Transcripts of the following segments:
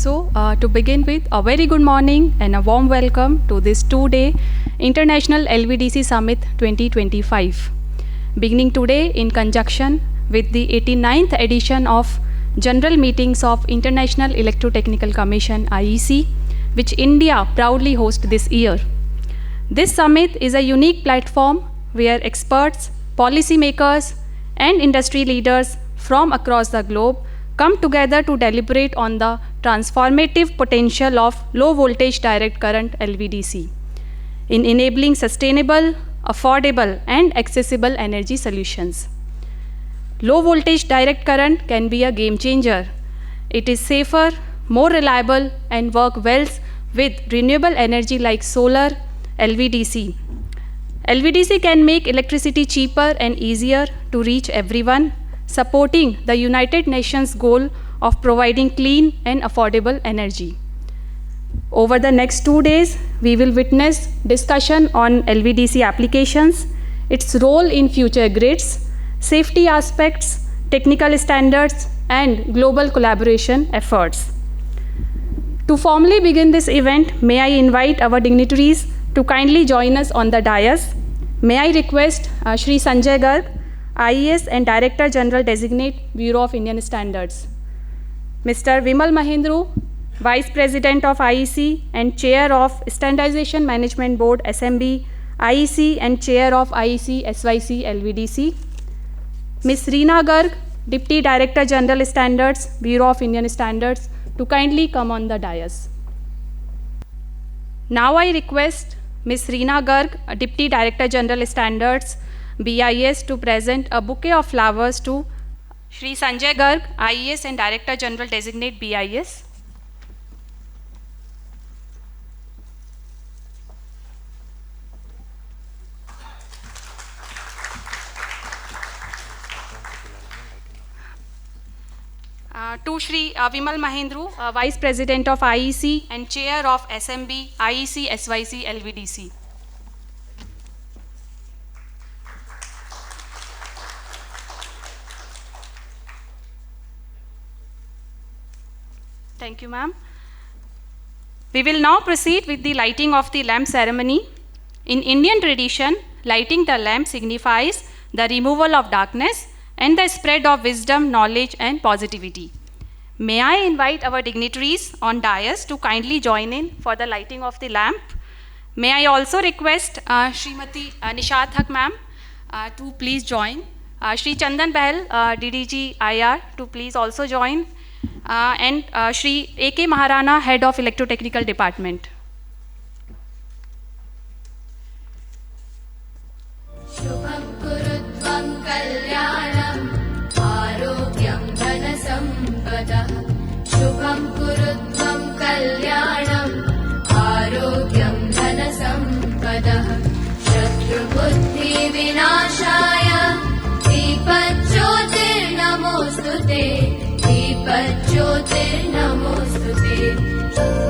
To begin with, a very good morning and a warm welcome to this two-day International LVDC Summit 2025. Beginning today in conjunction with the 89th edition of General Meetings of International Electrotechnical Commission IEC, which India proudly hosts this year. This summit is a unique platform where experts, policymakers, and industry leaders from across the globe come together to deliberate on the transformative potential of low voltage direct current LVDC in enabling sustainable, affordable, and accessible energy solutions. Low voltage direct current can be a game changer. It is safer, more reliable, and works well with renewable energy like solar, LVDC. LVDC can make electricity cheaper and easier to reach everyone, supporting the United Nations goal of providing clean and affordable energy. Over the next 2 days, we will witness discussion on LVDC applications, its role in future grids, safety aspects, technical standards, and global collaboration efforts. To formally begin this event, may I invite our dignitaries to kindly join us on the dais. May I request Shri Sanjay Garg, IES and Director General Designate, Bureau of Indian Standards. Mr. Vimal Mahendru, Vice President of IEC and Chair of Standardization Management Board, SMB, IEC and Chair of IEC, SYC, LVDC. Ms. Reena Garg, Deputy Director General Standards, Bureau of Indian Standards, to kindly come on the dais. Now I request Ms. Reena Garg, Deputy Director General Standards, BIS, to present a bouquet of flowers to Shri Sanjay Garg, IES and Director General Designate, BIS. To Shri Vimal Mahendru, Vice President of IEC and Chair of SMB, IEC, SYC, LVDC. Thank you, ma'am. We will now proceed with the lighting of the lamp ceremony. In Indian tradition, lighting the lamp signifies the removal of darkness and the spread of wisdom, knowledge, and positivity. May I invite our dignitaries on dais to kindly join in for the lighting of the lamp. May I also request Srimati Nishat Haq ma'am to please join. Shri Chandan Bahal, DDG IR, to please also join. And Shri A.K. Maharana, Head of Electrotechnical Department. Shubham kurutvam kalyanam arogyam dhana sampada. Shubham kurutvam kalyanam arogyam dhana sampada. Shatru buddhi vinashaya deepajyotir namostute. Deepajyotir namostute.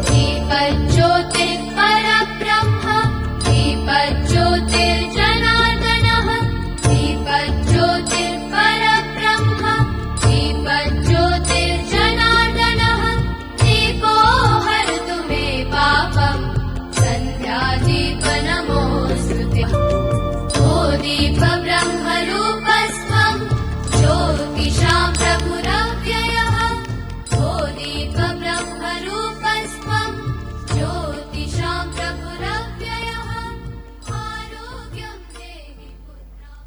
Deepajyotir parabrahma. Deepajyotir janardanah. Deepajyotir parabrahma. Deepajyotir janardanah. Deepo hartu me papam. Sandhya deepa namostute. O deepa brahma rupasvam. Jyotisham prabhuravyayah. O deepa brahma rupasvam. Jyotisham prabhuravyayah. Arogyam dehi putram.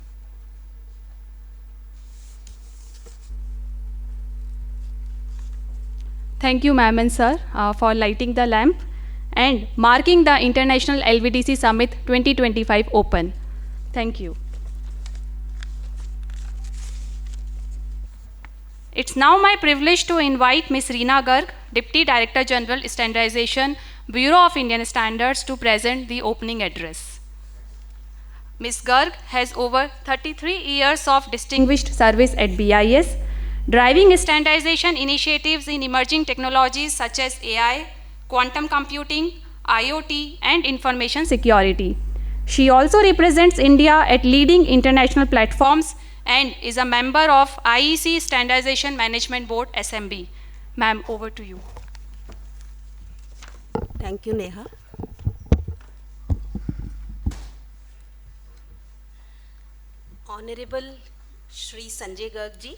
Thank you, ma'am and sir, for lighting the lamp and marking the International LVDC Summit 2025 open. Thank you. It's now my privilege to invite Ms. Reena Garg, Deputy Director General Standardization, Bureau of Indian Standards, to present the opening address. Ms. Garg has over 33 years of distinguished service at BIS, driving standardization initiatives in emerging technologies such as AI, quantum computing, IoT, and information security. She also represents India at leading international platforms and is a member of IEC Standardization Management Board, SMB. Ma'am, over to you. Thank you, Neha. Honorable Shri Sanjay Garg ji,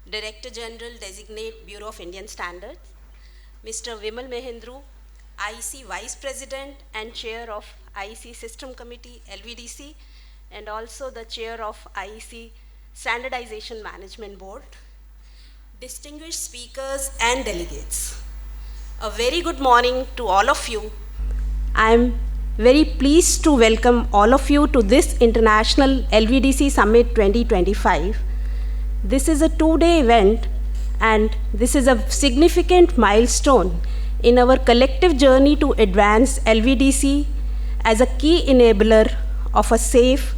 Director General Designate Bureau of Indian Standards, Mr. Vimal Mahendru, IEC Vice President and Chair of IEC System Committee, LVDC, and also the Chair of IEC Standardization Management Board, distinguished speakers and delegates. A very good morning to all of you. I am very pleased to welcome all of you to this International LVDC Summit 2025. This is a two-day event, and this is a significant milestone in our collective journey to advance LVDC as a key enabler of a safe,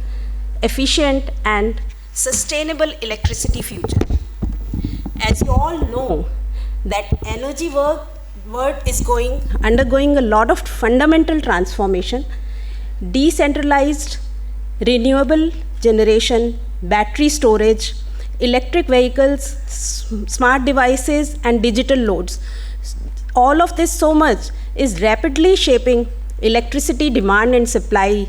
efficient, and sustainable electricity future. As you all know, that energy world is undergoing a lot of fundamental transformation. Decentralized, renewable generation, battery storage, electric vehicles, smart devices, and digital loads. All of this so much is rapidly shaping electricity demand and supply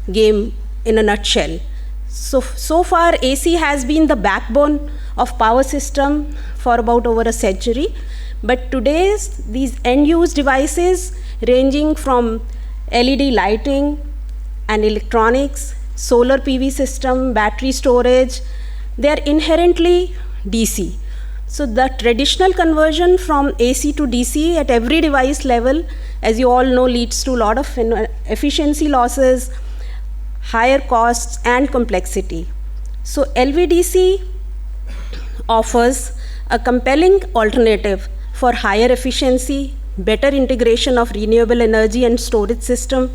game in a nutshell. So far, AC has been the backbone of power system for about over a century. But today's these end-use devices ranging from LED lighting and electronics, solar PV system, battery storage, they are inherently DC. So the traditional conversion from AC to DC at every device level, as you all know, leads to a lot of efficiency losses, higher costs, and complexity. So LVDC offers a compelling alternative for higher efficiency, better integration of renewable energy and storage system,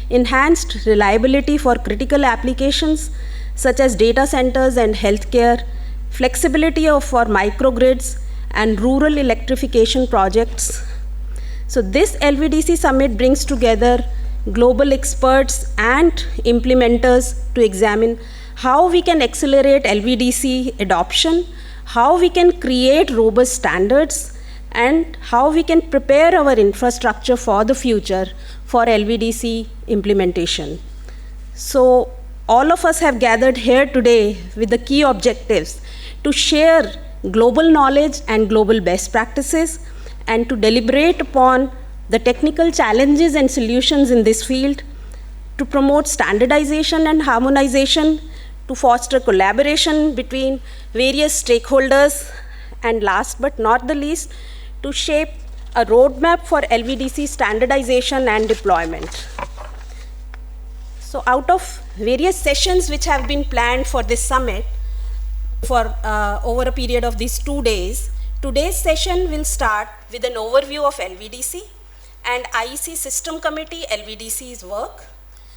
enhanced reliability for critical applications such as data centers and healthcare, flexibility for microgrids and rural electrification projects. So this LVDC summit brings together global experts and implementers to examine how we can accelerate LVDC adoption, how we can create robust standards, and how we can prepare our infrastructure for the future for LVDC implementation. So all of us have gathered here today with the key objectives to share global knowledge and global best practices and to deliberate upon the technical challenges and solutions in this field, to promote standardization and harmonization, to foster collaboration between various stakeholders, and last but not the least, to shape a roadmap for LVDC standardization and deployment. So out of various sessions which have been planned for this summit for over a period of these 2 days, today's session will start with an overview of LVDC and IEC System Committee LVDC's work,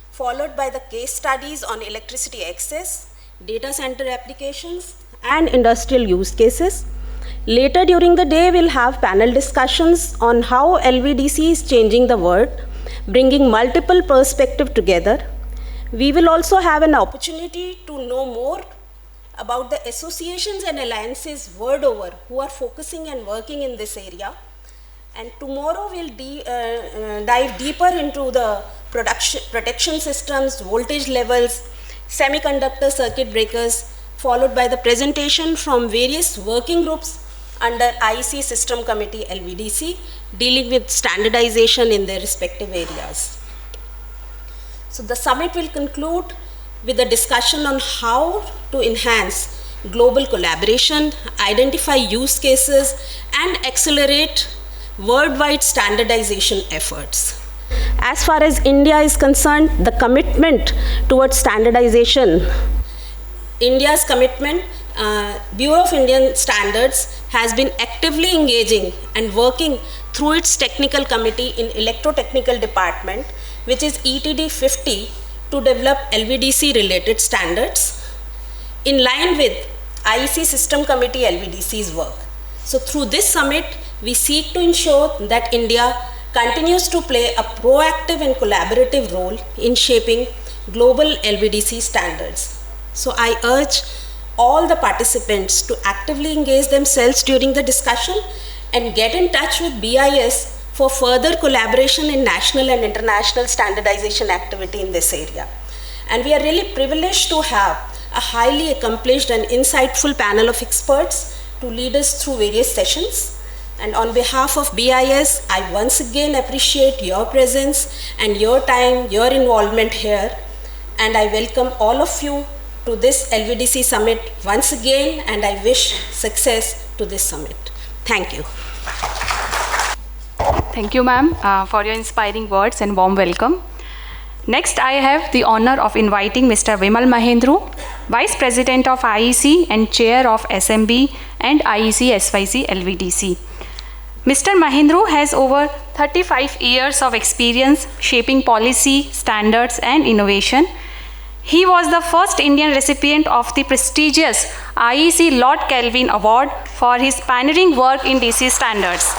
followed by the case studies on electricity access, data center applications, and industrial use cases. Later during the day, we'll have panel discussions on how LVDC is changing the world, bringing multiple perspectives together. We will also have an opportunity to know more about the associations and alliances world over who are focusing and working in this area. And tomorrow we'll dive deeper into the protection systems, voltage levels, semiconductor circuit breakers, followed by the presentation from various working groups under IEC System Committee LVDC, dealing with standardization in their respective areas. So the summit will conclude with a discussion on how to enhance global collaboration, identify use cases, and accelerate worldwide standardization efforts. As far as India is concerned, the commitment towards standardization, India's commitment, Bureau of Indian Standards has been actively engaging and working through its technical committee in electrotechnical department, which is ETD 50, to develop LVDC related standards in line with IEC System Committee LVDC's work. So through this summit, we seek to ensure that India continues to play a proactive and collaborative role in shaping global LVDC standards. So I urge all the participants to actively engage themselves during the discussion and get in touch with BIS for further collaboration in national and international standardization activity in this area. And we are really privileged to have a highly accomplished and insightful panel of experts to lead us through various sessions. And on behalf of BIS, I once again appreciate your presence and your time, your involvement here. And I welcome all of you to this LVDC summit once again, and I wish success to this summit. Thank you. Thank you, ma'am, for your inspiring words and warm welcome. Next, I have the honor of inviting Mr. Vimal Mahendru, Vice President of IEC and Chair of SMB and IEC SYC LVDC. Mr. Mahendru has over 35 years of experience shaping policy, standards, and innovation. He was the first Indian recipient of the prestigious IEC Lord Kelvin Award for his pioneering work in DC standards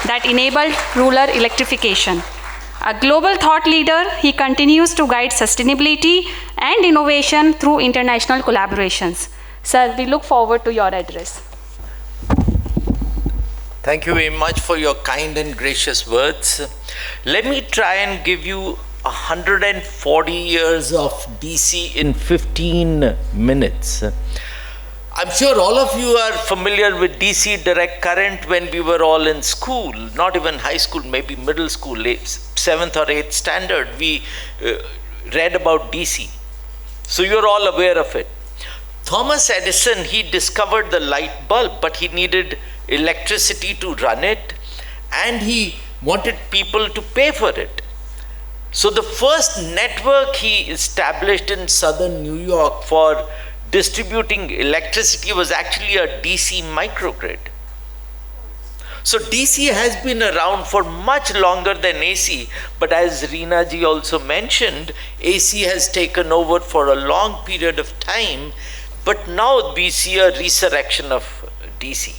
that enabled rural electrification. A global thought leader, he continues to guide sustainability and innovation through international collaborations. Sir, we look forward to your address. Thank you very much for your kind and gracious words. Let me try and give you 140 years of DC in 15 minutes. I'm sure all of you are familiar with DC direct current. When we were all in school, not even high school, maybe middle school, 7th or 8th standard, we read about DC. So you're all aware of it. Thomas Edison, he discovered the light bulb, but he needed electricity to run it, and he wanted people to pay for it. So the first network he established in southern New York for distributing electricity was actually a DC microgrid. So DC has been around for much longer than AC, but as Reena ji also mentioned, AC has taken over for a long period of time, but now we see a resurrection of DC.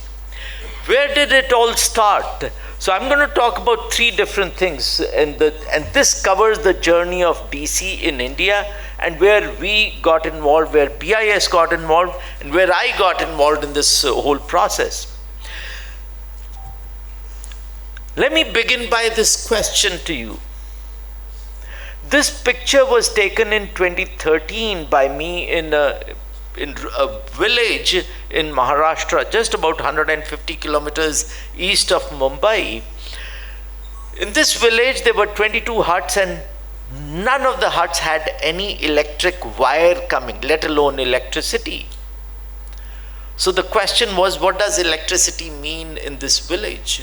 Where did it all start? So I'm going to talk about 3 different things, and this covers the journey of DC in India, and where we got involved, where BIS got involved, and where I got involved in this whole process. Let me begin by this question to you. This picture was taken in 2013 by me in a village in Maharashtra, just about 150 kilometers east of Mumbai. In this village, there were 22 huts, and none of the huts had any electric wire coming, let alone electricity. So the question was, what does electricity mean in this village?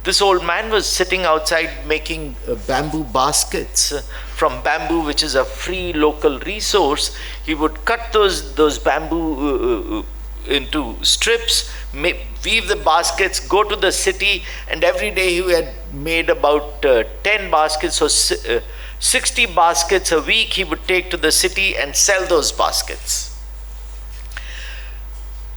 This old man was sitting outside making bamboo baskets from bamboo, which is a free local resource. He would cut those bamboo into strips, weave the baskets, go to the city, and every day he had made about 10 baskets, so 60 baskets a week he would take to the city and sell those baskets.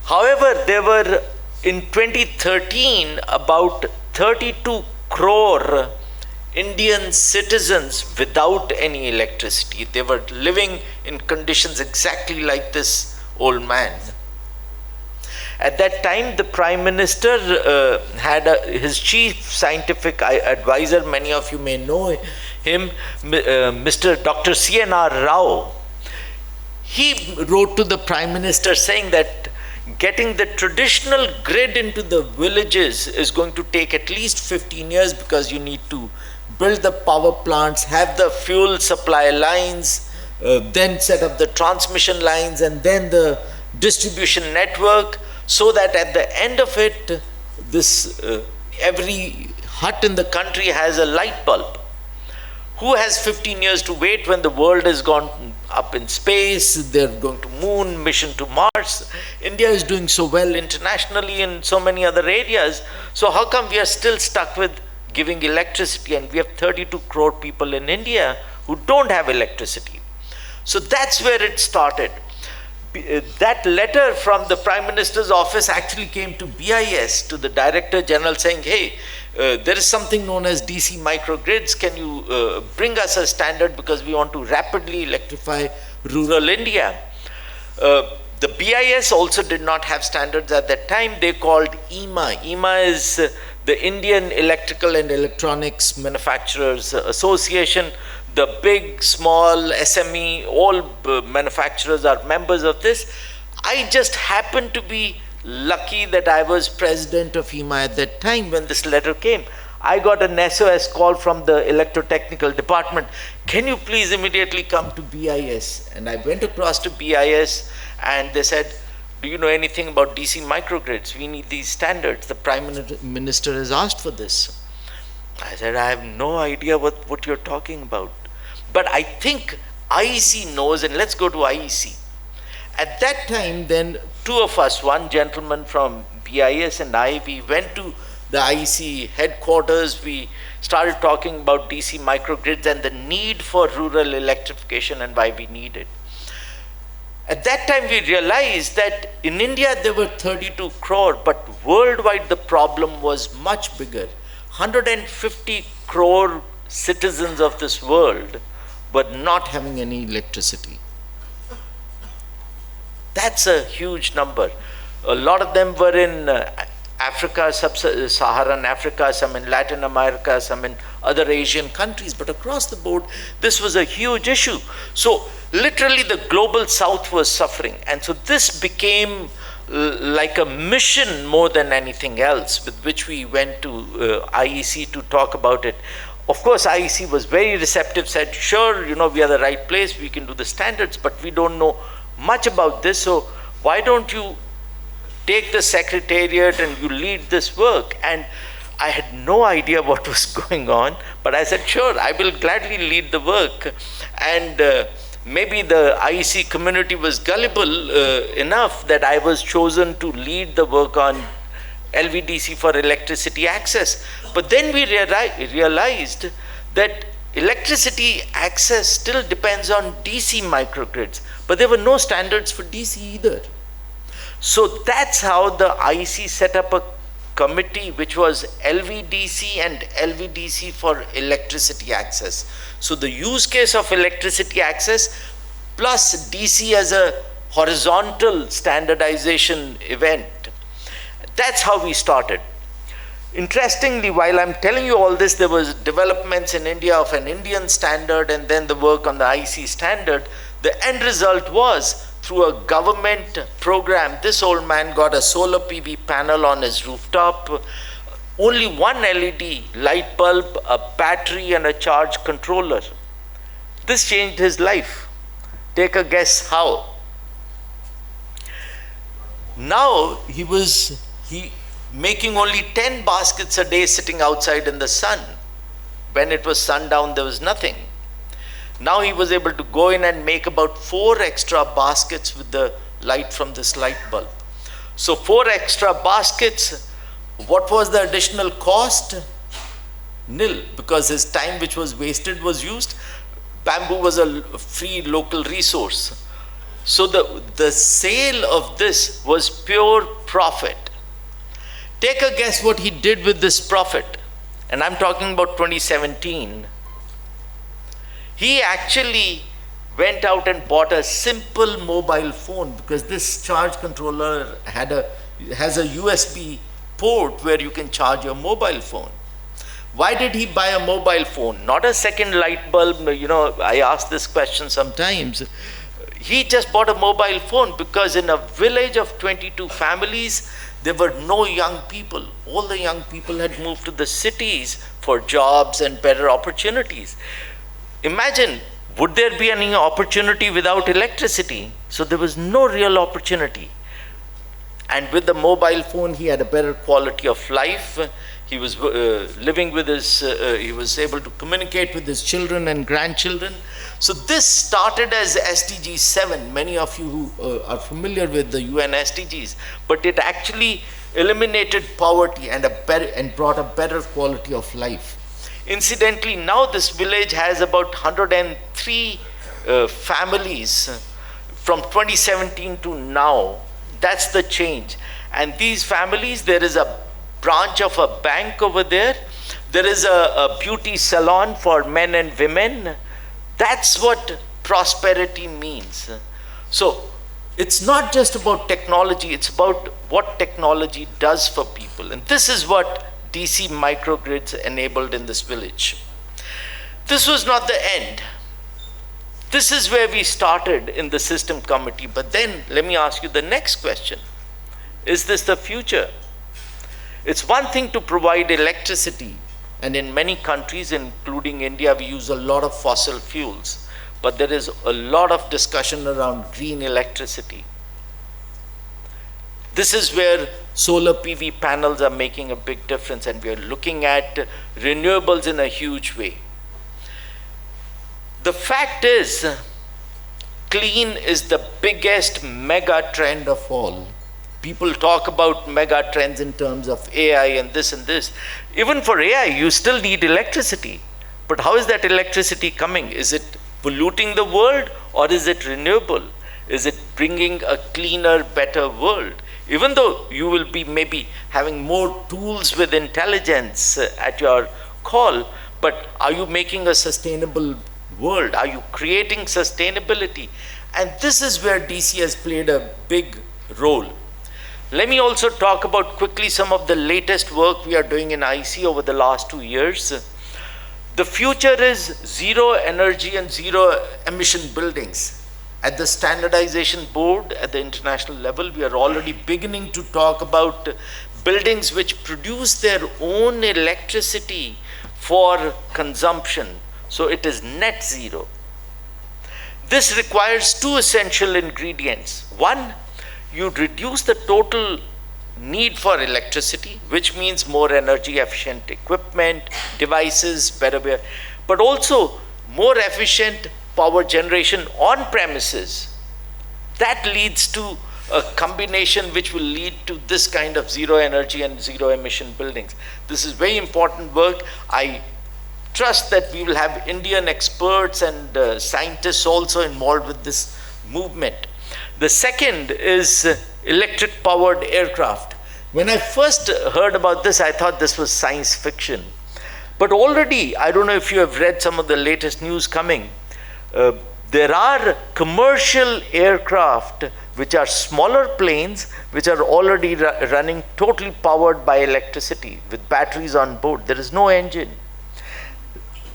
However, there were in 2013 about 32 crore Indian citizens without any electricity. They were living in conditions exactly like this old man. At that time, the Prime Minister had his chief scientific advisor, many of you may know him, Mr. Dr. C.N.R. Rao. He wrote to the Prime Minister saying that getting the traditional grid into the villages is going to take at least 15 years because you need to build the power plants, have the fuel supply lines, then set up the transmission lines, and then the distribution network, so that at the end of it, every hut in the country has a light bulb. Who has 15 years to wait when the world has gone up in space, they're going to moon, mission to Mars. India is doing so well internationally in so many other areas. So how come we are still stuck with giving electricity, and we have 32 crore people in India who don't have electricity? So that's where it started. That letter from the Prime Minister's office actually came to BIS, to the Director General, saying, hey, there is something known as DC microgrids. Can you bring us a standard, because we want to rapidly electrify rural India? The BIS also did not have standards at that time. They called IMA. IMA is the Indian Electrical and Electronics Manufacturers Association, the big, small, SME, all manufacturers are members of this. I just happened to be lucky that I was president of HEMA at that time when this letter came. I got an SOS call from the electrotechnical department. Can you please immediately come to BIS? And I went across to BIS and they said, do you know anything about DC microgrids? We need these standards. The Prime Minister has asked for this. I said, I have no idea what you're talking about. But I think IEC knows, and let's go to IEC. At that time, then, two of us, one gentleman from BIS and I, we went to the IEC headquarters. We started talking about DC microgrids and the need for rural electrification and why we need it. At that time, we realized that in India there were 32 crore, but worldwide the problem was much bigger. 150 crore citizens of this world were not having any electricity. That's a huge number. A lot of them were in Africa, sub-Saharan Africa, some in Latin America, some in other Asian countries, but across the board, this was a huge issue. So literally the global south was suffering. And so this became like a mission more than anything else, with which we went to IEC to talk about it. Of course, IEC was very receptive, said, sure, we are the right place, we can do the standards, but we don't know much about this, so why don't you take the secretariat and you lead this work? And I had no idea what was going on, but I said, sure, I will gladly lead the work. And maybe the IEC community was gullible enough that I was chosen to lead the work on LVDC for electricity access. But then we realized that electricity access still depends on DC microgrids, but there were no standards for DC either. So that's how the IEC set up a committee which was LVDC and LVDC for electricity access. So the use case of electricity access plus DC as a horizontal standardization event. That's how we started. Interestingly, while I'm telling you all this, there was developments in India of an Indian standard and then the work on the IEC standard. The end result was, through a government program, this old man got a solar PV panel on his rooftop, only one LED light bulb, a battery and a charge controller. This changed his life. Take a guess how. Now he making only 10 baskets a day sitting outside in the sun. When it was sundown, there was nothing. Now he was able to go in and make about 4 extra baskets with the light from this light bulb. So 4 extra baskets, what was the additional cost? Nil, because his time which was wasted was used. Bamboo was a free local resource. So the sale of this was pure profit. Take a guess what he did with this profit. And I'm talking about 2017. He actually went out and bought a simple mobile phone, because this charge controller has a USB port where you can charge your mobile phone. Why did he buy a mobile phone? Not a second light bulb. I ask this question sometimes. He just bought a mobile phone because in a village of 22 families, there were no young people. All the young people had moved to the cities for jobs and better opportunities. Imagine, would there be any opportunity without electricity? So there was no real opportunity. And with the mobile phone, he had a better quality of life. He was living with he was able to communicate with his children and grandchildren. So this started as SDG 7. Many of you who are familiar with the UN SDGs, but it actually eliminated poverty and brought a better quality of life. Incidentally, now this village has about 103 families from 2017 to now. That's the change. And these families, there is a branch of a bank over there. There is a beauty salon for men and women. That's what prosperity means. So it's not just about technology, it's about what technology does for people. And this is what DC microgrids enabled in this village. This was not the end. This is where we started in the system committee. But then let me ask you the next question. Is this the future? It's one thing to provide electricity, and in many countries, including India, we use a lot of fossil fuels. But there is a lot of discussion around green electricity. This is where solar PV panels are making a big difference, and we are looking at renewables in a huge way. The fact is, clean is the biggest mega trend of all. People talk about mega trends in terms of AI and this and this. Even for AI, you still need electricity. But how is that electricity coming? Is it polluting the world, or is it renewable? Is it bringing a cleaner, better world? Even though you will be maybe having more tools with intelligence at your call, but are you making a sustainable world? Are you creating sustainability? And this is where DC has played a big role. Let me also talk about quickly some of the latest work we are doing in IEC over the last 2 years. The future is zero energy and zero emission buildings. At the standardization board at the international level, we are already beginning to talk about buildings which produce their own electricity for consumption. So it is net zero. This requires two essential ingredients. One, you reduce the total need for electricity, which means more energy efficient equipment, devices, better wear, but also more efficient power generation on premises. That leads to a combination which will lead to this kind of zero energy and zero emission buildings. This is very important work. I trust that we will have Indian experts and scientists also involved with this movement. The second is electric powered aircraft. When I first heard about this, I thought this was science fiction. But already, I don't know if you have read some of the latest news coming, there are commercial aircraft which are smaller planes which are already running totally powered by electricity with batteries on board. There is no engine.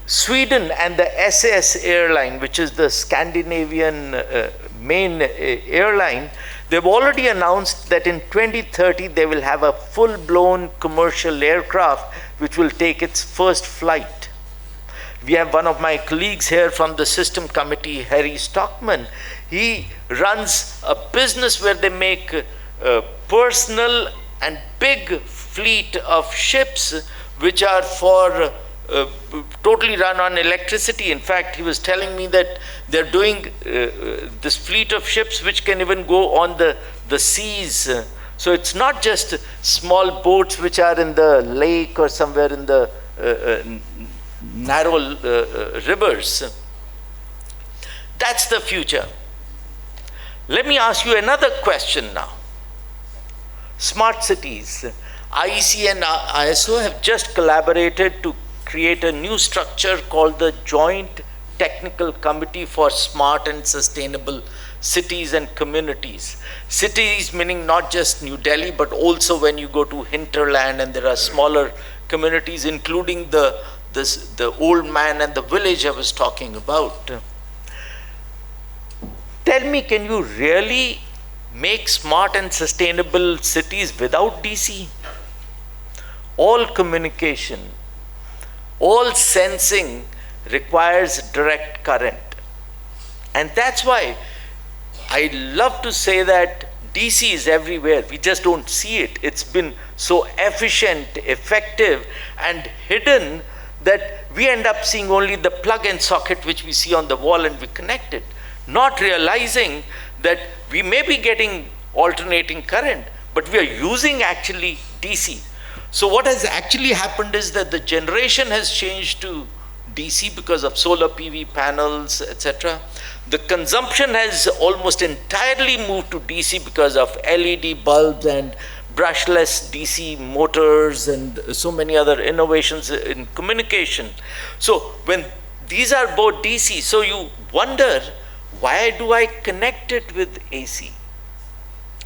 Sweden and the SAS airline, which is the Scandinavian main airline, they've already announced that in 2030 they will have a full-blown commercial aircraft which will take its first flight. We have one of my colleagues here from the system committee, Harry Stockman. He runs a business where they make personal and big fleet of ships which are for totally run on electricity. In fact, he was telling me that they're doing this fleet of ships which can even go on the seas. So it's not just small boats which are in the lake or somewhere in the narrow rivers. That's the future. Let me ask you another question now. Smart cities. IEC and ISO have just collaborated to create a new structure called the Joint Technical Committee for Smart and Sustainable Cities and Communities. Cities meaning not just New Delhi, but also when you go to hinterland and there are smaller communities, including the old man and the village I was talking about. Tell me, can you really make smart and sustainable cities without DC? All communication, all sensing requires direct current. And that's why I love to say that DC is everywhere. We just don't see it. It's been so efficient, effective, and hidden that we end up seeing only the plug and socket which we see on the wall and we connect it, not realizing that we may be getting alternating current, but we are using actually DC. So what has actually happened is that the generation has changed to DC because of solar PV panels, etc. The consumption has almost entirely moved to DC because of LED bulbs and brushless DC motors and so many other innovations in communication. So when these are both DC, so you wonder, why do I connect it with AC?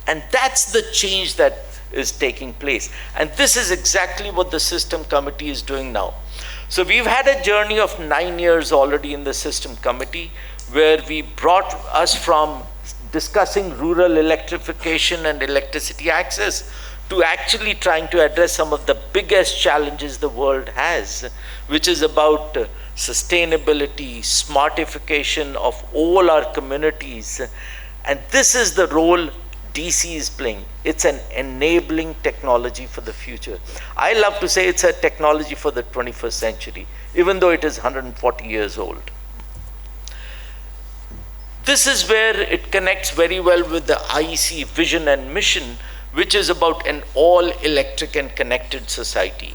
And that's the change that is taking place. And this is exactly what the system committee is doing now. So we've had a journey of 9 years already in the system committee, where we brought us from discussing rural electrification and electricity access to actually trying to address some of the biggest challenges the world has, which is about sustainability, smartification of all our communities. And this is the role DC is playing. It's an enabling technology for the future. I love to say it's a technology for the 21st century, even though it is 140 years old. This is where it connects very well with the IEC vision and mission, which is about an all-electric and connected society.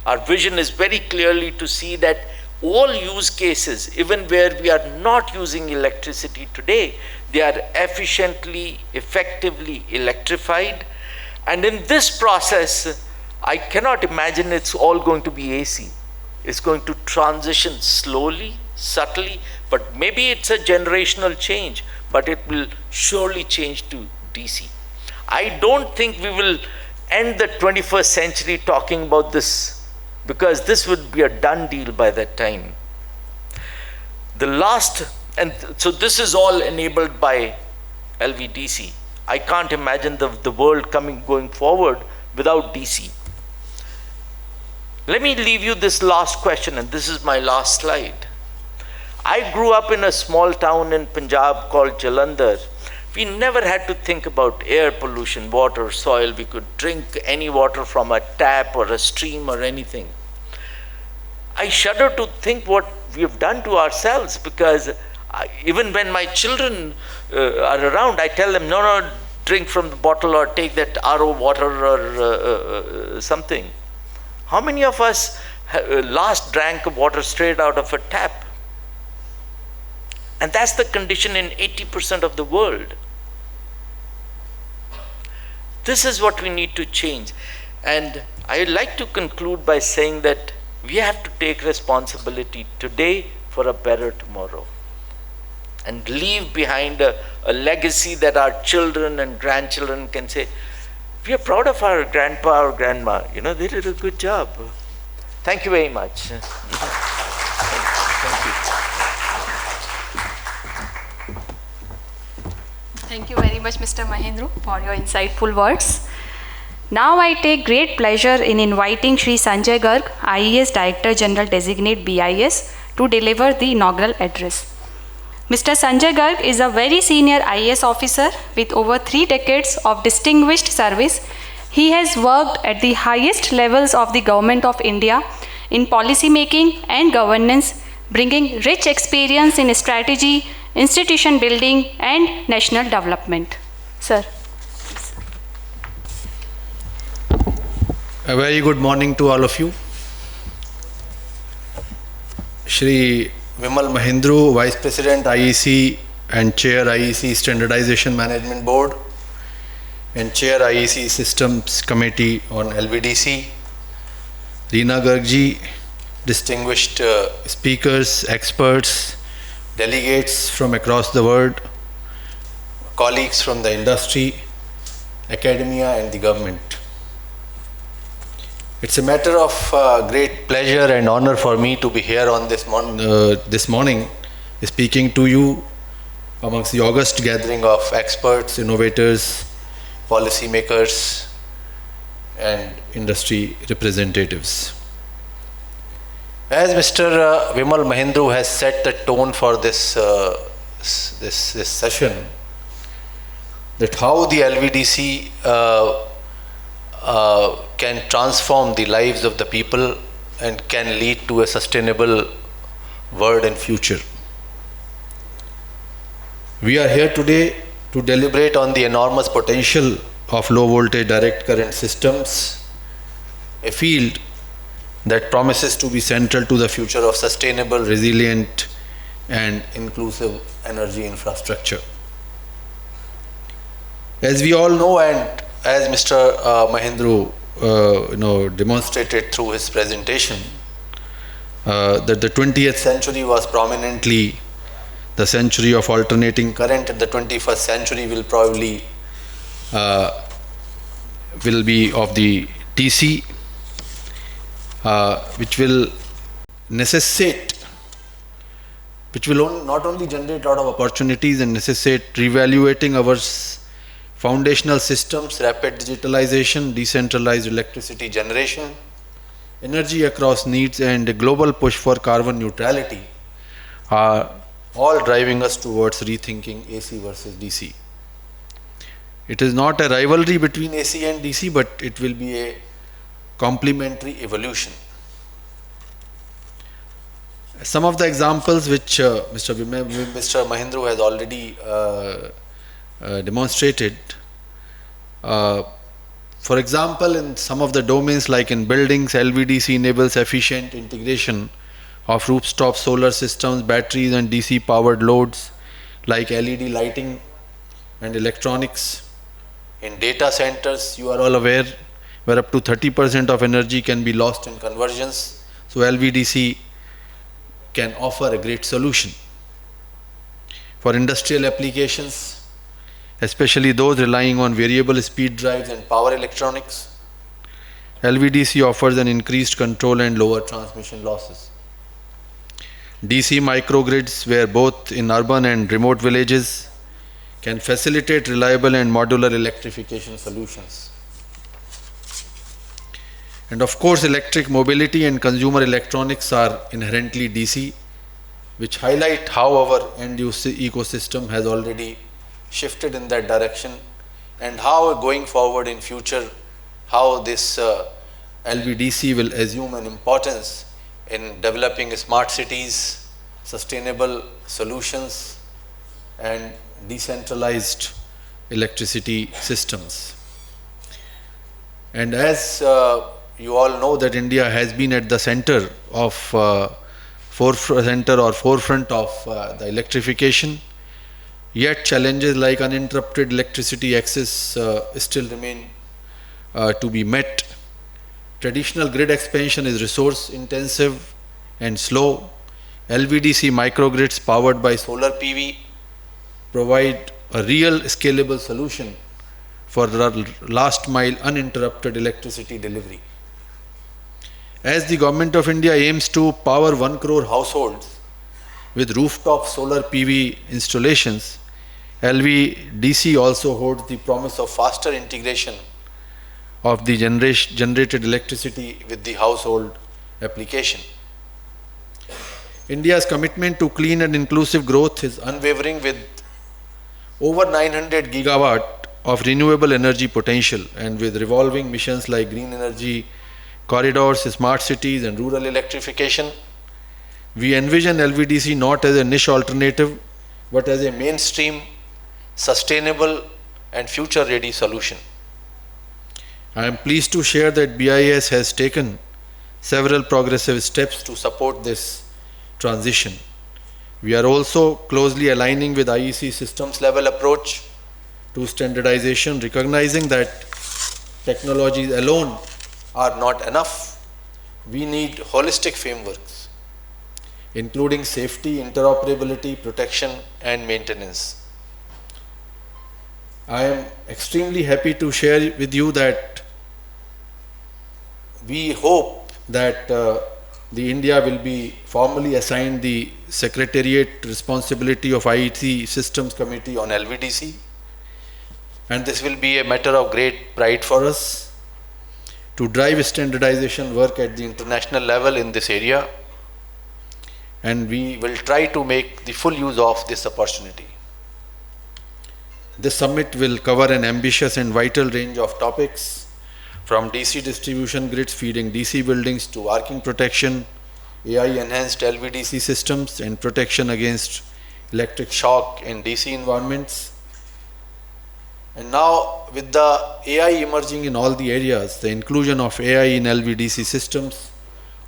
Our vision is very clearly to see that all use cases, even where we are not using electricity today, they are efficiently, effectively electrified. And in this process, I cannot imagine it's all going to be AC. It's going to transition slowly, subtly, but maybe it's a generational change, but it will surely change to DC. I don't think we will end the 21st century talking about this, because this would be a done deal by that time. And so this is all enabled by LVDC. I can't imagine the world going forward without DC. Let me leave you this last question, and this is my last slide. I grew up in a small town in Punjab called Jalandhar. We never had to think about air pollution, water, soil. We could drink any water from a tap or a stream or anything. I shudder to think what we have done to ourselves, because even when my children are around, I tell them, no, drink from the bottle or take that RO water or something. How many of us last drank water straight out of a tap? And that's the condition in 80% of the world. This is what we need to change. And I'd like to conclude by saying that we have to take responsibility today for a better tomorrow, and leave behind a legacy that our children and grandchildren can say, we are proud of our grandpa or grandma. You know, they did a good job. Thank you very much. Thank you. Thank you very much, Mr. Mahendru, for your insightful words. Now I take great pleasure in inviting Shri Sanjay Garg, IES Director General Designate BIS, to deliver the inaugural address. Mr. Sanjay Garg is a very senior IAS officer with over 3 decades of distinguished service. He has worked at the highest levels of the Government of India in policy making and governance, bringing rich experience in strategy, institution building, and national development. Sir. A very good morning to all of you. Shri Vimal Mahendru, Vice President IEC and Chair IEC Standardization Management Board and Chair IEC Systems Committee on LVDC, Reena Gargji, distinguished speakers, experts, delegates from across the world, colleagues from the industry, academia and the government. It's a matter of great pleasure and honor for me to be here on this morning, speaking to you amongst the august gathering of experts, innovators, policymakers, and industry representatives. As Mr. Vimal Mahendru has set the tone for this session, that how the LVDC can transform the lives of the people and can lead to a sustainable world and future. We are here today to deliberate on the enormous potential of low voltage direct current systems, a field that promises to be central to the future of sustainable, resilient and inclusive energy infrastructure. As we all know, and as Mr. Mahendru demonstrated through his presentation, that the 20th century was prominently the century of alternating current, and the 21st century will probably uh, will be of the DC, which will necessitate, which will not only generate a lot of opportunities and necessitate reevaluating our foundational systems, rapid digitalization, decentralized electricity generation, energy across needs, and a global push for carbon neutrality are all driving us towards rethinking AC versus DC. It is not a rivalry between AC and DC, but it will be a complementary evolution. Some of the examples which Mr. Mahendru has already demonstrated. For example, in some of the domains like in buildings, LVDC enables efficient integration of rooftop solar systems, batteries and DC powered loads like LED lighting and electronics. In data centers, you are all aware, where up to 30% of energy can be lost in conversions. So LVDC can offer a great solution. For industrial applications, especially those relying on variable speed drives and power electronics, LVDC offers an increased control and lower transmission losses. DC microgrids, where both in urban and remote villages, can facilitate reliable and modular electrification solutions. And of course, electric mobility and consumer electronics are inherently DC, which highlight how our end-use ecosystem has already shifted in that direction, and how going forward in future, how this LVDC will assume an importance in developing smart cities, sustainable solutions, and decentralized electricity systems. And as you all know that India has been at the center of forefront of the electrification, yet challenges like uninterrupted electricity access still remain to be met. Traditional grid expansion is resource intensive and slow. LVDC microgrids powered by solar PV provide a real scalable solution for last mile uninterrupted electricity delivery. As the Government of India aims to power 1 crore households with rooftop solar PV installations, LVDC also holds the promise of faster integration of the generated electricity with the household application. India's commitment to clean and inclusive growth is unwavering, with over 900 gigawatt of renewable energy potential, and with revolving missions like green energy corridors, smart cities and rural electrification. We envision LVDC not as a niche alternative, but as a mainstream, sustainable and future-ready solution. I am pleased to share that BIS has taken several progressive steps to support this transition. We are also closely aligning with IEC systems level approach to standardization, recognizing that technologies alone are not enough. We need holistic frameworks, including safety, interoperability, protection, and maintenance. I am extremely happy to share with you that we hope that the India will be formally assigned the Secretariat responsibility of IEC Systems Committee on LVDC, and this will be a matter of great pride for us to drive standardization work at the international level in this area, and we will try to make the full use of this opportunity. This summit will cover an ambitious and vital range of topics, from DC distribution grids feeding DC buildings to arcing protection, AI enhanced LVDC systems and protection against electric shock in DC environments. And now, with the AI emerging in all the areas, the inclusion of AI in LVDC systems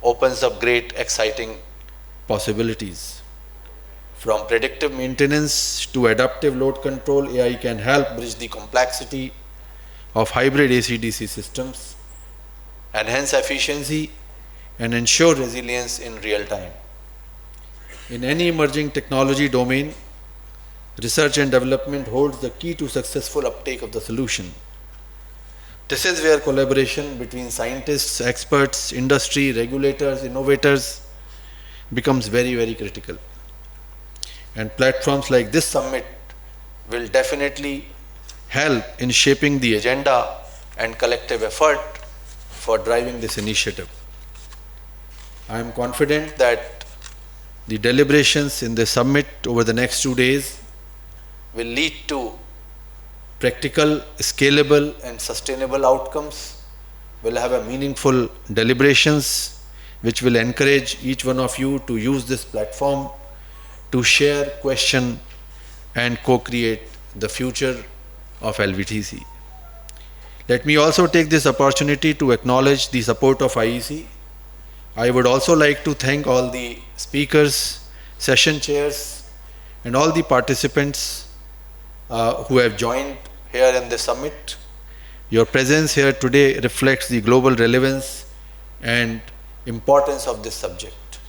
opens up great exciting possibilities. From predictive maintenance to adaptive load control, AI can help bridge the complexity of hybrid AC-DC systems, enhance efficiency, and ensure resilience in real time. In any emerging technology domain, research and development holds the key to successful uptake of the solution. This is where collaboration between scientists, experts, industry, regulators, innovators becomes very, very critical. And platforms like this summit will definitely help in shaping the agenda and collective effort for driving this initiative. I am confident that the deliberations in the summit over the next 2 days will lead to practical, scalable and sustainable outcomes. We'll have a meaningful deliberations which will encourage each one of you to use this platform to share, question and co-create the future of LVDC. Let me also take this opportunity to acknowledge the support of IEC. I would also like to thank all the speakers, session chairs and all the participants who have joined here in the summit. Your presence here today reflects the global relevance and importance of this subject.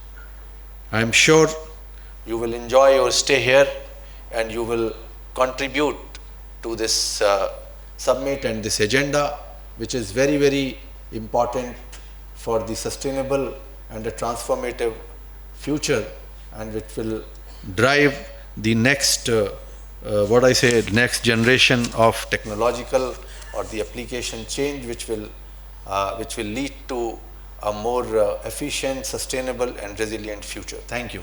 I am sure you will enjoy your stay here and you will contribute to this summit and this agenda, which is very, very important for the sustainable and the transformative future, and which will drive the next next generation of technological or the application change, which will lead to a more efficient, sustainable and resilient future. Thank you.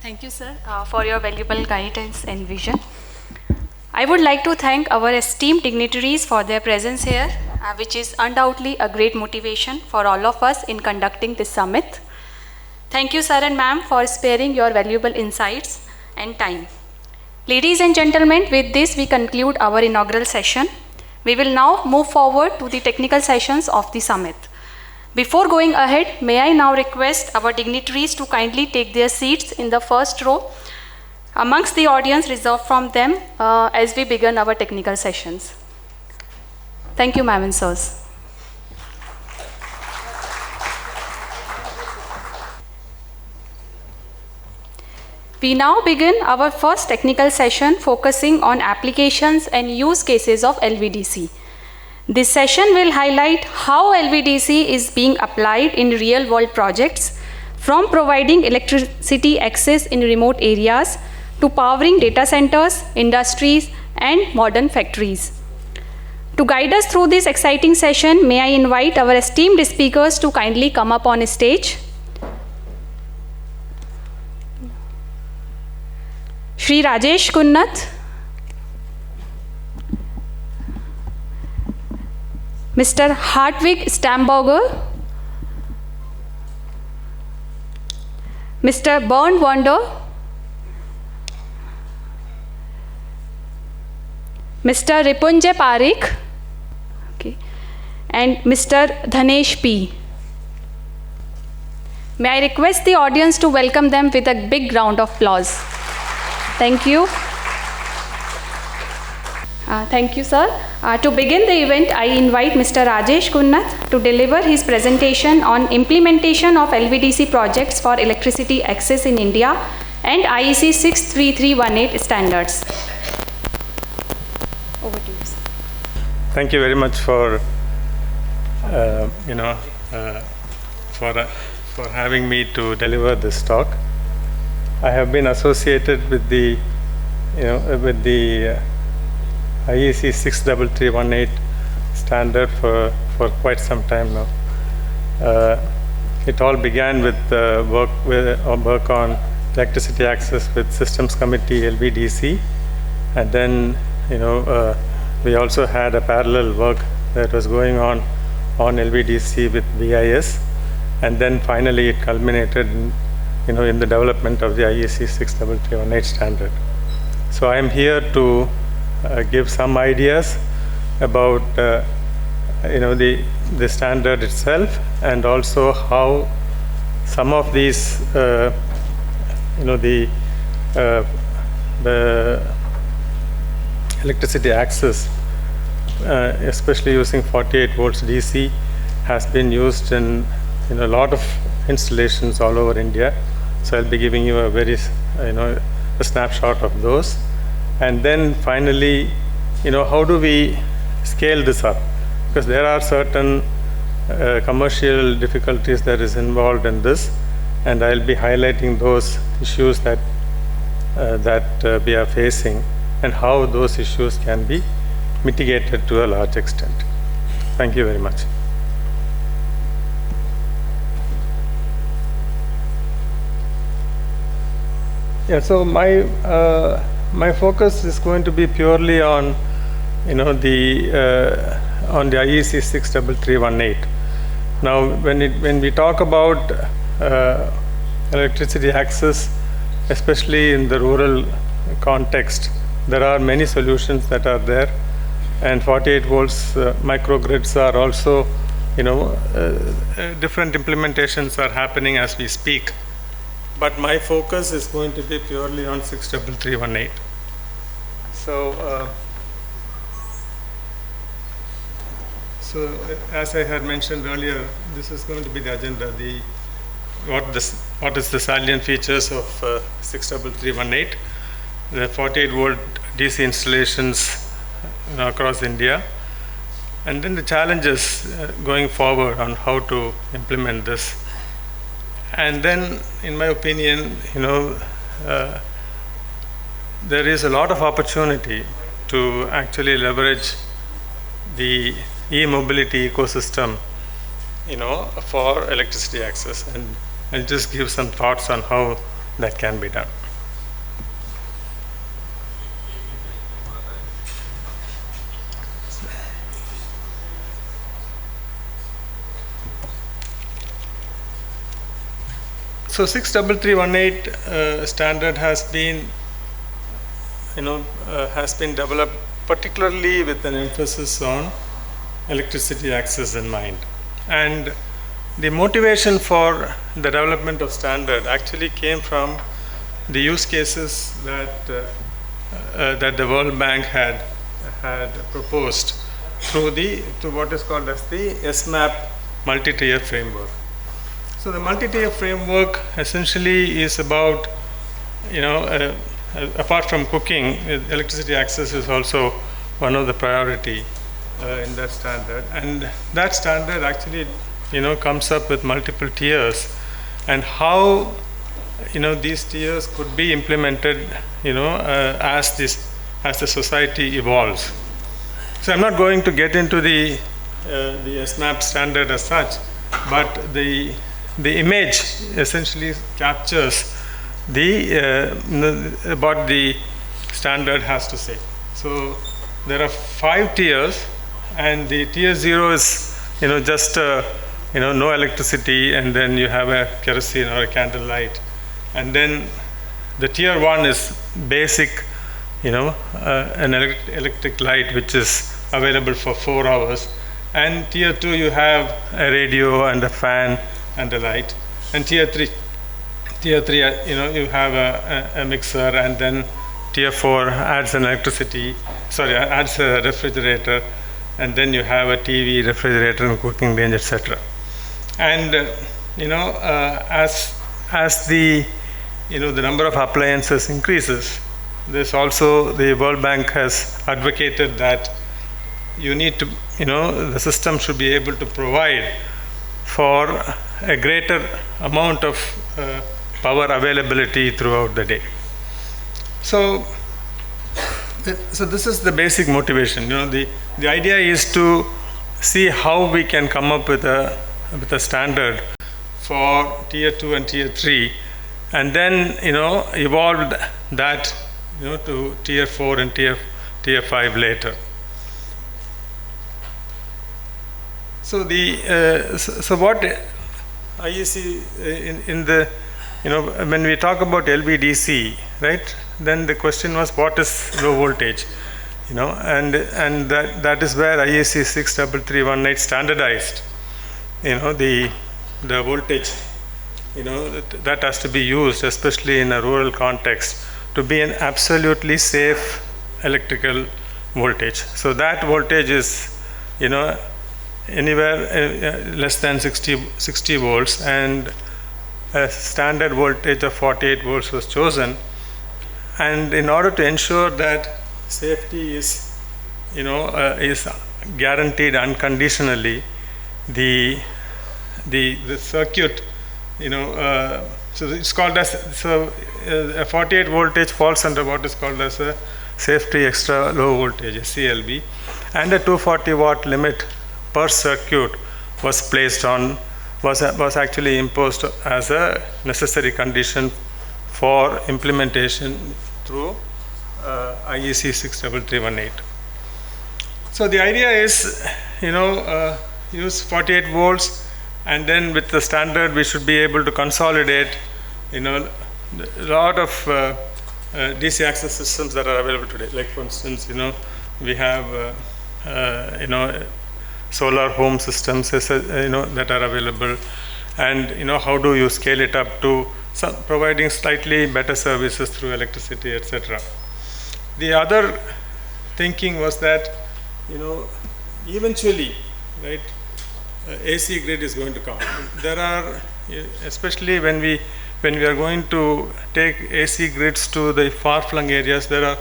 Thank you, sir, for your valuable guidance and vision. I would like to thank our esteemed dignitaries for their presence here, which is undoubtedly a great motivation for all of us in conducting this summit. Thank you, sir and ma'am, for sparing your valuable insights and time. Ladies and gentlemen, with this we conclude our inaugural session. We will now move forward to the technical sessions of the summit. Before going ahead, may I now request our dignitaries to kindly take their seats in the first row amongst the audience reserved from them as we begin our technical sessions. Thank you, ma'am and sirs. We now begin our first technical session focusing on applications and use cases of LVDC. This session will highlight how LVDC is being applied in real-world projects, from providing electricity access in remote areas to powering data centers, industries, and modern factories. To guide us through this exciting session, may I invite our esteemed speakers to kindly come up on stage. Shri Rajesh Kunnath, Mr. Hartwig Stamberger, Mr. Bernd Wander, Mr. Ripunjay Parikh, and Mr. Dhanesh P. May I request the audience to welcome them with a big round of applause. Thank you. Thank you, sir. To begin the event, I invite Mr. Rajesh Kunnath to deliver his presentation on implementation of LVDC projects for electricity access in India and IEC 63318 standards. Over to you, sir. Thank you very much for for having me to deliver this talk. I have been associated with the IEC 63318 standard for quite some time now. It all began with work on electricity access with Systems Committee LVDC, and then we also had a parallel work that was going on LVDC with VIS, and then finally it culminated in the development of the IEC 63318 standard. So I am here to give some ideas about the standard itself, and also how some of these the electricity access, especially using 48 volts DC, has been used in a lot of installations all over India. So I'll be giving you a very, a snapshot of those. And then finally, how do we scale this up? Because there are certain commercial difficulties that is involved in this, and I'll be highlighting those issues that we are facing and how those issues can be mitigated to a large extent. Thank you very much. Yeah, so my focus is going to be purely on the IEC 63318. Now, when we talk about electricity access, especially in the rural context, there are many solutions that are there, and 48 volts microgrids are also, different implementations are happening as we speak. But my focus is going to be purely on 63318. So, so as I had mentioned earlier, this is going to be the agenda. What is the salient features of 63318? The 48 volt DC installations across India, and then the challenges going forward on how to implement this. And then, in my opinion, there is a lot of opportunity to actually leverage the e-mobility ecosystem, for electricity access. And I'll just give some thoughts on how that can be done. So 63318 standard has been, has been developed particularly with an emphasis on electricity access in mind. And the motivation for the development of standard actually came from the use cases that the World Bank had proposed through what is called as the SMAP multi-tier framework. So the multi-tier framework essentially is about, apart from cooking, electricity access is also one of the priority in that standard. And that standard actually, comes up with multiple tiers, and how, these tiers could be implemented, as the society evolves. So I'm not going to get into the SMAP standard as such, but the image essentially captures what the standard has to say. So there are 5 tiers, and the tier 0 is just no electricity, and then you have a kerosene or a candle light, and then the tier 1 is basic, an electric light which is available for 4 hours, and tier 2 you have a radio and a fan and a light, and tier 3 you have a mixer, and then tier 4 adds adds a refrigerator, and then you have a TV, refrigerator, and cooking range, etc. And as the the number of appliances increases, there's also the World Bank has advocated that you need to the system should be able to provide for a greater amount of power availability throughout the day. So this is the basic motivation. The idea is to see how we can come up with a standard for tier 2 and tier 3, and then evolve that to tier 4 and tier 5 later. So what IEC in the when we talk about LVDC, right? Then the question was, what is low voltage? And that is where IEC 63318 standardized, the voltage, that has to be used, especially in a rural context, to be an absolutely safe electrical voltage. So that voltage is, anywhere less than 60 volts, and a standard voltage of 48 volts was chosen. And in order to ensure that safety is guaranteed unconditionally, the circuit, so it's called as, a 48 voltage falls under what is called as a safety extra low voltage, CLV, and a 240 watt limit per circuit was placed on, was actually imposed as a necessary condition for implementation through IEC 63318. So the idea is, use 48 volts, and then with the standard we should be able to consolidate, a lot of DC access systems that are available today. Like for instance, we have, solar home systems, that are available, and how do you scale it up to providing slightly better services through electricity, etc. The other thinking was that, eventually, right, AC grid is going to come. There are, especially when we are going to take AC grids to the far-flung areas, there are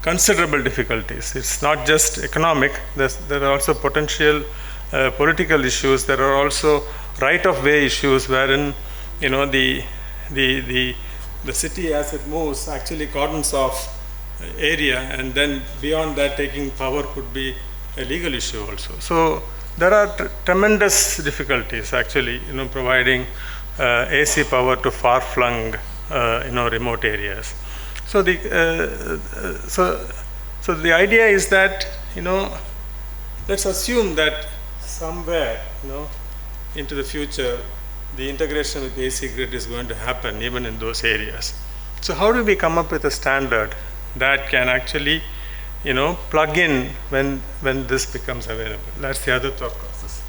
considerable difficulties. It's not just economic. There are also potential political issues. There are also right-of-way issues, wherein the city as it moves actually cordons off area, and then beyond that taking power could be a legal issue also. So there are tremendous difficulties actually, providing AC power to far-flung, remote areas. So the idea is that, let's assume that somewhere, into the future, the integration with the AC grid is going to happen even in those areas. So how do we come up with a standard that can actually, plug in when this becomes available? That's the other thought process.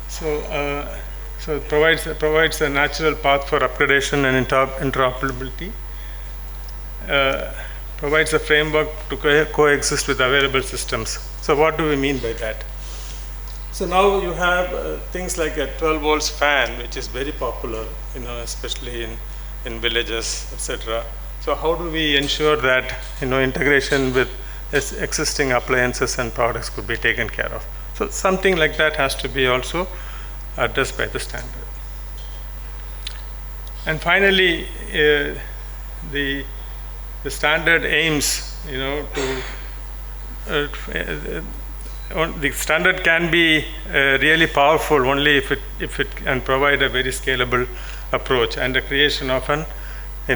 So it provides a natural path for upgradation and interoperability. Provides a framework to coexist with available systems. So what do we mean by that? So now you have things like a 12 volts fan, which is very popular, especially in villages, etc. So how do we ensure that, integration with existing appliances and products could be taken care of? So something like that has to be also addressed by the standard. And finally, the standard aims, the standard can be really powerful only if it can provide a very scalable approach and the creation of an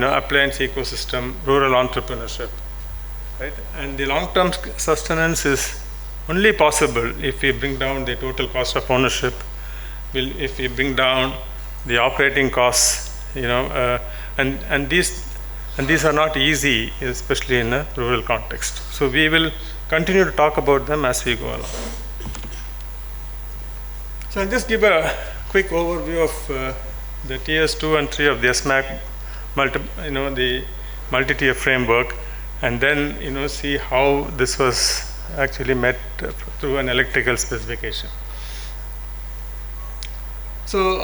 appliance ecosystem, rural entrepreneurship, right? And the long-term sustenance is only possible if we bring down the total cost of ownership, if we bring down the operating costs, and these are not easy, especially in a rural context. So we will continue to talk about them as we go along. So I'll just give a quick overview of the tiers 2 and 3 of the SMAC, the multi-tier framework, and then see how this was actually met through an electrical specification. So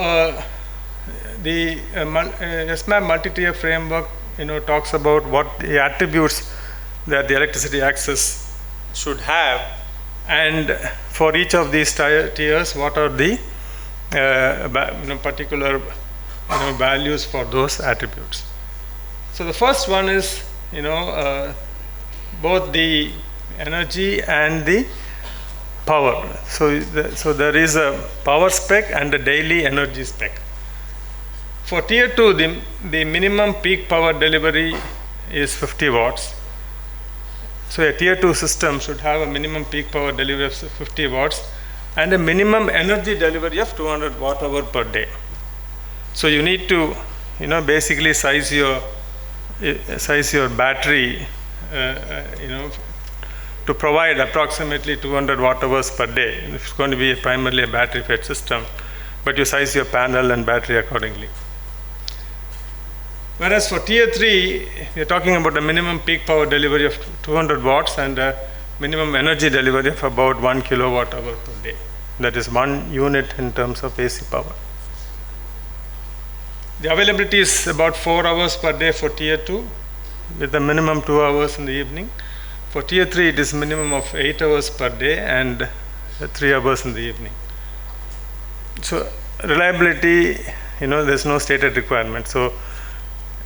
the SMAP multi-tier framework talks about what the attributes that the electricity access should have, and for each of these tiers, what are the particular values for those attributes. So the first one is both the energy and the power. So there is a power spec and a daily energy spec. For tier 2, the minimum peak power delivery is 50 watts. So a tier 2 system should have a minimum peak power delivery of 50 watts and a minimum energy delivery of 200 watt hour per day. So you need to basically size your battery to provide approximately 200 watt hours per day. It's going to be primarily a battery fed system, but you size your panel and battery accordingly. Whereas for tier 3, you're talking about a minimum peak power delivery of 200 watts and a minimum energy delivery of about 1 kilowatt hour per day. that is 1 unit in terms of AC power. The availability is about 4 hours per day for tier 2, with a minimum 2 hours in the evening. For tier 3, it is minimum of 8 hours per day and 3 hours in the evening. So reliability, there's no stated requirement. So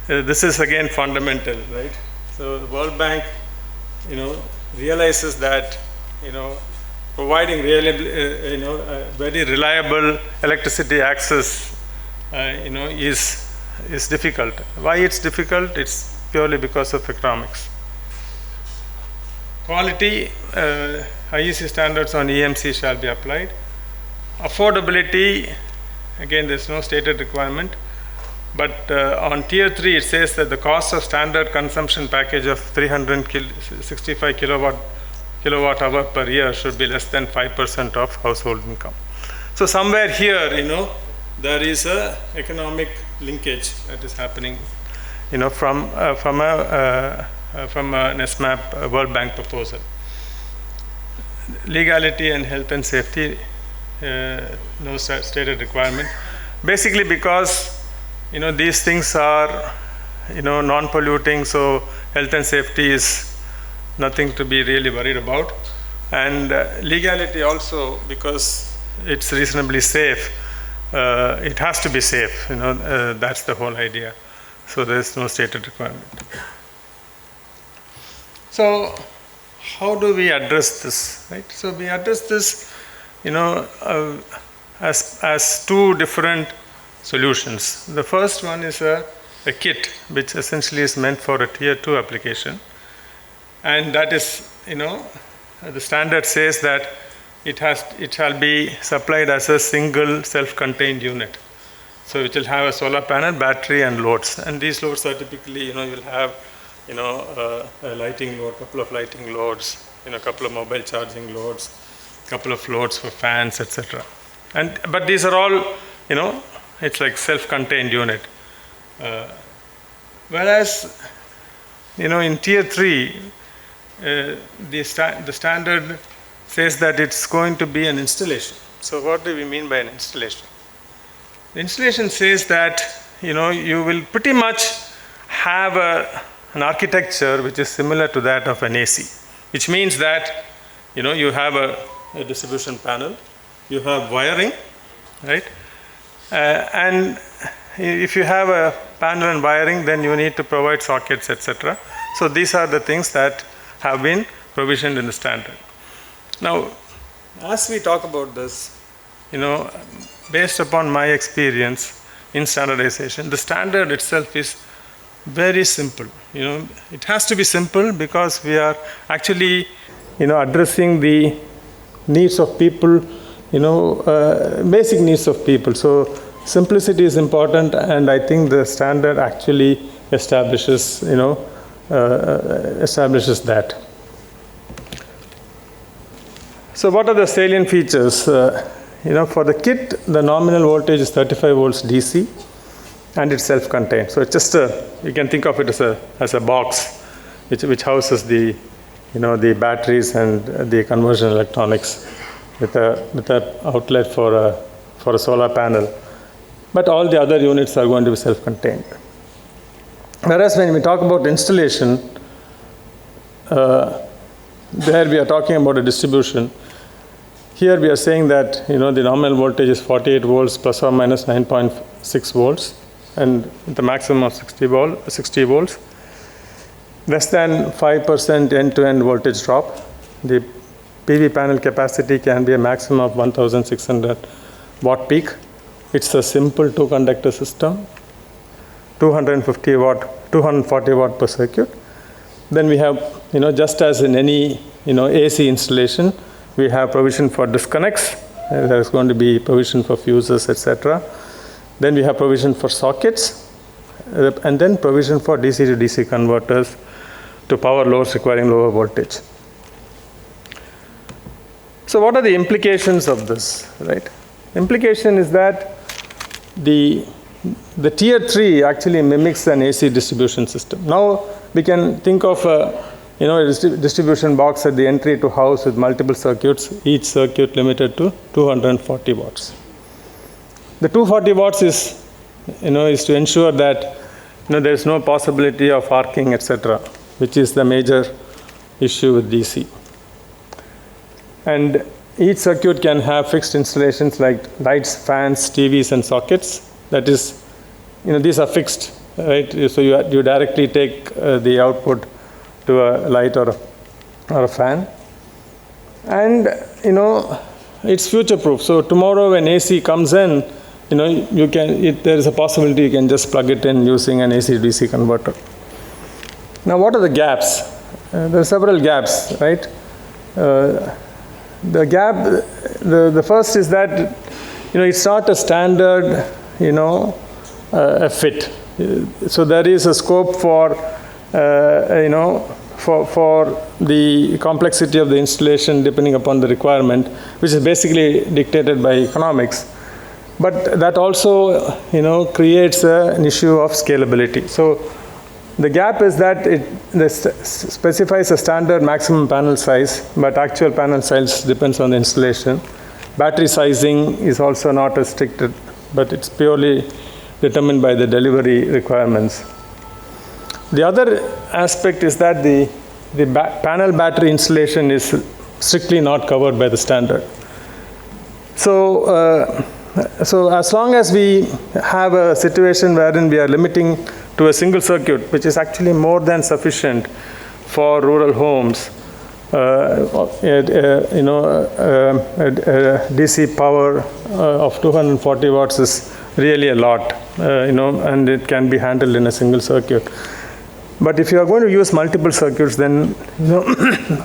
this is again fundamental, right? So the World Bank, realizes that, providing very reliable electricity access, is difficult. Why it's difficult? It's purely because of economics. Quality, IEC standards on EMC shall be applied. Affordability, again, there's no stated requirement. But on tier 3, it says that the cost of standard consumption package of 365 kilowatt hour per year should be less than 5% of household income. So somewhere here, there is a economic linkage that is happening, from a NESMAP World Bank proposal. Legality and health and safety, no stated requirement. Basically because these things are non-polluting, so health and safety is nothing to be really worried about. And legality also, because it's reasonably safe, it has to be safe, that's the whole idea. So there's no stated requirement. So how do we address this, right? So we address this, as 2 different solutions. The first one is a kit, which essentially is meant for a tier 2 application. And that is, the standard says that it shall be supplied as a single self-contained unit. So it will have a solar panel, battery, and loads. And these loads are typically, you'll have, a lighting load, couple of lighting loads, a couple of mobile charging loads, couple of loads for fans, etc. But these are all, it's like self-contained unit. Whereas, in tier 3, the standard says that it's going to be an installation. So what do we mean by an installation? The installation says that, you will pretty much have an architecture which is similar to that of an AC, which means that, you have a distribution panel, you have wiring, right? And if you have a panel and wiring, then you need to provide sockets, etc. So these are the things that have been provisioned in the standard. Now, as we talk about this, based upon my experience in standardization, the standard itself is very simple. It has to be simple because we are actually, addressing the needs of people, basic needs of people. So simplicity is important, and I think the standard actually establishes that. So what are the salient features? For the kit, the nominal voltage is 35 volts DC, and it's self-contained. So it's just you can think of it as a box which houses the batteries and the conversion electronics with a outlet for a solar panel. But all the other units are going to be self-contained. Whereas when we talk about installation, there we are talking about a distribution. Here we are saying that the nominal voltage is 48 volts plus or minus 9.6 volts, and the maximum of 60 volts. Less than 5% end-to-end voltage drop. The PV panel capacity can be a maximum of 1,600 watt peak. It's a simple 2-conductor system, 240 watt per circuit. Then we have, just as in any, AC installation, we have provision for disconnects. There's going to be provision for fuses, etc. Then we have provision for sockets, and then provision for DC to DC converters to power loads requiring lower voltage. So what are the implications of this, right? Implication is that the tier 3 actually mimics an AC distribution system. Now we can think of a distribution box at the entry to house with multiple circuits, each circuit limited to 240 watts. The 240 watts is to ensure that there is no possibility of arcing, etc., which is the major issue with DC. And each circuit can have fixed installations like lights, fans, TVs, and sockets. That is, these are fixed, right? So you directly take the output to a light or a fan. And, it's future-proof. So tomorrow when AC comes in, there is a possibility you can just plug it in using an AC-DC converter. Now, what are the gaps? There are several gaps, right? The gap, the first is that, it's not a standard, a fit. So there is a scope for, for the complexity of the installation depending upon the requirement, which is basically dictated by economics. But that also, creates an issue of scalability. So the gap is that it specifies a standard maximum panel size, but actual panel size depends on the installation. Battery sizing is also not restricted, but it's purely determined by the delivery requirements. The other aspect is that the panel battery installation is strictly not covered by the standard. So as long as we have a situation wherein we are limiting to a single circuit, which is actually more than sufficient for rural homes, DC power of 240 watts is really a lot, and it can be handled in a single circuit. But if you are going to use multiple circuits, then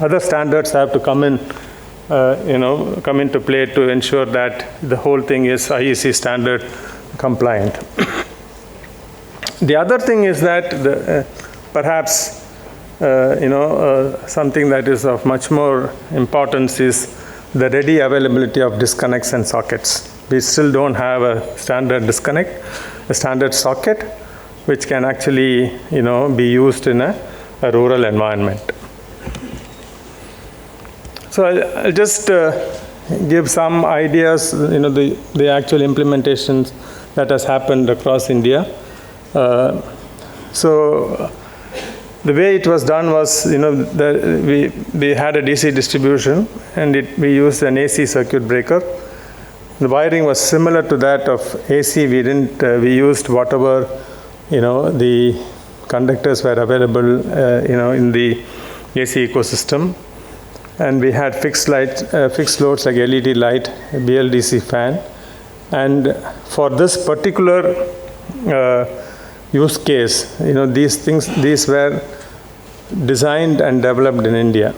other standards have to come into play to ensure that the whole thing is IEC standard compliant. The other thing is that perhaps something that is of much more importance is the ready availability of disconnects and sockets. We still don't have a standard disconnect, a standard socket, which can actually be used in a rural environment. So I'll just give some ideas, the actual implementations that has happened across India. So the way it was done was, we had a DC distribution, and we used an AC circuit breaker. The wiring was similar to that of AC. We used whatever, the conductors were available, in the AC ecosystem. And we had fixed loads like LED light, BLDC fan. And for this particular use case, these were designed and developed in India.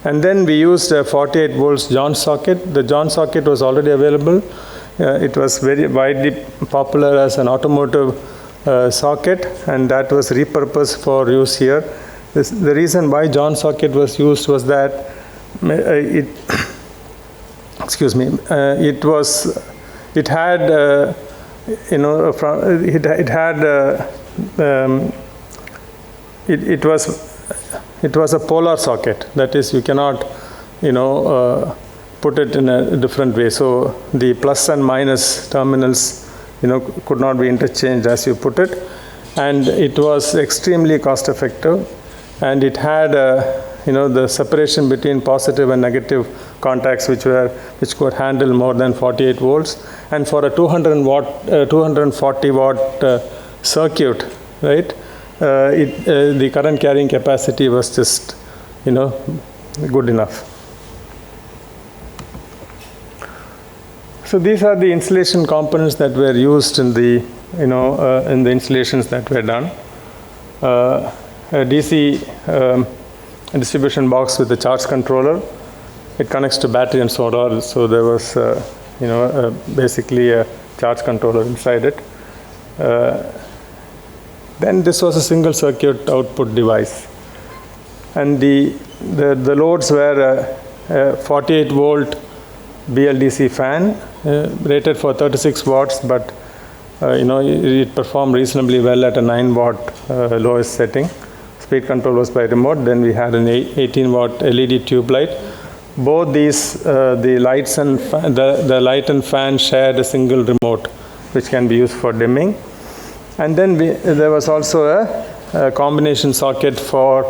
And then we used a 48 volts John socket. The John socket was already available. It was very widely popular as an automotive socket, and that was repurposed for use here. The reason why John socket was used was that it was a polar socket. That is, you cannot put it in a different way. So the plus and minus terminals could not be interchanged as you put it, and it was extremely cost effective, and it had the separation between positive and negative contacts which could handle more than 48 volts, and for a 240 watt circuit, right, the current carrying capacity was just good enough. So these are the insulation components that were used in the in the installations that were done. A DC distribution box with a charge controller. It connects to battery and solar, so there was basically a charge controller inside it. Then this was a single circuit output device, and the loads were a 48 volt BLDC fan rated for 36 watts, but it performed reasonably well at a 9 watt lowest setting. speed control was by remote. Then we had an 18-watt LED tube light. Both these, the lights and the light and fan shared a single remote, which can be used for dimming. And then there was also a combination socket for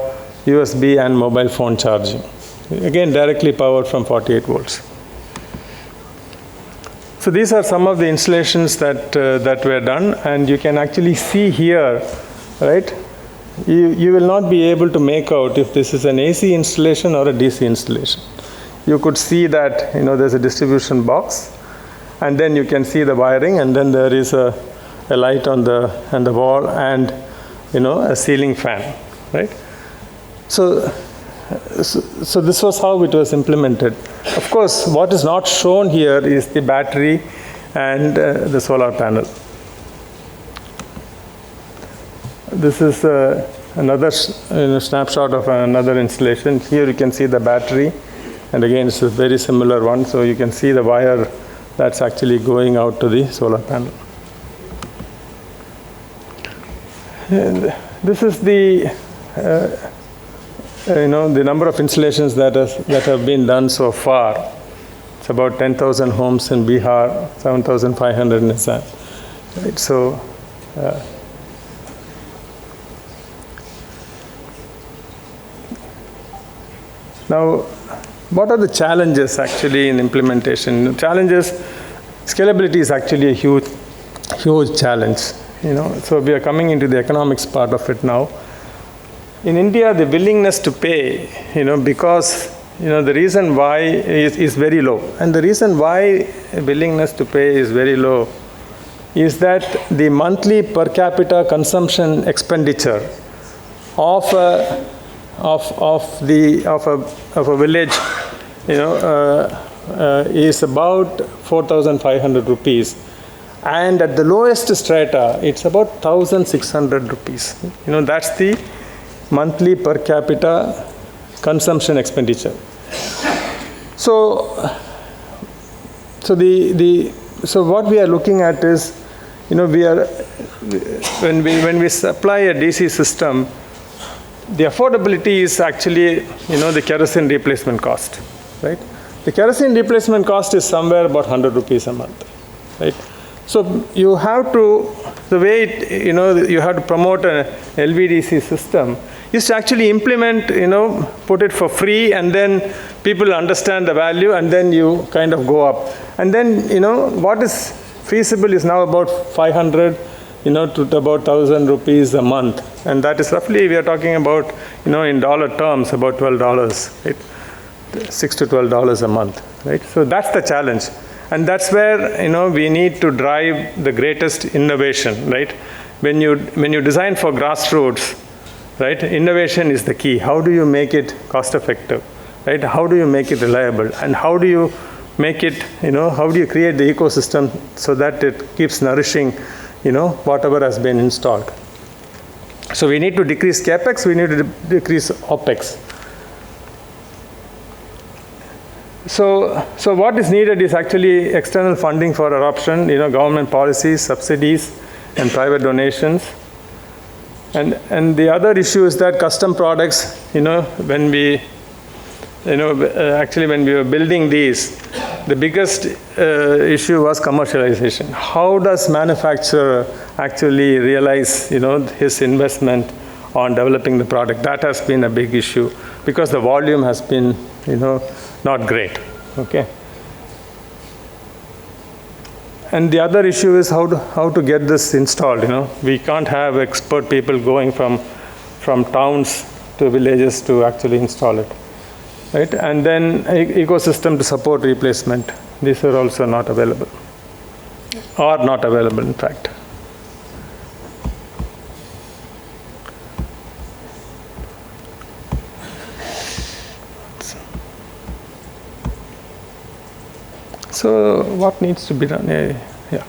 USB and mobile phone charging. Again, directly powered from 48 volts. So these are some of the installations that were done, and you can actually see here, right? You will not be able to make out if this is an AC installation or a DC installation. You could see that, there's a distribution box, and then you can see the wiring, and then there is a light on the wall, and a ceiling fan, right? So this was how it was implemented. Of course, what is not shown here is the battery and the solar panel. This is another snapshot of another installation. Here you can see the battery, and again it's a very similar one. So you can see the wire that's actually going out to the solar panel. And this is the the number of installations that have been done so far. It's about 10,000 homes in Bihar, 7,500 in Assam. Right? So now, what are the challenges actually in implementation? The challenges, scalability is actually a huge challenge. So we are coming into the economics part of it now. In India, the willingness to pay, because the reason why is very low, and the reason why willingness to pay is very low is that the monthly per capita consumption expenditure of a village, is about 4,500 rupees, and at the lowest strata, it's about 1,600 rupees. That's the monthly per capita consumption expenditure. So what we are looking at is, when we supply a DC system, the affordability is actually, the kerosene replacement cost, right? The kerosene replacement cost is somewhere about 100 rupees a month, right? So you have to, the way you have to promote an LVDC system is to actually implement, put it for free, and then people understand the value, and then you kind of go up. And then, what is feasible is now about 500, to about 1,000 rupees a month. And that is roughly, we are talking about, in dollar terms, about $12, right? $6 to $12 a month, right? So that's the challenge. And that's where, we need to drive the greatest innovation, right? When you design for grassroots, right, innovation is the key. How do you make it cost effective, right? How do you make it reliable? And how do you make it, how do you create the ecosystem so that it keeps nourishing, whatever has been installed? So we need to decrease capex, we need to decrease opex. So what is needed is actually external funding for adoption, government policies, subsidies, and private donations. And the other issue is that custom products, when we were building these, the biggest issue was commercialization. How does manufacturer actually realize, his investment on developing the product? That has been a big issue because the volume has been, not great, okay? And the other issue is how to get this installed, We can't have expert people going from towns to villages to actually install it, right? And then ecosystem to support replacement. These are also not available, or not available, in fact. So what needs to be done? Yeah.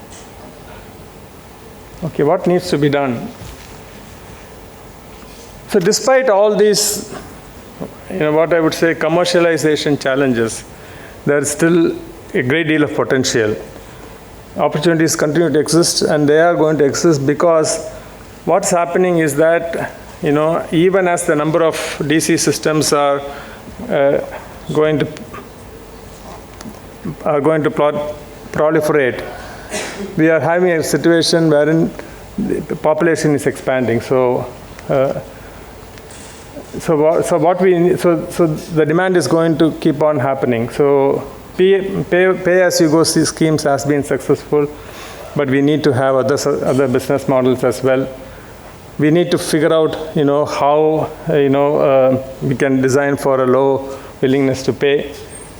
Okay, what needs to be done? So despite all these, what I would say commercialization challenges, there is still a great deal of potential. Opportunities continue to exist, and they are going to exist because what's happening is that, even as the number of DC systems are going to proliferate, we are having a situation wherein the population is expanding. So the demand is going to keep on happening. So pay-as-you-go schemes has been successful, but we need to have other business models as well. We need to figure out, how, we can design for a low willingness to pay,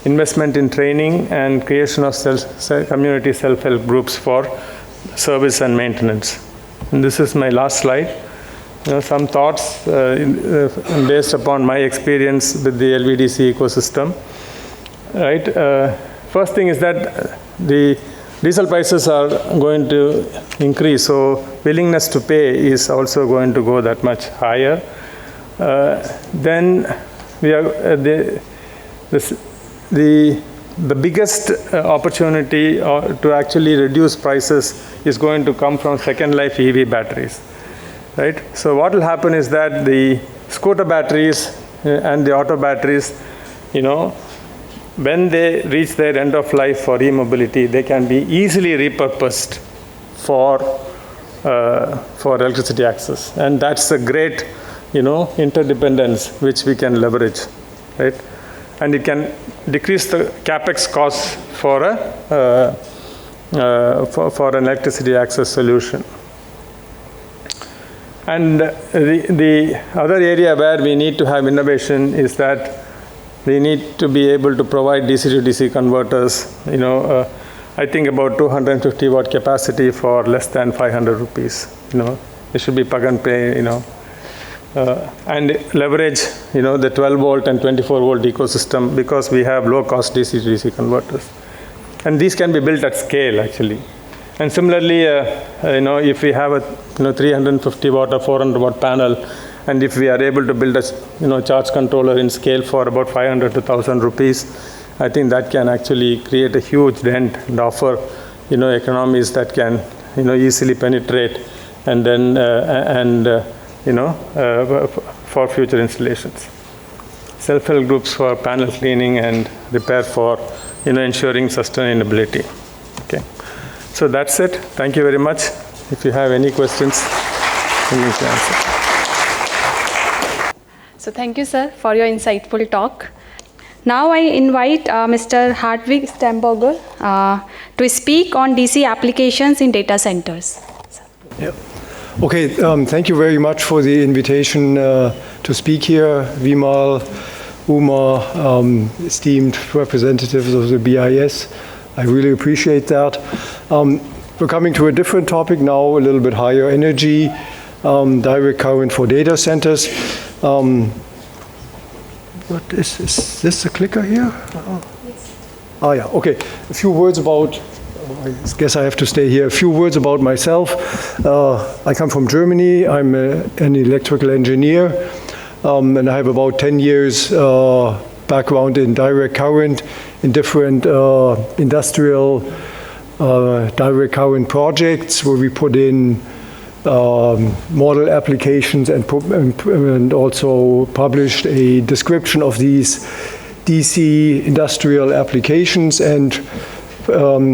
investment in training, and creation of community self-help groups for service and maintenance. And this is my last slide. Some thoughts based upon my experience with the LVDC ecosystem. Right. First thing is that the diesel prices are going to increase, so willingness to pay is also going to go that much higher. Then we are the biggest opportunity to actually reduce prices is going to come from second life EV batteries. Right? So what will happen is that the scooter batteries and the auto batteries, when they reach their end of life for e-mobility, they can be easily repurposed for electricity access. And that's a great, interdependence which we can leverage, right? And it can decrease the capex costs for an electricity access solution. And the other area where we need to have innovation is that we need to be able to provide DC to DC converters, I think about 250 watt capacity for less than 500 rupees, It should be plug and play, and leverage, the 12 volt and 24 volt ecosystem, because we have low cost DC to DC converters. And these can be built at scale, actually. And similarly, if we have a 350 watt or 400 watt panel, and if we are able to build a charge controller in scale for about 500 to 1,000 rupees, I think that can actually create a huge dent and offer economies that can easily penetrate and then for future installations. Self-help groups for panel cleaning and repair for ensuring sustainability. Okay. So that's it. Thank you very much. If you have any questions, we need to answer. So thank you, sir, for your insightful talk. Now I invite Mr. Hartwig Stamberger to speak on DC applications in data centers. Yeah. Okay, thank you very much for the invitation to speak here, Vimal, Uma, esteemed representatives of the BIS. I really appreciate that. We're coming to a different topic now, a little bit higher energy, direct current for data centers. What is this the clicker here? Yes. Oh yeah, okay. A few words about, I guess I have to stay here. A few words about myself. I come from Germany. I'm an electrical engineer, and I have about 10 years background in direct current in different industrial direct current projects where we put in model applications and also published a description of these DC industrial applications. And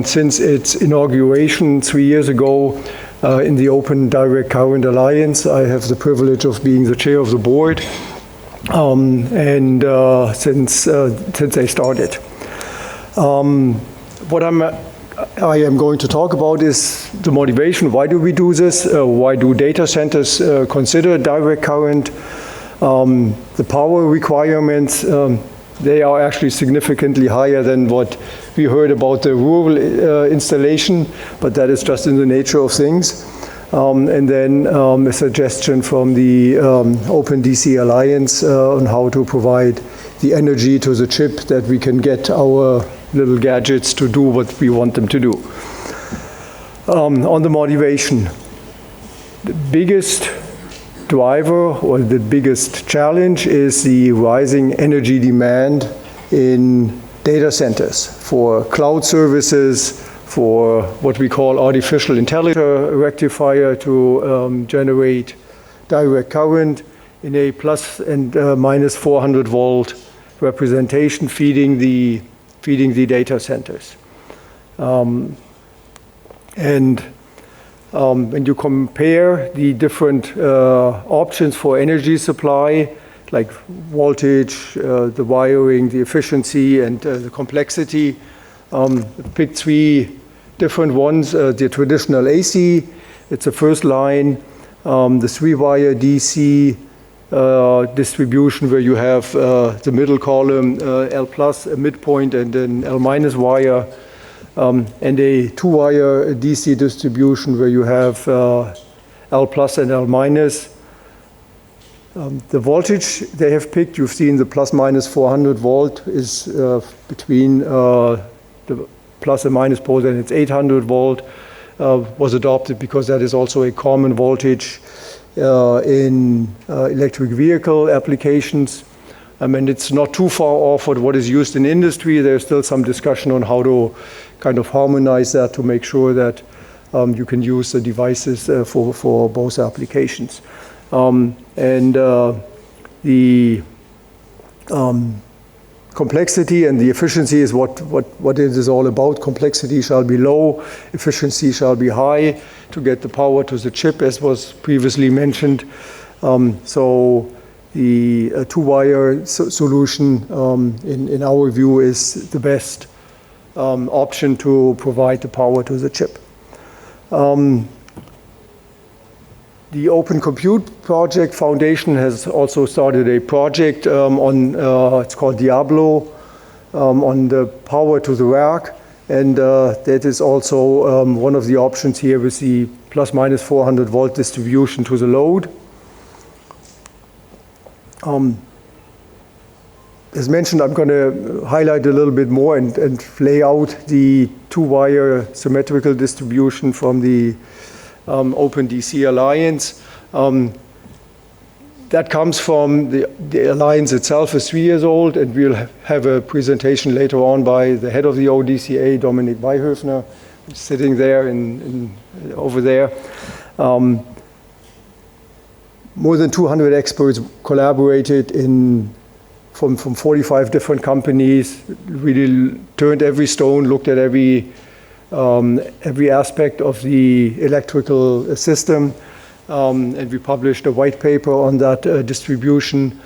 since its inauguration 3 years ago in the Open Direct Current Alliance, I have the privilege of being the chair of the board since they started. What I am going to talk about is the motivation. Why do we do this? Why do data centers consider direct current? The power requirements, they are actually significantly higher than what we heard about the rural installation, but that is just in the nature of things. And then a suggestion from the Open DC Alliance on how to provide the energy to the chip that we can get our little gadgets to do what we want them to do. On the motivation, the biggest driver or the biggest challenge is the rising energy demand in data centers for cloud services, for what we call artificial intelligence rectifier to generate direct current, in a plus and minus 400 volt representation feeding the data centers. When you compare the different options for energy supply, like voltage, the wiring, the efficiency, and the complexity, pick 3 different ones. The traditional AC, it's a first line, the 3-wire DC distribution where you have the middle column, L plus, a midpoint, and an L minus wire, and a 2-wire DC distribution where you have L plus and L minus. The voltage they have picked, you've seen the plus minus 400 volt is between the plus and minus poles, and it's 800 volt was adopted because that is also a common voltage in electric vehicle applications. And it's not too far off of what is used in industry. There's still some discussion on how to kind of harmonize that to make sure that you can use the devices for both applications. The complexity and the efficiency is what it is all about. Complexity shall be low, efficiency shall be high to get the power to the chip, as was previously mentioned. So the 2-wire solution, in our view, is the best option to provide the power to the chip. The Open Compute Project Foundation has also started a project it's called Diablo, on the power to the rack. And that is also one of the options here with the plus minus 400 volt distribution to the load. As mentioned, I'm going to highlight a little bit more and lay out the 2-wire symmetrical distribution from the Open DC Alliance. That comes from the Alliance itself is 3 years old, and we'll have a presentation later on by the head of the ODCA, Dominik Weihöfner, sitting there over there. More than 200 experts collaborated from 45 different companies, really turned every stone, looked at every aspect of the electrical system, and we published a white paper on that distribution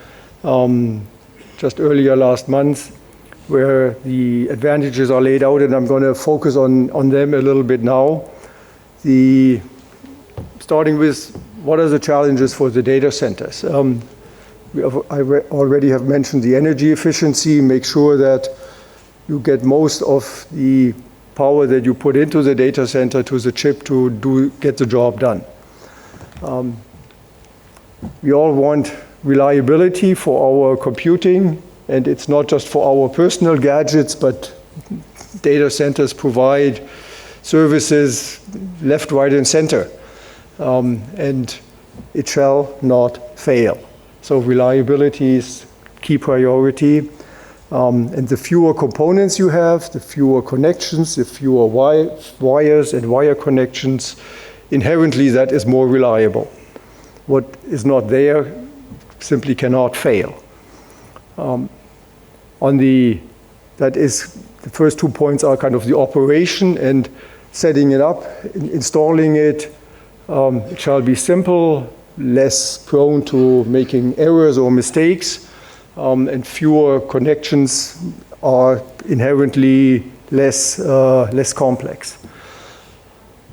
just earlier last month, where the advantages are laid out, and I'm going to focus on them a little bit now. Starting with what are the challenges for the data centers? I already have mentioned the energy efficiency. Make sure that you get most of the power that you put into the data center to the chip to get the job done. We all want reliability for our computing, and it's not just for our personal gadgets, but data centers provide services left, right, and center, and it shall not fail. So reliability is key priority. And the fewer components you have, the fewer connections, the fewer wires and wire connections, inherently that is more reliable. What is not there simply cannot fail. That is, the first 2 points are kind of the operation and setting it up, installing it. It shall be simple, less prone to making errors or mistakes, and fewer connections are inherently less complex.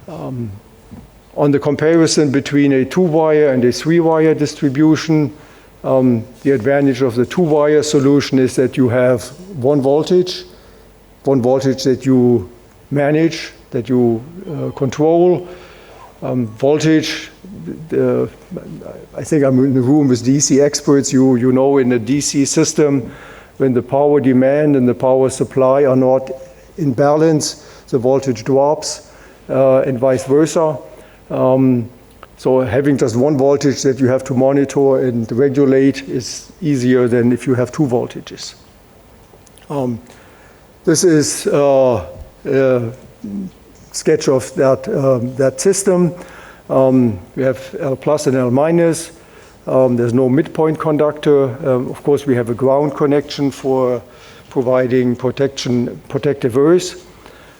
On the comparison between a 2-wire and a 3-wire distribution, the advantage of the 2-wire solution is that you have one voltage that you manage, that you control. Voltage, I think I'm in the room with DC experts. You know, in a DC system, when the power demand and the power supply are not in balance, the voltage drops, and vice versa. So having just one voltage that you have to monitor and regulate is easier than if you have 2 voltages. This is a sketch of that system. We have L plus and L minus. There's no midpoint conductor. Of course, we have a ground connection for providing protective earth.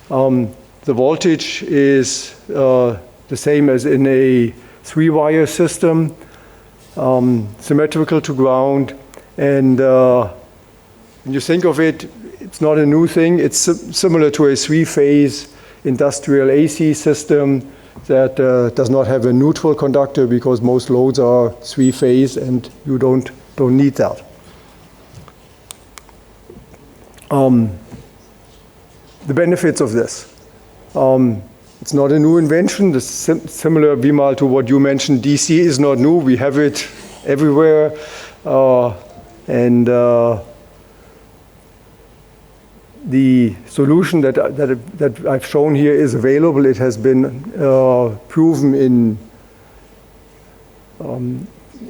The voltage is the same as in a 3-wire system, symmetrical to ground. And when you think of it, it's not a new thing. It's similar to a 3-phase industrial AC system that does not have a neutral conductor because most loads are 3-phase and you don't need that. The benefits of this. It's not a new invention. The similar, Bimal, to what you mentioned, DC is not new. We have it everywhere. The solution that I've shown here is available. It has been proven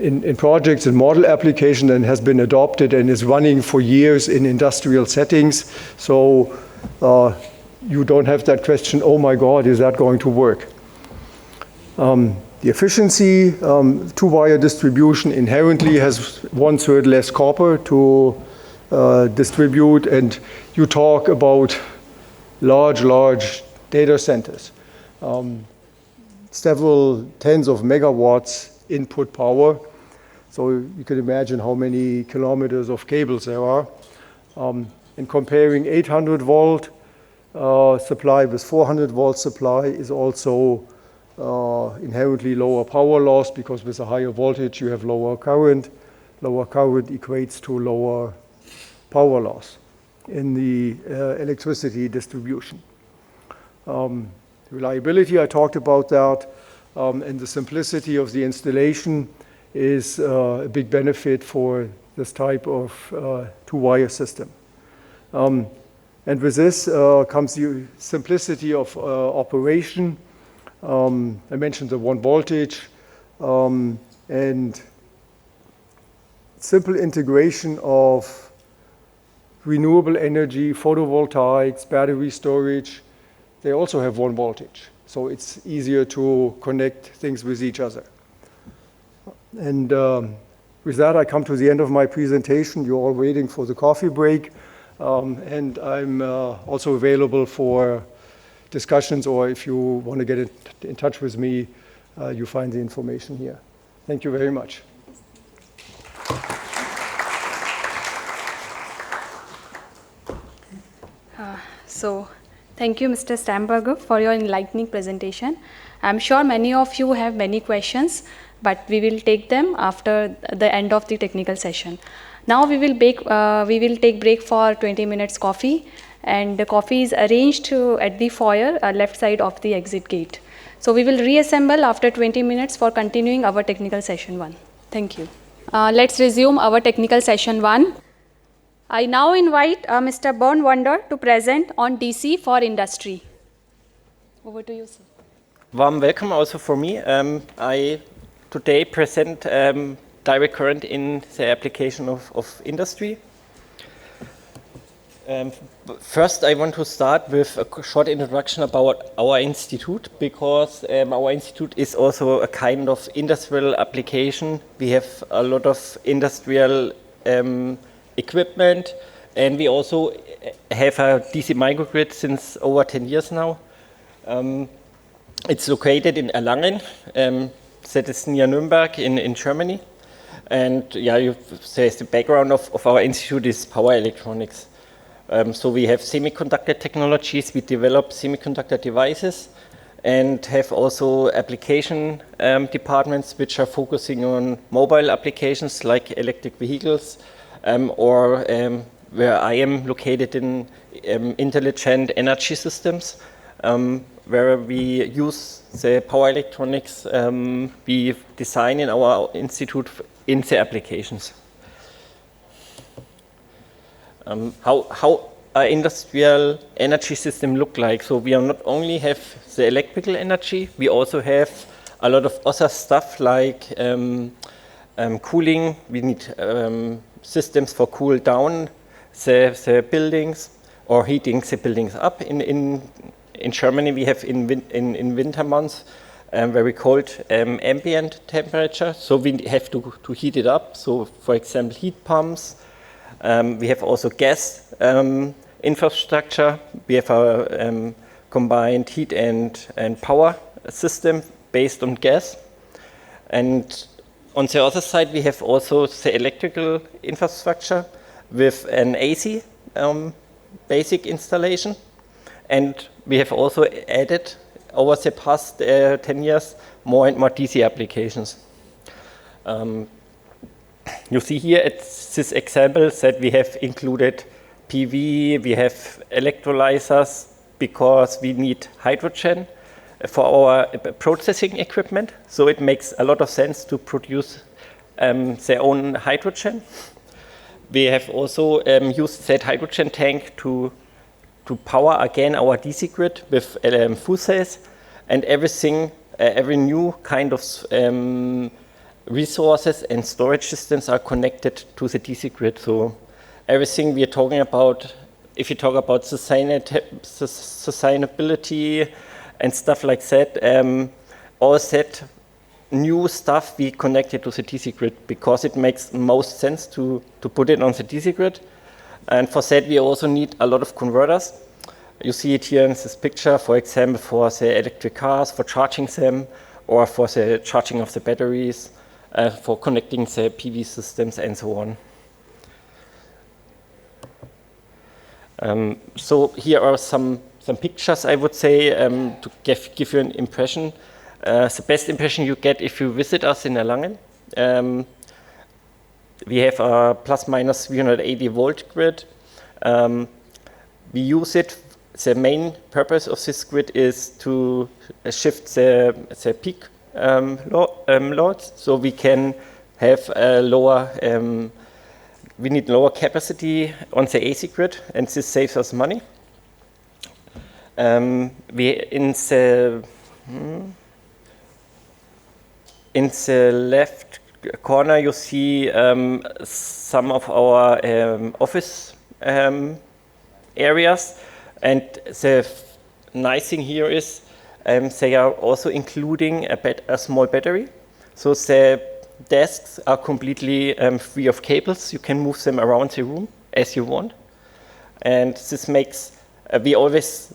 in projects and model application and has been adopted and is running for years in industrial settings. So you don't have that question, oh my God, is that going to work? The efficiency, 2-wire distribution inherently has 1/3 less copper to distribute, and you talk about large data centers. Several tens of megawatts input power. So you can imagine how many kilometers of cables there are. And comparing 800 volt supply with 400 volt supply is also inherently lower power loss, because with a higher voltage you have lower current. Lower current equates to lower power loss in the electricity distribution. Reliability, I talked about that, and the simplicity of the installation is a big benefit for this type of 2-wire system. And with this comes the simplicity of operation. I mentioned the 1 voltage and simple integration of renewable energy, photovoltaics, battery storage. They also have 1 voltage. So it's easier to connect things with each other. And with that, I come to the end of my presentation. You're all waiting for the coffee break. And I'm also available for discussions, or if you want to get in touch with me, you find the information here. Thank you very much. So thank you, Mr. Stamberger, for your enlightening presentation. I'm sure many of you have many questions, but we will take them after the end of the technical session. Now we will take break for 20 minutes coffee, and the coffee is arranged at the foyer, left side of the exit gate. So we will reassemble after 20 minutes for continuing our technical session 1. Thank you. Let's resume our technical session 1. I now invite Mr. Bernd Wunder to present on DC for industry. Over to you, sir. Warm welcome also for me. I today present direct current in the application of industry. First, I want to start with a short introduction about our institute, because our institute is also a kind of industrial application. We have a lot of industrial equipment, and we also have a DC microgrid since over 10 years now. It's located in Erlangen, that is near Nuremberg in Germany. And yeah, there's the background of our institute is power electronics. So we have semiconductor technologies, we develop semiconductor devices, and have also application departments which are focusing on mobile applications like electric vehicles, or where I am located in intelligent energy systems, where we use the power electronics we design in our institute in the applications. How an industrial energy system look like? So we are not only have the electrical energy, we also have a lot of other stuff like cooling. We need systems for cool down the buildings or heating the buildings up. In Germany, we have in winter months very cold ambient temperature, so we have to heat it up. So, for example, heat pumps. We have also gas infrastructure. We have a combined heat and power system based on gas. And on the other side, we have also the electrical infrastructure with an AC basic installation. And we have also added, over the past 10 years, more and more DC applications. You see here at this example that we have included PV, we have electrolyzers, because we need hydrogen for our processing equipment. So it makes a lot of sense to produce their own hydrogen. We have also used that hydrogen tank to power again our DC grid with fuel cells, and everything, every new kind of resources and storage systems are connected to the DC grid. So everything we are talking about, if you talk about sustainability and stuff like that, all that new stuff we connected to the DC grid because it makes most sense to put it on the DC grid. And for that, we also need a lot of converters. You see it here in this picture, for example, for the electric cars, for charging them, or for the charging of the batteries, for connecting the PV systems, and so on. So here are some pictures, I would say, to give you an impression. The best impression you get if you visit us in Erlangen. We have a plus minus 380 volt grid. We use it. The main purpose of this grid is to shift the peak loads, so we can have a lower. We need lower capacity on the AC grid, and this saves us money. In the left corner, you see some of our office areas, and the nice thing here is they are also including a small battery. So the desks are completely free of cables. You can move them around the room as you want. And this makes, we always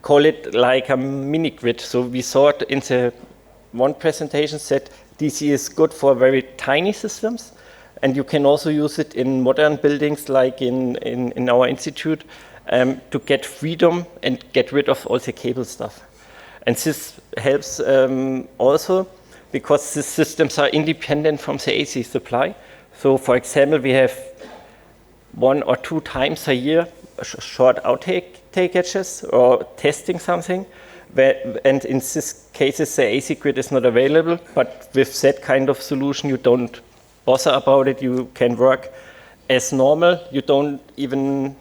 call it like a mini grid. So we saw it in the one presentation that DC is good for very tiny systems. And you can also use it in modern buildings like in our institute to get freedom and get rid of all the cable stuff. And this helps also because these systems are independent from the AC supply. So for example, we have 1 or 2 times a year short outages or testing something. And in these cases, the AC grid is not available, but with that kind of solution, you don't bother about it. You can work as normal. You don't even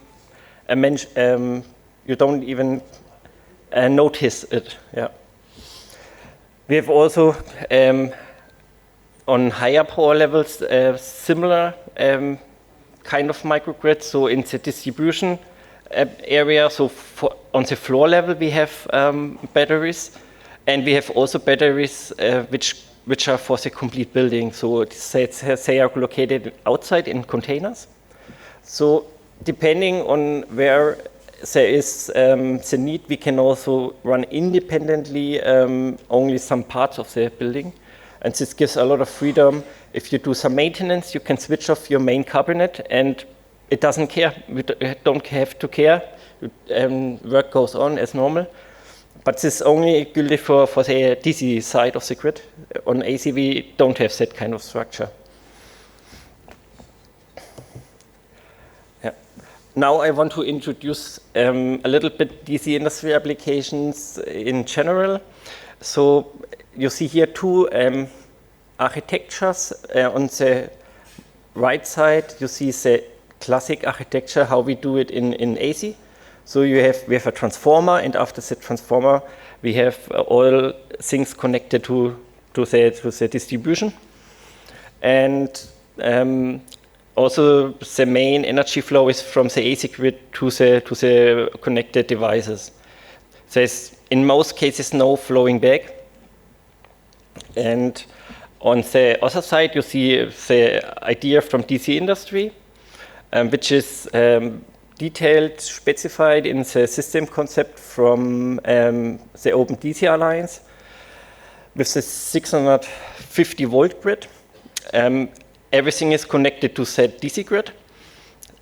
notice it. Yeah. We have also on higher power levels similar kind of microgrid. So in the distribution area, so on the floor level, we have batteries, and we have also batteries which are for the complete building. So they are located outside in containers. So depending on where there is the need, we can also run independently only some parts of the building. And this gives a lot of freedom. If you do some maintenance, you can switch off your main cabinet and it doesn't care. We don't have to care. Work goes on as normal. But this is only good for the DC side of the grid. On AC, we don't have that kind of structure. Now I want to introduce a little bit DC industry applications in general. So you see here 2 architectures. On the right side, you see the classic architecture, how we do it in AC. So we have a transformer, and after the transformer, we have all things connected to the distribution. And also, the main energy flow is from the AC grid to the connected devices. There's, in most cases, no flowing back. And on the other side, you see the idea from DC industry, which is detailed, specified in the system concept from the Open DC Alliance with the 650 volt grid. Everything is connected to that DC grid.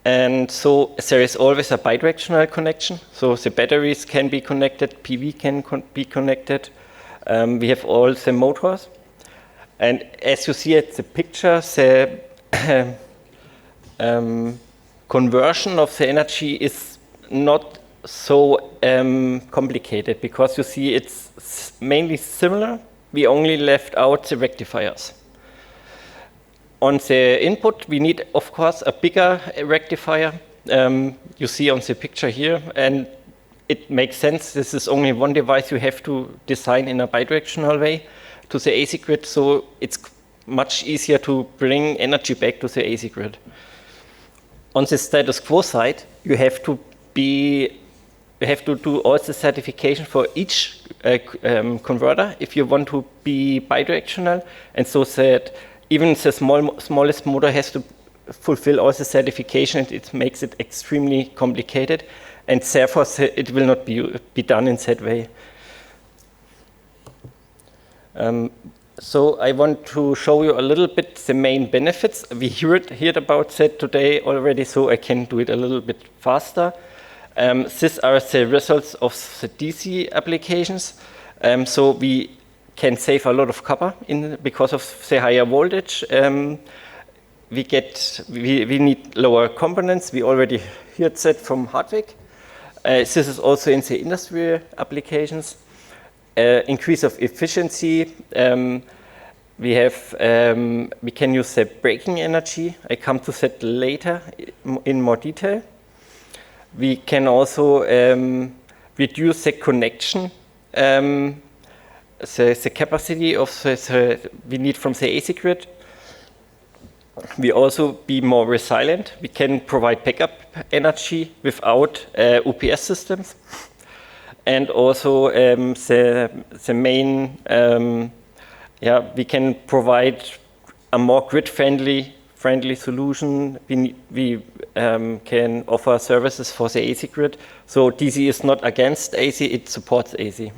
And so there is always a bidirectional connection. So the batteries can be connected, PV can be connected. We have all the motors. And as you see at the picture, the conversion of the energy is not so complicated because you see it's mainly similar. We only left out the rectifiers. On the input, we need, of course, a bigger rectifier. You see on the picture here, and it makes sense. This is only one device you have to design in a bidirectional way to the AC grid, so it's much easier to bring energy back to the AC grid. On the status quo side, you have to do all the certification for each converter if you want to be bidirectional, and so that even the smallest motor has to fulfill all the certification. It makes it extremely complicated, and therefore it will not be done in that way. So I want to show you a little bit the main benefits. We heard about that today already, so I can do it a little bit faster. These are the results of the DC applications. So we can save a lot of copper because of the higher voltage. We need lower components. We already heard that from Hartwig. This is also in the industrial applications. Increase of efficiency. We can use the braking energy. I come to that later in more detail. We can also reduce the connection, the capacity of we need from the AC grid. We also be more resilient. We can provide backup energy without UPS systems. And also the main, we can provide a more grid-friendly solution. We can offer services for the AC grid. So DC is not against AC, it supports AC.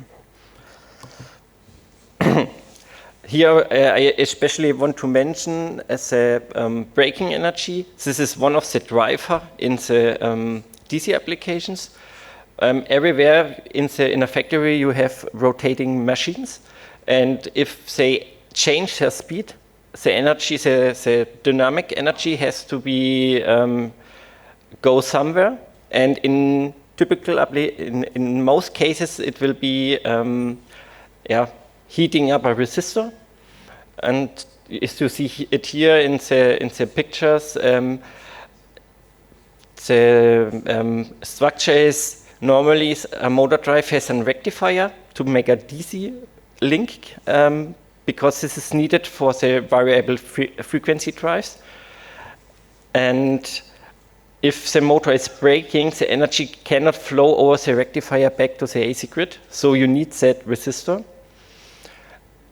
Here, I especially want to mention the braking energy. This is one of the drivers in the DC applications. Everywhere in a factory you have rotating machines, and if they change their speed, the energy, the dynamic energy has to be go somewhere. And in most cases it will be heating up a resistor. And as you see it here in the pictures, the structure is normally a motor drive has a rectifier to make a DC link because this is needed for the variable frequency drives. And if the motor is braking, the energy cannot flow over the rectifier back to the AC grid, so you need that resistor.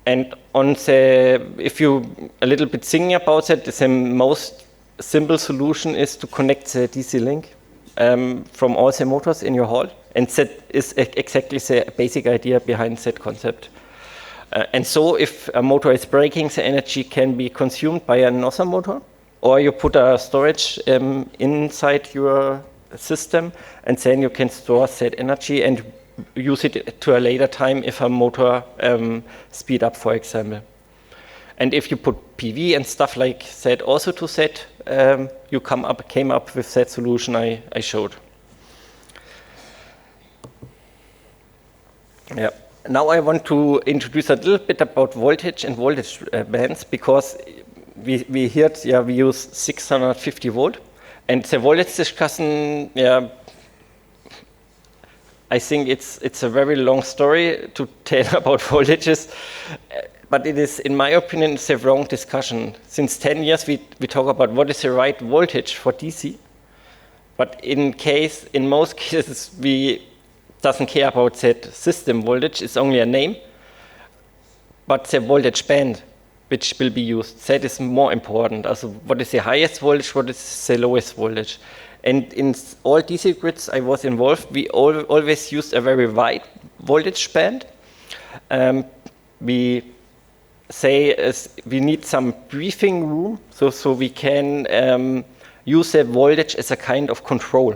And if you a little bit thinking about it, the most simple solution is to connect the DC link from all the motors in your hall. And that is exactly the basic idea behind that concept. And so if a motor is braking, the energy can be consumed by another motor, or you put a storage inside your system, and then you can store that energy and use it to a later time if a motor speed up, for example. And if you put PV and stuff like that also to that, you came up with that solution I showed. Yeah. Now I want to introduce a little bit about voltage and voltage bands, because we heard we use 650 volt, and the voltage discussion, I think it's a very long story to tell about voltages, but it is, in my opinion, it's a wrong discussion. Since 10 years we talk about what is the right voltage for DC, but in most cases we doesn't care about that system voltage. It's only a name, but the voltage band which will be used, that is more important. Also, what is the highest voltage, what is the lowest voltage? And in all DC grids I was involved, we always used a very wide voltage band. We say we need some breathing room, so we can use the voltage as a kind of control.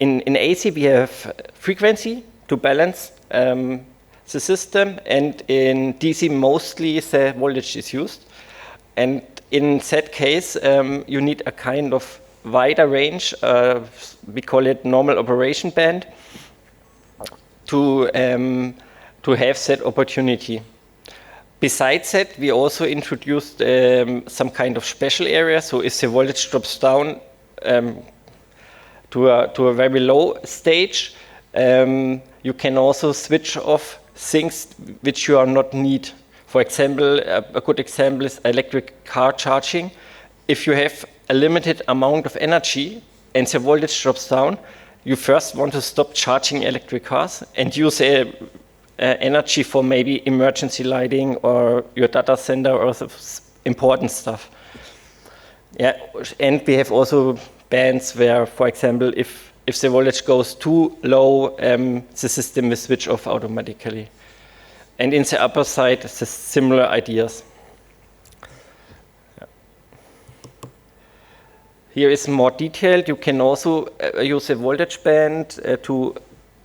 In AC we have frequency to balance the system, and in DC mostly the voltage is used. And in that case, you need a kind of wider range, we call it normal operation band, to have that opportunity. Besides that, we also introduced some kind of special area, so if the voltage drops down to a very low stage, you can also switch off things which you are not need. For example, a good example is electric car charging. If you have a limited amount of energy and the voltage drops down, you first want to stop charging electric cars and use energy for maybe emergency lighting or your data center or important stuff. Yeah, and we have also bands where, for example, if the voltage goes too low, the system will switch off automatically. And in the upper side, it's similar ideas. Yeah. Here is more detailed. You can also use a voltage band to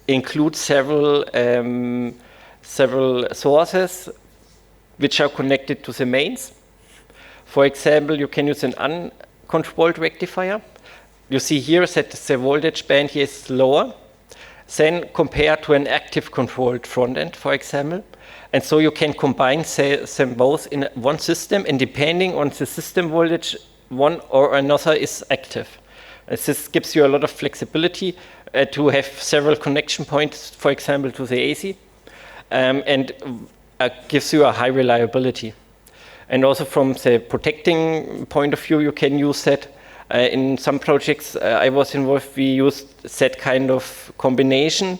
include several sources which are connected to the mains. For example, you can use an uncontrolled rectifier. You see here that the voltage band here is lower than compared to an active controlled front end, for example. And so you can combine them both in one system, and depending on the system voltage, one or another is active. This gives you a lot of flexibility to have several connection points, for example, to the AC, and gives you a high reliability. And also from the protecting point of view, you can use that. In some projects I was involved, we used that kind of combination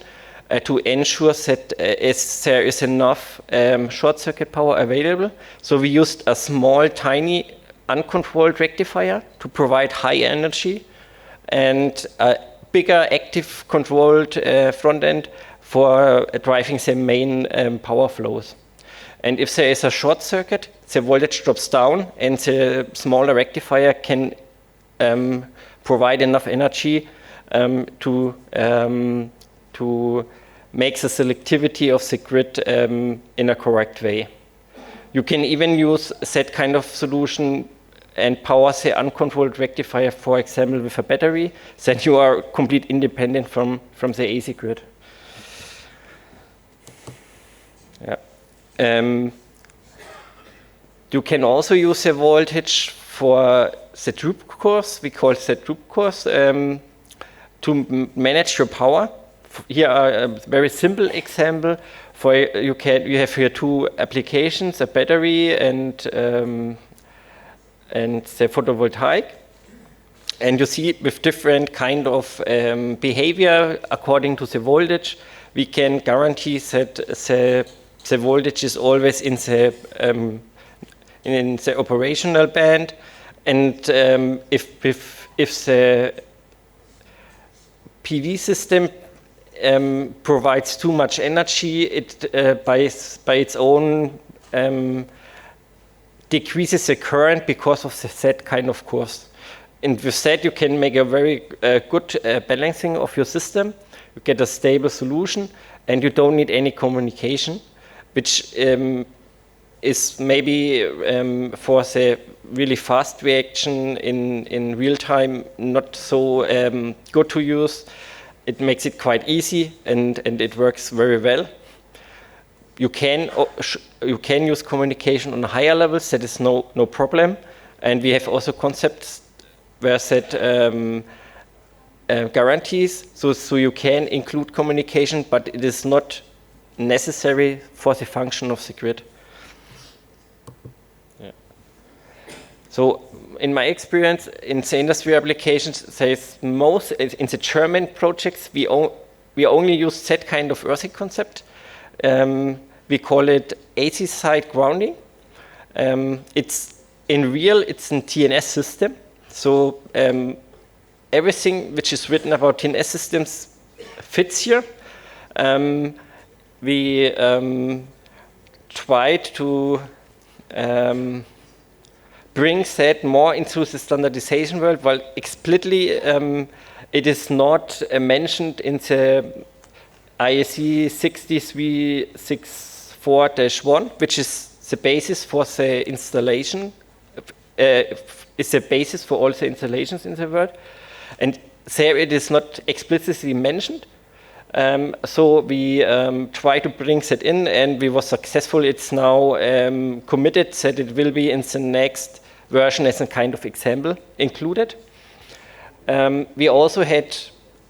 to ensure that there is enough short circuit power available. So we used a small, tiny, uncontrolled rectifier to provide high energy, and a bigger, active, controlled front end for driving the main power flows. And if there is a short circuit, the voltage drops down, and the smaller rectifier can provide enough energy to make the selectivity of the grid in a correct way. You can even use that kind of solution and power the uncontrolled rectifier, for example, with a battery, then you are completely independent from the AC grid. Yeah. You can also use the voltage for the droop course, we call it the droop course, to manage your power. Here are a very simple example. For you have here two applications: a battery and the photovoltaic. And you see with different kind of behavior according to the voltage, we can guarantee that the voltage is always in the operational band. And if the PV system provides too much energy, it by its own decreases the current because of that kind of course. And with that, you can make a very good balancing of your system. You get a stable solution, and you don't need any communication, which is maybe for the really fast reaction in real time not so good to use. It makes it quite easy, and it works very well. You can use communication on higher levels. That is no problem. And we have also concepts where that guarantees. So you can include communication, but it is not necessary for the function of the grid. Yeah. So in my experience in the industry applications, there's most in the German projects we only use that kind of earthing concept. We We call it AC side grounding. It's a TNS system. So everything which is written about TNS systems fits here. We tried to bring that more into the standardization world, while explicitly it is not mentioned in the IEC 6364-1, which is the basis for the installation, is the basis for all the installations in the world. And there it is not explicitly mentioned. So we try to bring that in, and we were successful. It's now committed that it will be in the next version as a kind of example included. We also had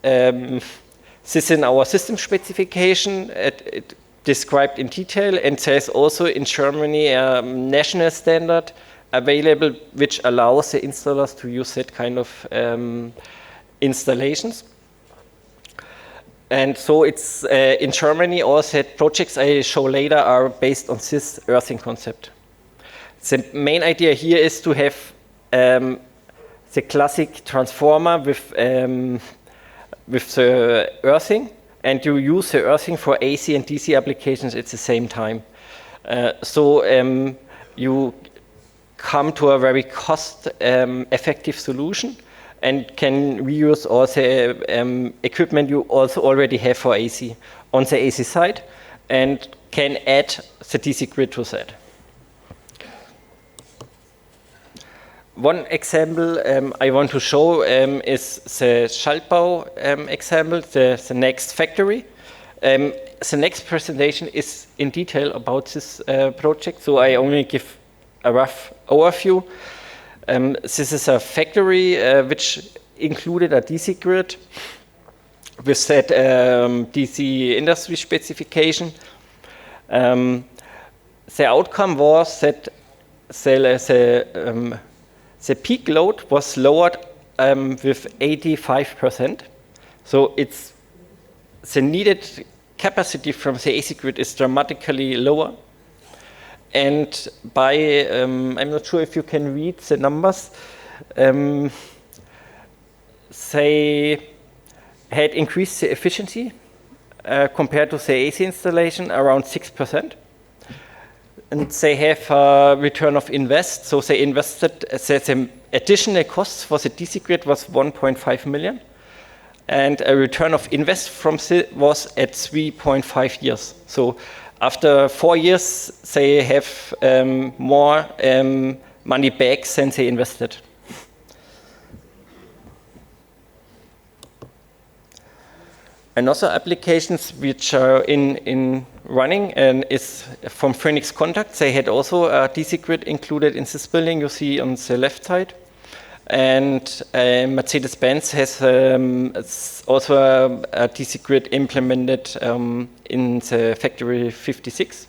this in our system specification, it described in detail, and there's also in Germany a national standard available which allows the installers to use that kind of installations. And so it's in Germany, all that projects I show later are based on this earthing concept. The main idea here is to have the classic transformer with the earthing, and you use the earthing for AC and DC applications at the same time. So you come to a very cost-effective solution and can reuse all the equipment you also already have for AC on the AC side, and can add the DC grid to that. One example I want to show is the Schaltbau example, the next factory. The next presentation is in detail about this project, so I only give a rough overview. This is a factory which included a DC grid with that DC industry specification. The outcome was that the peak load was lowered with 85%. So it's the needed capacity from the AC grid is dramatically lower. And by, I'm not sure if you can read the numbers, they had increased the efficiency compared to the AC installation around 6%. And they have a return of invest, so they invested, the additional costs for the DC grid was 1.5 million. And a return of invest from was at 3.5 years. So after 4 years, they have more money back than they invested. Another applications which are in running and is from Phoenix Contact. They had also a DC grid included in this building you see on the left side. And Mercedes-Benz has also a DC grid implemented in the factory 56.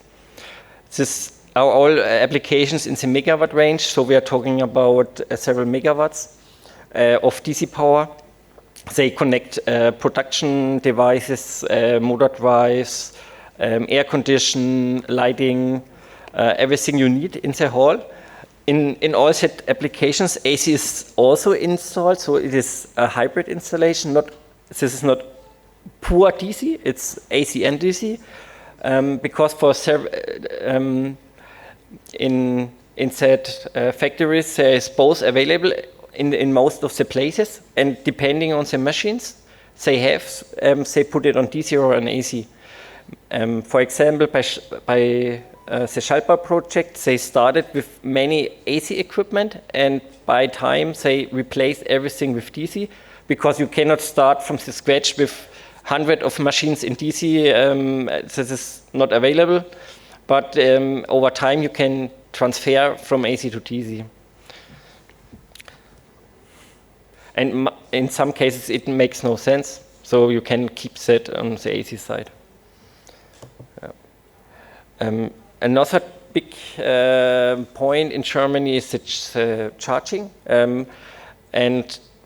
These are all applications in the megawatt range, so we are talking about several megawatts of DC power. They connect production devices, motor drives, air condition, lighting, everything you need in the hall. In all set applications, AC is also installed, so it is a hybrid installation. This is not pure DC, it's AC and DC, because for in set factories there is both available in most of the places, and depending on the machines they have, they put it on DC or on AC. For example, by the Schaltbau project, they started with many AC equipment, and by time they replaced everything with DC, because you cannot start from the scratch with hundreds of machines in DC. This is not available, but over time you can transfer from AC to DC. And in some cases it makes no sense, so you can keep that on the AC side. Another big point in Germany is the charging, and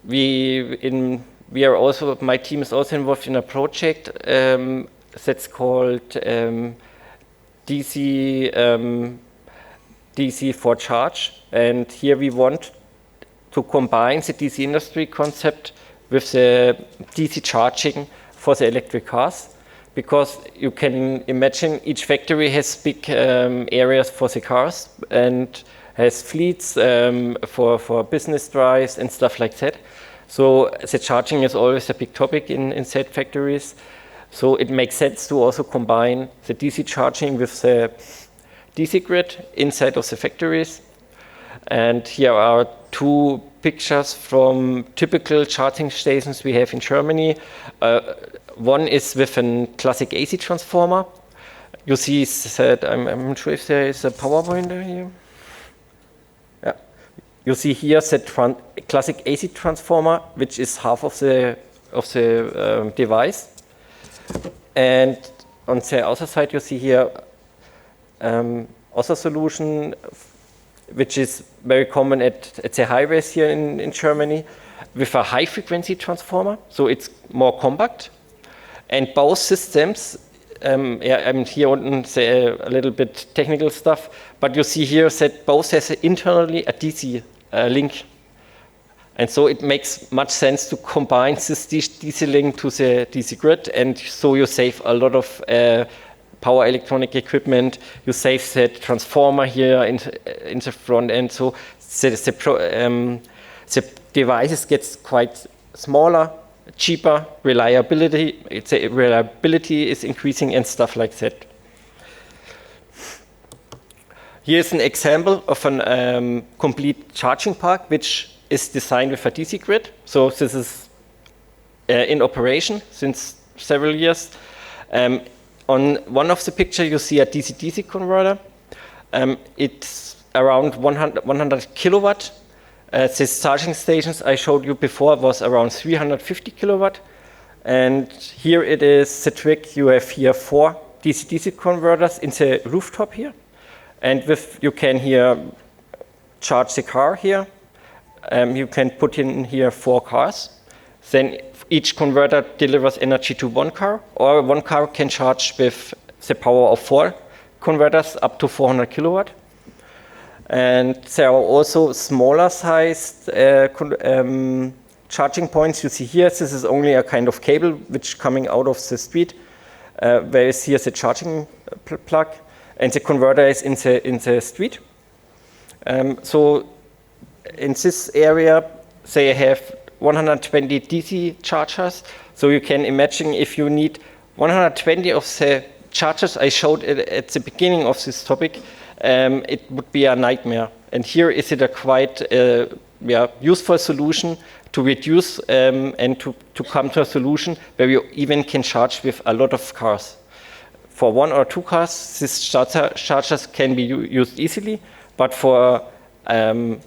we are also, my team is also involved in a project that's called DC DC for charge, and here we want to combine the DC industry concept with the DC charging for the electric cars, because you can imagine each factory has big areas for the cars and has fleets for business drives and stuff like that. So the charging is always a big topic in said factories. So it makes sense to also combine the DC charging with the DC grid inside of the factories. And here are two pictures from typical charging stations we have in Germany. One is with a classic AC transformer. You see that, I'm not sure if there is a power pointer here. Yeah. You see here the classic AC transformer, which is half of the device. And on the other side, you see here other solution, which is very common at the highways here in Germany, with a high frequency transformer, so it's more compact. And both systems, I'm here on a little bit technical stuff, but you see here that both has internally a DC link. And so it makes much sense to combine this DC link to the DC grid, and so you save a lot of power electronic equipment. You save the transformer here in the front end, so the devices gets quite smaller, cheaper, reliability is increasing and stuff like that. Here's an example of a complete charging park, which is designed with a DC grid. So this is in operation since several years. On one of the pictures, you see a DC-DC converter. It's around 100 kilowatt. These charging stations I showed you before was around 350 kilowatt. And here it is the trick. You have here 4 DC-DC converters in the rooftop here. And you can here charge the car here. You can put in here 4 cars. Then each converter delivers energy to one car, or one car can charge with the power of 4 converters up to 400 kilowatt. And there are also smaller sized charging points. You see here, this is only a kind of cable which coming out of the street. Whereas here's the charging plug, and the converter is in the street. So in this area, they have 120 DC chargers. So you can imagine if you need 120 of the chargers I showed at the beginning of this topic, it would be a nightmare. And here is it a quite useful solution to reduce and to come to a solution where you even can charge with a lot of cars. For 1 or 2 cars, these chargers can be used easily, but for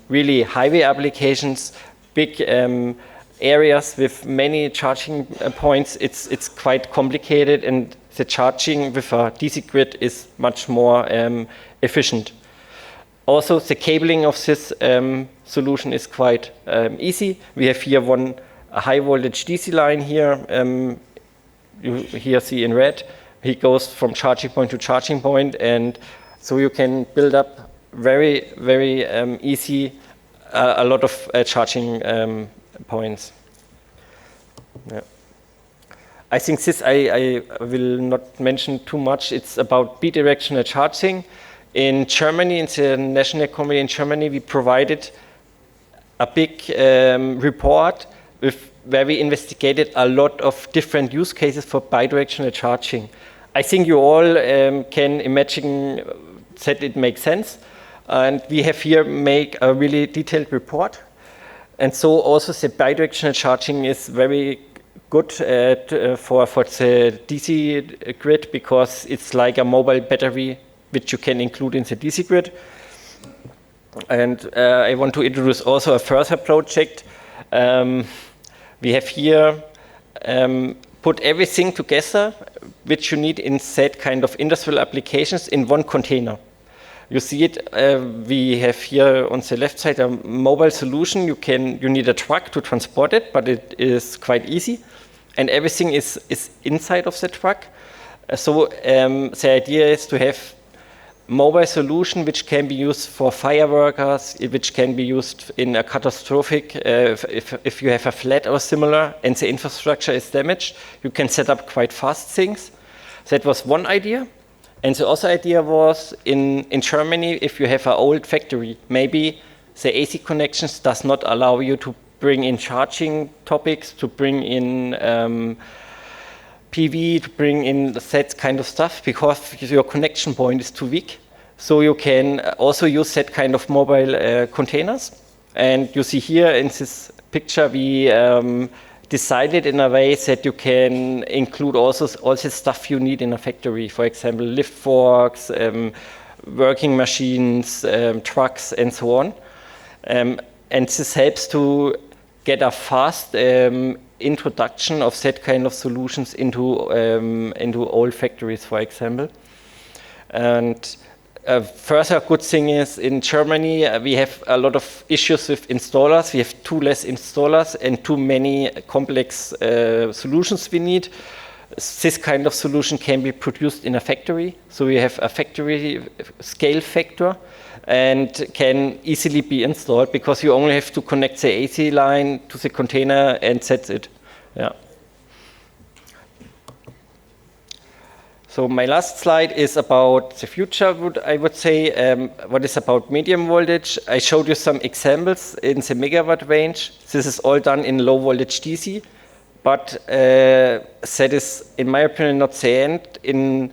really highway applications, big areas with many charging points, it's quite complicated, and the charging with a DC grid is much more efficient. Also, the cabling of this solution is quite easy. We have here a high voltage DC line here. You here see in red. He goes from charging point to charging point, and so you can build up very, very easy a lot of charging points. Yeah. I think this I will not mention too much. It's about bidirectional charging. In Germany, in the National Committee in Germany, we provided a big report where we investigated a lot of different use cases for bidirectional charging. I think you all can imagine that it makes sense. And we have here make a really detailed report. And so also the bidirectional charging is very good for the DC grid, because it's like a mobile battery which you can include in the DC grid. And I want to introduce also a further project. We have here put everything together which you need in that kind of industrial applications in one container. You see it, we have here on the left side a mobile solution. You need a truck to transport it, but it is quite easy. And everything is inside of the truck. So the idea is to have mobile solution which can be used for fire workers, which can be used in a catastrophic, if you have a flood or similar and the infrastructure is damaged, you can set up quite fast things. That was one idea. And the other idea was in Germany, if you have an old factory, maybe the AC connections does not allow you to bring in charging topics, to bring in PV, to bring in that kind of stuff, because your connection point is too weak. So you can also use that kind of mobile containers. And you see here in this picture, we decided in a way that you can include also all the stuff you need in a factory. For example, lift forks, working machines, trucks, and so on. And this helps to get a fast introduction of that kind of solutions into old factories, for example. And further good thing is in Germany, we have a lot of issues with installers. We have too less installers and too many complex solutions we need. This kind of solution can be produced in a factory. So we have a factory scale factor and can easily be installed because you only have to connect the AC line to the container and that's it. Yeah. So my last slide is about the future, I would say. What is about medium voltage? I showed you some examples in the megawatt range. This is all done in low voltage DC, but that is, in my opinion, not the end.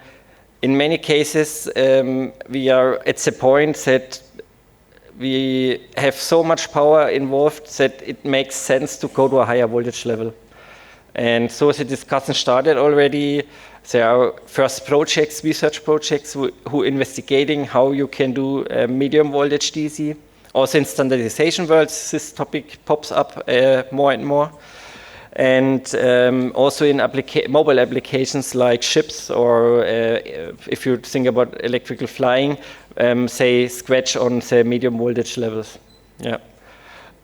In many cases, we are at the point that we have so much power involved that it makes sense to go to a higher voltage level. And so the discussion started already. There are first projects, research projects, who investigating how you can do medium voltage DC. Also in standardization worlds, this topic pops up more and more. And also in mobile applications like ships, or if you think about electrical flying, say scratch on the medium voltage levels. Yeah.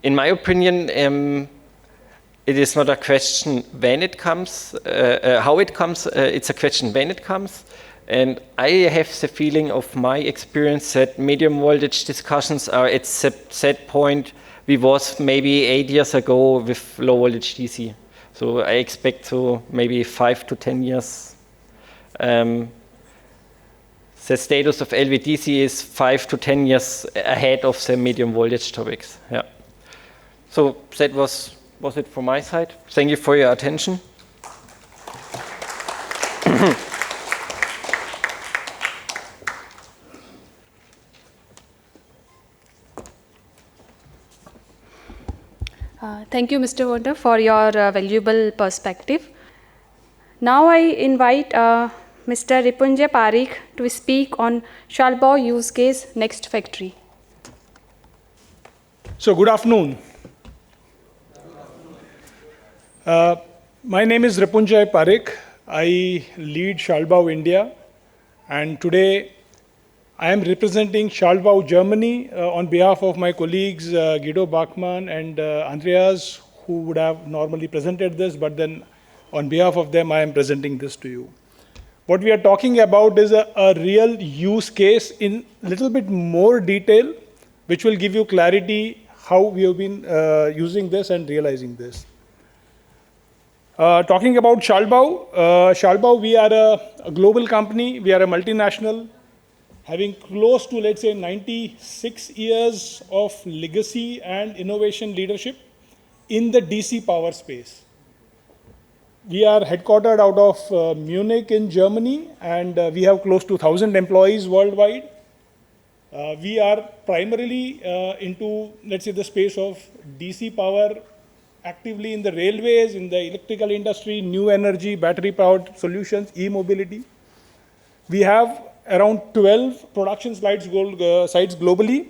In my opinion, it is not a question when it comes, how it comes, it's a question when it comes. And I have the feeling of my experience that medium voltage discussions are at that point we was maybe 8 years ago with low voltage DC. So I expect to maybe 5 to 10 years. The status of LVDC is 5 to 10 years ahead of the medium voltage topics. Yeah. So that was it from my side. Thank you for your attention. Thank you, Mr. Wonder, for your valuable perspective. Now I invite Mr. Ripunjay Parikh to speak on Schalbau use case next factory. So good afternoon. My name is Ripunjay Parikh. I lead Schalbau India, and today I am representing Schalbau Germany on behalf of my colleagues Guido Bachmann and Andreas, who would have normally presented this, but then on behalf of them I am presenting this to you. What we are talking about is a real use case in a little bit more detail, which will give you clarity how we have been using this and realizing this. Talking about Schalbau, Schalbau, we are a global company. We are a multinational, having close to, let's say, 96 years of legacy and innovation leadership in the DC power space. We are headquartered out of Munich in Germany, and we have close to 1,000 employees worldwide. We are primarily into, let's say, the space of DC power, actively in the railways, in the electrical industry, new energy, battery-powered solutions, e-mobility. We have around 12 production sites globally,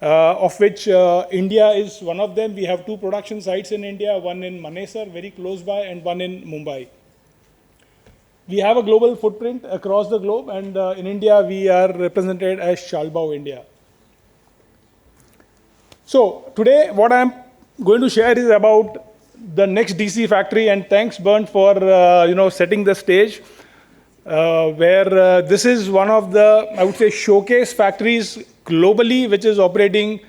of which India is one of them. We have 2 production sites in India, one in Manesar, very close by, and one in Mumbai. We have a global footprint across the globe, and in India, we are represented as Schalbau India. So today, what I'm going to share is about the next DC factory, and thanks Bernd for setting the stage. where this is one of the, I would say, showcase factories globally, which is operating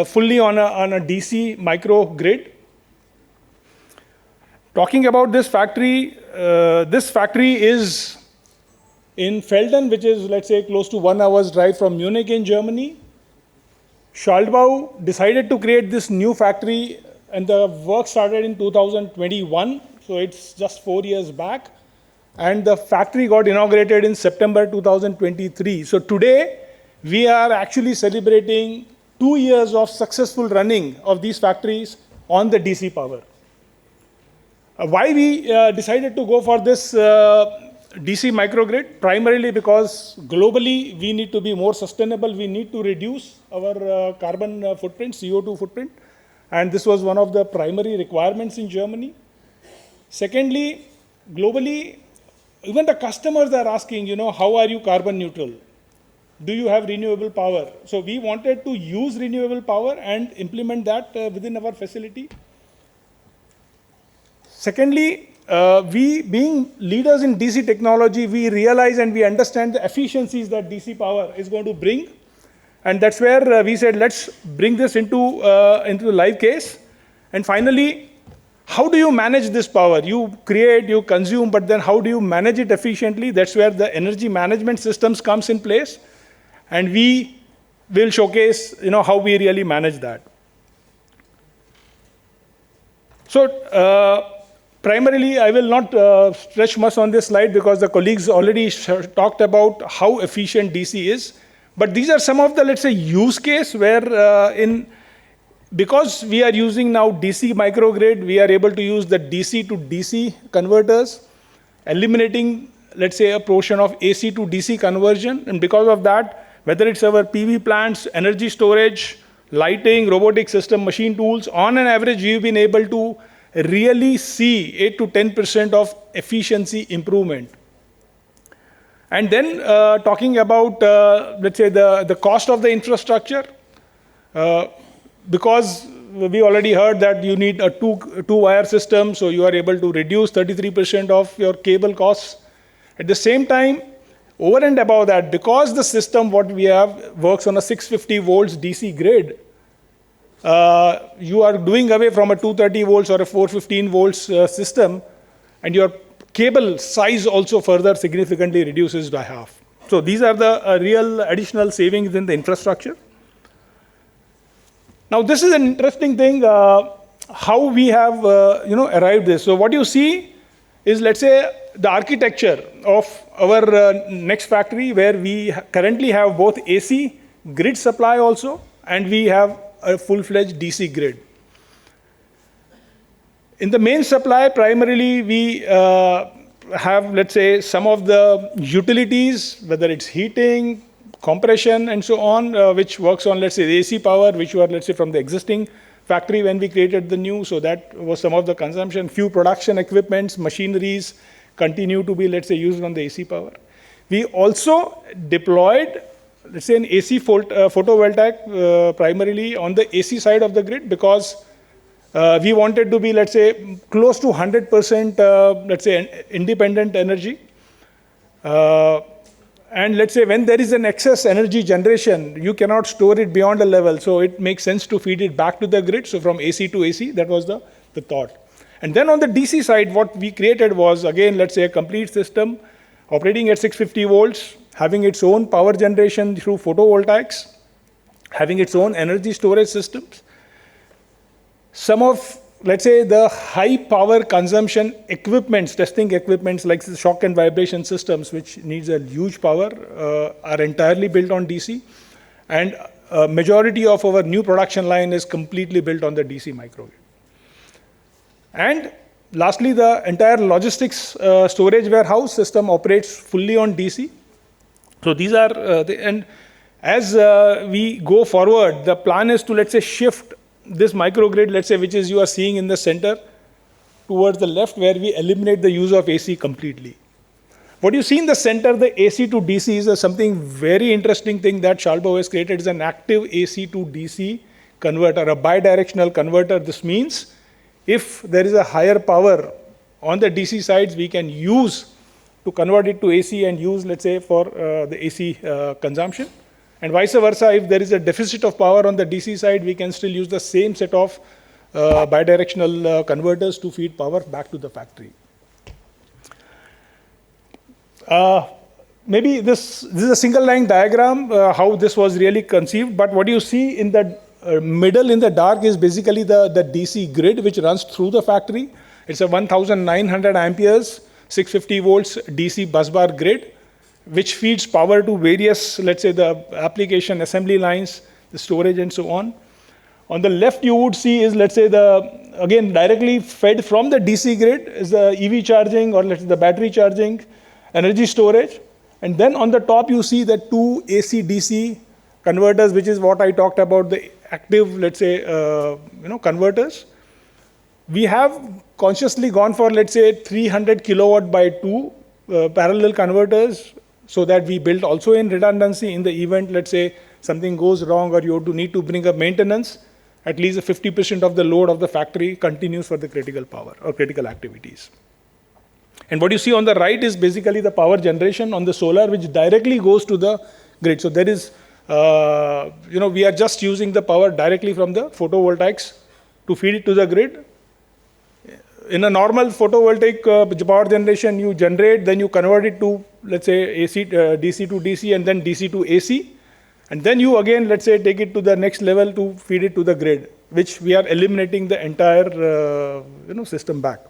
fully on a DC microgrid. Talking about this factory is in Felden, which is, let's say, close to 1 hour's drive from Munich in Germany. Schwalbau decided to create this new factory, and the work started in 2021, so it's just 4 years back. And the factory got inaugurated in September 2023. So today, we are actually celebrating 2 years of successful running of these factories on the DC power. Why we decided to go for this DC microgrid? Primarily because globally we need to be more sustainable. We need to reduce our carbon footprint, CO2 footprint. And this was one of the primary requirements in Germany. Secondly, globally, even the customers are asking, how are you carbon neutral? Do you have renewable power? So we wanted to use renewable power and implement that within our facility. Secondly, we being leaders in DC technology, we realize and we understand the efficiencies that DC power is going to bring. And that's where we said, let's bring this into the live case. And finally, how do you manage this power? You create, you consume, but then how do you manage it efficiently? That's where the energy management systems comes in place. And we will showcase, how we really manage that. So, primarily, I will not stretch much on this slide because the colleagues already talked about how efficient DC is. But these are some of the, let's say, use case where because we are using now DC microgrid, we are able to use the DC to DC converters, eliminating, let's say, a portion of AC to DC conversion. And because of that, whether it's our PV plants, energy storage, lighting, robotic system, machine tools, on an average, we've been able to really see 8 to 10% of efficiency improvement. And then talking about, let's say, the cost of the infrastructure, because we already heard that you need a two-wire system, so you are able to reduce 33% of your cable costs. At the same time, over and above that, because the system what we have works on a 650 volts DC grid, you are doing away from a 230 volts or a 415 volts system, and your cable size also further significantly reduces by half. So these are the real additional savings in the infrastructure. Now this is an interesting thing, how we have arrived this. So what you see is, let's say, the architecture of our next factory, where we currently have both AC grid supply also, and we have a full-fledged DC grid. In the main supply, primarily we have, let's say, some of the utilities, whether it's heating, compression, and so on, which works on, let's say, the AC power, which were, let's say, from the existing factory when we created the new. So that was some of the consumption. Few production equipments, machineries continue to be, let's say, used on the AC power. We also deployed, let's say, an AC photovoltaic primarily on the AC side of the grid, because we wanted to be, let's say, close to 100%, let's say, independent energy. And let's say when there is an excess energy generation, you cannot store it beyond a level. So it makes sense to feed it back to the grid. So from AC to AC, that was the thought. And then on the DC side, what we created was, again, let's say, a complete system operating at 650 volts, having its own power generation through photovoltaics, having its own energy storage systems. Some of, let's say, the high power consumption equipments, testing equipments like the shock and vibration systems, which needs a huge power, are entirely built on DC. And a majority of our new production line is completely built on the DC microgrid. And lastly, the entire logistics storage warehouse system operates fully on DC. So these are, and as we go forward, the plan is to, let's say, shift this microgrid, let's say, which is you are seeing in the center, towards the left, where we eliminate the use of AC completely. What you see in the center, the AC to DC, is something very interesting thing that Schwalbau has created, is an active AC to DC converter, a bidirectional converter. This means if there is a higher power on the DC sides, we can use to convert it to AC and use, let's say, for the AC consumption. And vice versa, if there is a deficit of power on the DC side, we can still use the same set of bidirectional converters to feed power back to the factory. Maybe this is a single line diagram, how this was really conceived, but what you see in the middle in the dark is basically the DC grid which runs through the factory. It's a 1900 amperes, 650 volts DC busbar grid, which feeds power to various, let's say, the application assembly lines, the storage and so on. On the left you would see is, let's say, again directly fed from the DC grid is the EV charging, or let's say the battery charging, energy storage. And then on the top you see the two AC DC converters, which is what I talked about, the active, let's say, converters. We have consciously gone for, let's say, 300 kilowatt by 2 parallel converters, so that we build also in redundancy in the event, let's say, something goes wrong or you need to bring up maintenance, at least 50% of the load of the factory continues for the critical power or critical activities. And what you see on the right is basically the power generation on the solar, which directly goes to the grid. So there is, we are just using the power directly from the photovoltaics to feed it to the grid. In a normal photovoltaic power generation, you generate, then you convert it to, let's say, DC to DC, and then DC to AC. And then you again, let's say, take it to the next level to feed it to the grid, which we are eliminating the entire system back.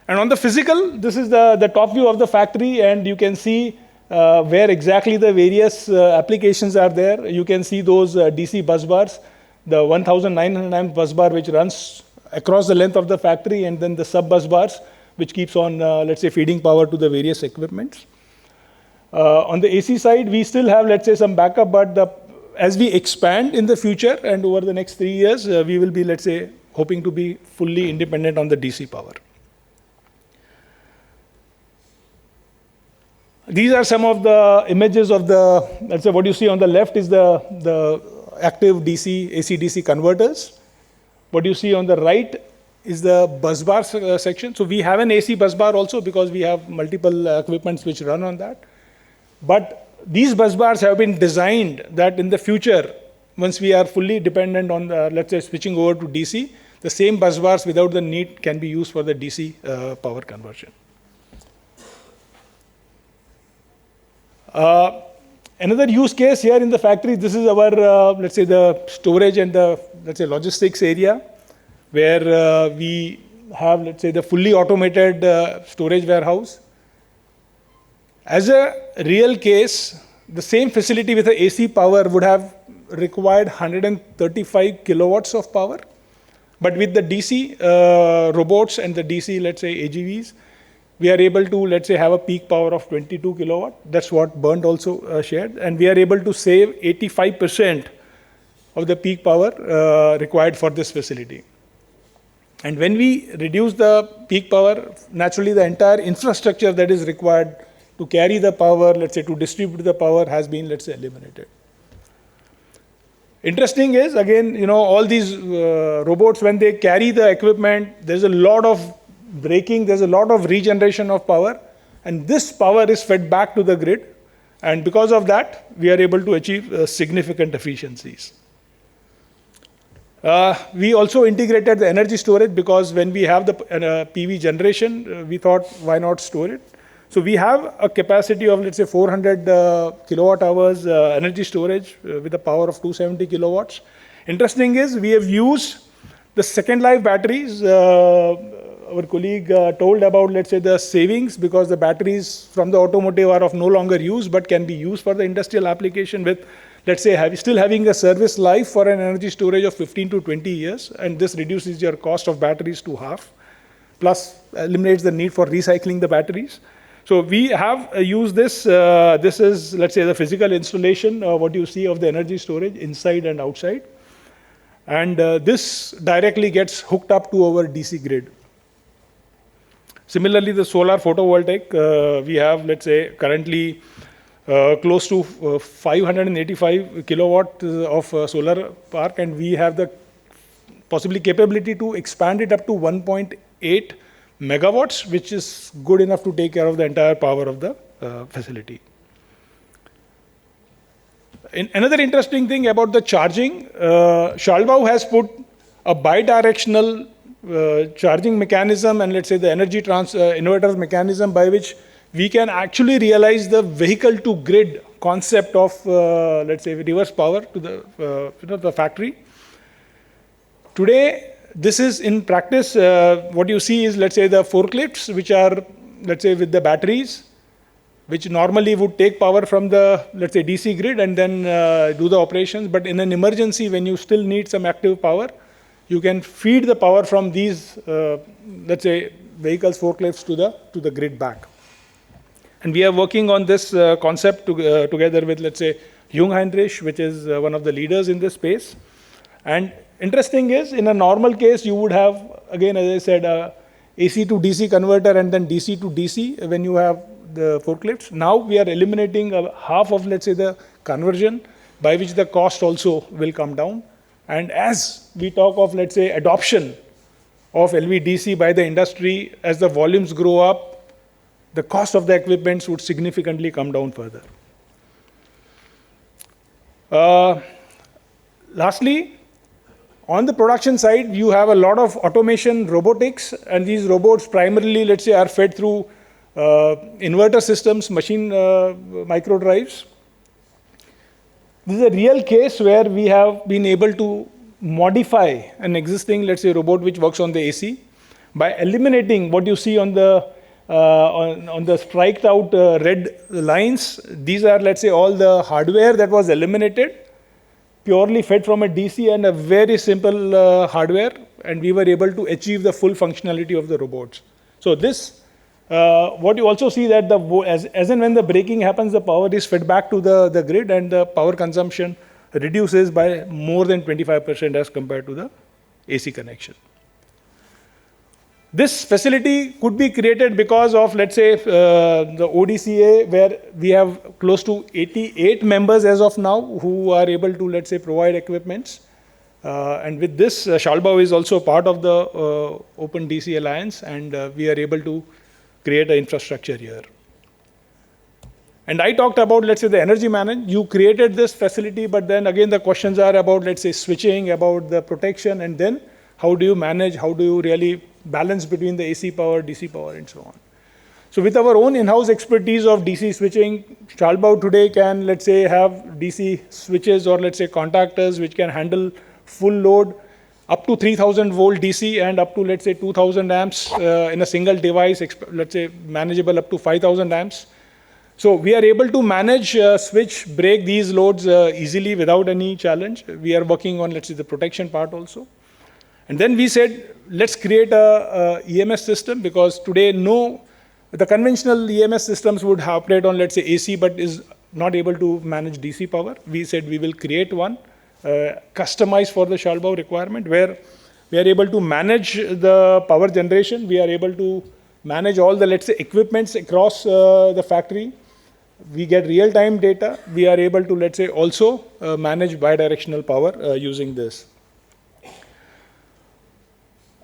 And on the physical, this is the top view of the factory, and you can see where exactly the various applications are there. You can see those DC bus bars, the 1900 amp bus bar which runs across the length of the factory, and then the sub bus bars which keeps on, let's say, feeding power to the various equipments. On the AC side, we still have, let's say, some backup, but as we expand in the future and over the next 3 years, we will be, let's say, hoping to be fully independent on the DC power. These are some of the images of the, let's say, what you see on the left is the active DC, AC-DC converters. What you see on the right is the bus bar section. So we have an AC bus bar also, because we have multiple equipments which run on that. But these bus bars have been designed that in the future, once we are fully dependent on, let's say, switching over to DC, the same bus bars without the need can be used for the DC power conversion. Another use case here in the factory, this is our, let's say, the storage and the, let's say, logistics area, where we have, let's say, the fully automated storage warehouse. As a real case, the same facility with the AC power would have required 135 kilowatts of power. But with the DC robots and the DC, let's say, AGVs, we are able to, let's say, have a peak power of 22 kilowatt. That's what Bernd also shared. And we are able to save 85% of the peak power required for this facility. And when we reduce the peak power, naturally the entire infrastructure that is required to carry the power, let's say, to distribute the power has been, let's say, eliminated. Interesting is, again, all these robots, when they carry the equipment, there's a lot of braking, there's a lot of regeneration of power, and this power is fed back to the grid, and because of that, we are able to achieve significant efficiencies. We also integrated the energy storage, because when we have the PV generation, we thought, why not store it? So we have a capacity of, let's say, 400 kilowatt hours energy storage with a power of 270 kilowatts. Interesting is, we have used the second life batteries. Our colleague told about, let's say, the savings, because the batteries from the automotive are of no longer use, but can be used for the industrial application with, let's say, still having a service life for an energy storage of 15 to 20 years. And this reduces your cost of batteries to half, plus eliminates the need for recycling the batteries. So we have used this. This is, let's say, the physical installation, what you see of the energy storage inside and outside. And this directly gets hooked up to our DC grid. Similarly, the solar photovoltaic, we have, let's say, currently close to 585 kilowatt of solar park, and we have the possibly capability to expand it up to 1.8 megawatts, which is good enough to take care of the entire power of the facility. Another interesting thing about the charging, Schalbau has put a bidirectional charging mechanism and let's say the energy inverter mechanism by which we can actually realize the vehicle to grid concept of let's say reverse power to the factory. Today, this is in practice, what you see is let's say the forklifts which are let's say with the batteries, which normally would take power from the, let's say, DC grid and then do the operations. But in an emergency, when you still need some active power, you can feed the power from these, let's say, vehicles, forklifts to the grid back. And we are working on this concept together with, let's say, Jung Heinrich, which is one of the leaders in this space. And interesting is, in a normal case, you would have, again, as I said, AC to DC converter and then DC to DC when you have the forklifts. Now we are eliminating half of, let's say, the conversion, by which the cost also will come down. And as we talk of, let's say, adoption of LVDC by the industry, as the volumes grow up, the cost of the equipments would significantly come down further. Lastly, on the production side, you have a lot of automation, robotics, and these robots primarily, let's say, are fed through inverter systems, machine micro drives. This is a real case where we have been able to modify an existing, let's say, robot which works on the AC by eliminating what you see on the striked out red lines. These are, let's say, all the hardware that was eliminated, purely fed from a DC and a very simple hardware, and we were able to achieve the full functionality of the robots. So this, what you also see that as and when the braking happens, the power is fed back to the grid and the power consumption reduces by more than 25% as compared to the AC connection. This facility could be created because of, let's say, the ODCA, where we have close to 88 members as of now who are able to, let's say, provide equipments. And with this, Schalbau is also part of the Open DC Alliance, and we are able to create an infrastructure here. And I talked about, let's say, the energy management. You created this facility, but then again, the questions are about, let's say, switching, about the protection, and then how do you manage, how do you really balance between the AC power, DC power, and so on. So with our own in-house expertise of DC switching, Schalbau today can, let's say, have DC switches or, let's say, contactors which can handle full load up to 3000 volt DC and up to, let's say, 2000 amps in a single device, let's say, manageable up to 5000 amps. So we are able to manage, switch, break these loads easily without any challenge. We are working on, let's say, the protection part also. And then we said, let's create a EMS system, because today the conventional EMS systems would operate on, let's say, AC, but is not able to manage DC power. We said we will create one, customized for the Schalbau requirement, where we are able to manage the power generation. We are able to manage all the, let's say, equipments across the factory. We get real-time data. We are able to, let's say, also manage bidirectional power using this.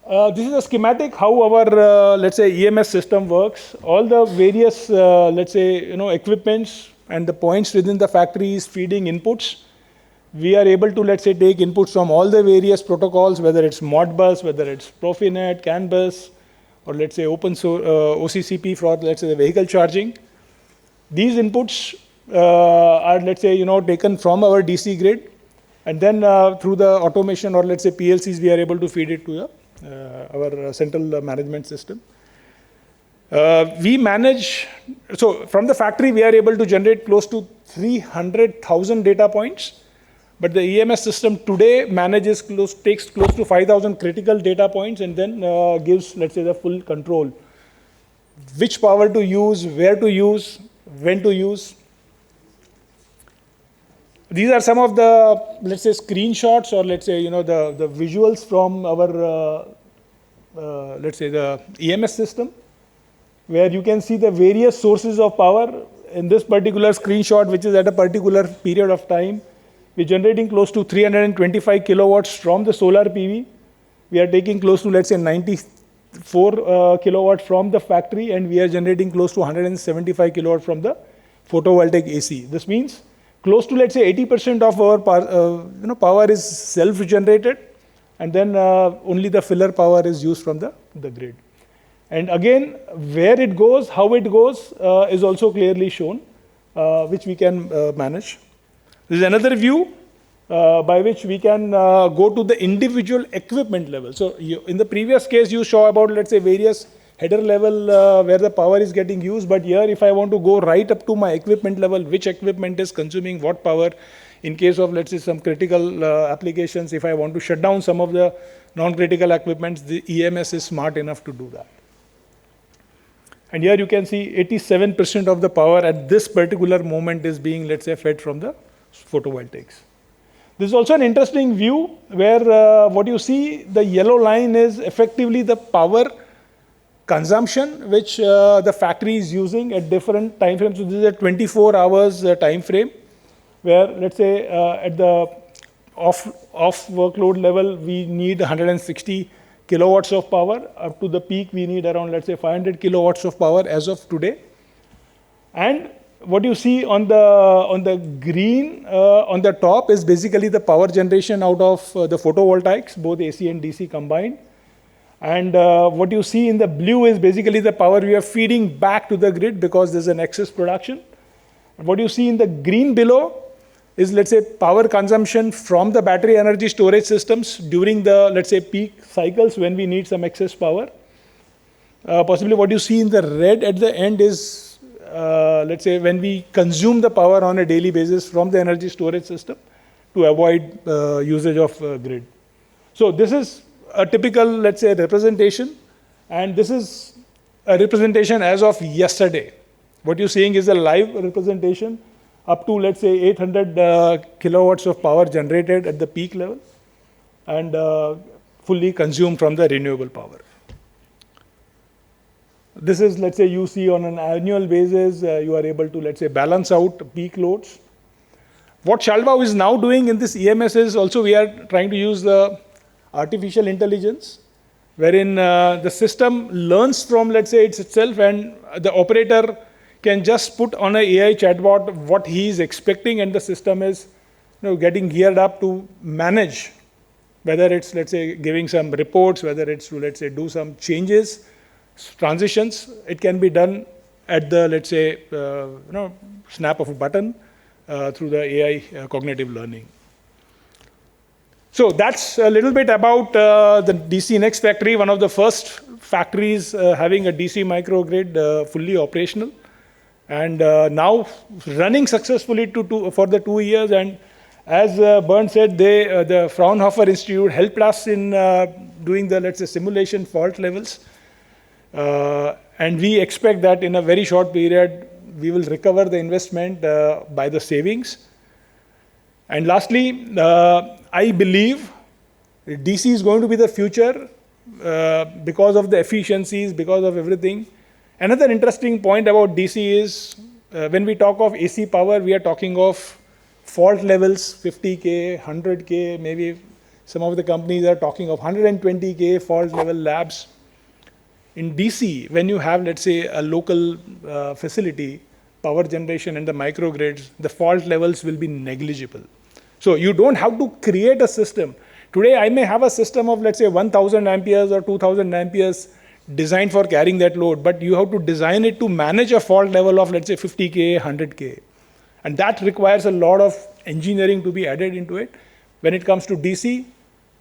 This is a schematic how our, let's say, EMS system works. All the various, let's say, equipments and the points within the factory is feeding inputs. We are able to, let's say, take inputs from all the various protocols, whether it's Modbus, whether it's Profinet, CAN bus, or let's say open source OCCP for, let's say, the vehicle charging. These inputs are, let's say, taken from our DC grid, and then through the automation or, let's say, PLCs, we are able to feed it to our central management system. We manage, so from the factory, we are able to generate close to 300,000 data points. But the EMS system today takes close to 5,000 critical data points and then gives, let's say, the full control. Which power to use, where to use, when to use. These are some of the, let's say, screenshots or, let's say, the visuals from our, let's say, the EMS system, where you can see the various sources of power. In this particular screenshot, which is at a particular period of time, we're generating close to 325 kilowatts from the solar PV. We are taking close to, let's say, 4 kilowatt from the factory, and we are generating close to 175 kilowatt from the photovoltaic AC. This means close to, let's say, 80% of our power is self-generated, and then only the filler power is used from the grid. And again, where it goes, how it goes is also clearly shown, which we can manage. This is another view by which we can go to the individual equipment level. So in the previous case, you saw about, let's say, various header level where the power is getting used. But here, if I want to go right up to my equipment level, which equipment is consuming what power, in case of, let's say, some critical applications, if I want to shut down some of the non-critical equipments, the EMS is smart enough to do that. And here you can see 87% of the power at this particular moment is being, let's say, fed from the photovoltaics. This is also an interesting view where what you see, the yellow line is effectively the power consumption which the factory is using at different time frames. So this is a 24 hours time frame where, let's say, at the off workload level, we need 160 kilowatts of power. Up to the peak, we need around, let's say, 500 kilowatts of power as of today. And what you see on the green on the top is basically the power generation out of the photovoltaics, both AC and DC combined. And what you see in the blue is basically the power we are feeding back to the grid because there's an excess production. And what you see in the green below is, let's say, power consumption from the battery energy storage systems during the, let's say, peak cycles when we need some excess power. Possibly what you see in the red at the end is, let's say, when we consume the power on a daily basis from the energy storage system to avoid usage of grid. So this is a typical, let's say, representation, and this is a representation as of yesterday. What you're seeing is a live representation up to, let's say, 800 kilowatts of power generated at the peak level and fully consumed from the renewable power. This is, let's say, you see on an annual basis, you are able to, let's say, balance out peak loads. What Shalbao is now doing in this EMS is also we are trying to use the artificial intelligence, wherein the system learns from, let's say, itself, and the operator can just put on an AI chatbot what he is expecting, and the system is getting geared up to manage, whether it's, let's say, giving some reports, whether it's to, let's say, do some changes, transitions. It can be done at the, let's say, snap of a button through the AI cognitive learning. So that's a little bit about the DC Next factory, one of the first factories having a DC microgrid fully operational, and now running successfully for the 2 years. And as Bernd said, the Fraunhofer Institute helped us in doing the, let's say, simulation fault levels. And we expect that in a very short period, we will recover the investment by the savings. And lastly, I believe DC is going to be the future because of the efficiencies, because of everything. Another interesting point about DC is when we talk of AC power, we are talking of fault levels 50K, 100K, maybe some of the companies are talking of 120K fault level labs. In DC, when you have, let's say, a local facility, power generation and the microgrids, the fault levels will be negligible. So you don't have to create a system. Today, I may have a system of, let's say, 1,000 amperes or 2,000 amperes designed for carrying that load, but you have to design it to manage a fault level of, let's say, 50K, 100K. And that requires a lot of engineering to be added into it. When it comes to DC,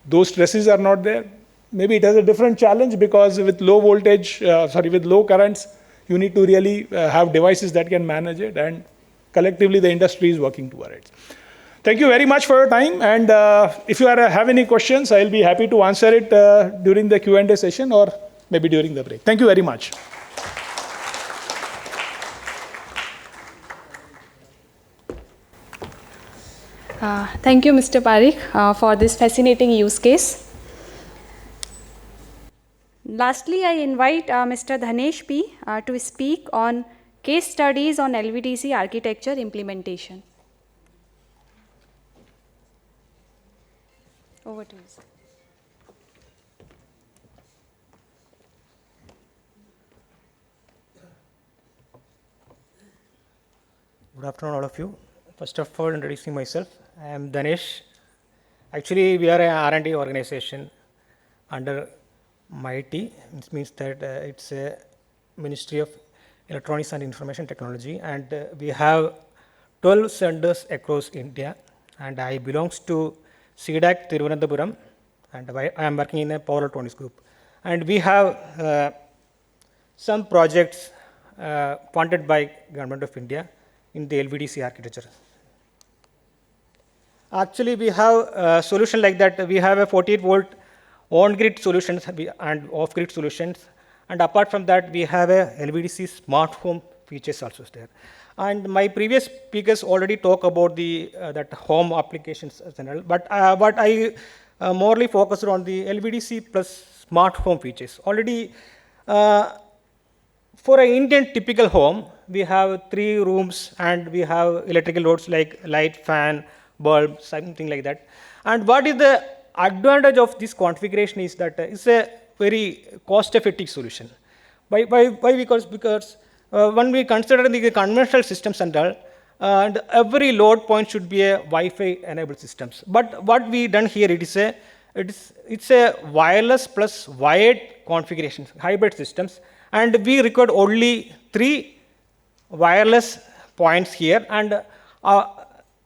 those stresses are not there. Maybe it has a different challenge because with low voltage, with low currents, you need to really have devices that can manage it, and collectively the industry is working toward it. Thank you very much for your time, and if you have any questions, I'll be happy to answer it during the Q&A session or maybe during the break. Thank you very much. Thank you, Mr. Parikh, for this fascinating use case. Lastly, I invite Mr. Dhanesh P. To speak on case studies on LVDC architecture implementation. Over to you, sir. Good afternoon, all of you. First of all, introducing myself, I am Danesh. Actually, we are a R&D organization under MIT, which means that it's a Ministry of Electronics and Information Technology, and we have 12 centers across India, and I belongs to CDAC Thiruvananthapuram, and I am working in a power electronics group. And we have some projects funded by Government of India in the LVDC architecture. Actually, we have a solution like that. We have a 48-volt on-grid solutions and off-grid solutions. And apart from that, we have a LVDC smart home features also there. And my previous speakers already talk about the that home applications as well. But I morely focused on the LVDC plus smart home features. Already, for an Indian typical home, we have 3 rooms and we have electrical loads like light, fan, bulb, something like that. And what is the advantage of this configuration is that it's a very cost-effective solution. Why? Because when we consider the conventional systems and all, and every load point should be a Wi-Fi enabled systems. But what we done here, it's a wireless plus wired configuration, hybrid systems, and we record only 3 wireless points here, and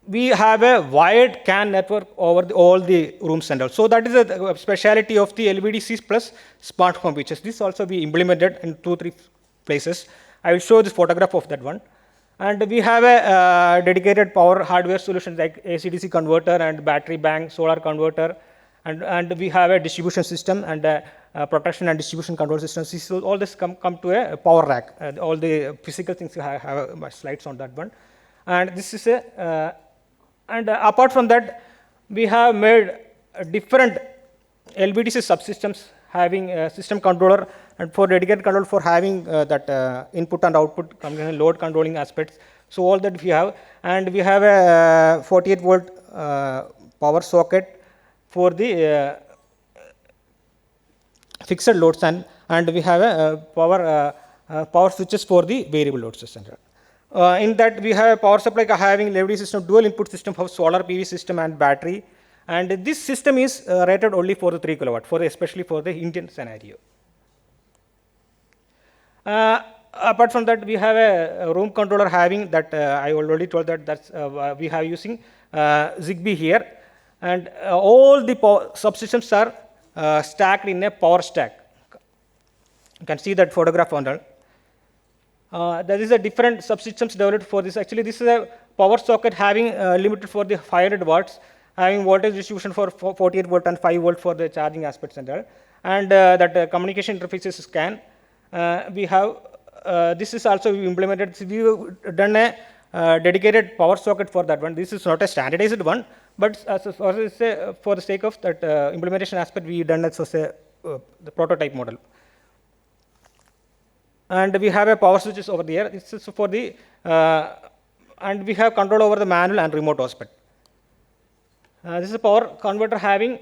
we have a wired CAN network over all the rooms and all. So that is a speciality of the LVDC plus smart home features. This also we implemented in 2-3 places. I will show this photograph of that one. And we have a dedicated power hardware solution like AC/DC converter and battery bank, solar converter, and we have a distribution system and protection and distribution control systems. So all this come to a power rack. All the physical things I have my slides on that one. And this is a apart from that, we have made different LVDC subsystems having a system controller and for dedicated control for having that input and output load controlling aspects. So all that we have, and we have a 48-volt power socket for the fixed loads, and we have a power switches for the variable loads, etc. In that we have a power supply having LVDC system, dual input system for solar PV system and battery, and this system is rated only for the 3 kilowatt, especially for the Indian scenario. Apart from that, we have a room controller having that I already told that we have using Zigbee here, and all the subsystems are stacked in a power stack. You can see that photograph on that. There is a different subsystems developed for this. Actually, this is a power socket having limited for the 500 watts, having voltage distribution for 48 volt and 5 volt for the charging aspects and all. And that communication interfaces CAN. We have this is also implemented. We have done a dedicated power socket for that one. This is not a standardized one, but for the sake of that implementation aspect, we done it as the prototype model. And we have a power switches over there. This is for the and we have control over the manual and remote aspect. This is a power converter having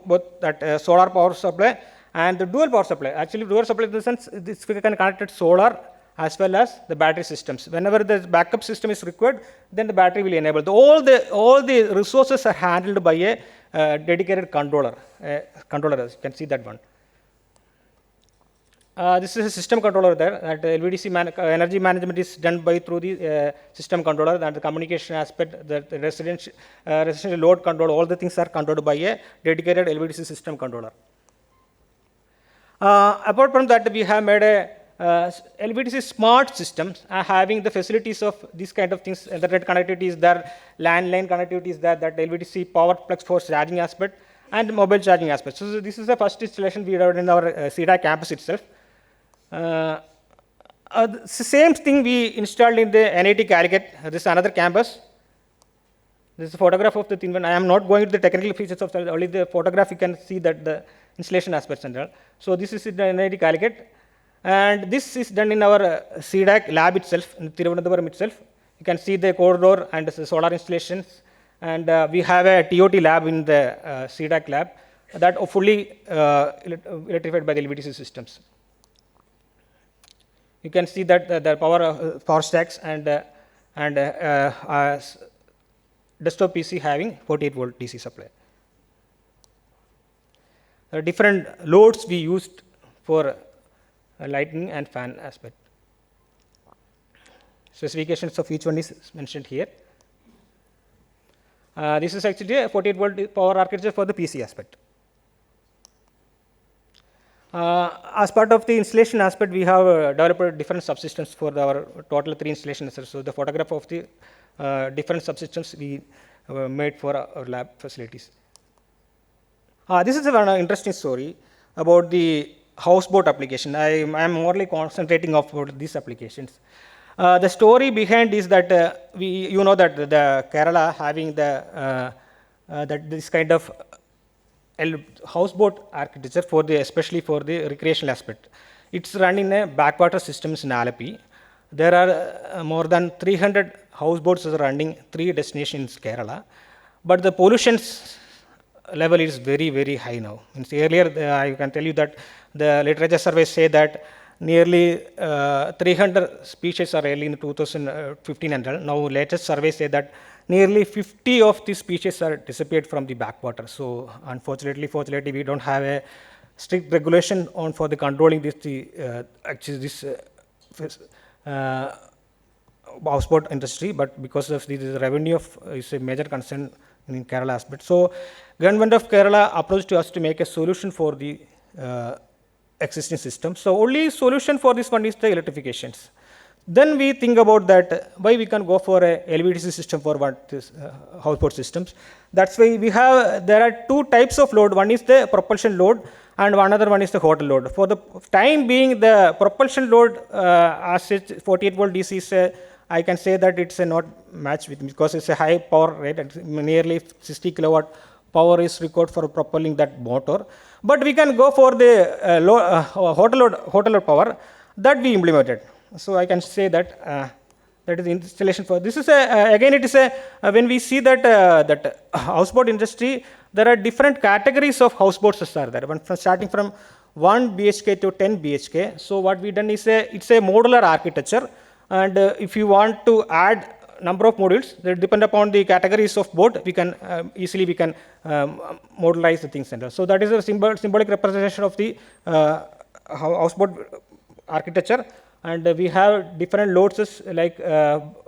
both that solar power supply and the dual power supply. Actually, dual supply in the sense this we can connect it solar as well as the battery systems. Whenever the backup system is required, then the battery will enable. All the resources are handled by a dedicated controller. Controller, you can see that one. This is a system controller there. That LVDC energy management is done by through the system controller, and the communication aspect, the residential load control, all the things are controlled by a dedicated LVDC system controller. Apart from that, we have made a LVDC smart systems having the facilities of these kind of things. Internet connectivity is there, landline connectivity is there, that LVDC power plugs for charging aspect and mobile charging aspect. So this is the first installation we did in our CDAC campus itself. Same thing we installed in the NIT Calicut. This is another campus. This is a photograph of the thing. I am not going to the technical features of that, only the photograph you can see that the installation aspects and all. So this is in the NIT Calicut, and this is done in our CDAC lab itself, in Thiruvananthapuram itself. You can see the corridor and the solar installations, and we have a TOT lab in the CDAC lab that are fully electrified by the LVDC systems. You can see that the power stacks, and and desktop PC having 48 volt DC supply. There are different loads we used for lighting and fan aspect. Specifications of each one is mentioned here. This is actually a 48 volt power architecture for the PC aspect. As part of the installation aspect, we have developed different subsystems for our total 3 installations. So the photograph of the different subsystems we made for our lab facilities. This is an interesting story about the houseboat application. I am morely concentrating about these applications. The story behind is that that the Kerala having this kind of houseboat architecture for especially for the recreational aspect. It's run in a backwater systems in Alapi. There are more than 300 houseboats running 3 destinations in Kerala, but the pollution level is very, very high now. Earlier, I can tell you that the literature surveys say that nearly 300 species are rarely in 2015 and now latest surveys say that nearly 50 of these species are disappeared from the backwater. So unfortunately, fortunately, we don't have a strict regulation on for the controlling this houseboat industry, but because of the revenue is a major concern in Kerala aspect. So government of Kerala approached to us to make a solution for the existing system. So only solution for this one is the electrifications. Then we think about that why we can go for a LVDC system for what this houseboat systems. That's why there are 2 types of load. One is the propulsion load and another one is the hotel load. For the time being, the propulsion load as it's 48 volt DC is I can say that it's a not match with because it's a high power rate and nearly 60 kilowatt power is required for propelling that motor. But we can go for the hotel load power that we implemented. So I can say that that is the installation for this is again it is when we see that that houseboat industry, there are different categories of houseboats are there. Starting from 1 BHK to 10 BHK. So what we done is it's a modular architecture, and if you want to add number of modules that depend upon the categories of boat, we can easily modularize the things center. So that is a symbolic representation of the houseboat architecture. And we have different loads like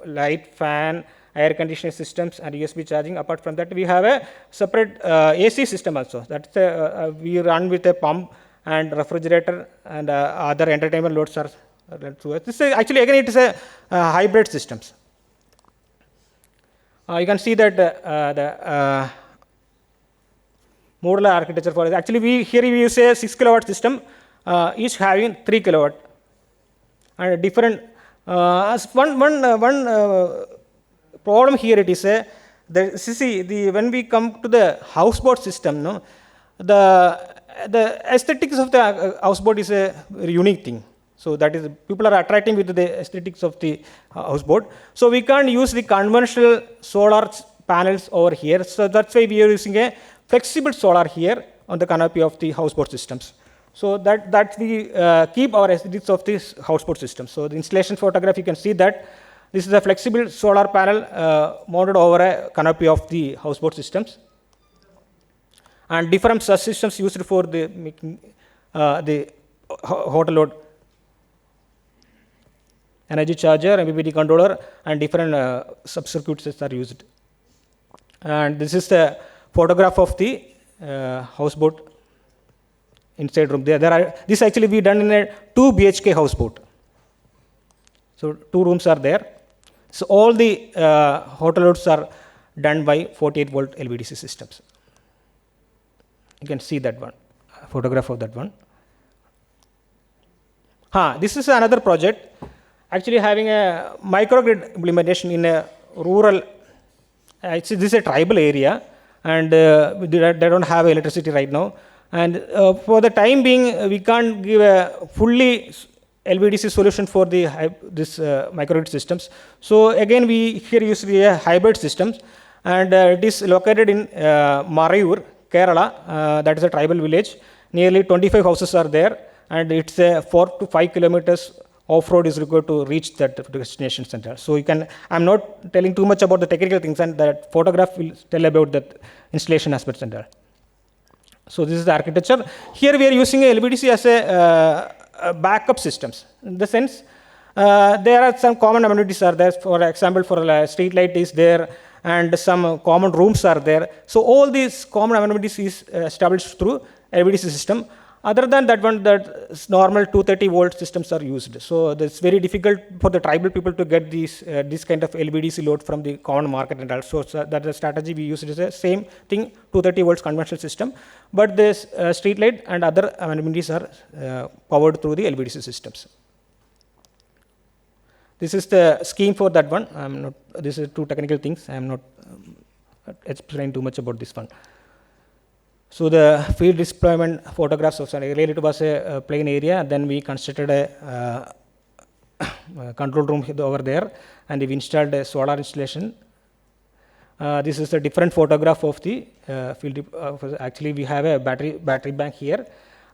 light, fan, air conditioning systems, and USB charging. Apart from that, we have a separate AC system also. That's we run with a pump and refrigerator and other entertainment loads are run through it. This is actually again it is a hybrid systems. You can see that the modular architecture for it. Actually, here we use a 6 kilowatt system, each having 3 kilowatt. And different one problem here it is when we come to the houseboat system, no, the aesthetics of the houseboat is a very unique thing. So that is people are attracting with the aesthetics of the houseboat. So we can't use the conventional solar panels over here. So that's why we are using a flexible solar here on the canopy of the houseboat systems. So that we keep our aesthetics of this houseboat system. So the installation photograph, you can see that this is a flexible solar panel mounted over a canopy of the houseboat systems, and different subsystems used for the making the hotel load, energy charger, MPPT controller, and different sub-circuits are used. And this is the photograph of the houseboat inside room. This actually we done in a 2 BHK houseboat. So 2 rooms are there. So all the hotel loads are done by 48 volt LVDC systems. You can see that one, photograph of that one. This is another project, actually having a microgrid implementation in a rural, this is a tribal area, and they don't have electricity right now. And for the time being, we can't give a fully LVDC solution for this microgrid systems. So again, we here use a hybrid systems, and it is located in Marayur, Kerala. That is a tribal village. Nearly 25 houses are there, and it's 4 to 5 kilometers off-road is required to reach that destination center. So you can, I'm not telling too much about the technical things, and that photograph will tell about that installation aspect center. So this is the architecture. Here we are using a LVDC as a backup systems. In the sense, there are some common amenities are there. For example, for a street light is there, and some common rooms are there. So all these common amenities is established through LVDC system. Other than that one, that normal 230 volt systems are used. So it's very difficult for the tribal people to get these this kind of LVDC load from the common market, and also that the strategy we use is the same thing, 230 volts conventional system, but this street light and other amenities are powered through the LVDC systems. This is the scheme for that one. I'm not. This is two technical things. I'm not explaining too much about this one. So the field deployment photographs of earlier it was a plain area. Then we constructed a control room over there, and we installed a solar installation. This is a different photograph of the field. Actually, we have a battery bank here,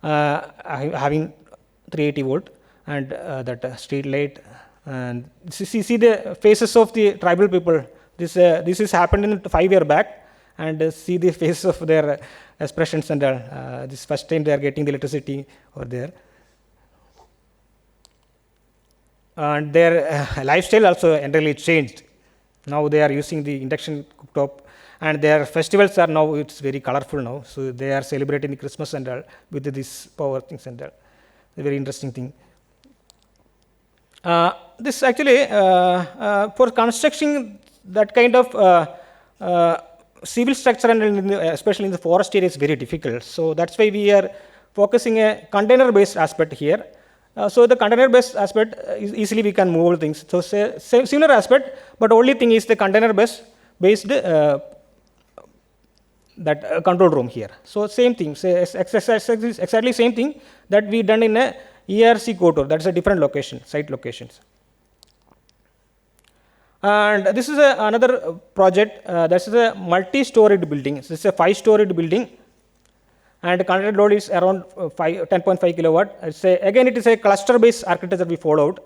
having 380 volt, and that street light. And see the faces of the tribal people. This is happened in 5 years back, and see the faces of their expressions and this first time they are getting the electricity over there. And their lifestyle also entirely changed. Now they are using the induction cooktop, and their festivals are now, it's very colorful now. So they are celebrating the Christmas and all with this power things and all. A very interesting thing. This actually, for constructing that kind of civil structure, and especially in the forest area, is very difficult. So that's why we are focusing a container-based aspect here. So the container-based aspect, easily we can move things. So similar aspect, but only thing is the container-based that control room here. So same thing, exactly same thing that we done in a ERC Kotor. That's a different location, site locations. And this is another project. This is a multi-storied building. This is a 5-storied building, and the concentrated load is around 10.5 kilowatt. Again, it is a cluster-based architecture we followed.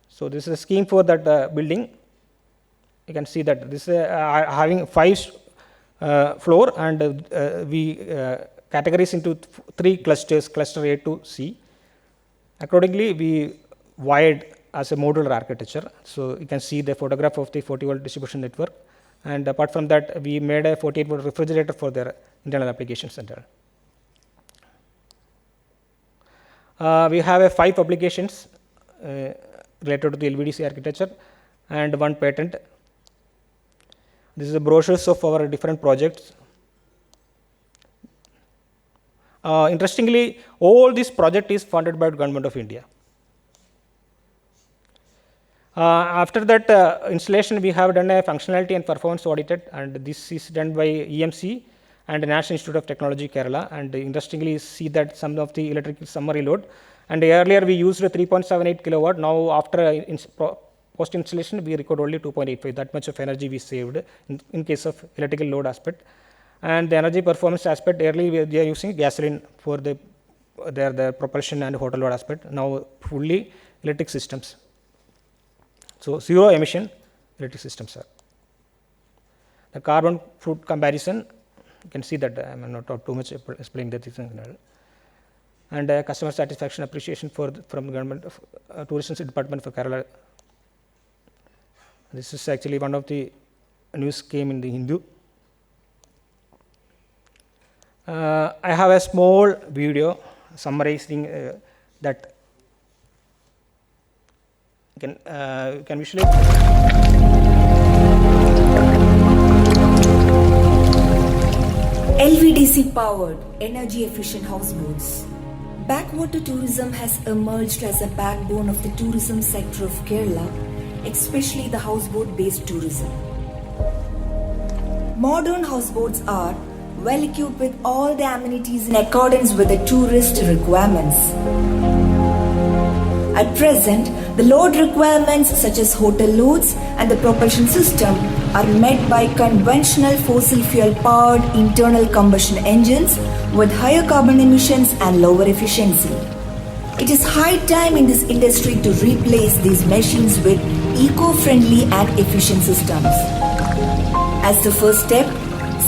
So this is a scheme for that building. You can see that this is having 5 floor, and we categorize into 3 clusters, cluster A to C. Accordingly, we wired as a modular architecture. So you can see the photograph of the 40 volt distribution network, and apart from that, we made a 48 volt refrigerator for their internal application center. We have 5 publications related to the LVDC architecture and 1 patent. This is the brochures of our different projects. Interestingly, all this project is funded by the Government of India. After that installation, we have done a functionality and performance audit, and this is done by EMC and the National Institute of Technology, Kerala. And interestingly, see that some of the electrical summary load. And earlier we used 3.78 kilowatt. Now after post installation, we record only 2.85. That much of energy we saved in case of electrical load aspect. And the energy performance aspect, earlier we are using gasoline for the propulsion and hotel load aspect. Now fully electric systems. So zero emission electric systems are. The carbon foot comparison, you can see that I am not too much explaining that. And customer satisfaction appreciation from the government of tourism department for Kerala. This is actually one of the news came in the Hindu. I have a small video summarizing that. You can visualize. LVDC powered energy efficient houseboats. Backwater tourism has emerged as a backbone of the tourism sector of Kerala, especially the houseboat based tourism. Modern houseboats are well equipped with all the amenities in accordance with the tourist requirements. At present, the load requirements such as hotel loads and the propulsion system are met by conventional fossil fuel powered internal combustion engines with higher carbon emissions and lower efficiency. It is high time in this industry to replace these machines with eco-friendly and efficient systems. As the first step,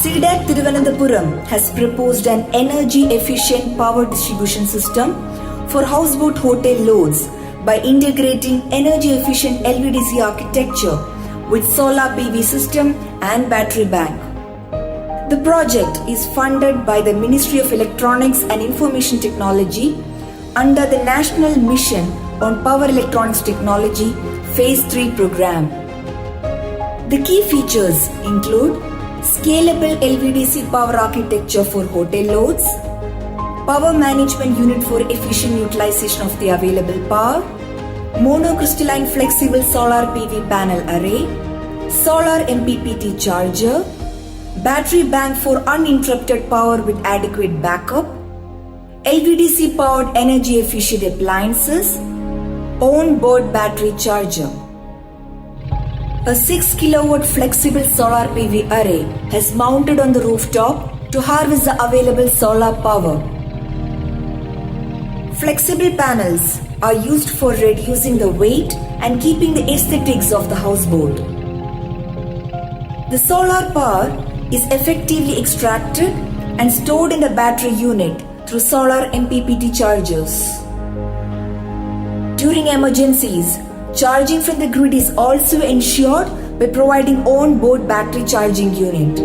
CDAC Thiruvananthapuram has proposed an energy-efficient power distribution system for houseboat hotel loads by integrating energy-efficient LVDC architecture with solar PV system and battery bank. The project is funded by the Ministry of Electronics and Information Technology under the National Mission on Power Electronics Technology Phase 3 program. The key features include scalable LVDC power architecture for hotel loads, power management unit for efficient utilization of the available power, monocrystalline flexible solar PV panel array, solar MPPT charger, battery bank for uninterrupted power with adequate backup, LVDC powered energy efficient appliances, on-board battery charger. A 6 kilowatt flexible solar PV array has mounted on the rooftop to harvest the available solar power. Flexible panels are used for reducing the weight and keeping the aesthetics of the houseboat. The solar power is effectively extracted and stored in the battery unit through solar MPPT chargers. During emergencies, charging from the grid is also ensured by providing on-board battery charging unit.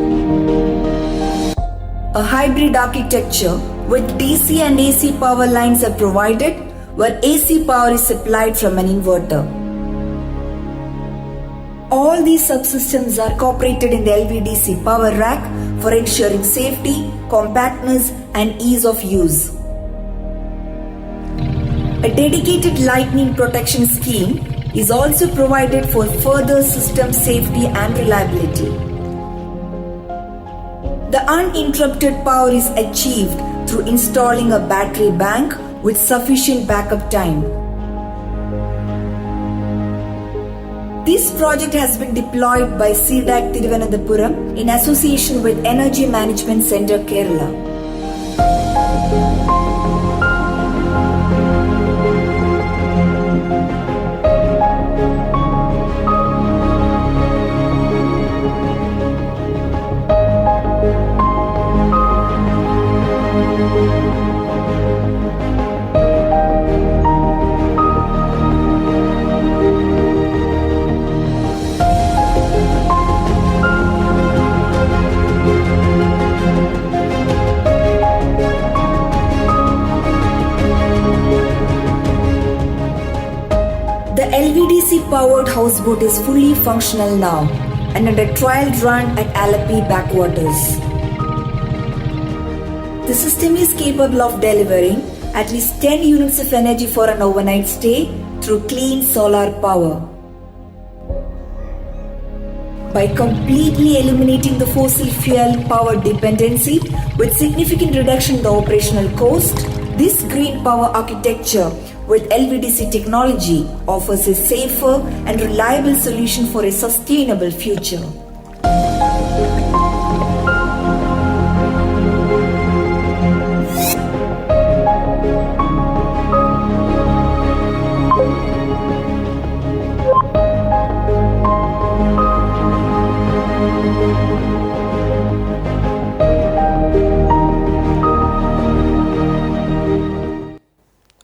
A hybrid architecture with DC and AC power lines are provided where AC power is supplied from an inverter. All these subsystems are incorporated in the LVDC power rack for ensuring safety, compactness and ease of use. A dedicated lightning protection scheme is also provided for further system safety and reliability. The uninterrupted power is achieved through installing a battery bank with sufficient backup time. This project has been deployed by CDAC Thiruvananthapuram in association with Energy Management Center, Kerala. The LVDC powered houseboat is fully functional now and under trial run at Alapi backwaters. The system is capable of delivering at least 10 units of energy for an overnight stay through clean solar power. By completely eliminating the fossil fuel power dependency with significant reduction in the operational cost, this green power architecture with LVDC technology offers a safer and reliable solution for a sustainable future.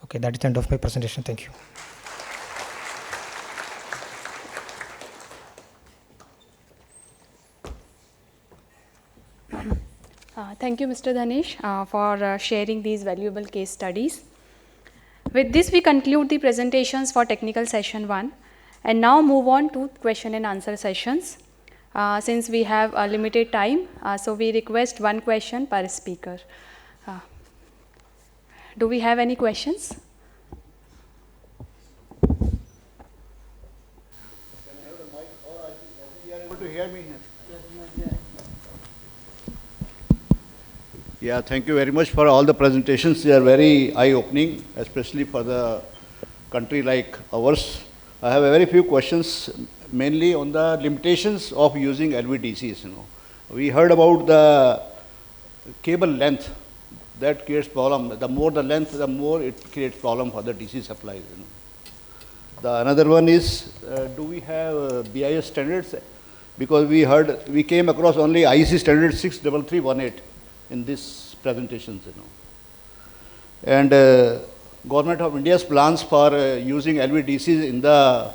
Okay, that is the end of my presentation. Thank you. Thank you, Mr. Dhanesh, for sharing these valuable case studies. With this, we conclude the presentations for technical session 1 and now move on to question and answer sessions. Since we have a limited time, so we request one question per speaker. Do we have any questions? Yeah, thank you very much for all the presentations. They are very eye-opening, especially for the country like ours. I have a very few questions, mainly on the limitations of using LVDCs. We heard about the cable length that creates problem. The more the length, the more it creates problem for the DC supplies. The another one is, do we have BIS standards? Because we came across only IEC standard 63318 in this presentations. And Government of India's plans for using LVDCs in the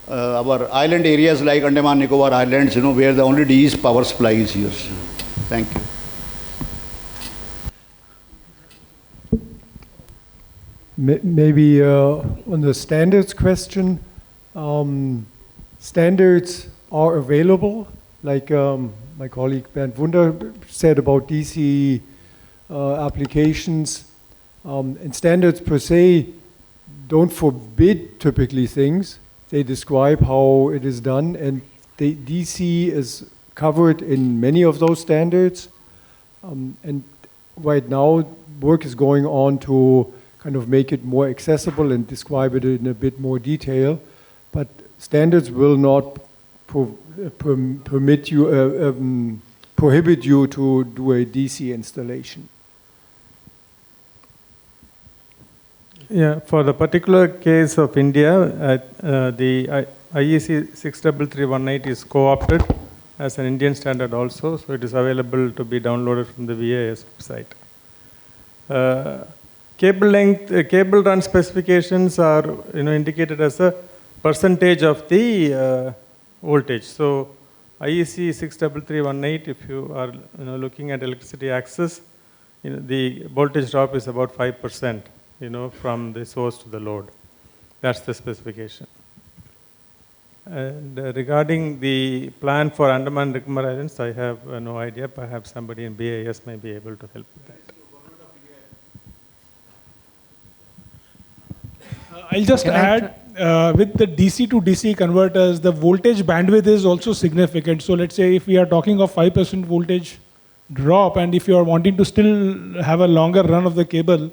our island areas like Andaman Nicobar Islands, where the only DE's power supply is used. Thank you. Maybe on the standards question, standards are available, like my colleague Bernd Wunder said about DC applications. And standards per se don't forbid typically things. They describe how it is done, and DC is covered in many of those standards. And right now, work is going on to kind of make it more accessible and describe it in a bit more detail. But standards will not prohibit you to do a DC installation. Yeah, for the particular case of India, the IEC 63318 is co-opted as an Indian standard also, so it is available to be downloaded from the VIS website. Cable length, cable run specifications are indicated as a percentage of the voltage. So IEC 63318, if you are looking at electricity access, the voltage drop is about 5%. From the source to the load. That's the specification. And regarding the plan for Andaman Nicobar Islands, I have no idea. Perhaps somebody in BIS may be able to help with that. I'll just add, with the DC to DC converters, the voltage bandwidth is also significant. So let's say if we are talking of 5% voltage drop, and if you are wanting to still have a longer run of the cable,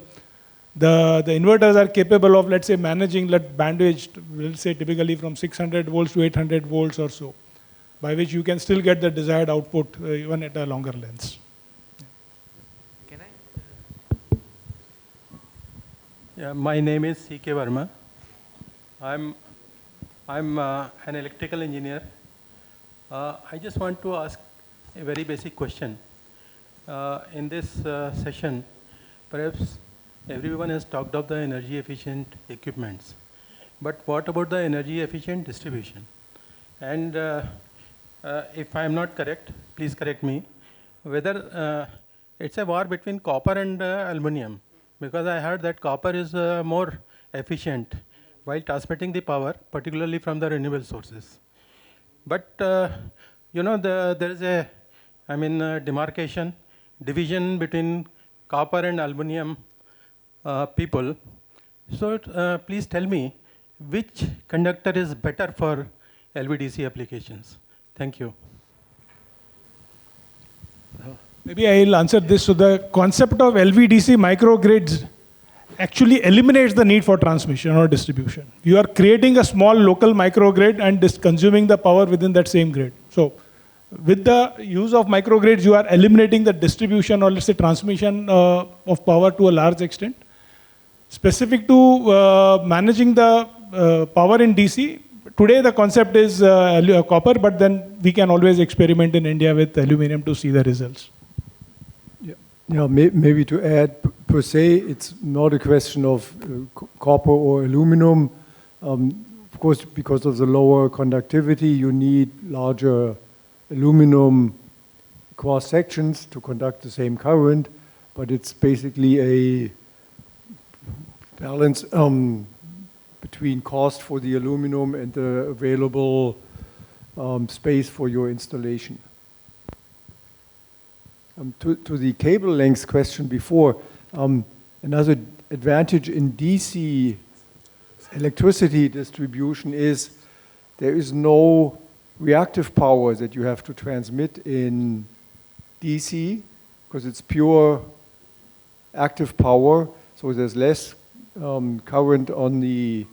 the inverters are capable of, let's say, managing that bandwidth, let's say typically from 600 volts to 800 volts or so, by which you can still get the desired output even at a longer lengths. Can I? Yeah, my name is C.K. Verma. I'm an electrical engineer. I just want to ask a very basic question. In this session, perhaps everyone has talked of the energy efficient equipments, but what about the energy efficient distribution? And if I am not correct, please correct me, whether it's a war between copper and aluminum, because I heard that copper is more efficient while transmitting the power, particularly from the renewable sources. But there is a, demarcation, division between copper and aluminum people. So please tell me which conductor is better for LVDC applications. Thank you. Maybe I'll answer this. So the concept of LVDC microgrids actually eliminates the need for transmission or distribution. You are creating a small local microgrid and consuming the power within that same grid. So with the use of microgrids, you are eliminating the distribution or let's say transmission of power to a large extent. Specific to managing the power in DC, today the concept is copper, but then we can always experiment in India with aluminum to see the results. Yeah, maybe to add, per se, it's not a question of copper or aluminum. Of course, because of the lower conductivity, you need larger aluminum cross sections to conduct the same current, but it's basically a balance between cost for the aluminum and the available space for your installation. To the cable length question before, another advantage in DC electricity distribution is there is no reactive power that you have to transmit in DC because it's pure active power, so there's less current on the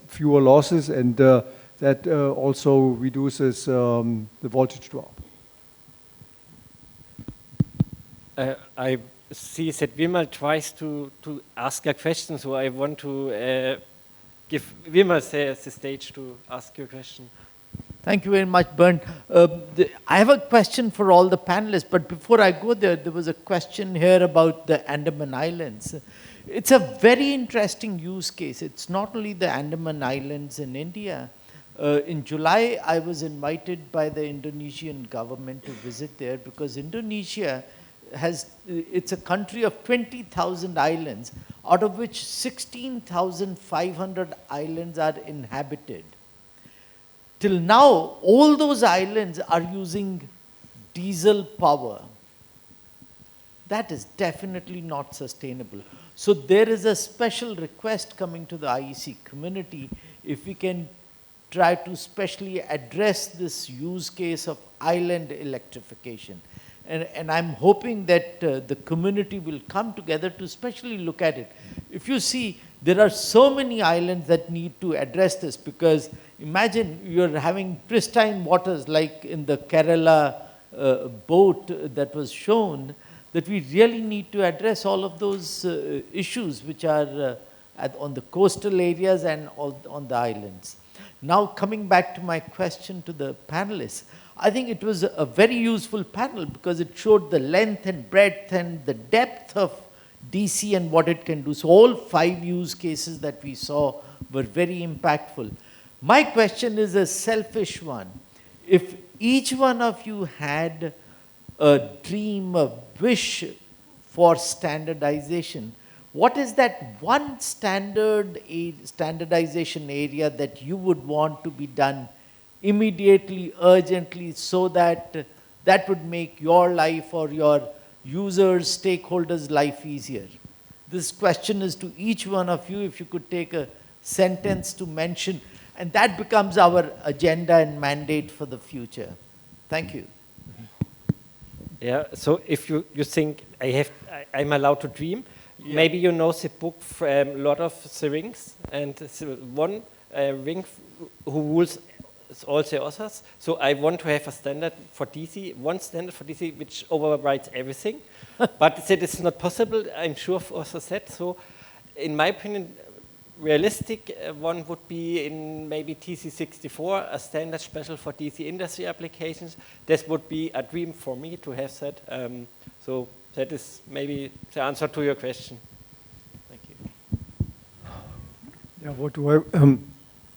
fewer losses, and that also reduces the voltage drop. I see that Vimal tries to ask a question, so I want to give Vimal the stage to ask your question. Thank you very much, Bernd. I have a question for all the panelists, but before I go there, there was a question here about the Andaman Islands. It's a very interesting use case. It's not only the Andaman Islands in India. In July, I was invited by the Indonesian government to visit there because Indonesia it's a country of 20,000 islands, out of which 16,500 islands are inhabited. Till now, all those islands are using diesel power. That is definitely not sustainable. So there is a special request coming to the IEC community if we can try to specially address this use case of island electrification. And I'm hoping that the community will come together to specially look at it. If you see, there are so many islands that need to address this because imagine you're having pristine waters like in the Kerala boat that was shown, that we really need to address all of those issues which are on the coastal areas and on the islands. Now coming back to my question to the panelists, I think it was a very useful panel because it showed the length and breadth and the depth of DC and what it can do. So all 5 use cases that we saw were very impactful. My question is a selfish one. If each one of you had a dream, a wish for standardization, what is that one standardization area that you would want to be done immediately, urgently, so that that would make your life or your users, stakeholders' life easier? This question is to each one of you. If you could take a sentence to mention, and that becomes our agenda and mandate for the future. Thank you. Yeah, so if you think I'm allowed to dream, maybe you know the book from Lord of the Rings, and one ring who rules all the others. So I want to have a standard for DC, one standard for DC which overrides everything. But that is not possible, I'm sure for that. So in my opinion, realistic one would be in maybe TC64, a standard special for DC industry applications. This would be a dream for me to have that. So that is maybe the answer to your question. Thank you. Yeah,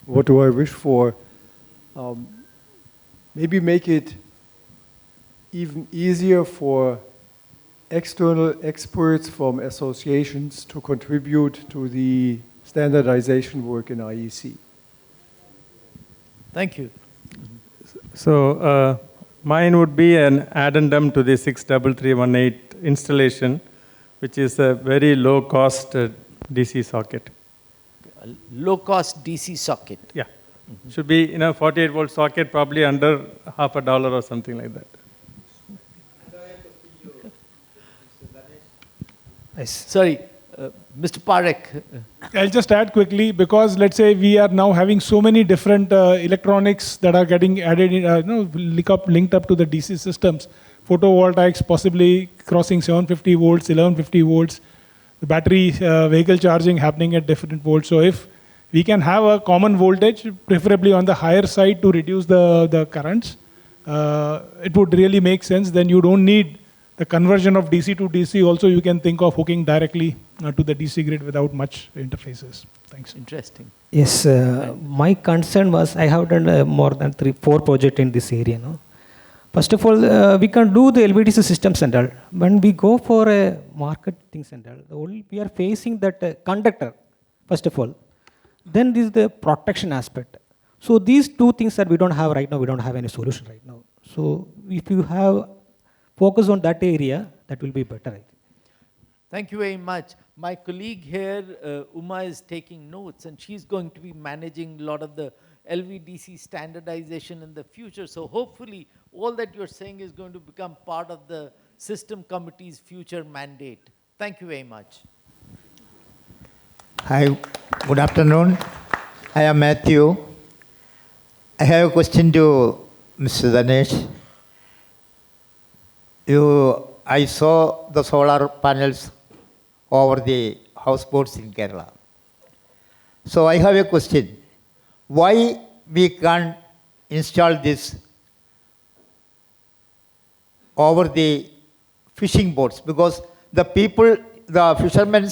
what do I wish for? Maybe make it even easier for external experts from associations to contribute to the standardization work in IEC. Thank you. So mine would be an addendum to the 63318 installation, which is a very low-cost DC socket. A low-cost DC socket. Yeah. Should be 48-volt socket, probably under $50 or something like that. Sorry, Mr. Parekh. I'll just add quickly, because let's say we are now having so many different electronics that are getting added, linked up to the DC systems. Photovoltaics possibly crossing 750 volts, 1150 volts. The battery vehicle charging happening at different volts. So if we can have a common voltage, preferably on the higher side to reduce the currents, it would really make sense. Then you don't need the conversion of DC to DC. Also, you can think of hooking directly to the DC grid without much interfaces. Thanks. Interesting. Yes, my concern was I have done more than 3-4 projects in this area. No? First of all, we can do the LVDC systems and all. When we go for a marketing center, we are facing that conductor, first of all. Then this is the protection aspect. So these 2 things that we don't have right now, we don't have any solution right now. So if you have focus on that area, that will be better, I think. Thank you very much. My colleague here, Uma, is taking notes, and she's going to be managing a lot of the LVDC standardization in the future. So hopefully, all that you're saying is going to become part of the system committee's future mandate. Thank you very much. Hi, good afternoon. I am Matthew. I have a question to Mr. Danesh. You I saw the solar panels over the houseboats in Kerala. So I have a question. Why we can't install this over the fishing boats? Because the people, the fishermen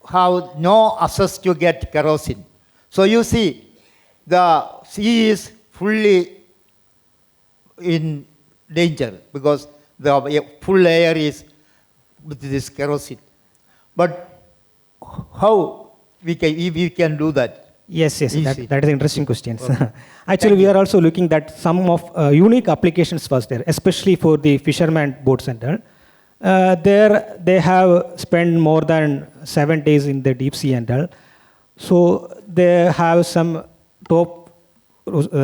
have no access to get kerosene. So you see, the sea is fully in danger because the full air is with this kerosene. But how we can do that? Yes, that is an interesting question. Okay. Actually, we are also looking at some of unique applications was there, especially for the fisherman boats and all. There they have spent more than 7 days in the deep sea and all. So they have some top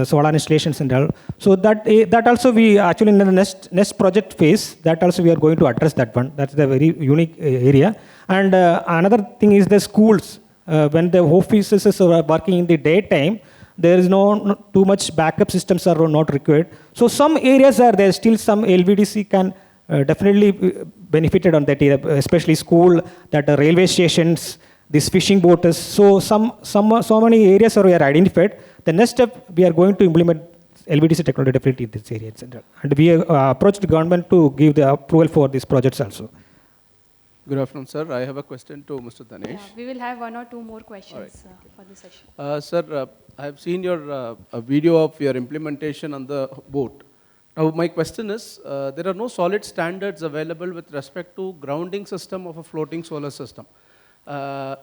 solar installations and all. So that also we actually in the next project phase, that also we are going to address that one. That's the very unique area. And another thing is the schools. When the offices are working in the daytime, there is no too much backup systems are not required. So some areas are there, still some LVDC can definitely benefited on that area, especially school, that railway stations, these fishing boats. So so many areas are identified. The next step, we are going to implement LVDC technology definitely in this area. And we approached the government to give the approval for these projects also. Good afternoon, sir. I have a question to Mr. Danesh. We will have 1 or 2 more questions for this session. Sir, I have seen your a video of your implementation on the boat. Now, my question is, there are no solid standards available with respect to grounding system of a floating solar system.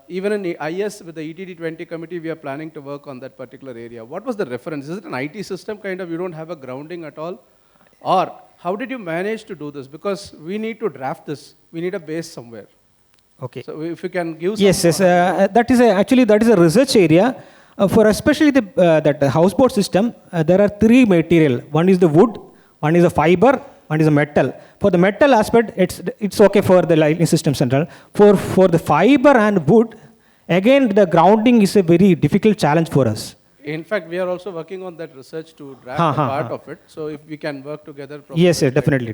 Even in the IS with the ETD20 committee, we are planning to work on that particular area. What was the reference? Is it an IT system kind of, you don't have a grounding at all? Or how did you manage to do this? Because we need to draft this. We need a base somewhere. Okay. So if you can give some... Yes. That is actually a research area. For especially that houseboat system, there are 3 material. One is the wood, one is a fiber, one is a metal. For the metal aspect, it's okay for the lighting system central. For the fiber and wood, again the grounding is a very difficult challenge for us. In fact, we are also working on that research to draft a part of it. So if we can work together. Yes, definitely.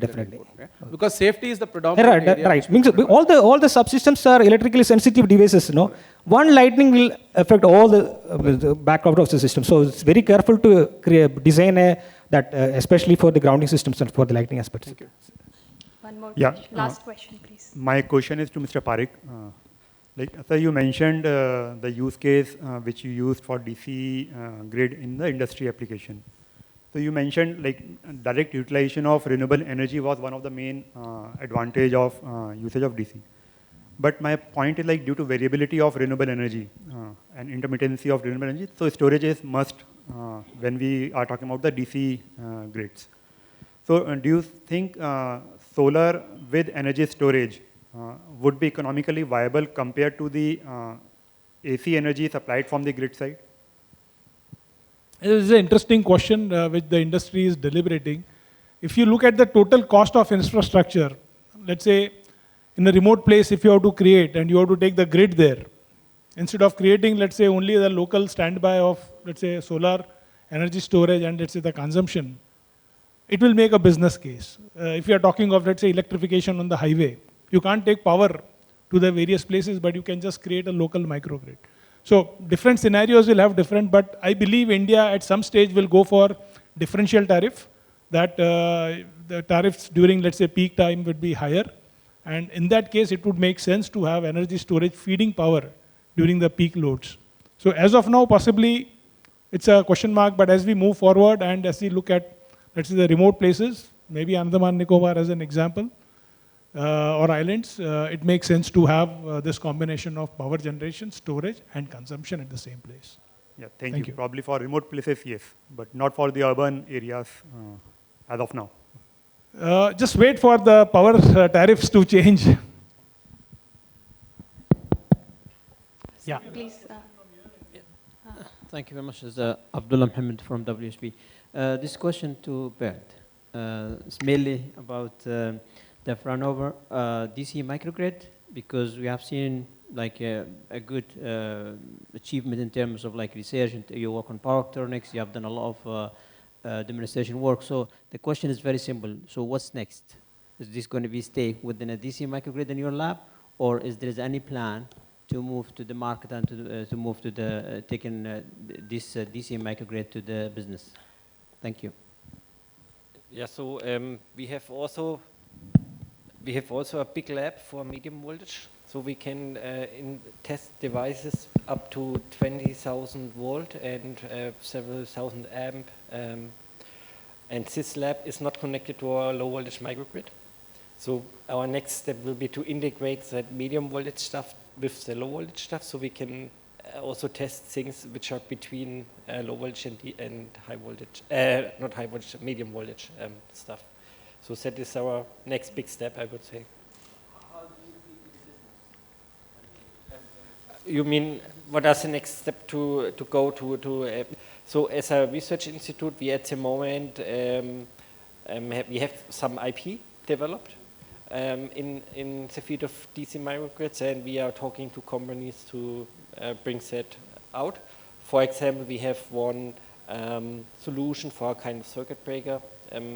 Because safety is the predominant area. Right. Means all the subsystems are electrically sensitive devices. No, one lightning will affect all the background of the system. So it's very careful to design that, especially for the grounding systems and for the lighting aspects. Thank you. One more Yeah, question. Last question, please. My question is to Mr. Parekh. Sir, you mentioned the use case which you used for DC grid in the industry application. So you mentioned direct utilization of renewable energy was one of the main advantage of usage of DC. But my point is due to variability of renewable energy and intermittency of renewable energy, so storage is must when we are talking about the DC grids. So do you think solar with energy storage would be economically viable compared to the AC energy supplied from the grid side? This is an interesting question which the industry is deliberating. If you look at the total cost of infrastructure, let's say in a remote place, if you have to create and you have to take the grid there, instead of creating, let's say, only the local standby of, let's say, solar energy storage and, let's say, the consumption, it will make a business case. If you are talking of, let's say, electrification on the highway, you can't take power to the various places, but you can just create a local microgrid. So different scenarios will have different, but I believe India at some stage will go for differential tariff, that the tariffs during, let's say, peak time would be higher. And in that case, it would make sense to have energy storage feeding power during the peak loads. So as of now, possibly it's a question mark, but as we move forward and as we look at, let's say, the remote places, maybe Andaman Nicobar as an example, or islands, it makes sense to have this combination of power generation, storage, and consumption at the same place. Yeah, thank you. Probably for remote places, yes, but not for the urban areas as of now. Just wait for the power tariffs to change. Yeah. Please. Thank you very much. This is Abdullah Mohammed from WSP. This question to Bert is mainly about the runover DC microgrid, because we have seen a good achievement in terms of research. You work on power electronics. You have done a lot of demonstration work. So the question is very simple. So what's next? Is this going to be stay within a DC microgrid in your lab, or is there any plan to move to the market and to move to the taking this DC microgrid to the business? Thank you. Yeah, so we have also a big lab for medium voltage, so we can test devices up to 20,000 volt and several thousand amp. And this lab is not connected to our low voltage microgrid. So our next step will be to integrate that medium voltage stuff with the low voltage stuff, so we can also test things which are between low voltage and high voltage, not high voltage, medium voltage stuff. So that is our next big step, I would say. You mean, what is the next step to go to so as a research institute, we at the moment, we have some IP developed in the field of DC microgrids, and we are talking to companies to bring that out. For example, we have one solution for a kind of circuit breaker,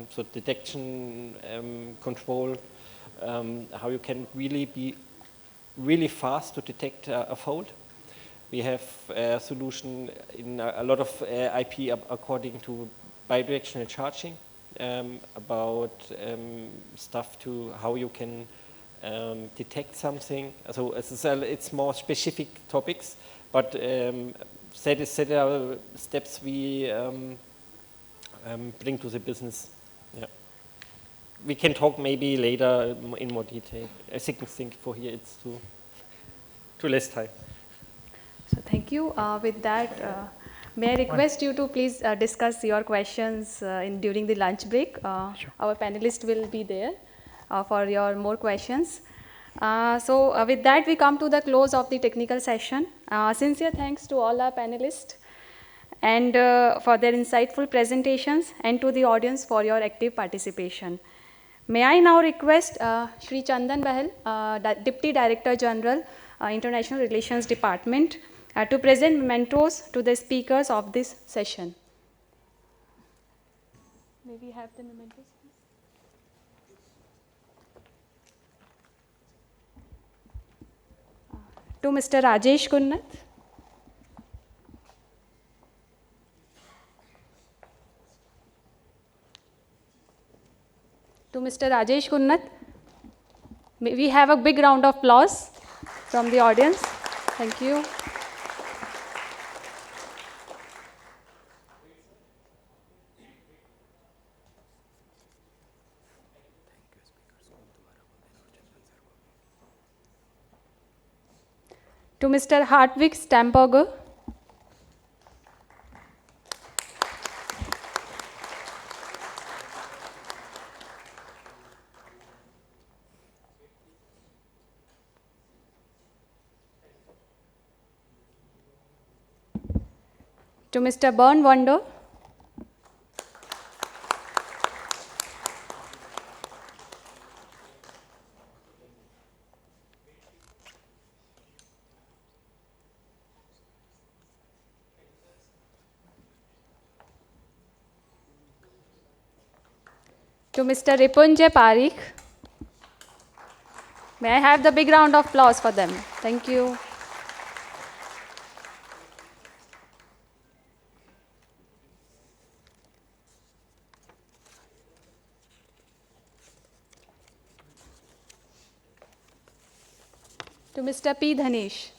so detection, control, how you can really be really fast to detect a fault. We have a solution in a lot of IP according to bidirectional charging, about stuff to how you can detect something. So it's more specific topics, but that are steps we bring to the business. Yeah. We can talk maybe later in more detail. I think for here it's too less time. So thank you. With that, may I request you to please discuss your questions during the lunch break. Sure. Our panelists will be there for your more questions. So with that, we come to the close of the technical session. Sincere thanks to all our panelists and for their insightful presentations, and to the audience for your active participation. May I now request Shri Chandan Bahal, Deputy Director General, International Relations Department, to present mementos to the speakers of this session. May we have the mementos, please? To Mr. Rajesh Kunnat. To Mr. Rajesh Kunnat. May we have a big round of applause from the audience. Thank you. To Mr. Hartwig Stamberger. To Mr. Bern Wonder. To Mr. Ripunjay Parikh. May I have the big round of applause for them? Thank you. To Mr. P. Dhanesh.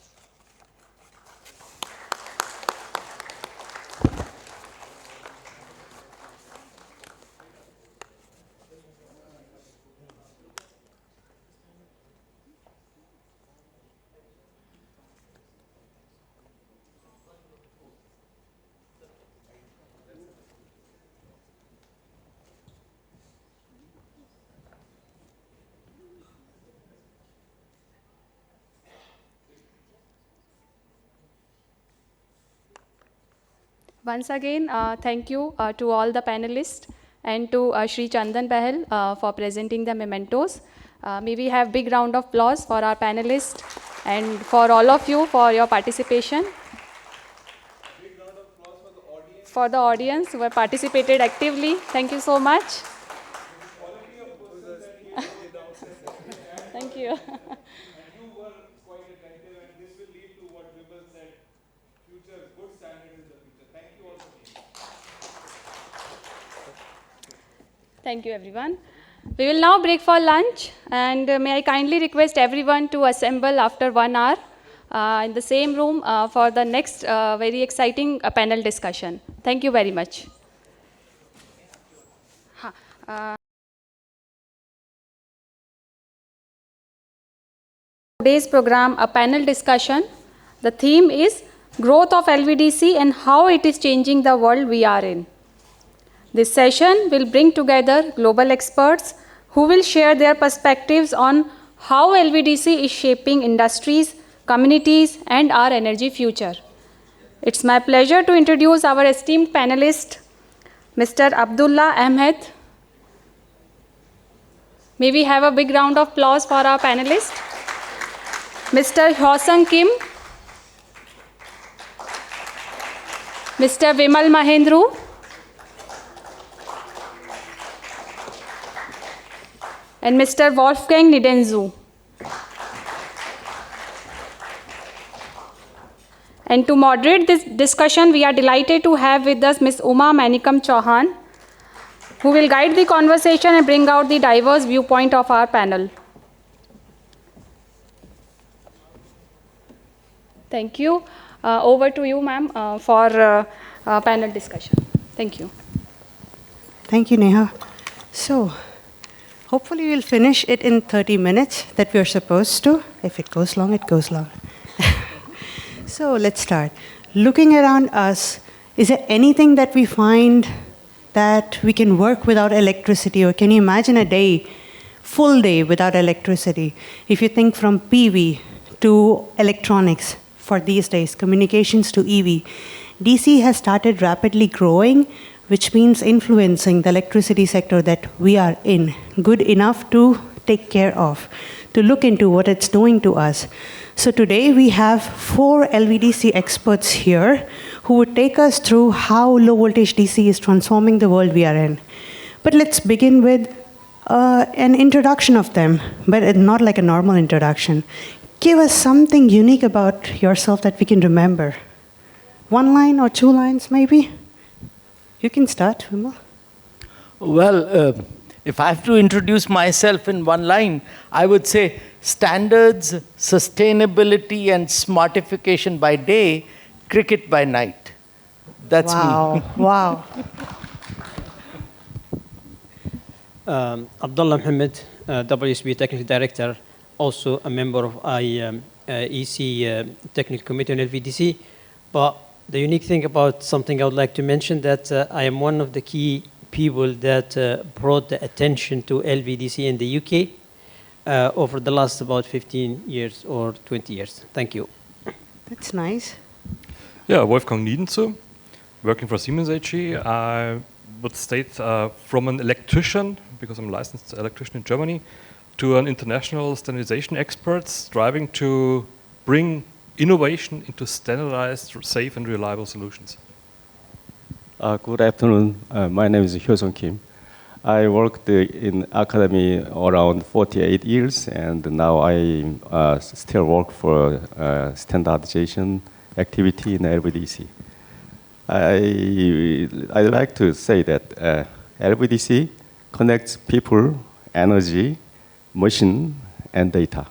Once again, thank you to all the panelists and to Shri Chandan Bahal for presenting the mementos. May we have big round of applause for our panelists and for all of you for your participation. Big round of applause for the audience. for the audience who have participated actively. Thank you so much. Thank you. Thank you, everyone. We will now break for lunch, and may I kindly request everyone to assemble after 1 hour in the same room for the next very exciting panel discussion. Thank you very much. Today's program, a panel discussion. The theme is growth of LVDC and how it is changing the world we are in. This session will bring together global experts who will share their perspectives on how LVDC is shaping industries, communities, and our energy future. It's my pleasure to introduce our esteemed panelist, Mr. Abdullah Ahmed. May we have a big round of applause for our panelist. Mr. Hyosung Kim, Mr. Vimal Mahendru, and Mr. Wolfgang Nidenzu. And to moderate this discussion, we are delighted to have with us Ms. Uma Manikam Chauhan, who will guide the conversation and bring out the diverse viewpoint of our panel. Thank you. Over to you, ma'am, for panel discussion. Thank you. Thank you, Neha. So, hopefully we'll finish it in 30 minutes that we're supposed to. If it goes long, it goes long. So let's start. Looking around us, is there anything that we find that we can work without electricity? Or can you imagine a day, full day without electricity? If you think from PV to electronics for these days, communications to EV, DC has started rapidly growing, which means influencing the electricity sector that we are in, good enough to take care of, to look into what it's doing to us. So today we have 4 LVDC experts here who would take us through how low voltage DC is transforming the world we are in. But let's begin with an introduction of them, but not like a normal introduction. Give us something unique about yourself that we can remember. 1 line or 2 lines, maybe? You can start, Vimal. Well, if I have to introduce myself in 1 line, I would say standards, sustainability, and smartification by day, cricket by night. That's me. Wow. Abdullah Mohammed, WSB Technical Director, also a member of IEC Technical Committee on LVDC. But the unique thing about something I would like to mention that I am one of the key people that brought the attention to LVDC in the UK over the last about 15 years or 20 years. Thank you. That's nice. Yeah, Wolfgang Nidenzu, working for Siemens AG. I would state from an electrician, because I'm a licensed electrician in Germany, to an international standardization expert striving to bring innovation into standardized, safe, and reliable solutions. Good afternoon. My name is Hyosung Kim. I worked in academy around 48 years, and now I still work for standardization activity in LVDC. I'd like to say that LVDC connects people, energy, machine, and data.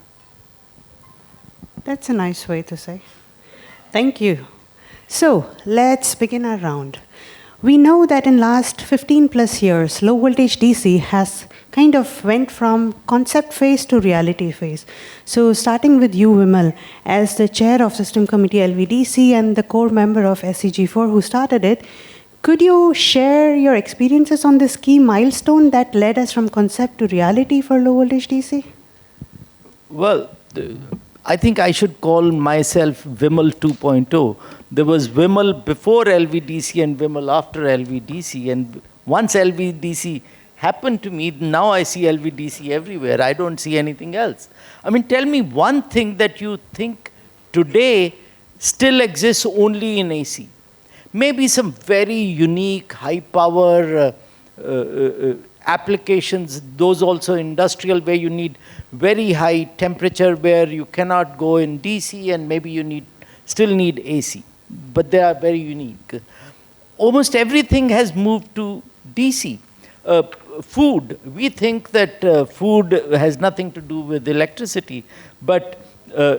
That's a nice way to say. Thank you. So let's begin our round. We know that in last 15 plus years, low voltage DC has kind of went from concept phase to reality phase. So starting with you, Vimal, as the chair of System Committee LVDC and the core member of SCG4 who started it, could you share your experiences on this key milestone that led us from concept to reality for low voltage DC? Well, I think I should call myself Vimal 2.0. There was Vimal before LVDC and Vimal after LVDC. And once LVDC happened to me, now I see LVDC everywhere. I don't see anything else. I mean, tell me one thing that you think today still exists only in AC. Maybe some very unique, high power applications, those also industrial, where you need very high temperature, where you cannot go in DC, and maybe you still need AC. But they are very unique. Almost everything has moved to DC. Food, we think that food has nothing to do with electricity, but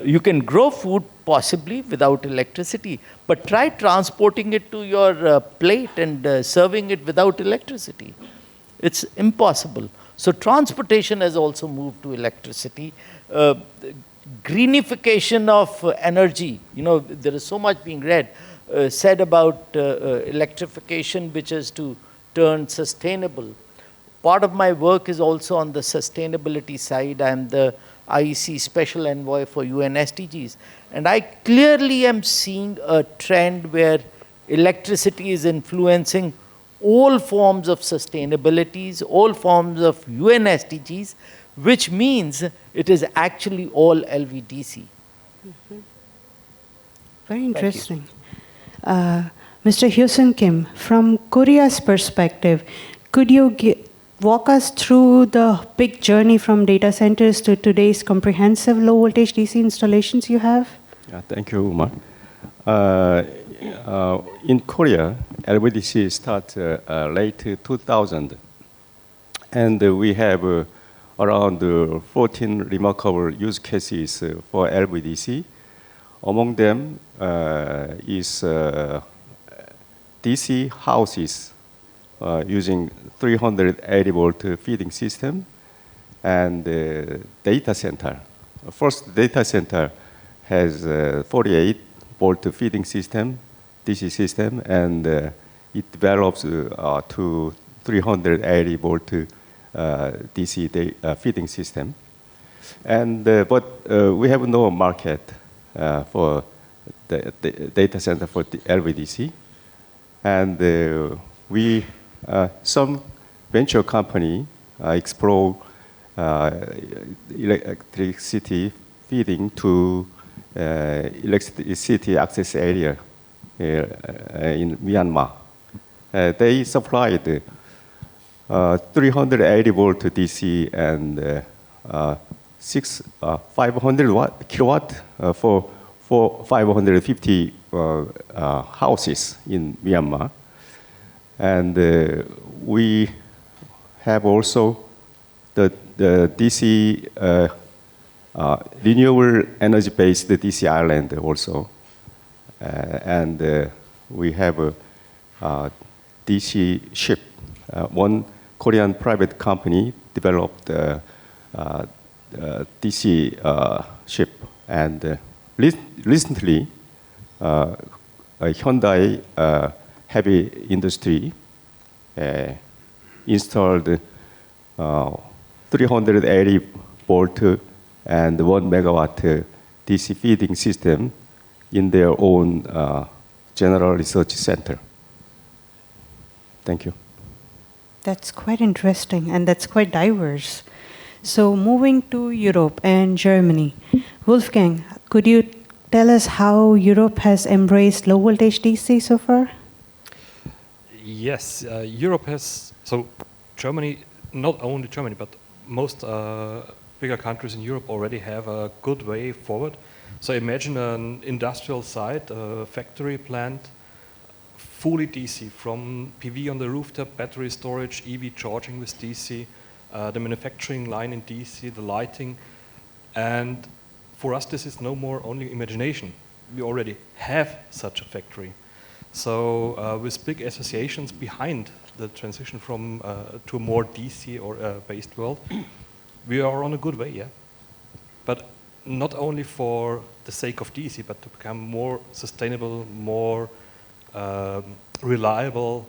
you can grow food possibly without electricity, but try transporting it to your plate and serving it without electricity. It's impossible. So transportation has also moved to electricity. Greenification of energy, there is so much being said about electrification, which is to turn sustainable. Part of my work is also on the sustainability side. I am the IEC Special Envoy for UN SDGs. And I clearly am seeing a trend where electricity is influencing all forms of sustainabilities, all forms of UN SDGs, which means it is actually all LVDC. Very interesting. Mr. Hyosung Kim, from Korea's perspective, could you walk us through the big journey from data centers to today's comprehensive low voltage DC installations you have? Yeah, thank you, Umar. In Korea, LVDC started late 2000, and we have around 14 remarkable use cases for LVDC. Among them is DC houses using 380 volt feeding system, and data center. First data center has 48 volt feeding system, DC system, and it develops to 380 volt DC feeding system. And but we have no market for the data center for the LVDC, and we some venture company explore electricity feeding to electricity access area in Myanmar. They supplied 380 volt DC and 500 kilowatt for 550 houses in Myanmar. And we have also the DC renewable energy-based DC island also. And we have a DC ship. One Korean private company developed DC ship. And recently, Hyundai heavy industry installed 380 volt and 1 megawatt DC feeding system in their own General Research Center. Thank you. That's quite interesting, and that's quite diverse. So moving to Europe and Germany, Wolfgang, could you tell us how Europe has embraced low voltage DC so far? Yes, Europe has, so Germany, not only Germany, but most bigger countries in Europe already have a good way forward. So imagine an industrial site, a factory plant, fully DC, from PV on the rooftop, battery storage, EV charging with DC, the manufacturing line in DC, the lighting. And for us, this is no more only imagination. We already have such a factory. So with big associations behind the transition from to a more DC or based world, we are on a good way, yeah. But not only for the sake of DC, but to become more sustainable, more reliable.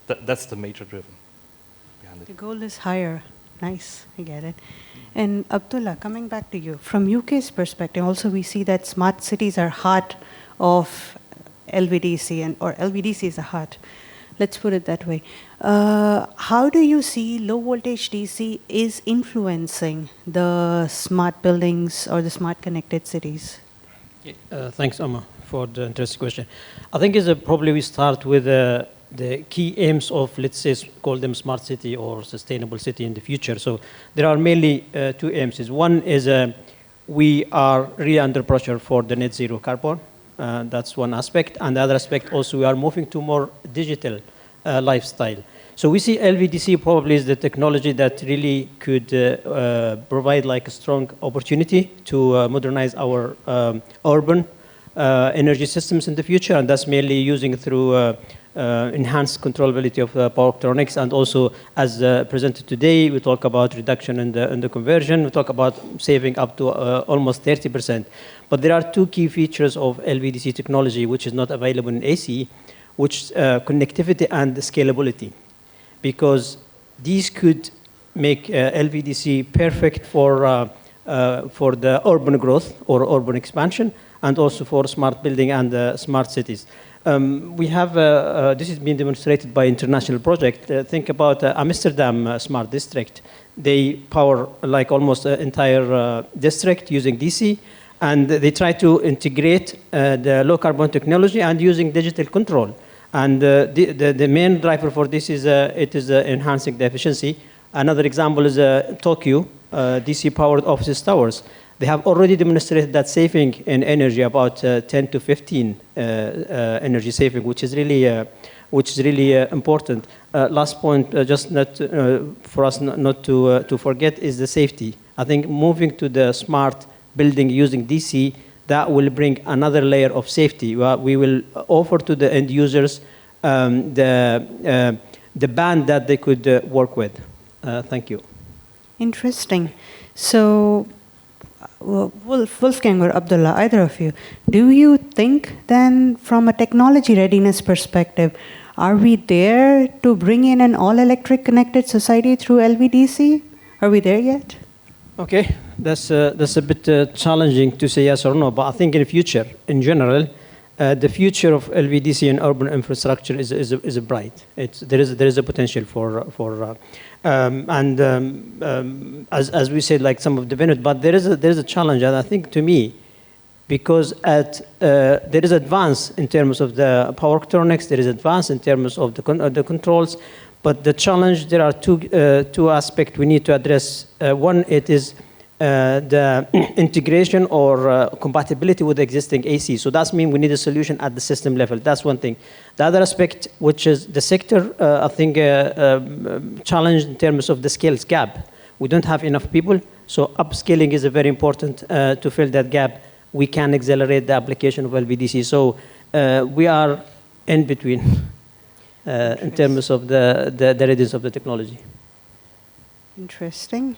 That's the major driven behind it. The goal is higher. Nice, I get it. And Abdullah, coming back to you, from UK's perspective, also we see that smart cities are heart of LVDC, or LVDC is a heart. Let's put it that way. How do you see low voltage DC is influencing the smart buildings or the smart connected cities? Thanks, Omar, for the interesting question. I think probably we start with the key aims of, let's say, call them smart city or sustainable city in the future. So there are mainly two aims. One is we are really under pressure for the net zero carbon. That's one aspect. And the other aspect also, we are moving to more digital lifestyle. So we see LVDC probably is the technology that really could provide like a strong opportunity to modernize our urban energy systems in the future, and that's mainly using through enhanced controllability of power electronics, and also as presented today, we talk about reduction in the conversion, we talk about saving up to almost 30%. But there are two key features of LVDC technology which is not available in AC, which connectivity and scalability, because these could make LVDC perfect for the urban growth or urban expansion, and also for smart building and smart cities. We have, this has been demonstrated by international project. Think about Amsterdam Smart District. They power like almost an entire district using DC, and they try to integrate the low carbon technology and using digital control. And the main driver for this is enhancing the efficiency. Another example is Tokyo, DC-powered office towers. They have already demonstrated that saving in energy about 10 to 15 energy saving, which is really important. Last point, just not for us not to forget, is the safety. I think moving to the smart building using DC, that will bring another layer of safety. We will offer to the end users the band that they could work with. Thank you. Interesting. So, Wolfgang or Abdullah, either of you, do you think then from a technology readiness perspective, are we there to bring in an all-electric connected society through LVDC? Are we there yet? Okay, that's a bit challenging to say yes or no, but I think in the future, in general, the future of LVDC and urban infrastructure is bright. There is a potential for as we said, like some of the benefits, but there is a challenge, and I think to me, because there is advance in terms of the power electronics, there is advance in terms of the controls, but the challenge, there are two aspects we need to address. One, it is the integration or compatibility with existing AC. So that means we need a solution at the system level. That's one thing. The other aspect, which is the sector, I think challenged in terms of the skills gap. We don't have enough people, so upskilling is very important to fill that gap. We can accelerate the application of LVDC. So we are in between in terms of the readiness of the technology. Interesting.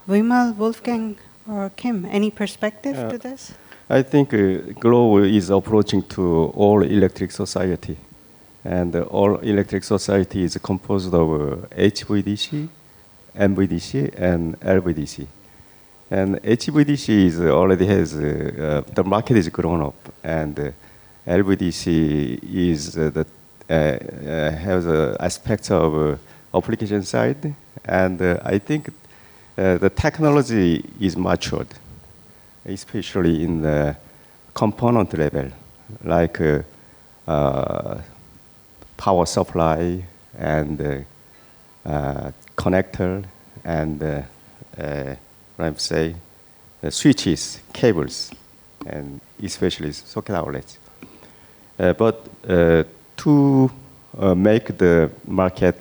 Vimal, Wolfgang, or Kim, any perspective to this? I think Globe is approaching to all electric society. And all electric society is composed of HVDC, MVDC, and LVDC. And HVDC is already has, the market is grown up, and LVDC is has aspects of application side, and I think the technology is matured, especially in the component level, like power supply and connector and switches, cables, and especially socket outlets. But to make the market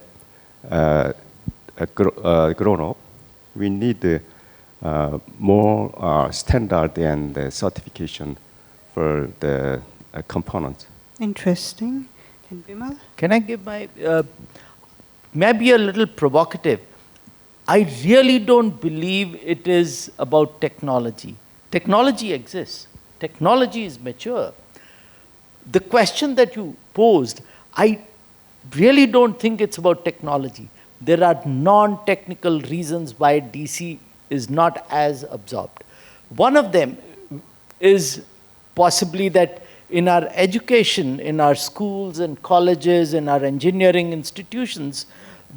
grown up, we need more standard and certification for the components. Interesting. And Vimal? Can I give my, maybe a little provocative? I really don't believe it is about technology. Technology exists. Technology is mature. The question that you posed, I really don't think it's about technology. There are non-technical reasons why DC is not as absorbed. One of them is possibly that in our education, in our schools and colleges, in our engineering institutions,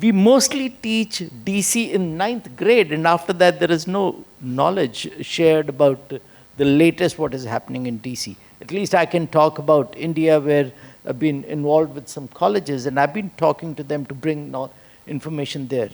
we mostly teach DC in 9th grade, and after that there is no knowledge shared about the latest what is happening in DC. At least I can talk about India, where I've been involved with some colleges, and I've been talking to them to bring information there.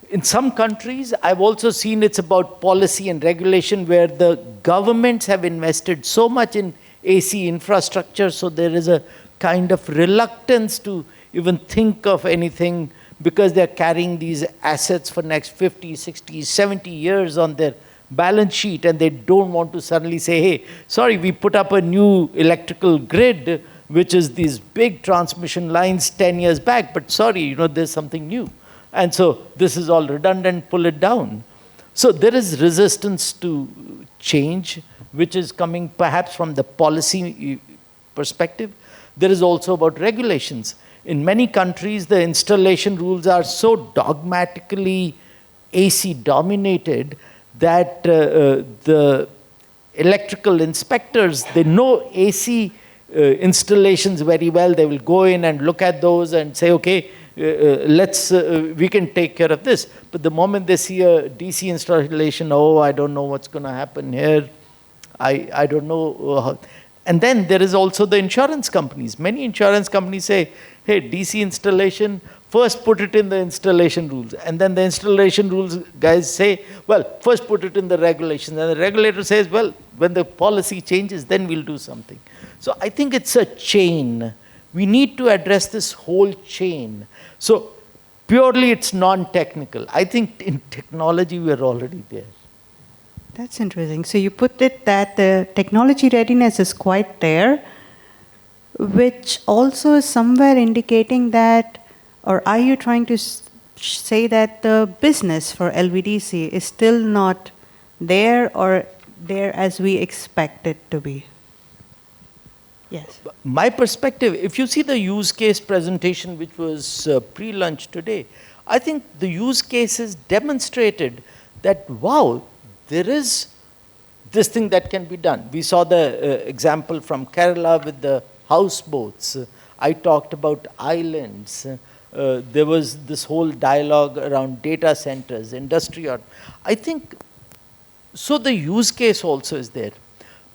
In some countries, I've also seen it's about policy and regulation, where the governments have invested so much in AC infrastructure, so there is a kind of reluctance to even think of anything, because they're carrying these assets for next 50, 60, 70 years on their balance sheet, and they don't want to suddenly say, hey, sorry, we put up a new electrical grid, which is these big transmission lines 10 years back, but sorry, there's something new. And so this is all redundant, pull it down. So there is resistance to change, which is coming perhaps from the policy perspective. There is also about regulations. In many countries, the installation rules are so dogmatically AC dominated that the electrical inspectors, they know AC installations very well. They will go in and look at those and say, okay, we can take care of this. But the moment they see a DC installation, oh, I don't know what's going to happen here. I don't know how. And then there is also the insurance companies. Many insurance companies say, hey, DC installation, first put it in the installation rules. And then the installation rules guys say, well, first put it in the regulations. And the regulator says, well, when the policy changes, then we'll do something. So I think it's a chain. We need to address this whole chain. So purely it's non-technical. I think in technology we're already there. That's interesting. So you put it that the technology readiness is quite there, which also is somewhere indicating that, or are you trying to say that the business for LVDC is still not there or there as we expect it to be? Yes. My perspective, if you see the use case presentation which was pre-lunch today, I think the use cases demonstrated that, wow, there is this thing that can be done. We saw the example from Kerala with the houseboats. I talked about islands. There was this whole dialogue around data centers, industry. I think, so the use case also is there.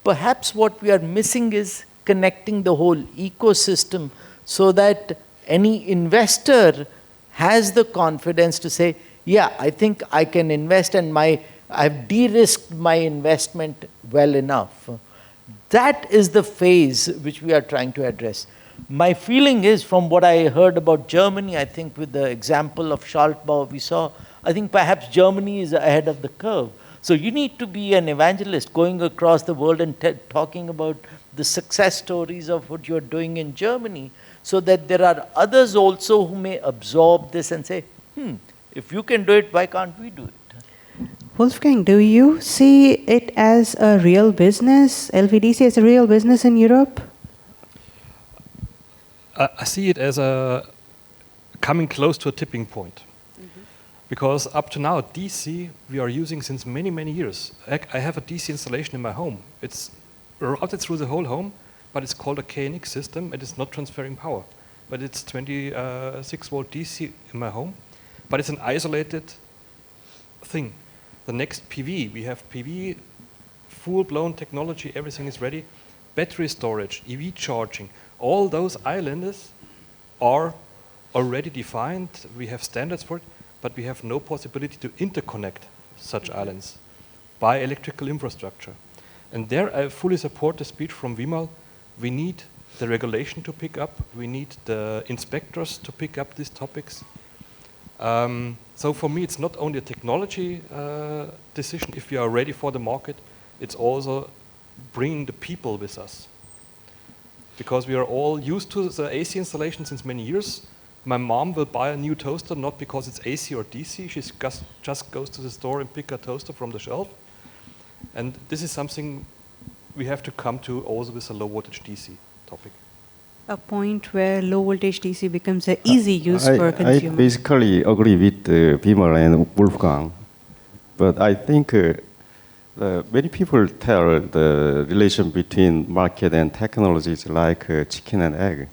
Perhaps what we are missing is connecting the whole ecosystem so that any investor has the confidence to say, yeah, I think I can invest and I've de-risked my investment well enough. That is the phase which we are trying to address. My feeling is, from what I heard about Germany, I think with the example of Schaltbau we saw, I think perhaps Germany is ahead of the curve. So you need to be an evangelist going across the world and talking about the success stories of what you're doing in Germany, so that there are others also who may absorb this and say, if you can do it, why can't we do it? Wolfgang, do you see it as a real business, LVDC as a real business in Europe? I see it as coming close to a tipping point. Because up to now, DC we are using since many, many years. I have a DC installation in my home. It's routed through the whole home, but it's called a KNX system. It is not transferring power. But it's 26 volt DC in my home. But it's an isolated thing. The next PV, we have PV, full-blown technology, everything is ready. Battery storage, EV charging, all those islands are already defined. We have standards for it, but we have no possibility to interconnect such islands by electrical infrastructure. And there I fully support the speech from Vimal. We need the regulation to pick up. We need the inspectors to pick up these topics. So for me, it's not only a technology decision if we are ready for the market, it's also bringing the people with us. Because we are all used to the AC installation since many years. My mom will buy a new toaster not because it's AC or DC, she just goes to the store and pick a toaster from the shelf. And this is something we have to come to also with a low voltage DC topic. A point where low voltage DC becomes an easy use for a consumer. I basically agree with Vimal and Wolfgang, but I think many people tell the relation between market and technology is like chicken and egg,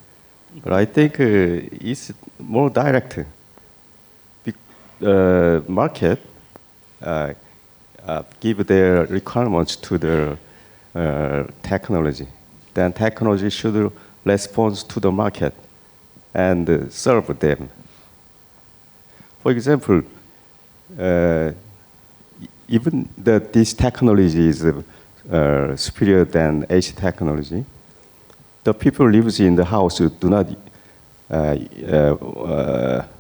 but I think it's more direct. Market give their requirements to the technology. Then technology should respond to the market and serve them. For example, even this technology is superior than AC technology, the people lives in the house do not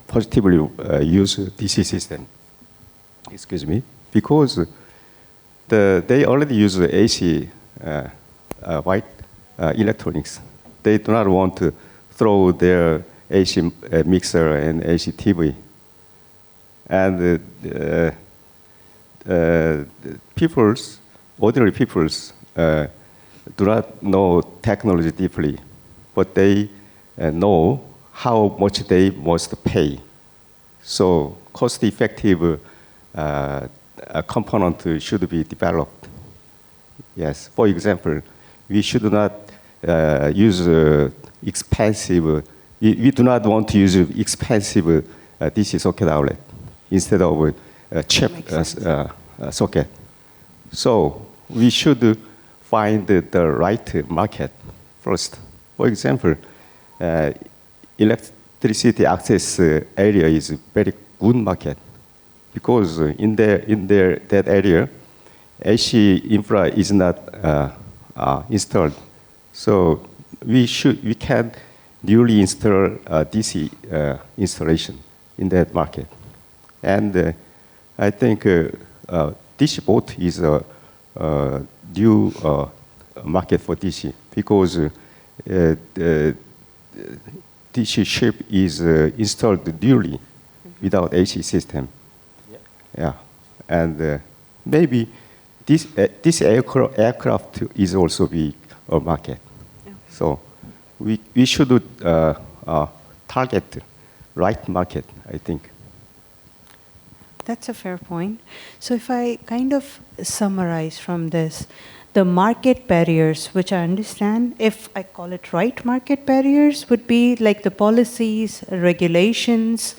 positively use DC system. Excuse me, because they already use the AC white electronics. They do not want to throw their AC mixer and AC TV. And ordinary peoples do not know technology deeply, but they know how much they must pay. So cost-effective component should be developed. Yes, for example, we should not use expensive, we do not want to use expensive DC socket outlet instead of cheap socket. So we should find the right market first. For example, electricity access area is a very good market because in that area, AC infra is not installed. So we can newly install DC installation in that market. And I think DC boat is a new market for DC because the DC ship is installed newly without AC system. Yeah, and maybe this aircraft is also be a market. So we should target right market, I think. That's a fair point. So if I kind of summarize from this, the market barriers, which I understand, if I call it right market barriers, would be like the policies, regulations,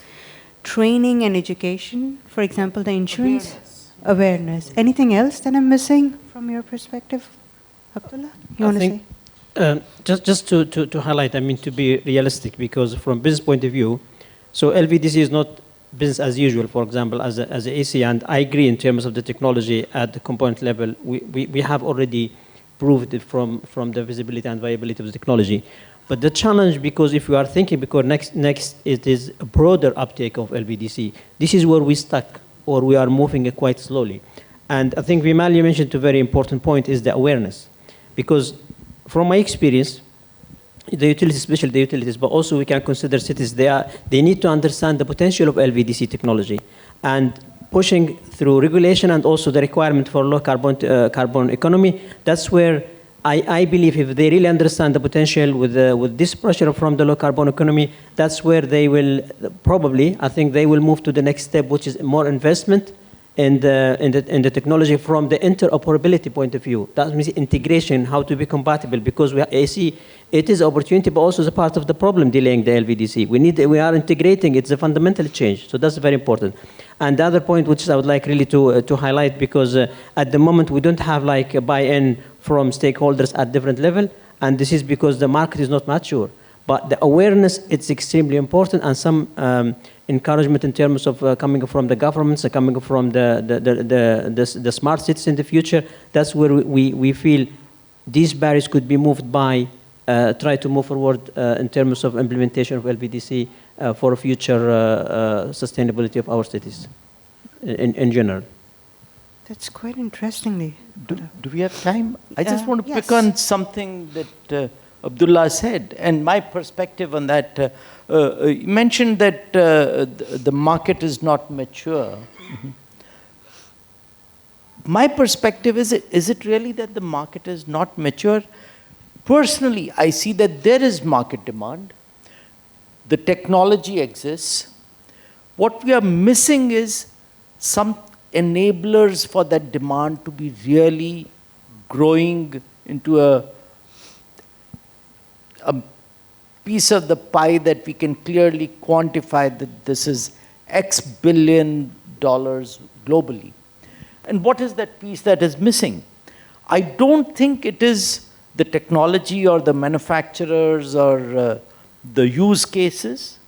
training and education, for example, the insurance, awareness. Anything else that I'm missing from your perspective? Abdullah, you want to say? Just to highlight, I mean, to be realistic, because from business point of view, so LVDC is not business as usual, for example, as a AC, and I agree in terms of the technology at the component level. We have already proved it from the visibility and viability of the technology. But the challenge, because if we are thinking, because next it is a broader uptake of LVDC, this is where we stuck, or we are moving quite slowly. And I think Vimal, you mentioned a very important point, is the awareness. Because from my experience, the utilities, especially the utilities, but also we can consider cities, they need to understand the potential of LVDC technology. And pushing through regulation and also the requirement for low carbon economy, that's where I believe if they really understand the potential with this pressure from the low carbon economy, that's where they will probably, I think they will move to the next step, which is more investment in the technology from the interoperability point of view. That means integration, how to be compatible, because we are AC, it is opportunity, but also is a part of the problem delaying the LVDC. We are integrating, it's a fundamental change, so that's very important. And the other point, which I would like really to highlight, because at the moment we don't have like a buy-in from stakeholders at different level, and this is because the market is not mature. But the awareness, it's extremely important, and some encouragement in terms of coming from the governments, coming from the smart cities in the future. That's where we feel these barriers could be moved by try to move forward in terms of implementation of LVDC for future sustainability of our cities in general. That's quite interestingly. Do we have time? I just want to pick on something that Abdullah said, and my perspective on that. You mentioned that the market is not mature. Mm-hmm. My perspective is it really that the market is not mature? Personally, I see that there is market demand. The technology exists. What we are missing is some enablers for that demand to be really growing into a piece of the pie that we can clearly quantify that this is X billion dollars globally. And what is that piece that is missing? I don't think it is the technology or the manufacturers or the use cases.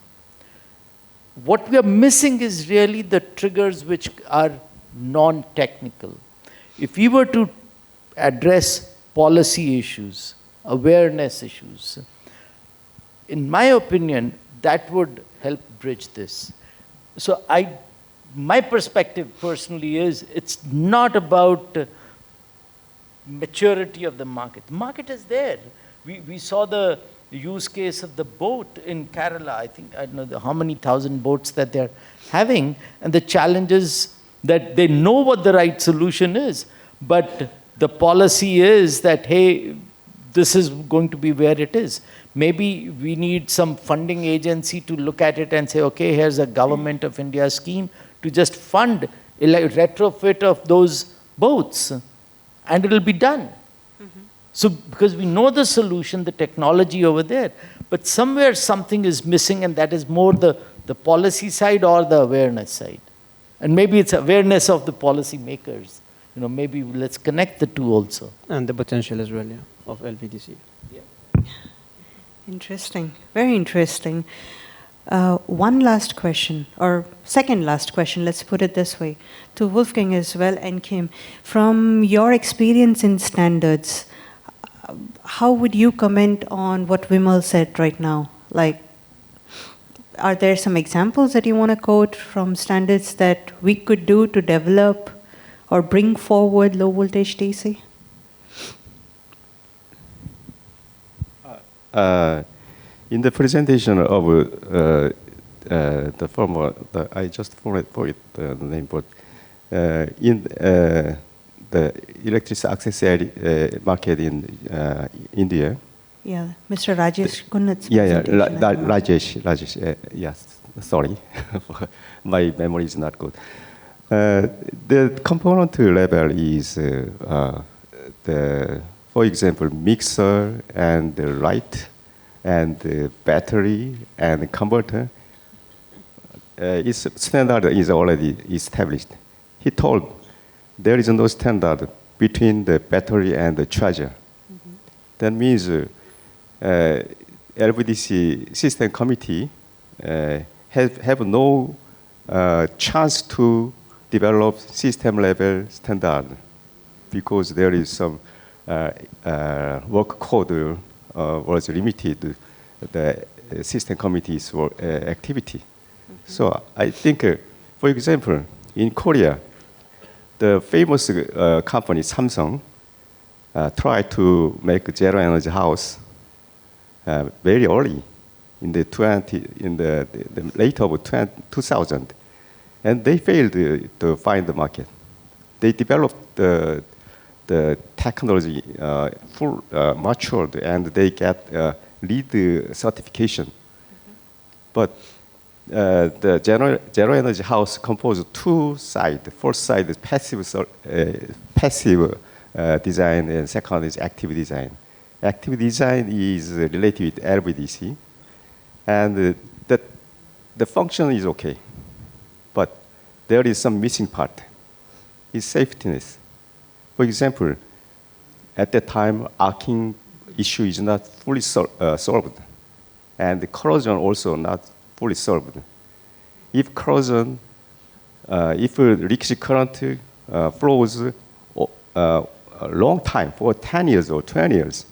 What we are missing is really the triggers which are non-technical. If we were to address policy issues, awareness issues, in my opinion, that would help bridge this. So my perspective personally is, it's not about maturity of the market. The market is there. We saw the use case of the boat in Kerala. I think, I don't know how many thousand boats that they're having, and the challenge is that they know what the right solution is, but the policy is that, hey, this is going to be where it is. Maybe we need some funding agency to look at it and say, okay, here's a Government of India scheme to just fund retrofit of those boats, and it'll be done. So, because we know the solution, the technology over there, but somewhere something is missing, and that is more the policy side or the awareness side. And maybe it's awareness of the policy makers. You know, maybe let's connect the two also. And the potential as well, yeah, of LVDC. Yeah. Interesting, very interesting. One last question, or second last question, let's put it this way, to Wolfgang as well and Kim. From your experience in standards, how would you comment on what Vimal said right now? Like, are there some examples that you want to quote from standards that we could do to develop or bring forward low voltage DC? In the presentation of the former, I just forget the name, but in the electricity access market in India. Yeah, Mr. Rajesh Gunnat's Yeah, presentation. Rajesh, yes, sorry, my memory is not good. The component level is for example, mixer and the light and the battery and the converter. Its standard is already established. He told there is no standard between the battery and the charger. That means LVDC system committee have no chance to develop system level standard because there is some work code was limited the system committee's activity. So I think, for example, in Korea, the famous company Samsung tried to make a zero energy house very early in the late of 2000, and they failed to find the market. They developed the technology full matured, and they get LEED certification. But the zero energy house composed two sides. First side is passive design, and second is active design. Active design is related with LVDC, and the function is okay, but there is some missing part. It's safetyness. For example, at that time, arcing issue is not fully solved, and the corrosion also not fully solved. If corrosion, if leakage current flows a long time, for 10 years or 20 years,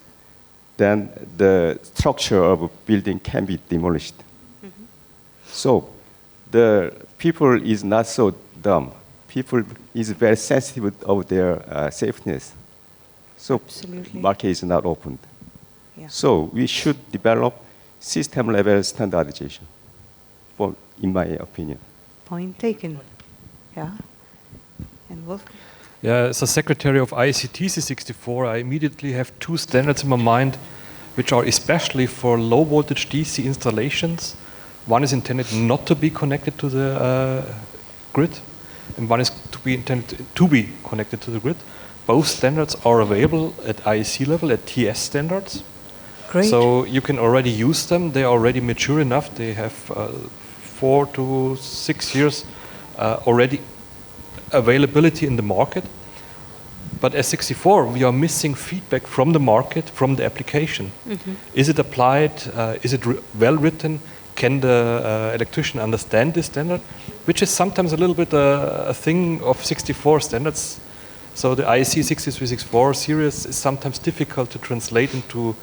then the structure of a building can be demolished. So the people is not so dumb. People is very sensitive of their safetyness. So Absolutely. market is not opened. Yeah. So we should develop system level standardization, in my opinion. Point taken. Yeah. And Wolfgang? Yeah, as a secretary of IEC TC64, I immediately have two standards in my mind, which are especially for low voltage DC installations. One is intended not to be connected to the grid, and one is intended to be connected to the grid. Both standards are available at IEC level, at TS standards. Great. So you can already use them. They are already mature enough. They have 4 to 6 years already availability in the market. But S64, we are missing feedback from the market, from the application. Is it applied? Is it well written? Can the electrician understand this standard? Which is sometimes a little bit a thing of 64 standards. So the IEC 6364 series is sometimes difficult to translate into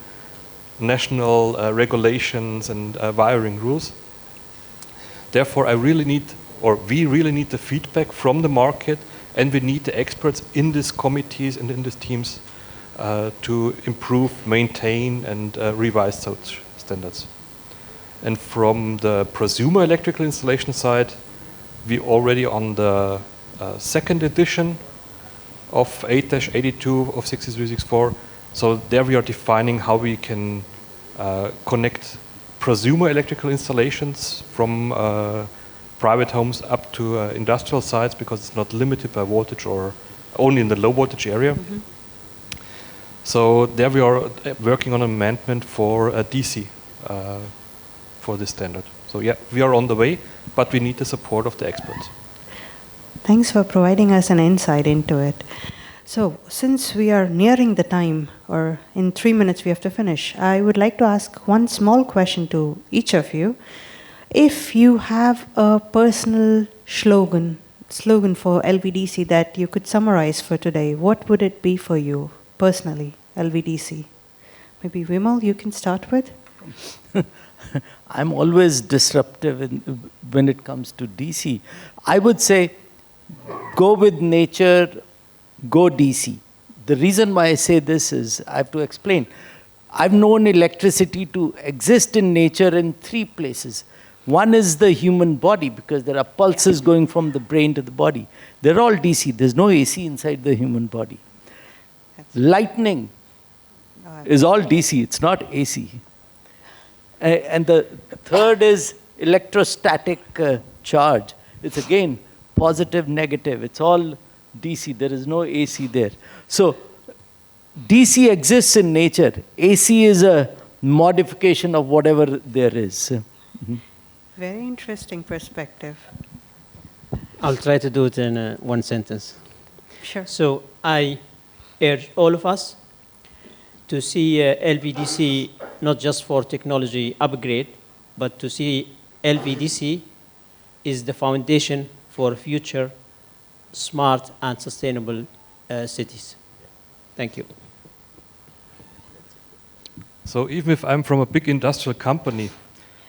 national regulations and wiring rules. Therefore, we really need the feedback from the market, and we need the experts in these committees and in these teams to improve, maintain, and revise those standards. And from the prosumer electrical installation side, we already on the second edition of 8-82 of 6364. So there we are defining how we can connect prosumer electrical installations from private homes up to industrial sites, because it's not limited by voltage or only in the low voltage area. So there we are working on an amendment for DC for this standard. So yeah, we are on the way, but we need the support of the experts. Thanks for providing us an insight into it. So, since we are nearing the time, or in 3 minutes we have to finish, I would like to ask one small question to each of you. If you have a personal slogan for LVDC that you could summarize for today, what would it be for you personally, LVDC? Maybe Vimal, you can start with. I'm always disruptive when it comes to DC. I would say, go with nature, go DC. The reason why I say this is, I have to explain. I've known electricity to exist in nature in 3 places. One is the human body, because there are pulses going from the brain to the body. They're all DC. There's no AC inside the human body. Lightning is all DC. It's not AC. And the third is electrostatic charge. It's again positive, negative. It's all DC. There is no AC there. So DC exists in nature. AC is a modification of whatever there is. Very interesting perspective. I'll try to do it in one sentence. Sure. So I urge all of us to see LVDC not just for technology upgrade, but to see LVDC is the foundation for future smart and sustainable cities. Thank you. So even if I'm from a big industrial company,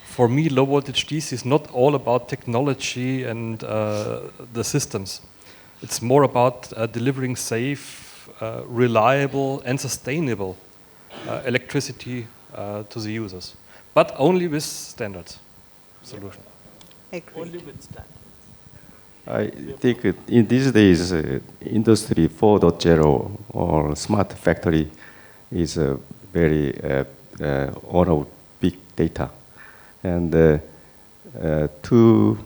for me, low voltage DC is not all about technology and the systems. It's more about delivering safe, reliable, and sustainable electricity to the users, but only with standards solution. Only with standards. I think in these days, Industry 4.0 or smart factory is very on of big data. And to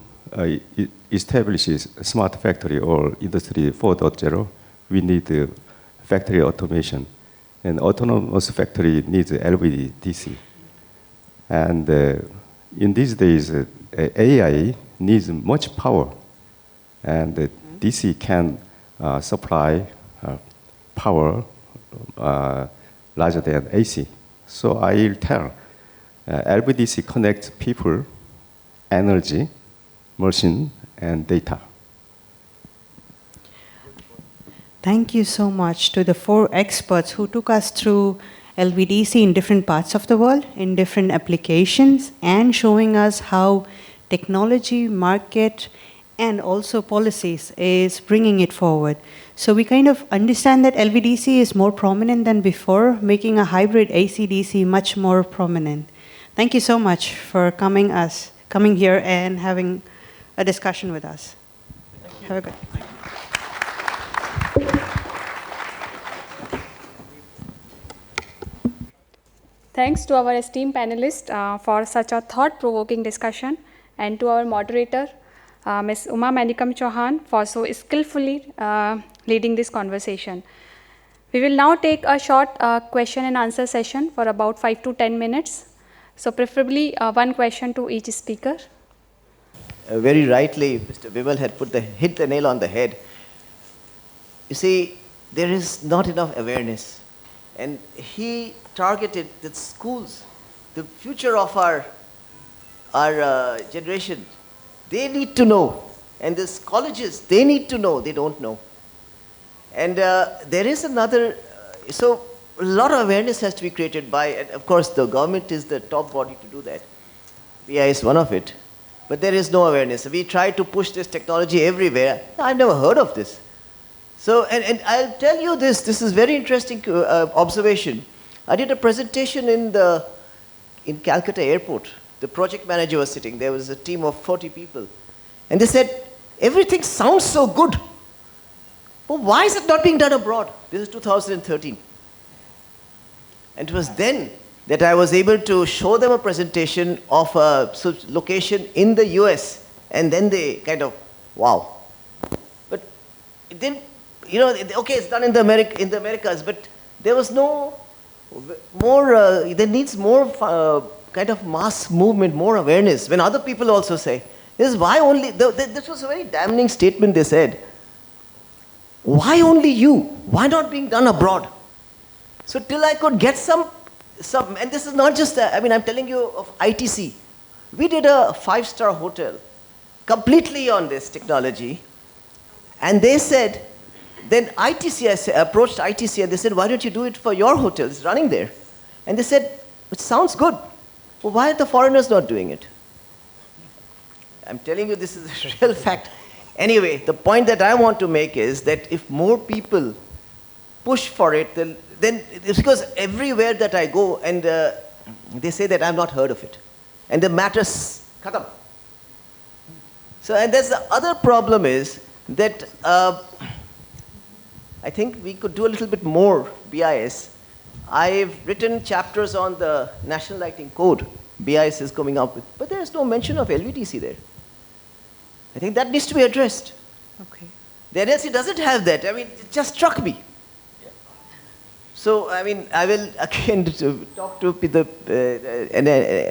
establish a smart factory or Industry 4.0, we need factory automation. And autonomous factory needs LVDC. And in these days, AI needs much power. And DC can supply power larger than AC. So I'll tell, LVDC connects people, energy, machine, and data. Thank you so much to the 4 experts who took us through LVDC in different parts of the world, in different applications, and showing us how technology, market, and also policies is bringing it forward. So we kind of understand that LVDC is more prominent than before, making a hybrid AC-DC much more prominent. Thank you so much for coming here and having a discussion with us. Have a good. Thanks to our esteemed panelists for such a thought-provoking discussion, and to our moderator, Ms. Uma Manikam Chauhan, for so skillfully leading this conversation. We will now take a short question and answer session for about 5 to 10 minutes. So preferably one question to each speaker. Very rightly, Mr. Vimal had hit the nail on the head. You see, there is not enough awareness. And he targeted the schools, the future of our generation. They need to know. And these colleges, they need to know, they don't know. And there is another, so a lot of awareness has to be created by, and of course the government is the top body to do that. BI is one of it. But there is no awareness. We try to push this technology everywhere. I've never heard of this. So, and I'll tell you this is very interesting observation. I did a presentation in Calcutta airport. The project manager was sitting. There was a team of 40 people. And they said, everything sounds so good. But why is it not being done abroad? This is 2013. And it was then that I was able to show them a presentation of a location in the US. And then they kind of, wow. But it didn't, okay, it's done in the Americas, but there was no more, there needs more kind of mass movement, more awareness. When other people also say, this is why only, this was a very damning statement they said. Why only you? Why not being done abroad? So till I could get some, and this is not just, I'm telling you of ITC. We did a 5-star hotel completely on this technology. And they said, then ITC, I approached ITC and they said, why don't you do it for your hotel? It's running there. And they said, it sounds good. Well, why are the foreigners not doing it? I'm telling you, this is a real fact. Anyway, the point that I want to make is that if more people push for it, then it's because everywhere that I go and they say that I've not heard of it. And the matter's khatam. So, and that's the other problem is that I think we could do a little bit more BIS. I've written chapters on the National Lighting Code BIS is coming up with, but there is no mention of LVDC there. I think that needs to be addressed. Okay. The NLC doesn't have that. It just struck me. So, I will again talk to the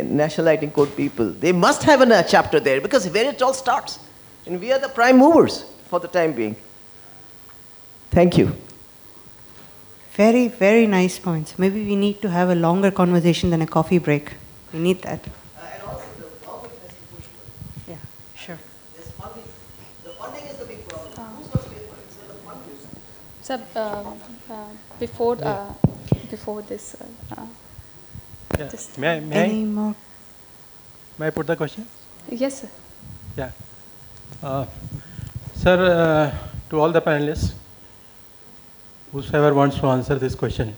National Lighting Code people. They must have a chapter there because where it all starts. And we are the prime movers for the time being. Thank you. Very, very nice points. Maybe we need to have a longer conversation than a coffee break. We need that. And also the government has to push for it. Yeah, sure. There's funding. The funding is the big problem. Who's going to pay for it? So the funding. Sir, before this, just any more? May I put the question? Yes, sir. Yeah. Sir, to all the panelists, whosoever wants to answer this question,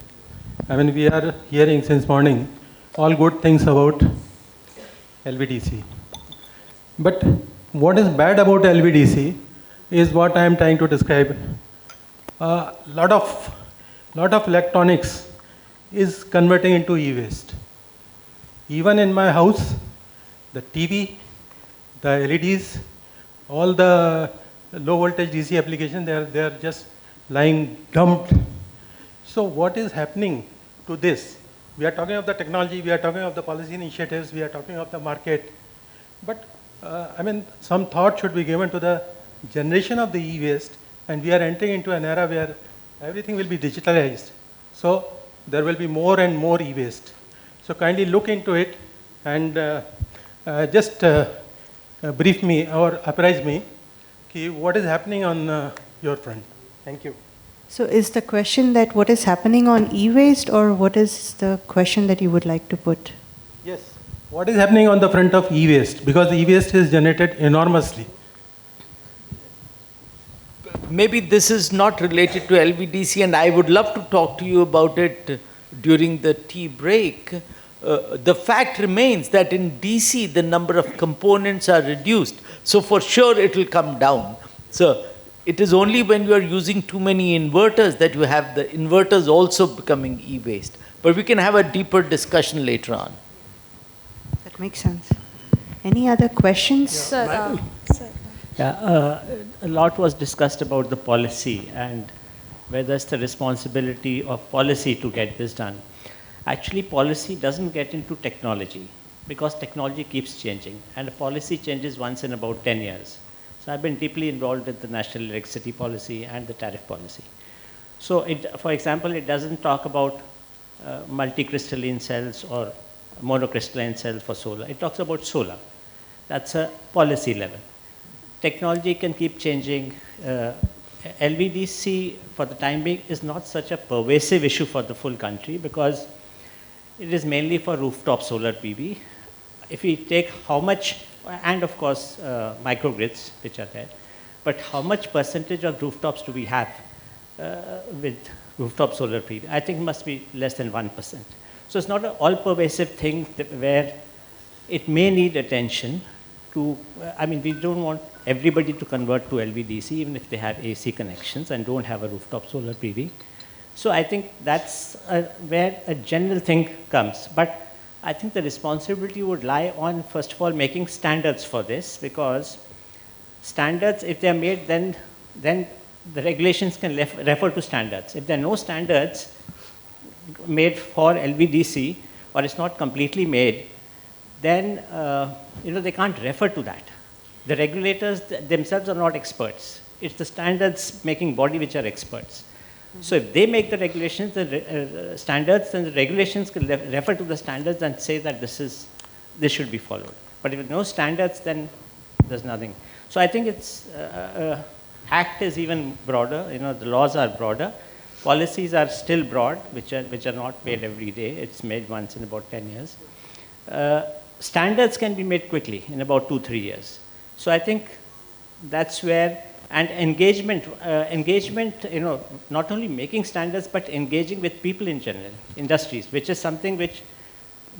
we are hearing since morning all good things about LVDC. But what is bad about LVDC is what I am trying to describe. Lot of electronics is converting into e-waste. Even in my house, the TV, the LEDs, all the low voltage DC applications, they are just lying dumped. So what is happening to this? We are talking of the technology, we are talking of the policy initiatives, we are talking of the market. But some thought should be given to the generation of the e-waste, and we are entering into an era where everything will be digitalized. So there will be more and more e-waste. So kindly look into it and just brief me or apprise me what is happening on your front. Thank you. So is the question that what is happening on e-waste, or what is the question that you would like to put? Yes. What is happening on the front of e-waste? Because e-waste is generated enormously. Maybe this is not related to LVDC, and I would love to talk to you about it during the tea break. The fact remains that in DC, the number of components are reduced. So for sure, it will come down. So it is only when you are using too many inverters that you have the inverters also becoming e-waste. But we can have a deeper discussion later on. That makes sense. Any other questions? Sir, Yeah, a lot was discussed about the policy and whether it's the responsibility of policy to get this done. Actually, policy doesn't get into technology because technology keeps changing, and a policy changes once in about 10 years. So I've been deeply involved with the national electricity policy and the tariff policy. So, for example, it doesn't talk about multicrystalline cells or monocrystalline cells for solar. It talks about solar. That's a policy level. Technology can keep changing. LVDC, for the time being, is not such a pervasive issue for the full country because it is mainly for rooftop solar PV. If we take how much, and of course microgrids which are there, but how much percentage of rooftops do we have with rooftop solar PV? I think it must be less than 1%. So it's not an all-pervasive thing where it may need attention to, I mean, we don't want everybody to convert to LVDC even if they have AC connections and don't have a rooftop solar PV. So I think that's where a general thing comes. But I think the responsibility would lie on, first of all, making standards for this, because standards, if they're made, then the regulations can refer to standards. If there are no standards made for LVDC, or it's not completely made, then they can't refer to that. The regulators themselves are not experts. It's the standards making body which are experts. So if they make the regulations, the standards, then the regulations can refer to the standards and say that this should be followed. But if no standards, then there's nothing. So I think it's Act is even broader. The laws are broader. Policies are still broad, which are not made every day. It's made once in about 10 years. Standards can be made quickly in about 2-3 years. So I think that's where. And engagement, not only making standards, but engaging with people in general, industries, which is something which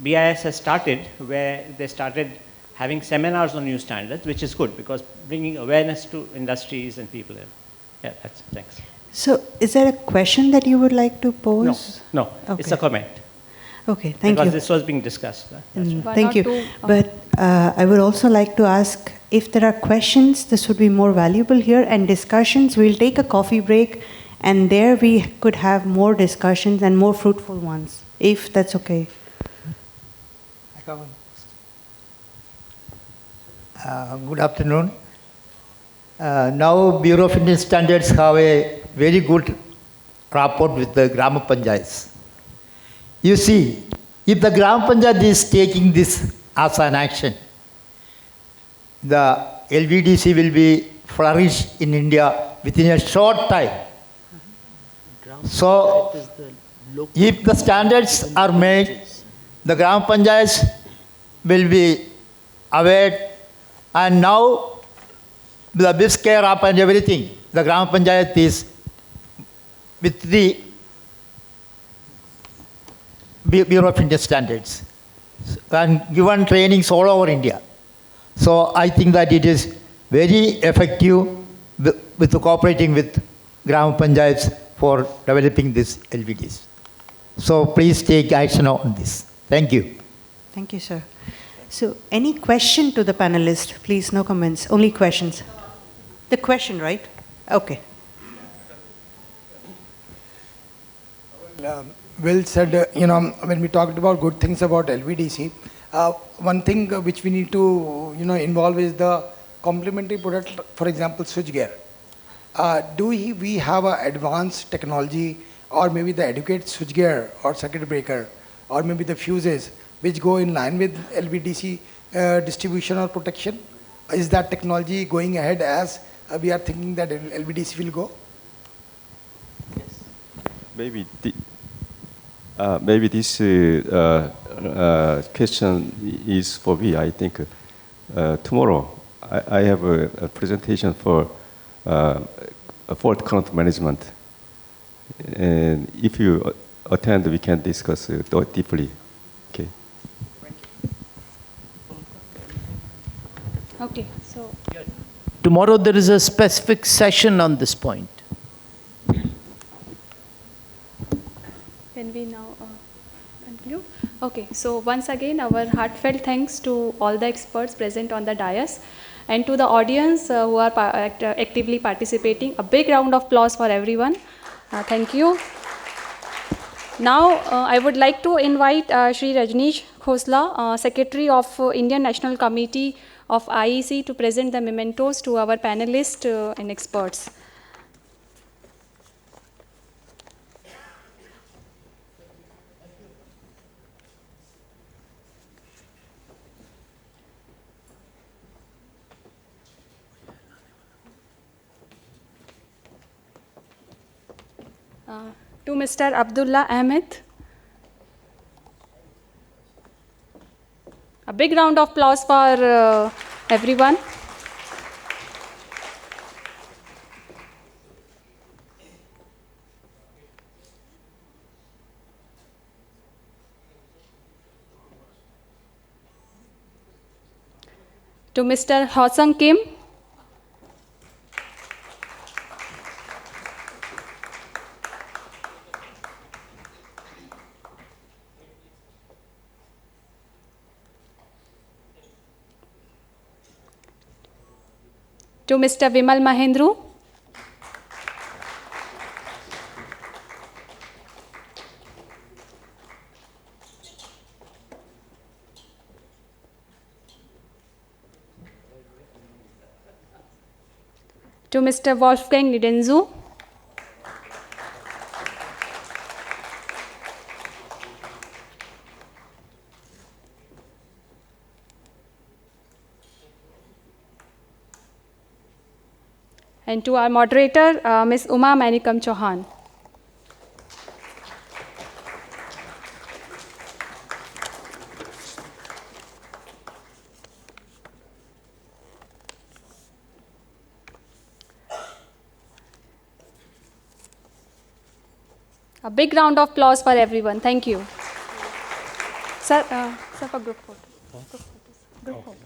BIS has started, where they started having seminars on new standards, which is good, because bringing awareness to industries and people. Yeah, thanks. So is there a question that you would like to pose? No, okay. It's a comment. Okay, thank you. Because this was being discussed. Thank you. But I would also like to ask, if there are questions, this would be more valuable here, and discussions, we'll take a coffee break, and there we could have more discussions and more fruitful ones, if that's okay. Good afternoon. Now Bureau of Indian Standards have a very good rapport with the Gram Panchayats. You see, if the Gram Panchayat is taking this as an action, the LVDC will be flourished in India within a short time. So, if the standards are made, the Gram Panchayats will be aware, and now the BIS care up and everything, the Gram Panchayat is with the Bureau of Indian Standards and given trainings all over India. So I think that it is very effective with cooperating with Gram Panchayats for developing these LVDs. So please take action on this. Thank you. Thank you, sir. So any question to the panelist? Please, no comments, only questions. The question, right? Okay. Well said. When we talked about good things about LVDC, one thing which we need to involve is the complementary product, for example, switchgear. Do we have an advanced technology, or maybe the adequate switchgear or circuit breaker, or maybe the fuses which go in line with LVDC distribution or protection? Is that technology going ahead as we are thinking that LVDC will go? Yes. Maybe this question is for me. I think tomorrow I have a presentation for fault current management, and if you attend, we can discuss deeply. Okay. Okay. So tomorrow there is a specific session on this point. can we now conclude? Okay. So once again, our heartfelt thanks to all the experts present on the dais, and to the audience who are actively participating. A big round of applause for everyone. Thank you. Now, I would like to invite Shri Rajneesh Khosla, Secretary of Indian National Committee of IEC, to present the mementos to our panelists and experts. To Mr. Abdullah Ahmed. A big round of applause for everyone. To Mr. Hosang Kim. To Mr. Vimal Mahendru. To Mr. Wolfgang Nidenzu. And to our moderator, Ms. Uma Manikam Chauhan. A big round of applause for everyone. Thank you. Sir, sir, for group photo. Group photo.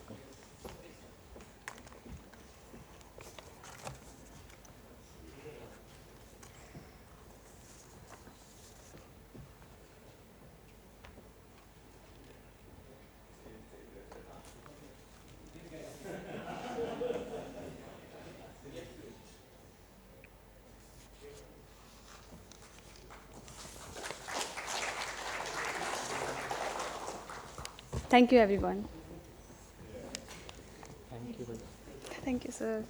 Thank you, everyone. Thank you. Thank you, sir.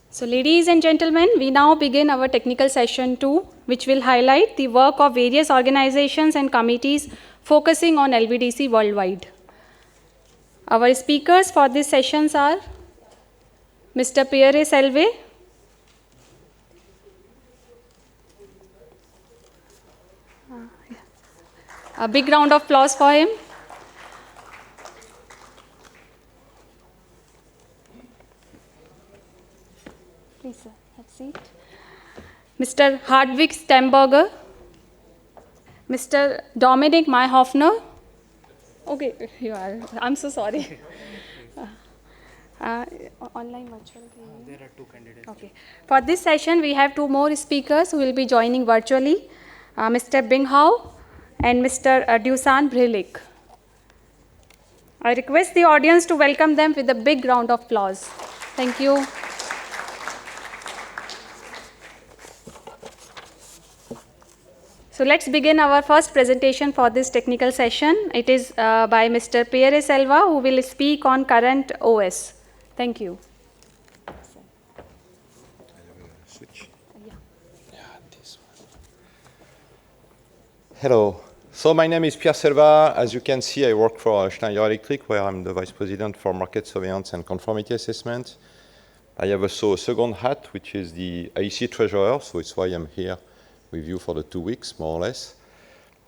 So, ladies and gentlemen, we now begin our technical session 2, which will highlight the work of various organizations and committees focusing on LVDC worldwide. Our speakers for these sessions are Mr. Pierre Selve, a big round of applause for him. Please, sir, have a seat. Mr. Hartwig Stemberger, Mr. Dominic Mayhoffner. Okay, you are. I'm so sorry. Online virtual. There are 2 candidates. Okay. For this session, we have 2 more speakers who will be joining virtually, Mr. Bing Hao and Mr. Dusan Brilik. I request the audience to welcome them with a big round of applause. Thank you. So let's begin our first presentation for this technical session. It is by Mr. Pierre Selva, who will speak on current OS. Thank you. Hello. So my name is Pierre Selva. As you can see, I work for Schneider Electric, where I'm the Vice President for Market Surveillance and Conformity Assessment. I have also a second hat, which is the IEC Treasurer, so it's why I'm here with you for the 2 weeks, more or less.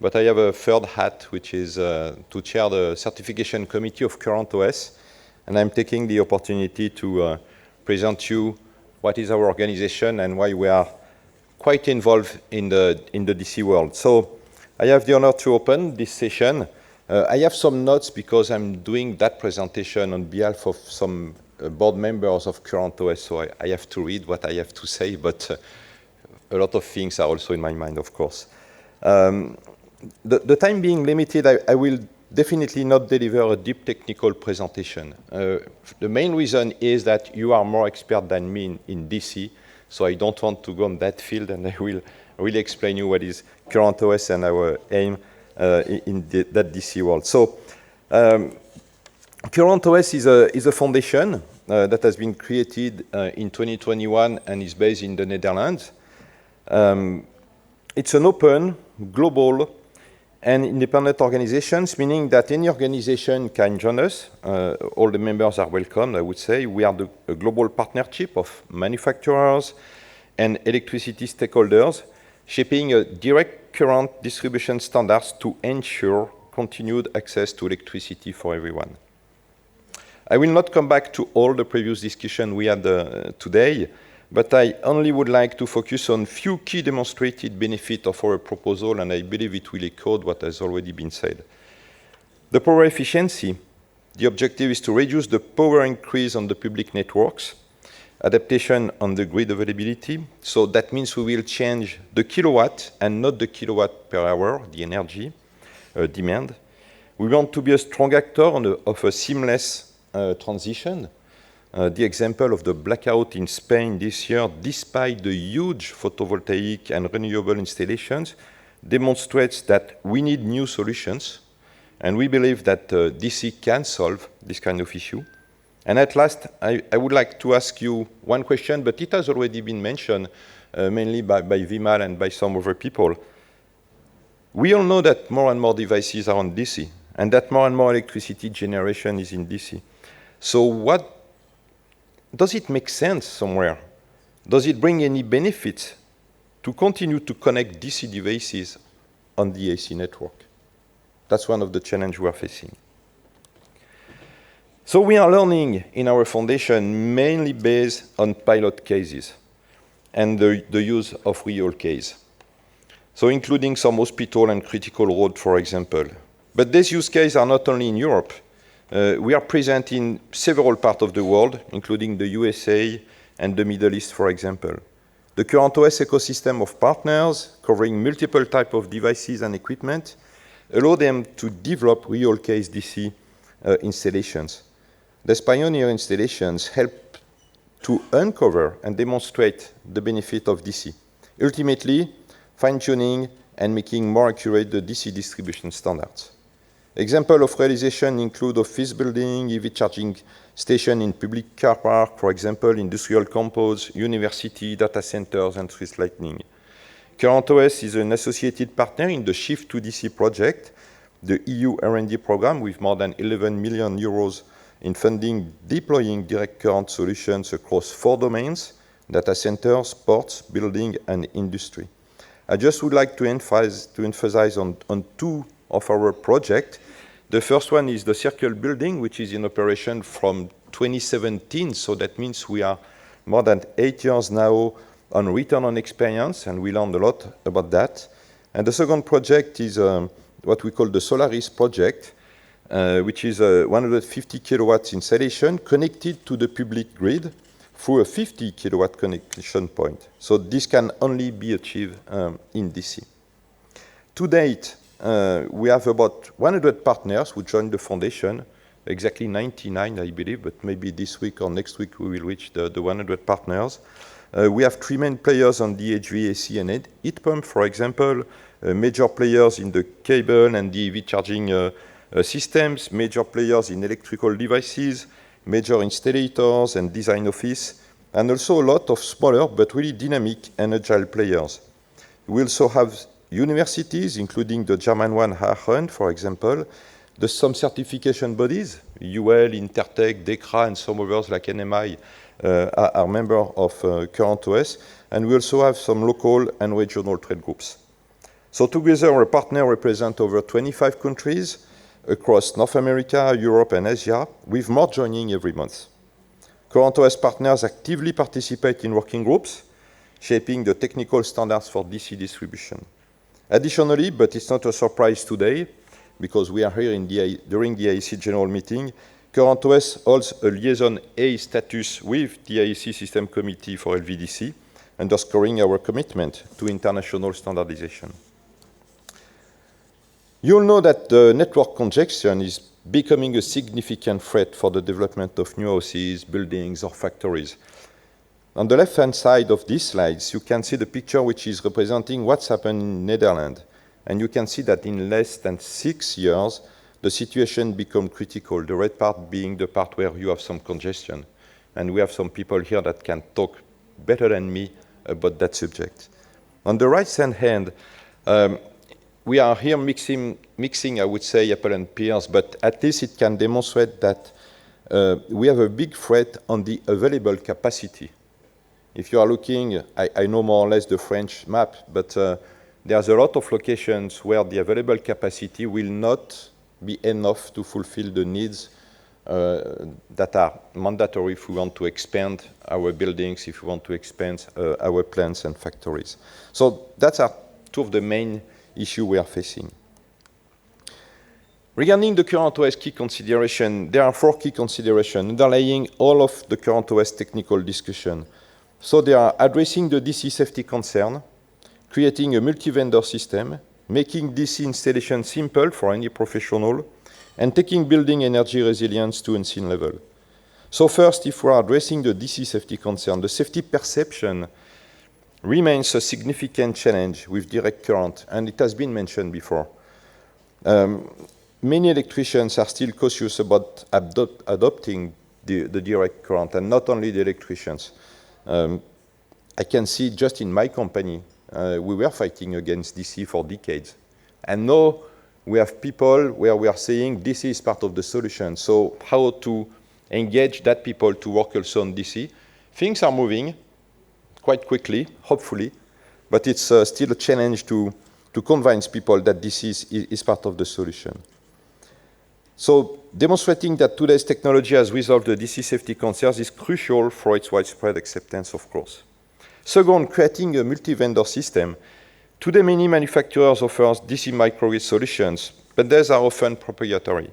But I have a third hat, which is to chair the Certification Committee of Current OS, and I'm taking the opportunity to present you what is our organization and why we are quite involved in the DC world. So I have the honor to open this session. I have some notes because I'm doing that presentation on behalf of some board members of Current OS, so I have to read what I have to say, but a lot of things are also in my mind, of course. The time being limited, I will definitely not deliver a deep technical presentation. The main reason is that you are more expert than me in DC, so I don't want to go on that field, and I will really explain you what is Current OS and our aim in that DC world. So, Current OS is a foundation that has been created in 2021 and is based in the Netherlands. It's an open, global, and independent organizations, meaning that any organization can join us. All the members are welcome, I would say. We are a global partnership of manufacturers and electricity stakeholders, shaping a direct current distribution standards to ensure continued access to electricity for everyone. I will not come back to all the previous discussion we had today, but I only would like to focus on few key demonstrated benefits of our proposal, and I believe it will echo what has already been said. The power efficiency, the objective is to reduce the power increase on the public networks, adaptation on the grid availability, so that means we will change the kilowatt and not the kilowatt per hour, the energy demand. We want to be a strong actor of a seamless transition. The example of the blackout in Spain this year, despite the huge photovoltaic and renewable installations, demonstrates that we need new solutions, and we believe that DC can solve this kind of issue. And at last, I would like to ask you one question, but it has already been mentioned mainly by Vimal and by some other people. We all know that more and more devices are on DC, and that more and more electricity generation is in DC. So does it make sense somewhere? Does it bring any benefits to continue to connect DC devices on the AC network? That's one of the challenges we are facing. So we are learning in our foundation mainly based on pilot cases and the use of real case. So including some hospital and critical road, for example. But these use cases are not only in Europe. We are present in several parts of the world, including the USA and the Middle East, for example. The current OS ecosystem of partners, covering multiple types of devices and equipment, allow them to develop real case DC installations. These pioneer installations help to uncover and demonstrate the benefit of DC, ultimately fine-tuning and making more accurate the DC distribution standards. Examples of realization include office building, EV charging station in public car park, for example, industrial compounds, university, data centers, and street lighting. Current OS is an associated partner in the Shift to DC project, the EU R&D program with more than 11 million euros in funding deploying direct current solutions across 4 domains: data centers, ports, building, and industry. I just would like to emphasize on 2 of our projects. The first one is the Circle building, which is in operation from 2017, so that means we are more than 8 years now on return on experience, and we learned a lot about that. And the second project is what we call the Solaris project, which is a 150 kilowatts installation connected to the public grid through a 50 kilowatt connection point. So this can only be achieved in DC. To date, we have about 100 partners who joined the foundation, exactly 99, I believe, but maybe this week or next week we will reach the 100 partners. We have 3 main players on the HVAC and heat pump, for example, major players in the cable and the EV charging systems, major players in electrical devices, major installators and design office, and also a lot of smaller but really dynamic and agile players. We also have universities, including the German one, Aachen, for example, some certification bodies, UL, Intertech, DECRA, and some others like NMI are members of Current OS, and we also have some local and regional trade groups. So together, our partners represent over 25 countries across North America, Europe, and Asia, with more joining every month. Current OS partners actively participate in working groups, shaping the technical standards for DC distribution. Additionally, but it's not a surprise today, because we are here during the IEC General Meeting, Current OS holds a liaison A status with the IEC System Committee for LVDC, underscoring our commitment to international standardization. You all know that the network congestion is becoming a significant threat for the development of new houses, buildings, or factories. On the left-hand side of these slides, you can see the picture which is representing what's happened in Netherlands. And you can see that in less than 6 years, the situation became critical, the red part being the part where you have some congestion. And we have some people here that can talk better than me about that subject. On the right-hand hand, we are here mixing, I would say, apple and pears, but at least it can demonstrate that we have a big threat on the available capacity. If you are looking, I know more or less the French map, but there's a lot of locations where the available capacity will not be enough to fulfill the needs that are mandatory if we want to expand our buildings, if we want to expand our plants and factories. So that's two of the main issues we are facing. Regarding the current OS key consideration, there are 4 key considerations underlying all of the current OS technical discussion. So they are addressing the DC safety concern, creating a multi-vendor system, making DC installation simple for any professional, and taking building energy resilience to unseen level. So first, if we are addressing the DC safety concern, the safety perception remains a significant challenge with direct current, and it has been mentioned before. Many electricians are still cautious about adopting the direct current, and not only the electricians. I can see just in my company, we were fighting against DC for decades. And now we have people where we are saying DC is part of the solution. So how to engage that people to work also on DC? Things are moving quite quickly, hopefully, but it's still a challenge to convince people that DC is part of the solution. So demonstrating that today's technology has resolved the DC safety concerns is crucial for its widespread acceptance, of course. Second, creating a multi-vendor system. Today, many manufacturers offer DC microgrid solutions, but these are often proprietary.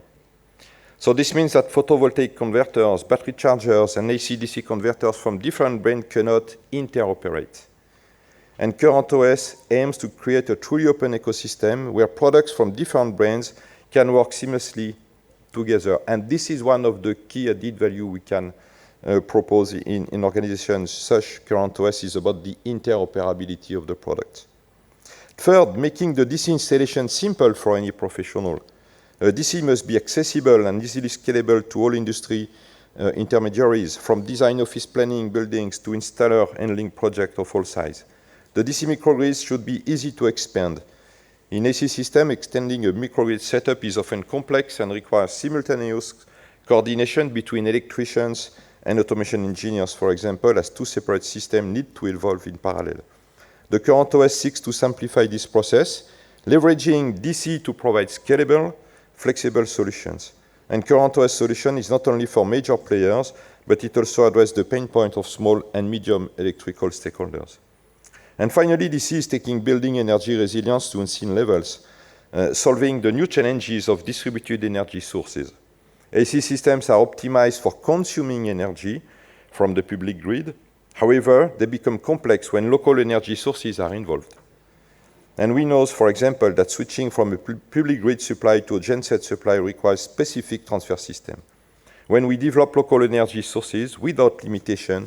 So this means that photovoltaic converters, battery chargers, and AC-DC converters from different brands cannot interoperate. And current OS aims to create a truly open ecosystem where products from different brands can work seamlessly together. And this is one of the key added value we can propose in organizations such current OS is about the interoperability of the product. Third, making the DC installation simple for any professional. DC must be accessible and easily scalable to all industry intermediaries, from design office planning buildings to installer handling projects of all sizes. The DC microgrids should be easy to expand. In AC system, extending a microgrid setup is often complex and requires simultaneous coordination between electricians and automation engineers, for example, as 2 separate systems need to evolve in parallel. The current OS seeks to simplify this process, leveraging DC to provide scalable, flexible solutions. And current OS solution is not only for major players, but it also addresses the pain point of small and medium electrical stakeholders. And finally, DC is taking building energy resilience to unseen levels, solving the new challenges of distributed energy sources. AC systems are optimized for consuming energy from the public grid. However, they become complex when local energy sources are involved. And we know, for example, that switching from a public grid supply to a genset supply requires specific transfer system. When we develop local energy sources without limitation,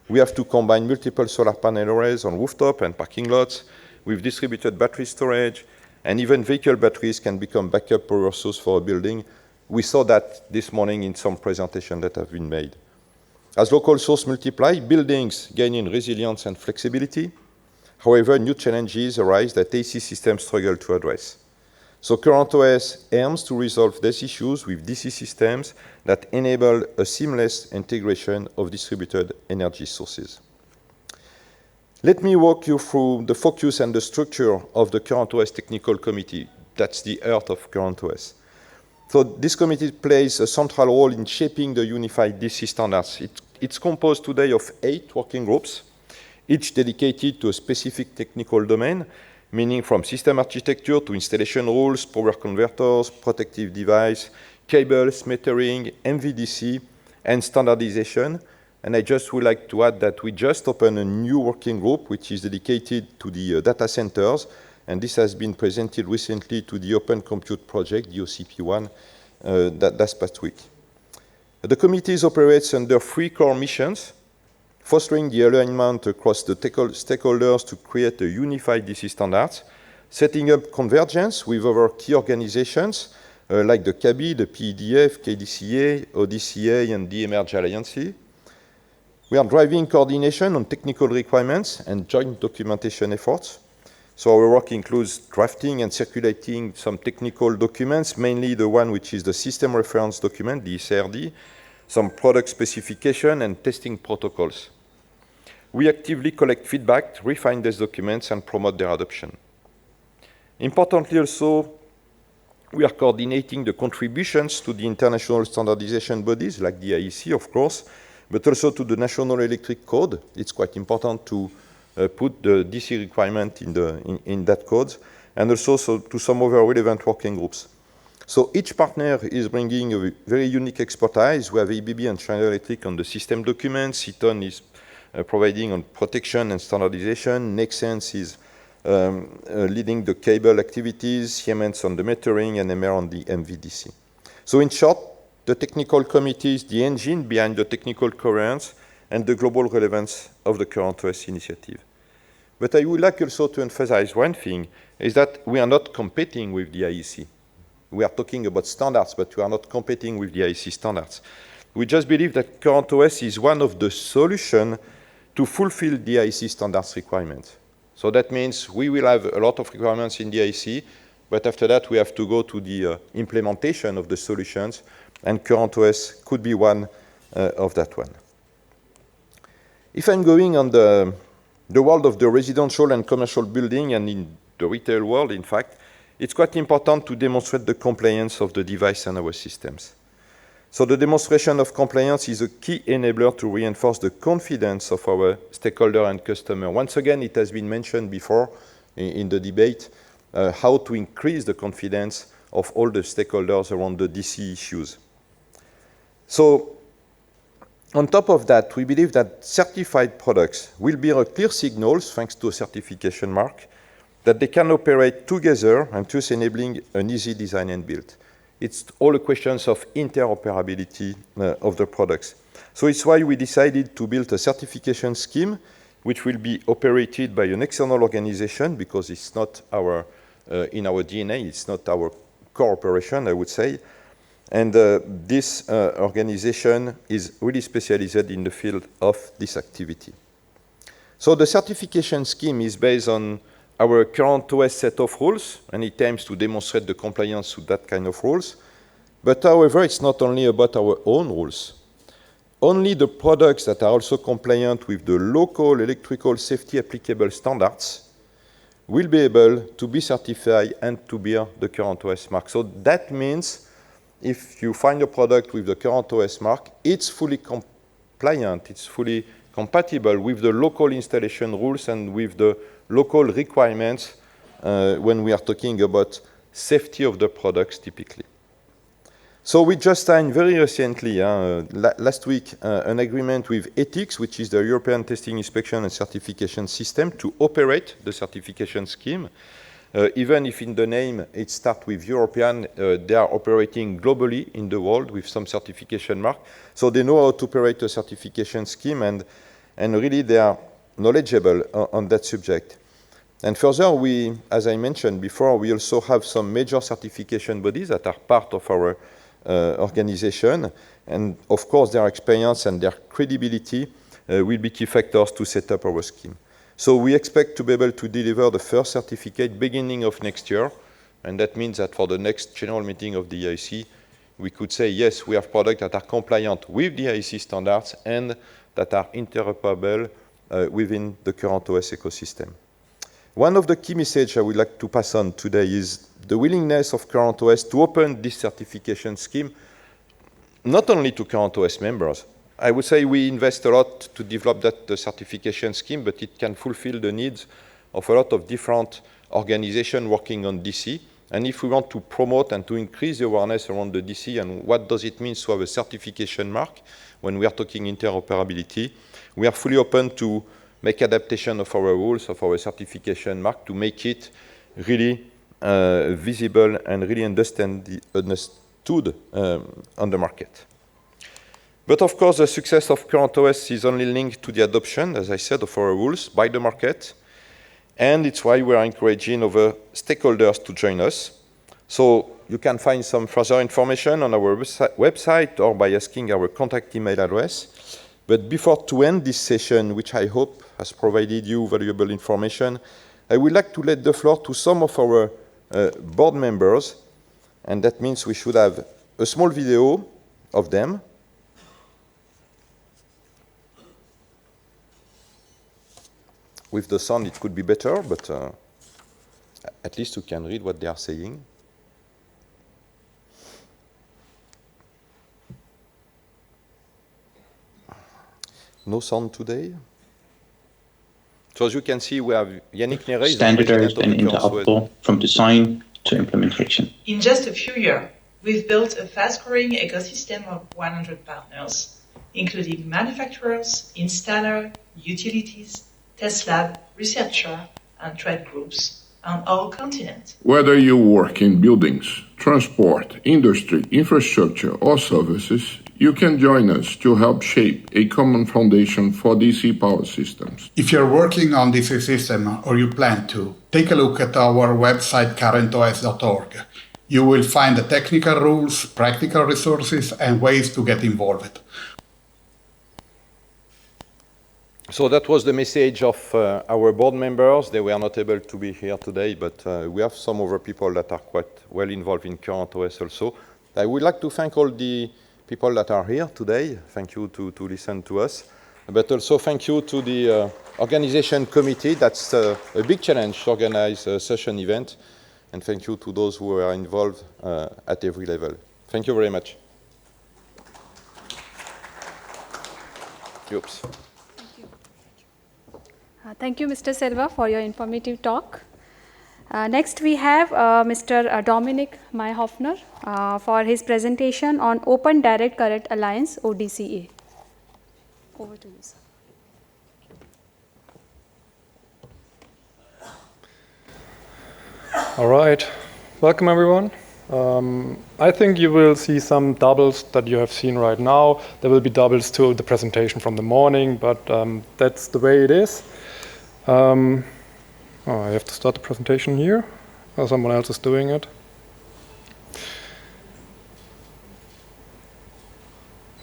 we have to combine multiple solar panel arrays on rooftop and parking lots with distributed battery storage, and even vehicle batteries can become backup power source for a building. We saw that this morning in some presentation that have been made. As local sources multiply, buildings gain in resilience and flexibility. However, new challenges arise that AC systems struggle to address. So current OS aims to resolve these issues with DC systems that enable a seamless integration of distributed energy sources. Let me walk you through the focus and the structure of the current OS technical committee. That's the heart of current OS. So this committee plays a central role in shaping the unified DC standards. It's composed today of 8 working groups, each dedicated to a specific technical domain, meaning from system architecture to installation rules, power converters, protective device, cables, metering, LVDC, and standardization. And I just would like to add that we just opened a new working group which is dedicated to the data centers, and this has been presented recently to the Open Compute Project, the OCP1, that's past week. The committees operates under 3 core missions: fostering the alignment across the stakeholders to create a unified DC standards, setting up convergence with other key organizations like the CABI, the PEDF, KDCA, ODCA, and the Emerge Alliance. We are driving coordination on technical requirements and joint documentation efforts, So our work includes drafting and circulating some technical documents, mainly the one which is the system reference document, the SRD, some product specification and testing protocols. We actively collect feedback, refine these documents, and promote their adoption. Importantly also, we are coordinating the contributions to the international standardization bodies, like the IEC, of course, but also to the National Electric Code. It's quite important to put the DC requirement in that code, and also to some other relevant working groups. So each partner is bringing a very unique expertise. We have ABB and Schneider Electric on the system documents. Eaton is providing on protection and standardization. Nexense is leading the cable activities, Siemens on the metering, and MR on the LVDC. So in short, the technical committee is the engine behind the technical coherence and the global relevance of the current OS initiative. But I would like also to emphasize one thing, is that we are not competing with the IEC. We are talking about standards, but we are not competing with the IEC standards. We just believe that current OS is one of the solutions to fulfill the IEC standards requirements. So that means we will have a lot of requirements in the IEC, but after that we have to go to the implementation of the solutions, and current OS could be one of that one. If I'm going on the world of the residential and commercial building and in the retail world, in fact, it's quite important to demonstrate the compliance of the device and our systems. So the demonstration of compliance is a key enabler to reinforce the confidence of our stakeholder and customer. Once again, it has been mentioned before in the debate, how to increase the confidence of all the stakeholders around the DC issues. So on top of that, we believe that certified products will be a clear signal, thanks to a certification mark, that they can operate together and thus enabling an easy design and build. It's all a questions of interoperability of the products. So it's why we decided to build a certification scheme which will be operated by an external organization, because it's not our, in our DNA, it's not our core operation, I would say. And this organization is really specialized in the field of this activity. So the certification scheme is based on our current OS set of rules, and it aims to demonstrate the compliance to that kind of rules. But however, it's not only about our own rules. Only the products that are also compliant with the local electrical safety applicable standards will be able to be certified and to bear the current OS mark. So that means if you find a product with the current OS mark, it's fully compliant, it's fully compatible with the local installation rules and with the local requirements when we are talking about safety of the products typically. So we just signed very recently, last week, an agreement with ETICS, which is the European Testing, Inspection and Certification System, to operate the certification scheme. Even if in the name it starts with European, they are operating globally in the world with some certification mark. So they know how to operate a certification scheme, and really they are knowledgeable on that subject. And further, we, as I mentioned before, we also have some major certification bodies that are part of our organization. And of course, their experience and their credibility will be key factors to set up our scheme. So we expect to be able to deliver the first certificate beginning of next year. And that means that for the next general meeting of the IEC, we could say, yes, we have products that are compliant with the IEC standards and that are interoperable within the current OS ecosystem. One of the key messages I would like to pass on today is the willingness of current OS to open this certification scheme, not only to current OS members. I would say we invest a lot to develop that certification scheme, but it can fulfill the needs of a lot of different organizations working on DC. And if we want to promote and to increase the awareness around the DC and what does it mean to have a certification mark when we are talking interoperability, we are fully open to make adaptation of our rules, of our certification mark, to make it really visible and really understood on the market. But of course, the success of current OS is only linked to the adoption, as I said, of our rules by the market. And it's why we are encouraging other stakeholders to join us. So you can find some further information on our website or by asking our contact email address. But before to end this session, which I hope has provided you valuable information, I would like to let the floor to some of our board members, and that means we should have a small video of them. With the sound, it could be better, but at least you can read what they are saying. No sound today. So as you can see, we have Yannick Neret, standardized and interoperable from design to implementation. In just a few years, we've built a fast-growing ecosystem of 100 partners, including manufacturers, installers, utilities, test lab, researchers, and trade groups on our continent. Whether you work in buildings, transport, industry, infrastructure, or services, you can join us to help shape a common foundation for DC power systems. If you're working on DC system or you plan to, take a look at our website currentos.org. You will find the technical rules, practical resources, and ways to get involved. So that was the message of our board members. They were not able to be here today, but we have some other people that are quite well involved in current OS also. I would like to thank all the people that are here today. Thank you to listen to us. But also thank you to the organization committee. That's a big challenge to organize such an event. And thank you to those who are involved at every level. Thank you very much. Oops. Thank you, Mr. Silva, for your informative talk. Next, we have Mr. Dominic Mayhoffner for his presentation on Open Direct Current Alliance, ODCA. Over to you, sir. All right. Welcome, everyone. I think you will see some doubles that you have seen right now. There will be doubles to the presentation from the morning, but that's the way it is. I have to start the presentation here, or someone else is doing it.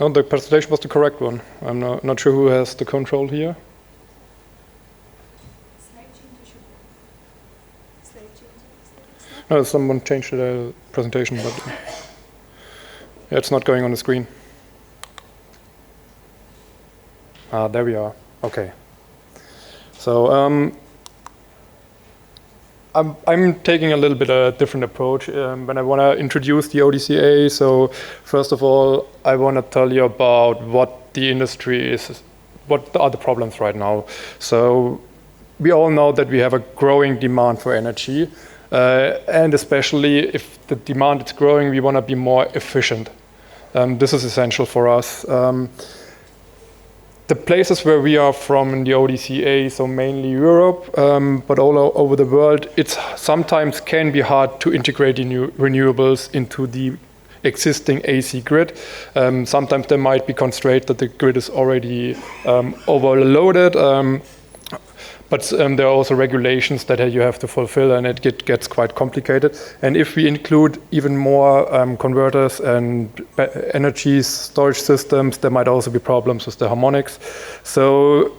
No, the presentation was the correct one. I'm not sure who has the control here. No, someone changed the presentation, but yeah, it's not going on the screen. There we are. Okay. So I'm taking a little bit a different approach when I want to introduce the ODCA. So first of all, I want to tell you about what the industry is, what are the problems right now. So we all know that we have a growing demand for energy. And especially if the demand is growing, we want to be more efficient. This is essential for us. The places where we are from in the ODCA, so mainly Europe, but all over the world, it sometimes can be hard to integrate the new renewables into the existing AC grid. Sometimes there might be constraint that the grid is already overloaded. But there are also regulations that you have to fulfill, and it gets quite complicated. And if we include even more converters and energy storage systems, there might also be problems with the harmonics. So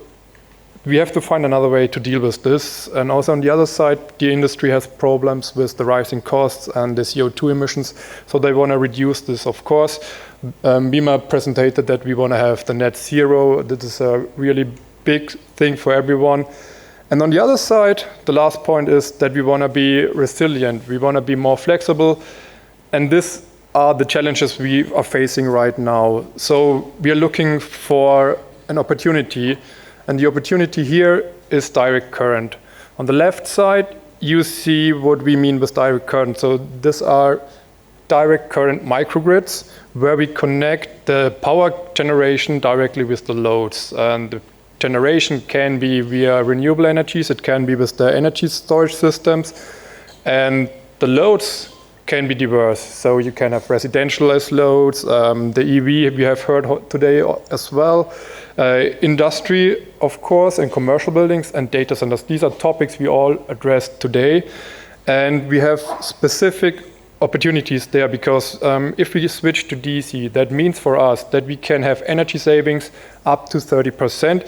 we have to find another way to deal with this. And also on the other side, the industry has problems with the rising costs and the CO2 emissions. So they want to reduce this, of course. BIMA presented that we want to have the net zero. This is a really big thing for everyone. And on the other side, the last point is that we want to be resilient. We want to be more flexible. And these are the challenges we are facing right now. So we are looking for an opportunity. And the opportunity here is direct current. On the left side, you see what we mean with direct current. So these are direct current microgrids where we connect the power generation directly with the loads. And the generation can be via renewable energies, it can be with the energy storage systems, and the loads can be diverse. So you can have residential as loads, the EV we have heard today as well, industry, of course, and commercial buildings and data centers. These are topics we all addressed today, and we have specific opportunities there because if we switch to DC, that means for us that we can have energy savings up to 30%.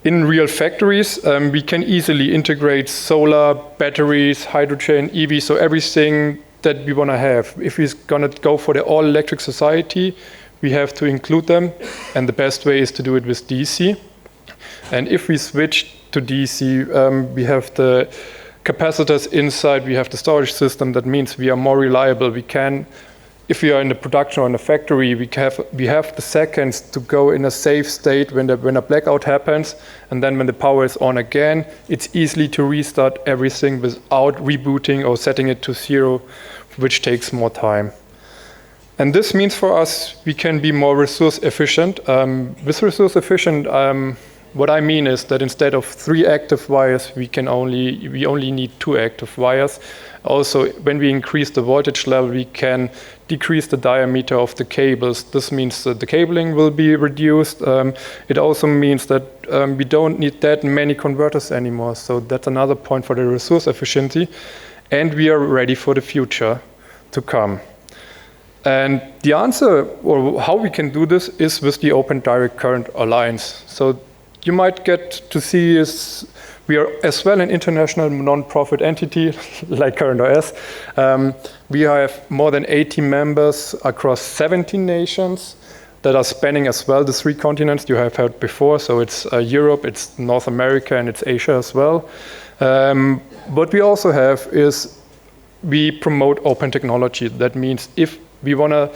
in real factories, we can easily integrate solar, batteries, hydrogen, EV, so everything that we want to have. If we're going to go for the all-electric society, we have to include them, and the best way is to do it with DC. And if we switch to DC, we have the capacitors inside, we have the storage system. That means we are more reliable. We can, if we are in the production or in a factory, we have the seconds to go in a safe state when a blackout happens, and then when the power is on again, it's easily to restart everything without rebooting or setting it to 0, which takes more time. And this means for us, we can be more resource efficient. With resource efficient, what I mean is that instead of 3 active wires, we only need 2 active wires. Also, when we increase the voltage level, we can decrease the diameter of the cables. This means that the cabling will be reduced. It also means that we don't need that many converters anymore. So that's another point for the resource efficiency. And we are ready for the future to come. And the answer, or how we can do this, is with the Open Direct Current Alliance. So you might get to see is we are as well an international non-profit entity like Current OS. We have more than 80 members across 17 nations that are spanning as well the 3 continents you have heard before. So it's Europe, it's North America, and it's Asia as well. What we also have is we promote open technology. That means if we want to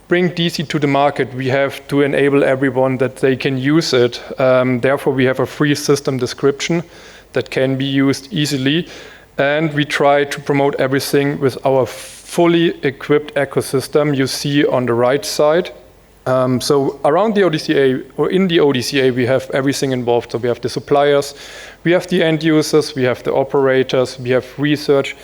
bring DC to the market, we have to enable everyone that they can use it. Therefore, we have a free system description that can be used easily. And we try to promote everything with our fully equipped ecosystem you see on the right side. So around the ODCA, or in the ODCA, we have everything involved. So we have the suppliers, we have the end users, we have the operators, we have research.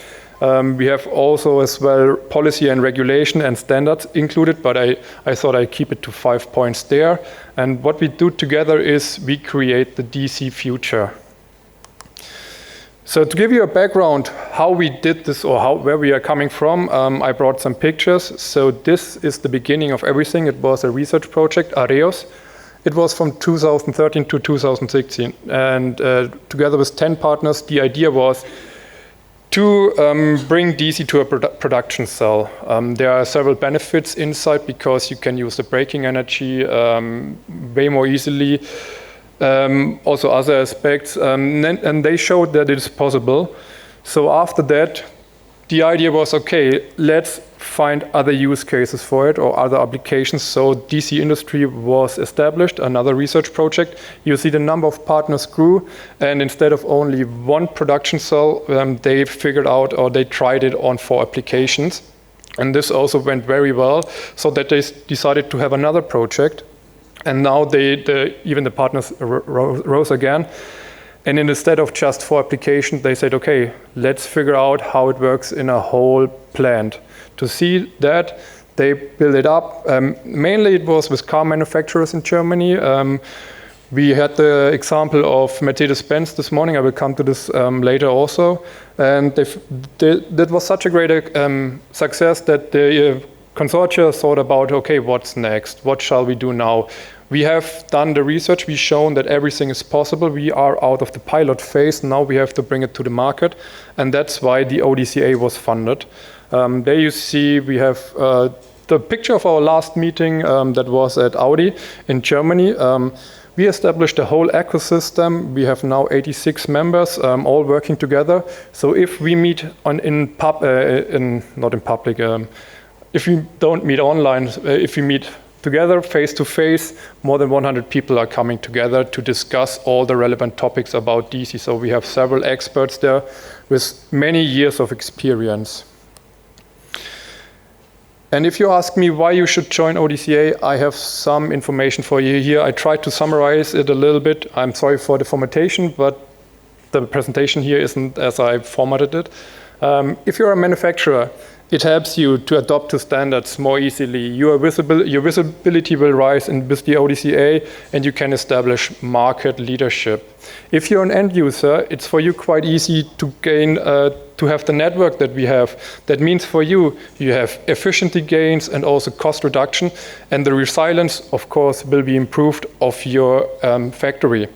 We have also as well policy and regulation and standards included, but I thought I'd keep it to 5 points there. And what we do together is we create the DC future. So to give you a background how we did this or where we are coming from, I brought some pictures. So this is the beginning of everything. It was a research project, Areos. It was from 2013 to 2016. And together with 10 partners, the idea was to bring DC to a production cell. There are several benefits inside because you can use the braking energy way more easily. Also other aspects, and they showed that it is possible. So after that, the idea was, okay, let's find other use cases for it or other applications. So DC industry was established, another research project. You see the number of partners grew, and instead of only 1 production cell, they figured out or they tried it on 4 applications. And this also went very well, so that they decided to have another project. And now even the partners rose again. And instead of just 4 applications, they said, okay, let's figure out how it works in a whole plant. To see that, they built it up. Mainly it was with car manufacturers in Germany. We had the example of Mercedes-Benz this morning. I will come to this later also. And that was such a great success that the consortia thought about, okay, what's next? What shall we do now? We have done the research. We've shown that everything is possible. We are out of the pilot phase. Now we have to bring it to the market. And that's why the ODCA was funded. There you see we have the picture of our last meeting that was at Audi in Germany. We established a whole ecosystem. We have now 86 members, all working together. So if we meet not in public, if we don't meet online, if we meet together face to face, more than 100 people are coming together to discuss all the relevant topics about DC. So we have several experts there with many years of experience. And if you ask me why you should join ODCA, I have some information for you here. I tried to summarize it a little bit. I'm sorry for the formattation, but the presentation here isn't as I formatted it. If you're a manufacturer, it helps you to adopt to standards more easily. Your visibility will rise with the ODCA, and you can establish market leadership. If you're an end user, it's for you quite easy to gain, to have the network that we have. That means for you, you have efficiency gains and also cost reduction, and the resilience, of course, will be improved of your factory.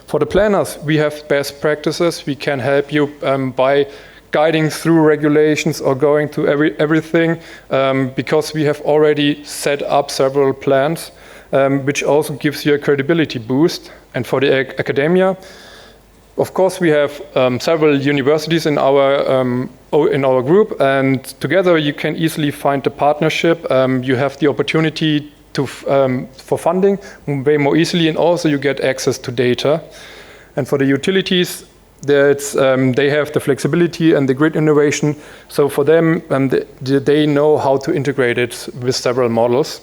For the planners, we have best practices. We can help you by guiding through regulations or going through everything because we have already set up several plans, which also gives you a credibility boost. And for the academia, of course, we have several universities in our group, and together you can easily find a partnership. You have the opportunity for funding way more easily, and also you get access to data. And for the utilities, they have the flexibility and the grid innovation. So for them, they know how to integrate it with several models.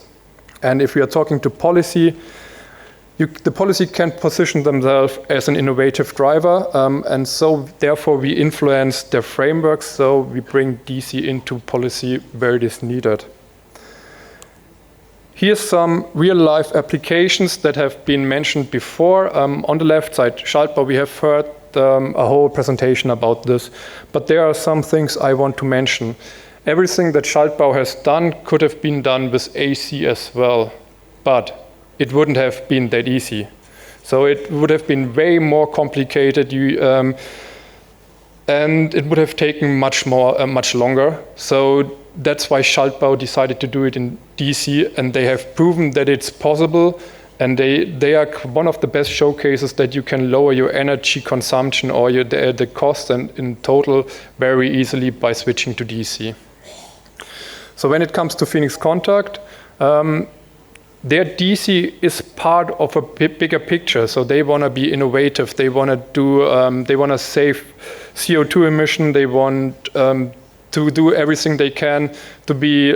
And if we are talking to policy, the policy can position themselves as an innovative driver, and so therefore we influence their frameworks, so we bring DC into policy where it is needed. Here's some real-life applications that have been mentioned before. On the left side, Schaltbau, we have heard a whole presentation about this, but there are some things I want to mention. Everything that Schaltbau has done could have been done with AC as well, but it wouldn't have been that easy. So it would have been way more complicated, and it would have taken much longer. So that's why Schaltbau decided to do it in DC, and they have proven that it's possible, and they are one of the best showcases that you can lower your energy consumption or the cost and in total very easily by switching to DC. So when it comes to Phoenix Contact, their DC is part of a bigger picture. So they want to be innovative. They want to do. They want to save CO2 emission. They want to do everything they can to be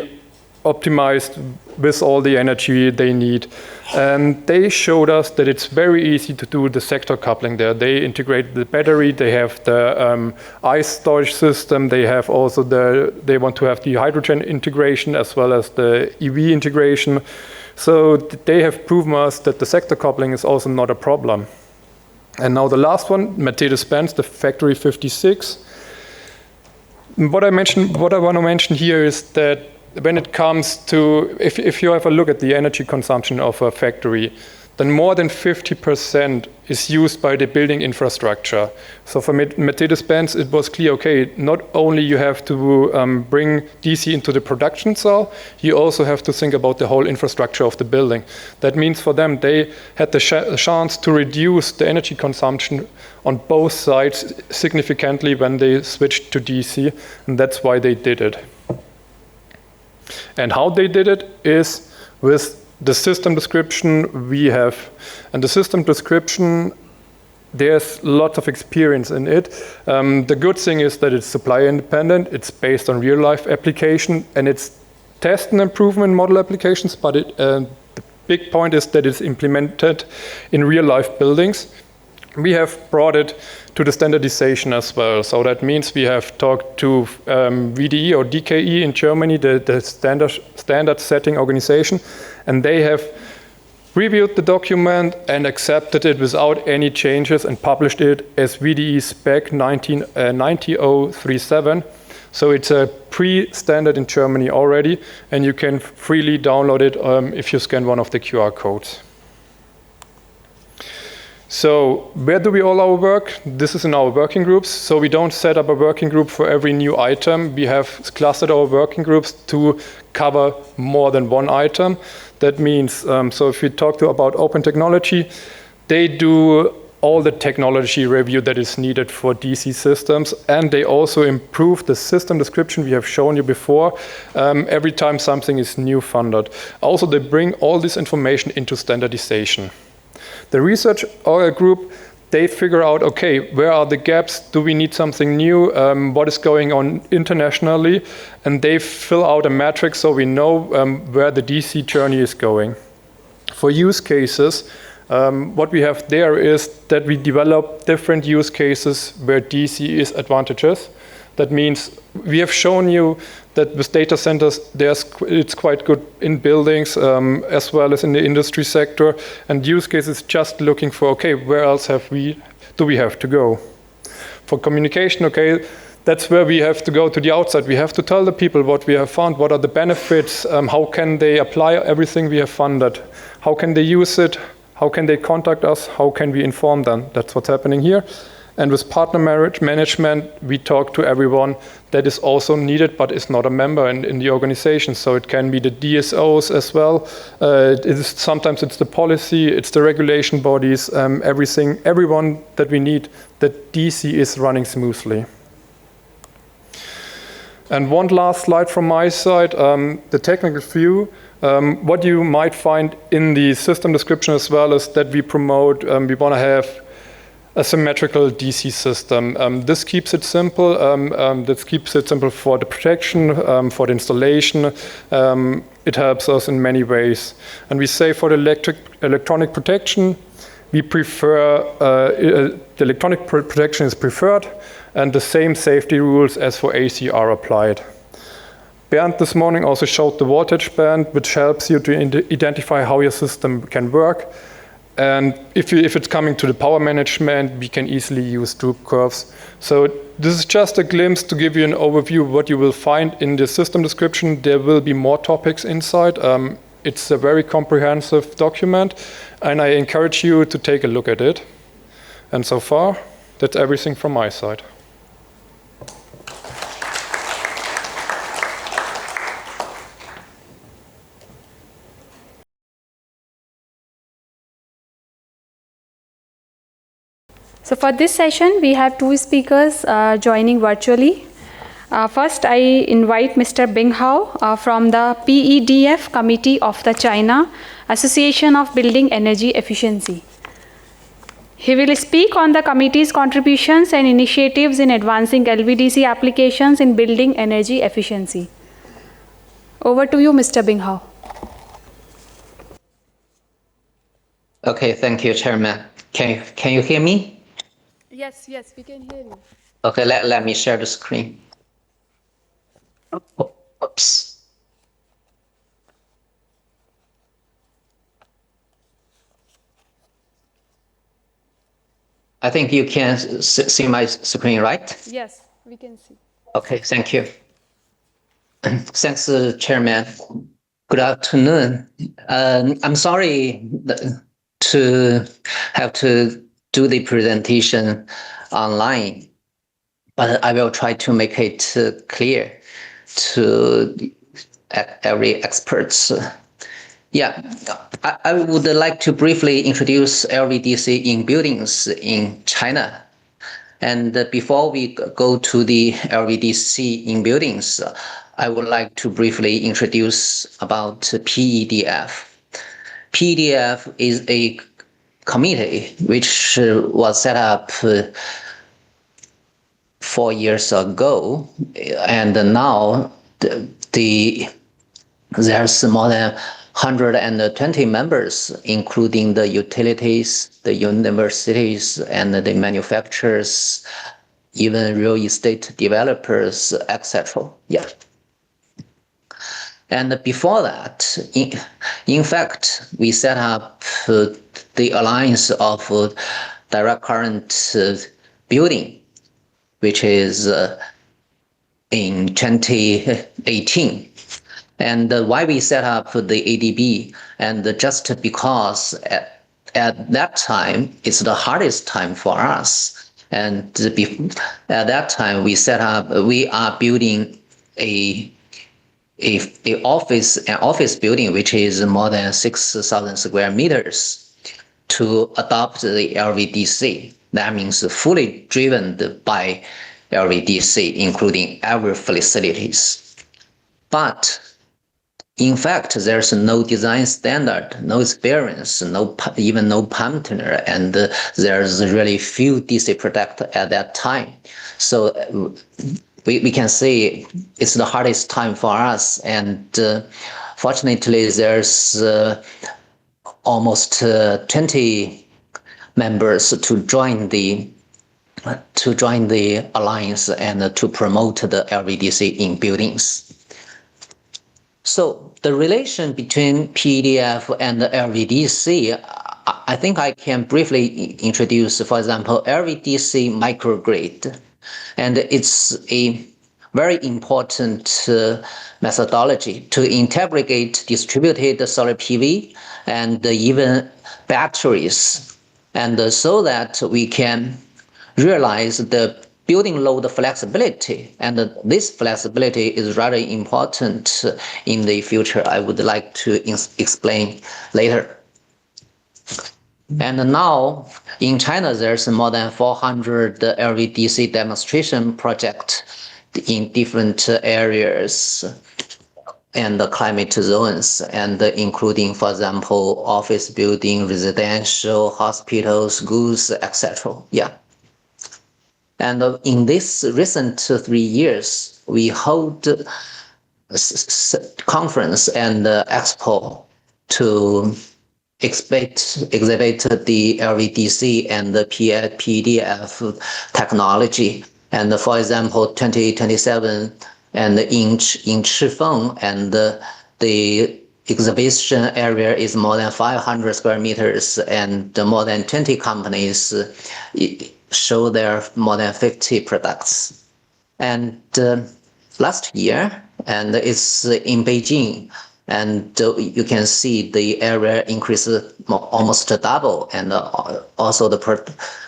optimized with all the energy they need. And they showed us that it's very easy to do the sector coupling there. They integrate the battery. They have the ice storage system. They have also they want to have the hydrogen integration as well as the EV integration. So they have proven us that the sector coupling is also not a problem. And now the last one, Mercedes-Benz, the Factory 56. What I want to mention here is that when it comes to, if you have a look at the energy consumption of a factory, then more than 50% is used by the building infrastructure. So for Mercedes-Benz, it was clear, okay, not only you have to bring DC into the production cell, you also have to think about the whole infrastructure of the building. That means for them, they had the chance to reduce the energy consumption on both sides significantly when they switched to DC, and that's why they did it. And how they did it is with the system description we have. And the system description, there's lots of experience in it. The good thing is that it's supply independent, it's based on real life application, and it's test and improvement model applications, but the big point is that it's implemented in real life buildings. We have brought it to the standardization as well. So that means we have talked to VDE or DKE in Germany, the standard setting organization, and they have reviewed the document and accepted it without any changes and published it as VDE spec 90037. So it's a pre-standard in Germany already, and you can freely download it if you scan one of the QR codes. So where do we all our work? This is in our working groups. So we don't set up a working group for every new item. We have clustered our working groups to cover more than one item. That means, so if we talk about open technology, they do all the technology review that is needed for DC systems, and they also improve the system description we have shown you before every time something is new funded. Also, they bring all this information into standardization. The research group, they figure out, okay, where are the gaps? Do we need something new? What is going on internationally? And they fill out a matrix so we know where the DC journey is going. For use cases, what we have there is that we develop different use cases where DC is advantageous. That means we have shown you that with data centers, it's quite good in buildings as well as in the industry sector. And use cases just looking for, okay, where else do we have to go? For communication, okay, that's where we have to go to the outside. We have to tell the people what we have found, what are the benefits, how can they apply everything we have funded, how can they use it, How can they contact us? How can we inform them? That's what's happening here. And with partner management, we talk to everyone that is also needed, but is not a member in the organization. So it can be the DSOs as well. Sometimes it's the policy, it's the regulation bodies, everyone that we need, that DC is running smoothly. And one last slide from my side, the technical view. What you might find in the system description as well is that we promote, we want to have a symmetrical DC system. This keeps it simple. This keeps it simple for the protection, for the installation. It helps us in many ways. And we say for the electronic protection, we prefer, the electronic protection is preferred, and the same safety rules as for AC are applied. Bernd this morning also showed the voltage band, which helps you to identify how your system can work. And if it's coming to the power management, we can easily use droop curves. So this is just a glimpse to give you an overview of what you will find in the system description. There will be more topics inside. It's a very comprehensive document, and I encourage you to take a look at it. And so far, that's everything from my side. So for this session, we have two speakers joining virtually. First, I invite Mr. Bing Hao from the PEDF Committee of the China Association of Building Energy Efficiency. He will speak on the committee's contributions and initiatives in advancing LVDC applications in building energy efficiency. Over to you, Mr. Bing Hao. Okay, thank you, Chairman. Can you hear me? Yes, we can hear you. Okay, let me share the screen. Oops. I think you can see my screen, right? Yes, we can see. Okay, thank you. Thanks, Chairman. Good afternoon. I'm sorry to have to do the presentation online, but I will try to make it clear to every expert. Yeah, I would like to briefly introduce LVDC in buildings in China. And before we go to the LVDC in buildings, I would like to briefly introduce about PEDF. PEDF is a committee which was set up 4 years ago, and now there's more than 120 members, including the utilities, the universities, and the manufacturers, even real estate developers, etc. Yeah. And before that, in fact, we set up the Alliance of Direct Current Building, which is in 2018. And why we set up the ADB, and just because at that time, it's the hardest time for us. And at that time, we are building an office building, which is more than 6,000 square meters, to adopt the LVDC. That means fully driven by LVDC, including our facilities. But in fact, there's no design standard, no experience, even no partner, and there's really few DC products at that time. So we can say it's the hardest time for us, and fortunately, there's almost 20 members to join the alliance and to promote the LVDC in buildings. So the relation between PEDF and the LVDC, I think I can briefly introduce, for example, LVDC microgrid. And it's a very important methodology to integrate distributed solar PV and even batteries, and so that we can realize the building load flexibility. And this flexibility is rather important in the future. I would like to explain later. And now in China, there's more than 400 LVDC demonstration projects in different areas and the climate zones, and including, for example, office building, residential, hospitals, schools, etc. Yeah. And in this recent 3 years, we hold conference and expo to exhibit the LVDC and the PDF technology. And for example, 2027 and in Chifeng, and the exhibition area is more than 500 square meters, and more than 20 companies show their more than 50 products. And last year, and it's in Beijing, and you can see the area increased almost double, and also the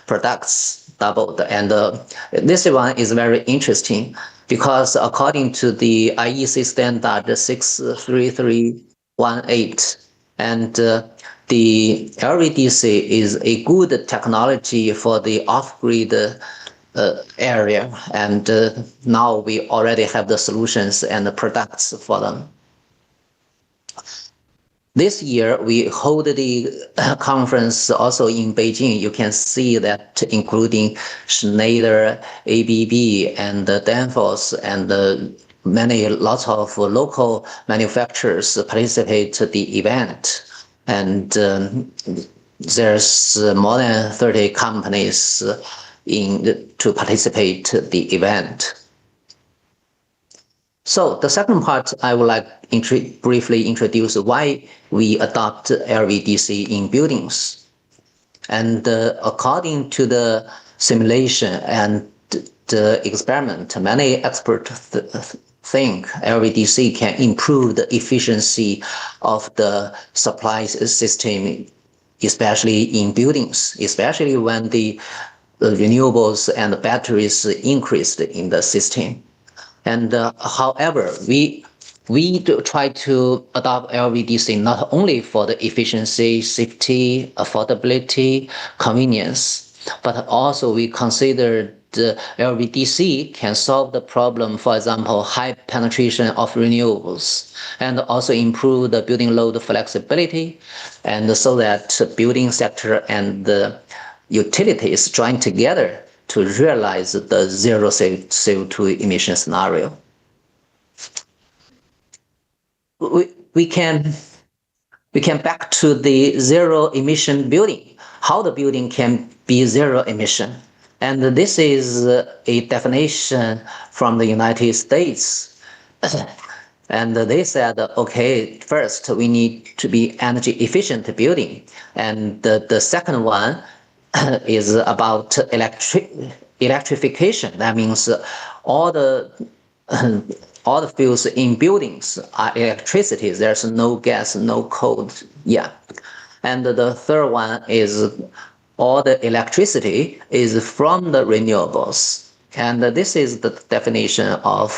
products doubled. And this one is very interesting because according to the IEC standard 63318, and the LVDC is a good technology for the off-grid area, and now we already have the solutions and the products for them. This year, we hold the conference also in Beijing. You can see that including Schneider, ABB, and Danfoss, and lots of local manufacturers participate in the event. And there's more than 30 companies to participate in the event. So the second part, I would like to briefly introduce why we adopt LVDC in buildings. And according to the simulation and the experiment, many experts think LVDC can improve the efficiency of the supply system, especially in buildings, especially when the renewables and the batteries increased in the system. And however, we try to adopt LVDC not only for the efficiency, safety, affordability, convenience, but also we consider the LVDC can solve the problem, for example, high penetration of renewables, and also improve the building load flexibility, and so that building sector and the utilities join together to realize the zero CO2 emission scenario. We can back to the zero emission building, how the building can be zero emission. And this is a definition from the United States. And they said, okay, first we need to be energy efficient building. And the second one is about electrification. That means all the fuels in buildings are electricity. There's no gas, no coal. Yeah. And the third one is all the electricity is from the renewables. And this is the definition of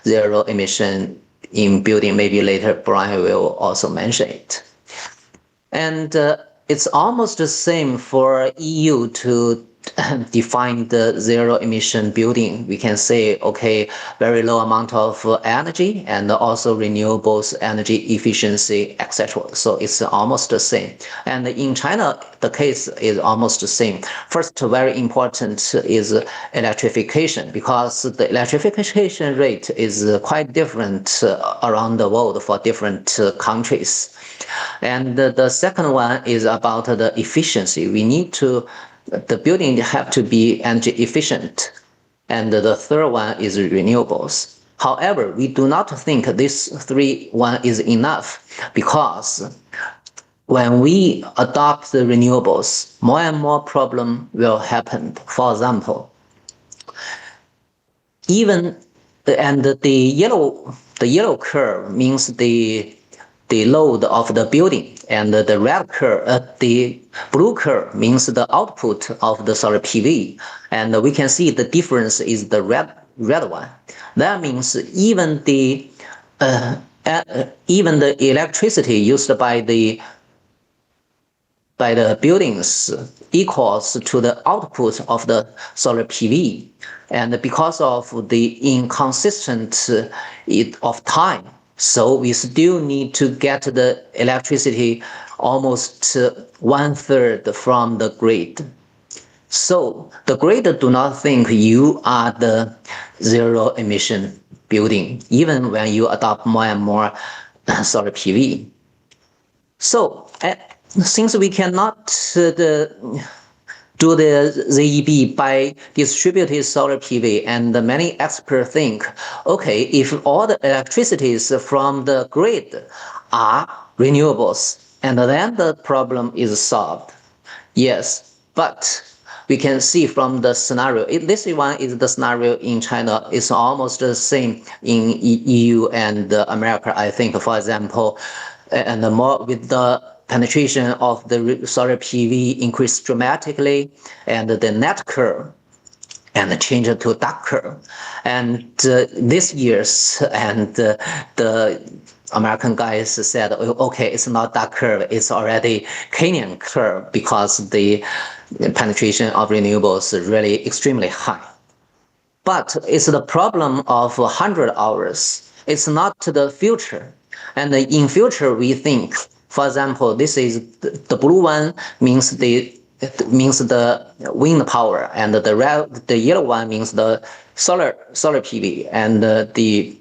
zero emission in building. Maybe later Brian will also mention it. And it's almost the same for EU to define the zero emission building. We can say, okay, very low amount of energy and also renewables, energy efficiency, etc. So it's almost the same. And in China, the case is almost the same. First, very important is electrification, because the electrification rate is quite different around the world for different countries. And the second one is about the efficiency. We need to, the building have to be energy efficient. And the third one is renewables. However, we do not think this one is enough, because when we adopt the renewables, more and more problem will happen. For example, even and the yellow curve means the load of the building, and the red curve, the blue curve means the output of the solar PV, and we can see the difference is the red one. That means even the electricity used by the buildings equals to the output of the solar PV. And because of the inconsistent of time, so we still need to get the electricity almost 1/3 from the grid. So the grid do not think you are the zero emission building, even when you adopt more and more solar PV. So since we cannot do the ZEB by distributed solar PV, and many experts think, okay, if all the electricities from the grid are renewables, and then the problem is solved. Yes, but we can see from the scenario, this one is the scenario in China. It's almost the same in EU and America, I think, for example, and more with the penetration of the solar PV increased dramatically, and the net curve and change to dark curve. And this year's and the American guys said, okay, it's not dark curve, it's already Canyon curve, because the penetration of renewables is really extremely high. But it's the problem of 100 hours. It's not the future. And in future, we think, for example, this is the blue one means the wind power, and the yellow one means the solar PV, and the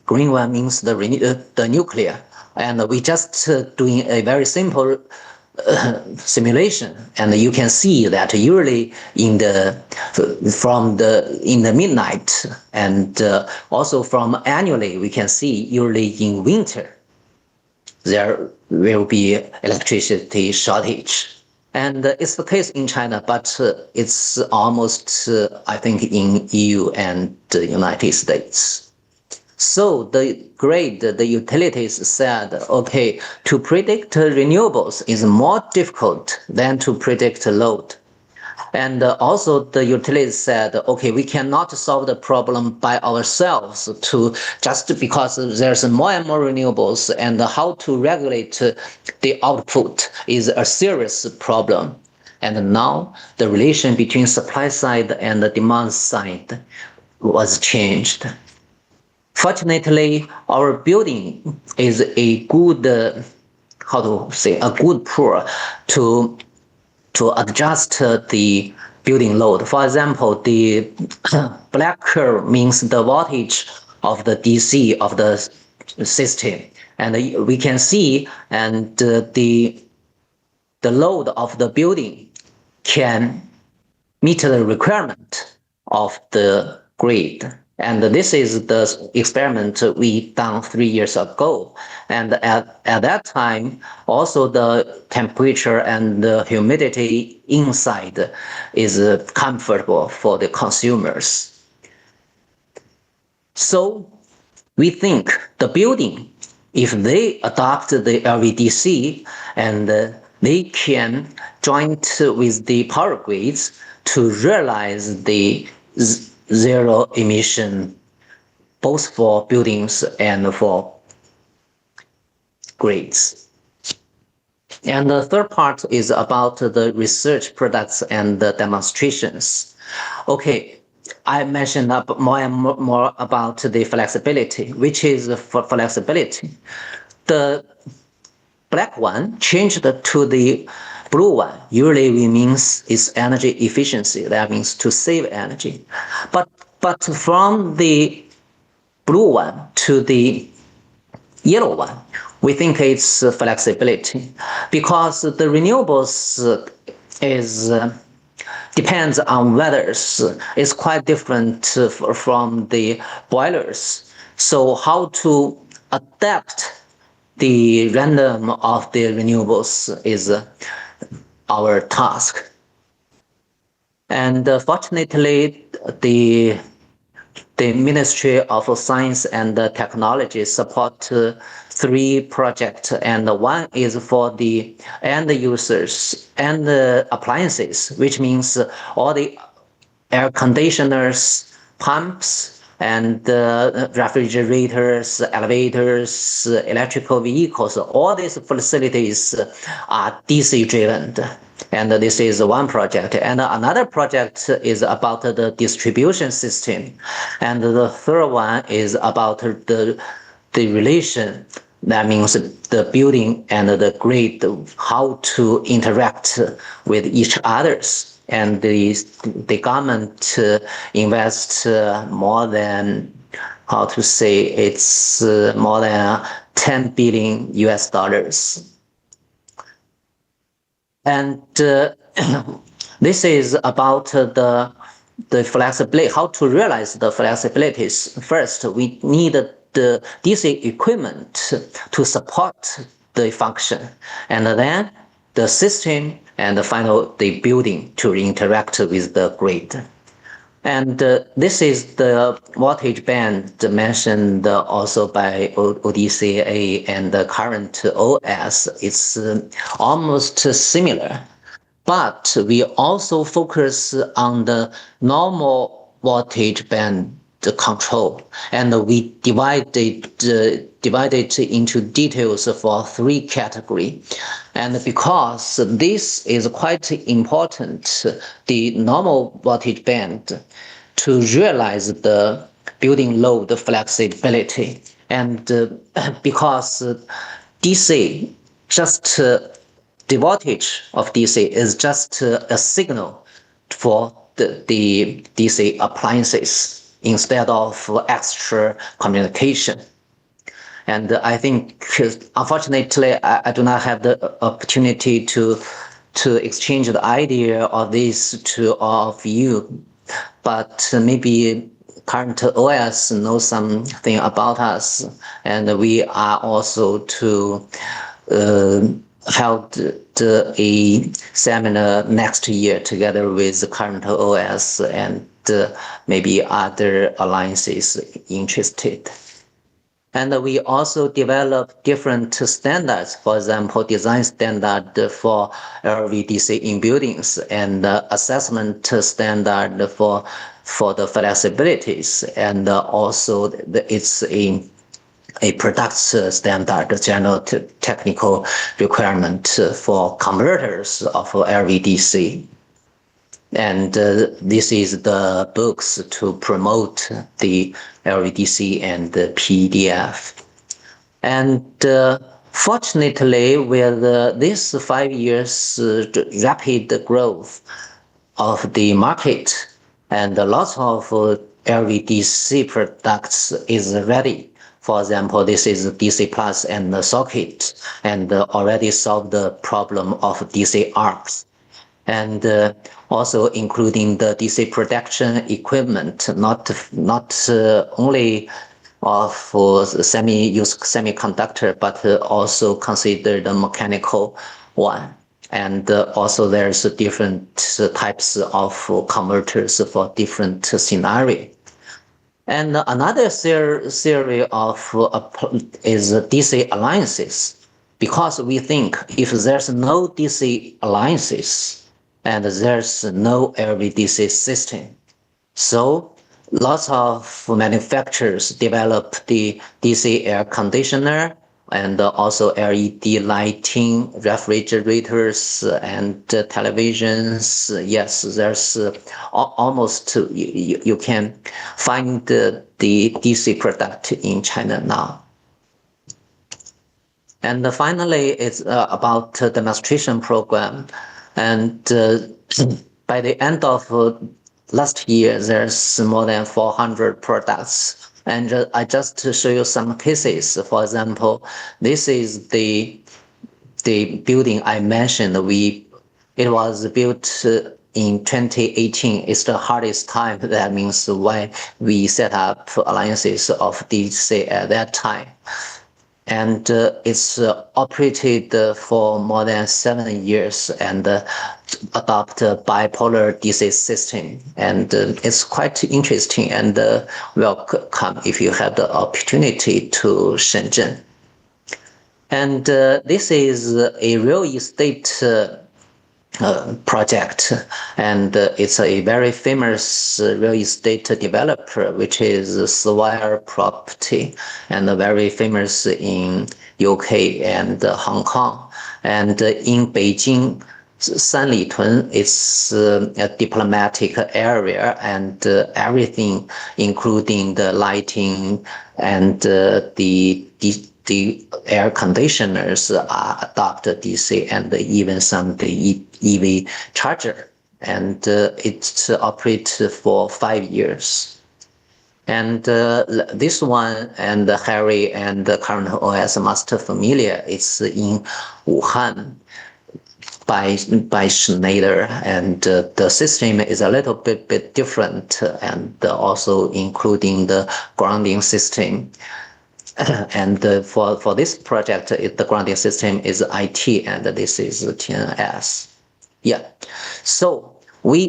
green one means the nuclear. And we just doing a very simple simulation, and you can see that usually in the midnight, and also from annually we can see usually in winter there will be electricity shortage. And it's the case in China, but it's almost, I think, in EU and the United States. So the grid, the utilities said, okay, to predict renewables is more difficult than to predict load. And also the utilities said, okay, we cannot solve the problem by ourselves just because there's more and more renewables, and how to regulate the output is a serious problem. And now the relation between supply side and the demand side was changed. Fortunately, our building is a good, a good pool to adjust the building load. For example, the black curve means the voltage of the DC of the system, and we can see, and the load of the building can meet the requirement of the grid. And this is the experiment we done 3 years ago. And at that time, also the temperature and the humidity inside is comfortable for the consumers. So we think the building, if they adopt the LVDC, and they can join with the power grids to realize the zero emission, both for buildings and for grids. And the third part is about the research products and the demonstrations. Okay, I mentioned more and more about the flexibility, which is for flexibility. The black one changed to the blue one. Usually we means is energy efficiency. That means to save energy. But from the blue one to the yellow one, we think it's flexibility, because the renewables is depends on weathers. It's quite different from the boilers. So how to adapt the random of the renewables is our task. And fortunately, the the Ministry of Science and Technology support 3 projects, and one is for the end users and appliances, which means all the air conditioners, pumps, and refrigerators, elevators, electrical vehicles. All these facilities are DC driven. And this is one project. And another project is about the distribution system. And the third one is about the relation. That means the building and the grid, how to interact with each others. And the government invests more than, how to say, it's more than 10 billion US dollars. And this is about the flexibility, how to realize the flexibilities. First, we need the DC equipment to support the function, and then the system, and the building to interact with the grid. And this is the voltage band mentioned also by ODCA and the current OS. It's almost similar, but we also focus on the normal voltage band control, and we divide it into details for 3 categories. And because this is quite important, the normal voltage band, to realize the building load flexibility, and because DC, just the voltage of DC is just a signal for the DC appliances instead of extra communication. And I think, unfortunately, I do not have the opportunity to exchange the idea of this to all of you, but maybe current OS knows something about us, and we are also to held a seminar next year together with the current OS and maybe other alliances interested. And we also develop different standards, for example, design standard for LVDC in buildings, and assessment standard for the flexibilities, and also it's a product standard, general technical requirement for converters of LVDC. And this is the books to promote the LVDC and the PDF. And fortunately, with this 5 years rapid growth of the market, and lots of LVDC products is ready. For example, this is DC Plus and the socket, and already solved the problem of DC arcs. And also including the DC protection equipment, not only for semiconductor, but also consider the mechanical one. And also there's different types of converters for different scenario. And another series of is DC alliances, because we think if there's no DC alliances, and there's no LVDC system. So lots of manufacturers develop the DC air conditioner, and also LED lighting, refrigerators, and televisions. Yes, there's almost, you can find the DC product in China now. And finally, it's about demonstration program. And by the end of last year, there's more than 400 products. And I just show you some cases. For example, this is the building I mentioned. It was built in 2018. It's the hardest time. That means why we set up alliances of DC at that time. and it's operated for more than 7 years and adopt a bipolar DC system. And it's quite interesting and welcome if you have the opportunity to Shenzhen. And this is a real estate project, and it's a very famous real estate developer, which is Swire Property, and very famous in UK and Hong Kong. And in Beijing, Sanlitun is a diplomatic area, and everything, including the lighting and the air conditioners are adopted DC, and even some the EV charger, and it operates for 5 years. And this one and Harry and the current OS master familiar is in Wuhan by Schneider, and the system is a little bit different, and also including the grounding system. And for this project, the grounding system is IT, and this is TNS. Yeah. So we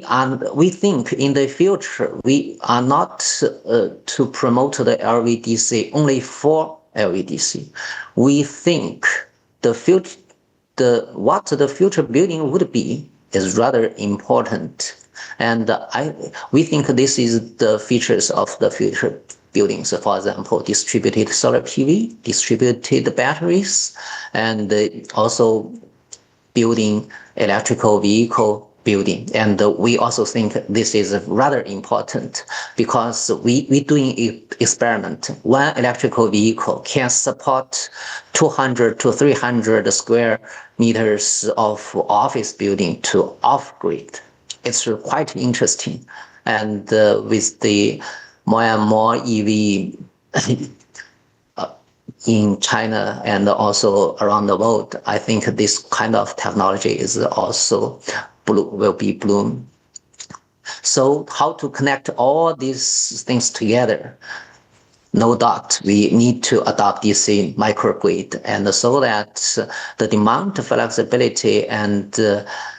think in the future we are not to promote the LVDC only for LVDC. We think the future, what the future building would be is rather important, and we think this is the features of the future buildings. For example, distributed solar PV, distributed batteries, and also building electrical vehicle building. And we also think this is rather important because we doing experiment. One electrical vehicle can support 200 to 300 square meters of office building to off-grid. It's quite interesting. And with the more and more EV in China and also around the world, I think this kind of technology is also will be bloom. So how to connect all these things together? No doubt, we need to adopt DC microgrid, and so that the demand flexibility and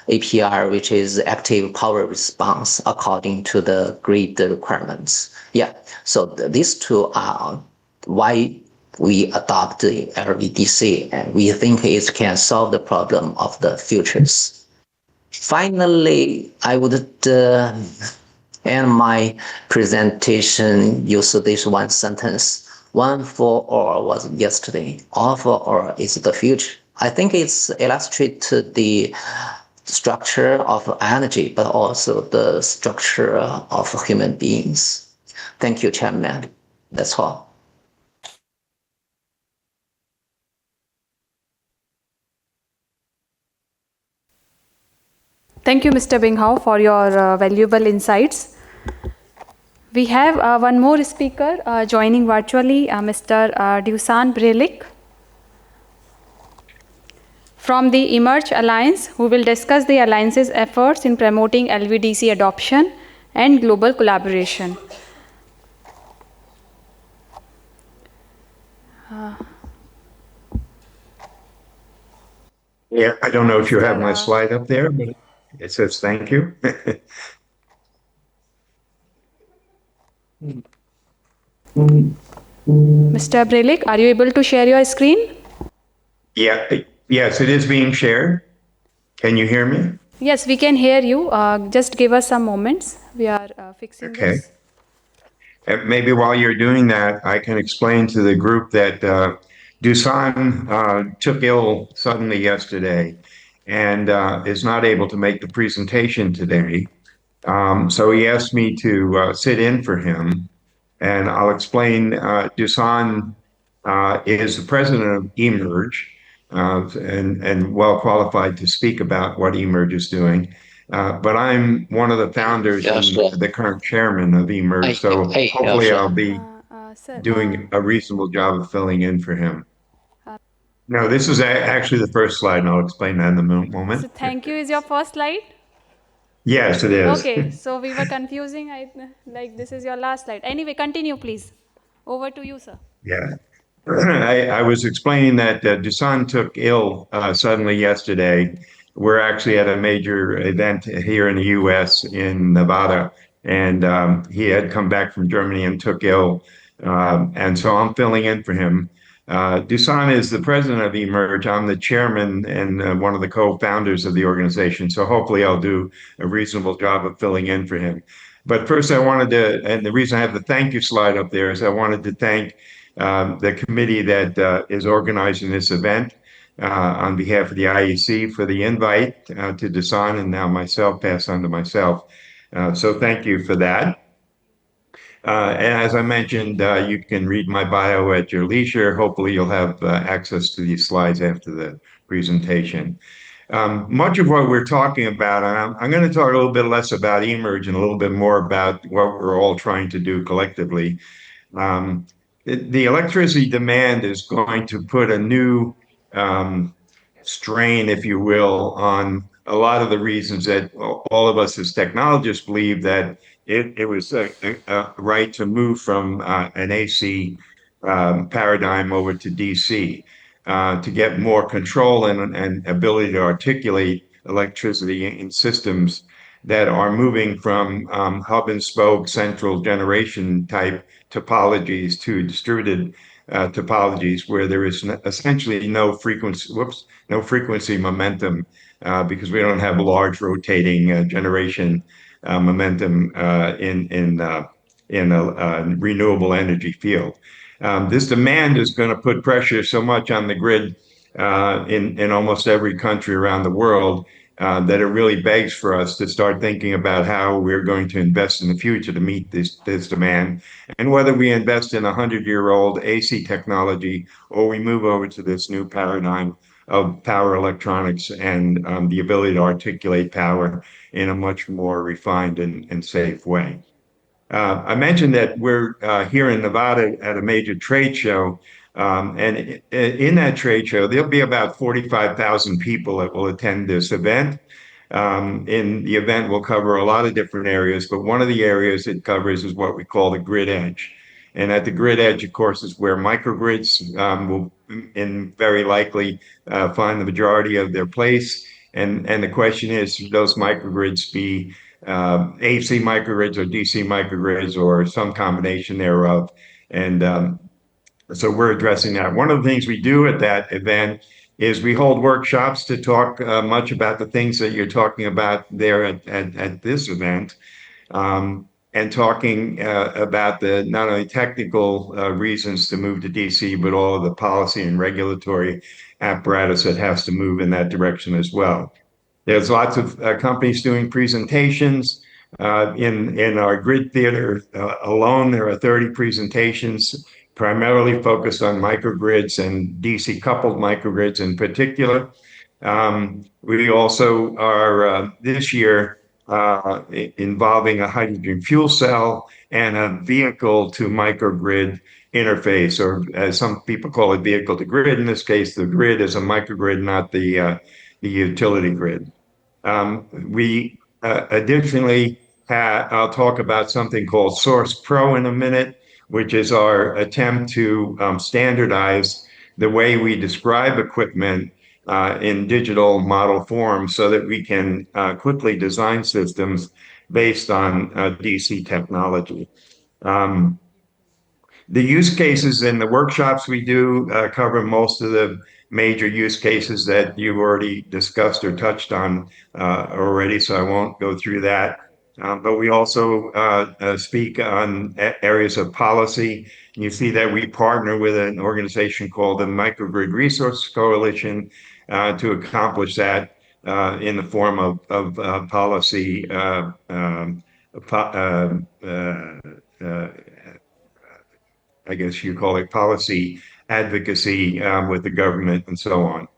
APR, which is active power response, according to the grid requirements. Yeah, so these two are why we adopt the LVDC, and we think it can solve the problem of the futures. Finally, I would end my presentation using this one sentence: one for all was yesterday, all for all is the future. I think it's illustrates the structure of energy, but also the structure of human beings. Thank you, Chairman. That's all. Thank you, Mr. Binghao, for your valuable insights. We have one more speaker joining virtually, Mr. Dusan Brelik from the Emerge Alliance, who will discuss the Alliance's efforts in promoting LVDC adoption and global collaboration. Yeah, I don't know if you have my slide up there, but it says thank you. Mr. Brelik, are you able to share your screen? Yeah, yes, it is being shared. Can you hear me? Yes, we can hear you. Just give us some moments. We are fixing this. Maybe while you're doing that, I can explain to the group that Dusan took ill suddenly yesterday and is not able to make the presentation today. So he asked me to sit in for him, and I'll explain. Dusan is the president of Emerge and well qualified to speak about what Emerge is doing. But I'm one of the founders and the current chairman of Emerge, so hopefully I'll be doing a reasonable job of filling in for him. No, this is actually the first slide, and I'll explain that in a moment. So thank you is your first slide? Yes, it is. Okay, so we were confusing, like this is your last slide. Anyway, continue please. Over to you, sir. Yeah. I was explaining that Dusan took ill suddenly yesterday. We're actually at a major event here in the U.S. in Nevada, and he had come back from Germany and took ill, and so I'm filling in for him. Dusan is the president of Emerge. I'm the chairman and one of the co-founders of the organization. So hopefully I'll do a reasonable job of filling in for him. But first, I wanted to, and the reason I have the thank you slide up there is I wanted to thank the committee that is organizing this event on behalf of the IEC for the invite to Dasan and now myself, pass on to myself. So thank you for that. And as I mentioned, you can read my bio at your leisure. Hopefully you'll have access to these slides after the presentation. Much of what we're talking about, I'm going to talk a little bit less about eMERGE and a little bit more about what we're all trying to do collectively. The electricity demand is going to put a new strain, if you will, on a lot of the reasons that all of us as technologists believe that it was a right to move from an AC paradigm over to DC to get more control and ability to articulate electricity in systems that are moving from hub and spoke central generation type topologies to distributed topologies where there is essentially no frequency momentum because we don't have large rotating generation momentum in a renewable energy field. This demand is going to put pressure so much on the grid in almost every country around the world that it really begs for us to start thinking about how we're going to invest in the future to meet this demand, and whether we invest in 100-year-old AC technology or we move over to this new paradigm of power electronics and the ability to articulate power in a much more refined and safe way. I mentioned that we're here in Nevada at a major trade show, and in that trade show, there'll be about 45,000 people that will attend this event. In the event, we'll cover a lot of different areas, but one of the areas it covers is what we call the grid edge. And at the grid edge, of course, is where microgrids will very likely find the majority of their place. And the question is, should those microgrids be AC microgrids or DC microgrids or some combination thereof? And so we're addressing that. One of the things we do at that event is we hold workshops to talk much about the things that you're talking about there at this event, and talking about the not only technical reasons to move to DC, but all of the policy and regulatory apparatus that has to move in that direction as well. There's lots of companies doing presentations. In our grid theater alone, there are 30 presentations primarily focused on microgrids and DC coupled microgrids in particular. We also are this year involving a hydrogen fuel cell and a vehicle to microgrid interface, or as some people call it, vehicle to grid. In this case, the grid is a microgrid, not the utility grid. We additionally I'll talk about something called Source Pro in a minute, which is our attempt to standardize the way we describe equipment in digital model form so that we can quickly design systems based on DC technology. The use cases in the workshops we do cover most of the major use cases that you've already discussed or touched on already, so I won't go through that. But we also speak on areas of policy. You see that we partner with an organization called the Microgrid Resource Coalition to accomplish that in the form of policy I guess you call it policy advocacy with the government and so on.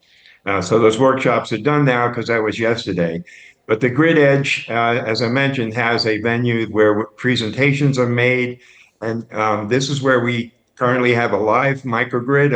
So those workshops are done now because that was yesterday. But the Grid Edge, as I mentioned, has a venue where presentations are made. And this is where we currently have a live microgrid.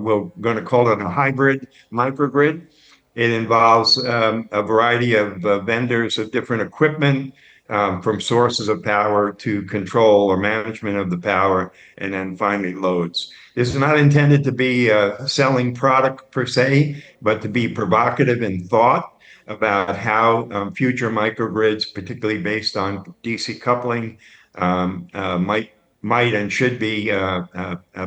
We're going to call it a hybrid microgrid. It involves a variety of vendors of different equipment from sources of power to control or management of the power, and then finally loads. This is not intended to be a selling product per se, but to be provocative in thought about how future microgrids, particularly based on DC coupling, might and should be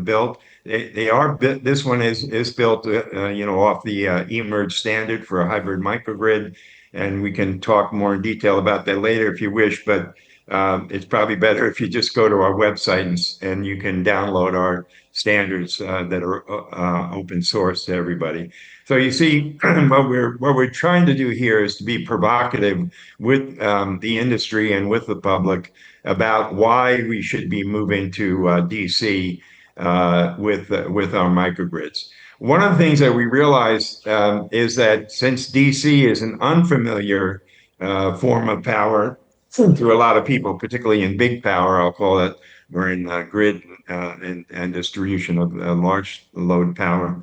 built. They are this one is built, off the eMERGE standard for a hybrid microgrid, and we can talk more in detail about that later if you wish. But it's probably better if you just go to our website and you can download our standards that are open source to everybody. So you see, what we're trying to do here is to be provocative with the industry and with the public about why we should be moving to DC with our microgrids. One of the things that we realize is that since DC is an unfamiliar form of power to a lot of people, particularly in big power, I'll call it, or in grid and distribution of large load power.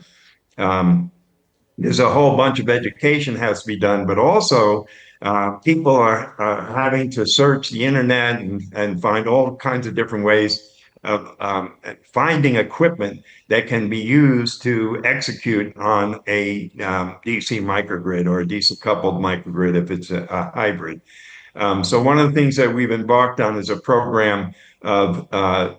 There's a whole bunch of education has to be done, but also people are having to search the internet and find all kinds of different ways of finding equipment that can be used to execute on a DC microgrid or a DC coupled microgrid if it's a hybrid. So one of the things that we've embarked on is a program of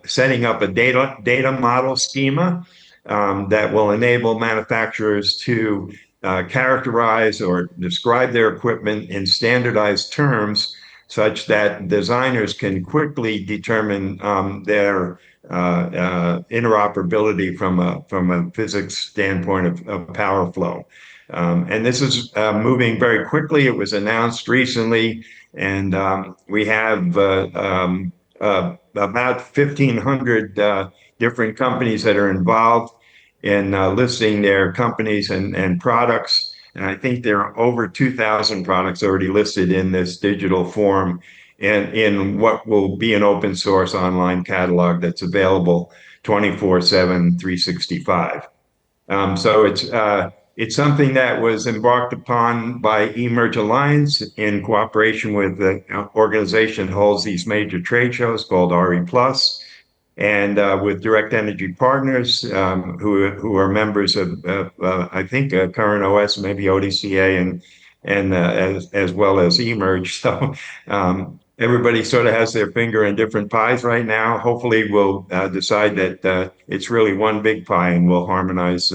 setting up a data model schema that will enable manufacturers to characterize or describe their equipment in standardized terms such that designers can quickly determine their interoperability from a physics standpoint of power flow. And this is moving very quickly. It was announced recently, and we have about 1,500 different companies that are involved in listing their companies and products. And I think there are over 2,000 products already listed in this digital form and in what will be an open source online catalog that's available 24/7, 365. So it's something that was embarked upon by eMERGE Alliance in cooperation with the organization that holds these major trade shows called RE+, and with Direct Energy Partners, who are members of I think Current OS, maybe ODCA, and as well as eMERGE. So everybody sort of has their finger in different pies right now. Hopefully, we'll decide that it's really one big pie, and we'll harmonize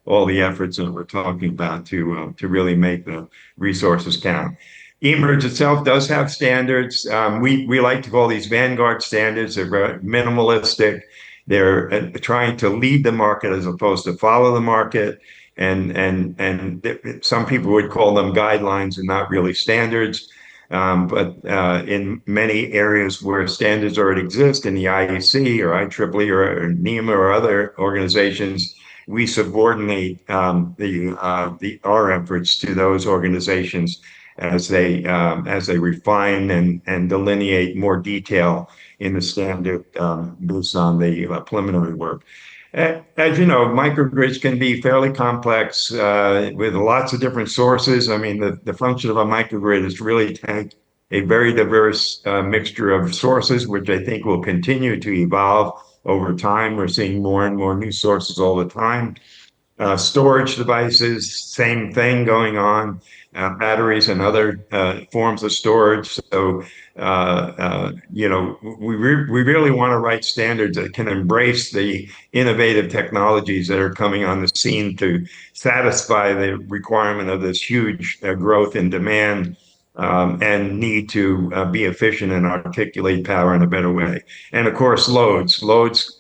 all the efforts that we're talking about to really make the resources count. eMERGE itself does have standards. We like to call these vanguard standards. They're very minimalistic. They're trying to lead the market as opposed to follow the market. And some people would call them guidelines and not really standards. But in many areas where standards already exist in the IEC or IEEE or NEMA or other organizations, we subordinate our efforts to those organizations as they refine and delineate more detail in the standard based on the preliminary work. As you know, microgrids can be fairly complex with lots of different sources. I mean, the function of a microgrid is really to take a very diverse mixture of sources, which I think will continue to evolve over time. We're seeing more and more new sources all the time. Storage devices, same thing going on. Batteries and other forms of storage. So, we really want to write standards that can embrace the innovative technologies that are coming on the scene to satisfy the requirement of this huge growth in demand and need to be efficient and articulate power in a better way. And of course, loads. Loads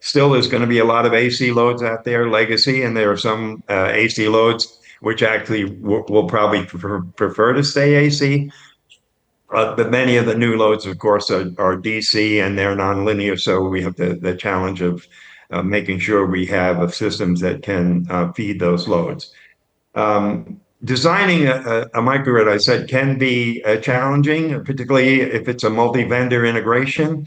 still is going to be a lot of AC loads out there, legacy, and there are some AC loads which actually will probably prefer to stay AC. But many of the new loads, of course, are DC and they're nonlinear. So we have the challenge of making sure we have systems that can feed those loads. Designing a microgrid, I said, can be challenging, particularly if it's a multi-vendor integration,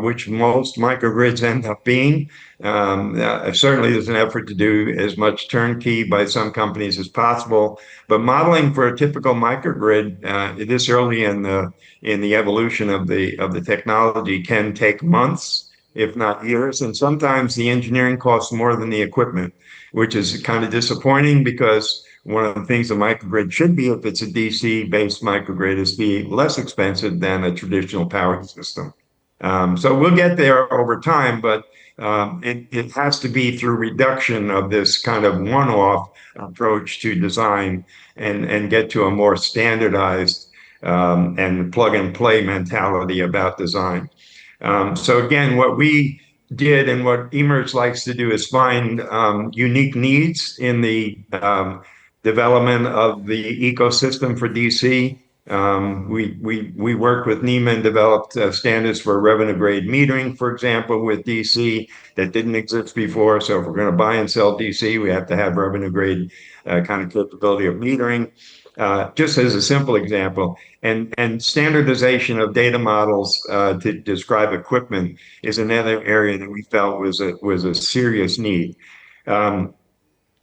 which most microgrids end up being. Certainly, there's an effort to do as much turnkey by some companies as possible, but modeling for a typical microgrid this early in the evolution of the technology can take months, if not years, and sometimes the engineering costs more than the equipment, which is kind of disappointing because one of the things a microgrid should be, if it's a DC-based microgrid, is be less expensive than a traditional power system. So we'll get there over time, but it has to be through reduction of this kind of one-off approach to design and get to a more standardized and plug-and-play mentality about design. So again, what we did and what eMERGE likes to do is find unique needs in the development of the ecosystem for DC. We worked with NEMA and developed standards for revenue grade metering, for example, with DC that didn't exist before. So if we're going to buy and sell DC, we have to have revenue grade kind of capability of metering. Just as a simple example, and standardization of data models to describe equipment is another area that we felt was a serious need.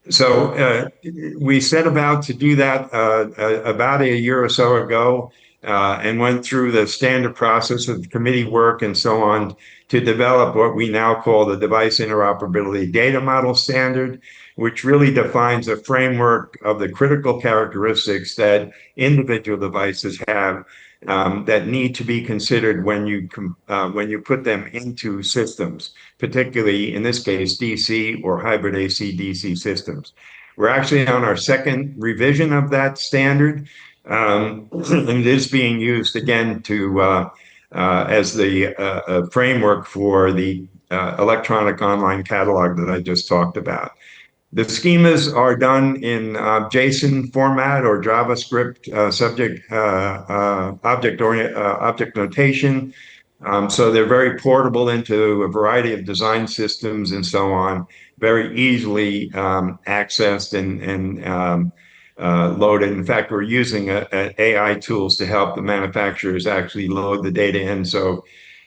So we set about to do that about a year or so ago, and went through the standard process of committee work and so on to develop what we now call the Device Interoperability Data Model Standard, which really defines a framework of the critical characteristics that individual devices have that need to be considered when you put them into systems, particularly in this case DC or hybrid AC/DC systems. We're actually on our second revision of that standard, and it is being used again to as the framework for the electronic online catalog that I just talked about. The schemas are done in JSON format or JavaScript object notation. So they're very portable into a variety of design systems and so on, very easily accessed and loaded. In fact, we're using AI tools to help the manufacturers actually load the data in. So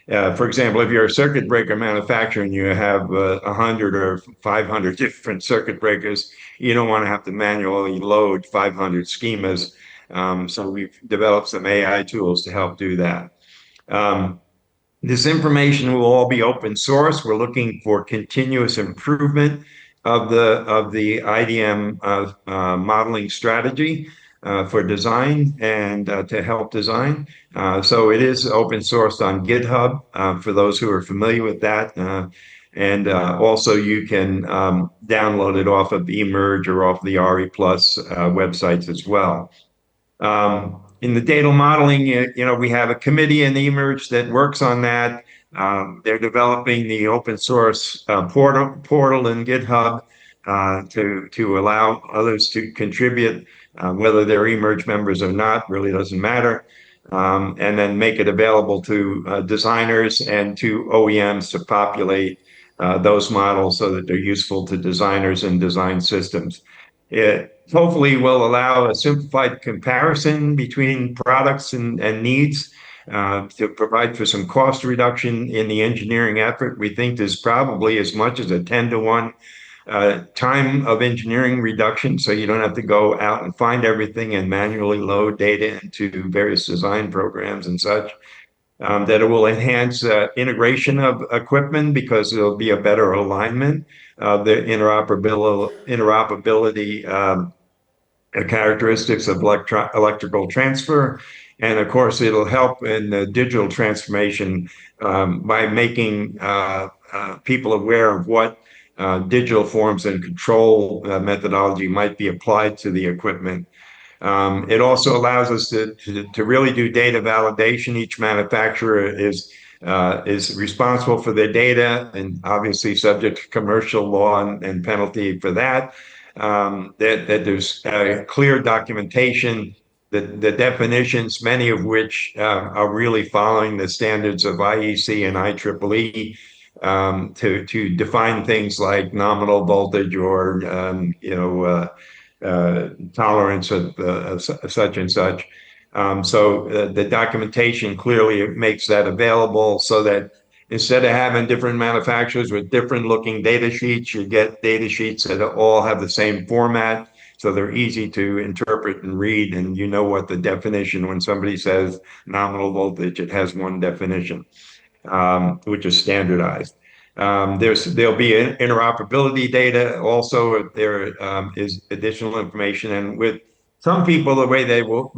for example, if you're a circuit breaker manufacturer and you have 100 or 500 different circuit breakers, you don't want to have to manually load 500 schemas. So we've developed some AI tools to help do that. This information will all be open source. We're looking for continuous improvement of the IDM modeling strategy for design and to help design. So it is open sourced on GitHub for those who are familiar with that. And also you can download it off of eMERGE or off the RE Plus websites as well. In the data modeling, we have a committee in eMERGE that works on that. They're developing the open source portal in GitHub to allow others to contribute, whether they're eMERGE members or not, really doesn't matter. And then make it available to designers and to OEMs to populate those models so that they're useful to designers and design systems. It hopefully will allow a simplified comparison between products and needs to provide for some cost reduction in the engineering effort. We think there's probably as much as a 10-to-1 time of engineering reduction, so you don't have to go out and find everything and manually load data into various design programs and such. That it will enhance integration of equipment because there'll be a better alignment of the interoperability characteristics of electrical transfer. And of course, it'll help in the digital transformation by making people aware of what digital forms and control methodology might be applied to the equipment. It also allows us to really do data validation. Each manufacturer is responsible for their data and obviously subject to commercial law and penalty for that. That there's clear documentation, the definitions, many of which are really following the standards of IEC and IEEE to define things like nominal voltage or tolerance of such and such. So the documentation clearly makes that available so that instead of having different manufacturers with different looking data sheets, you get data sheets that all have the same format. So they're easy to interpret and read, and you know what the definition, when somebody says nominal voltage, it has one definition, which is standardized. There'll be interoperability data also if there is additional information. And with some people, the way they will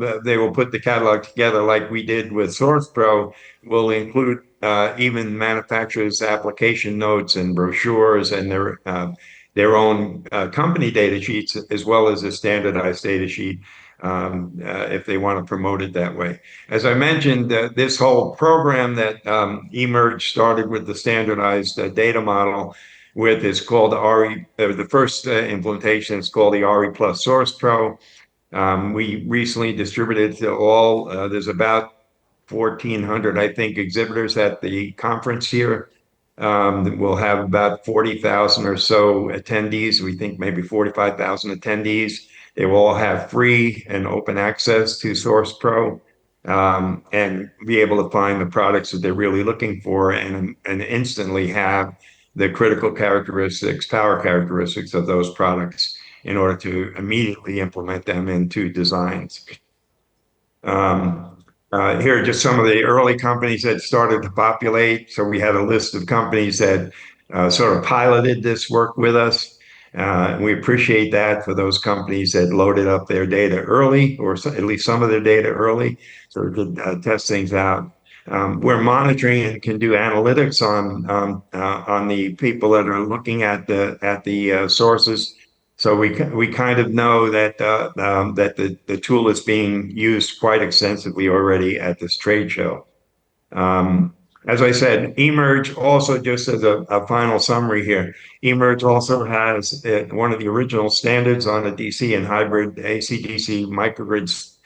put the catalog together, like we did with SourcePro, will include even manufacturers' application notes and brochures and their own company data sheets, as well as a standardized data sheet if they want to promote it that way. As I mentioned, this whole program that eMERGE started with the standardized data model with is called RE, the first implementation is called the RE Plus SourcePro. We recently distributed to all, there's about 1,400, I think, exhibitors at the conference here. We'll have about 40,000 or so attendees. We think maybe 45,000 attendees. They will all have free and open access to SourcePro and be able to find the products that they're really looking for and instantly have the critical characteristics, power characteristics of those products in order to immediately implement them into designs. Here are just some of the early companies that started to populate. So we had a list of companies that sort of piloted this work with us. We appreciate that for those companies that loaded up their data early, or at least some of their data early, so we could test things out. We're monitoring and can do analytics on the people that are looking at the sources. So we kind of know that the tool is being used quite extensively already at this trade show. As I said, eMERGE also, just as a final summary here, eMERGE also has one of the original standards on the DC and hybrid AC-DC microgrids.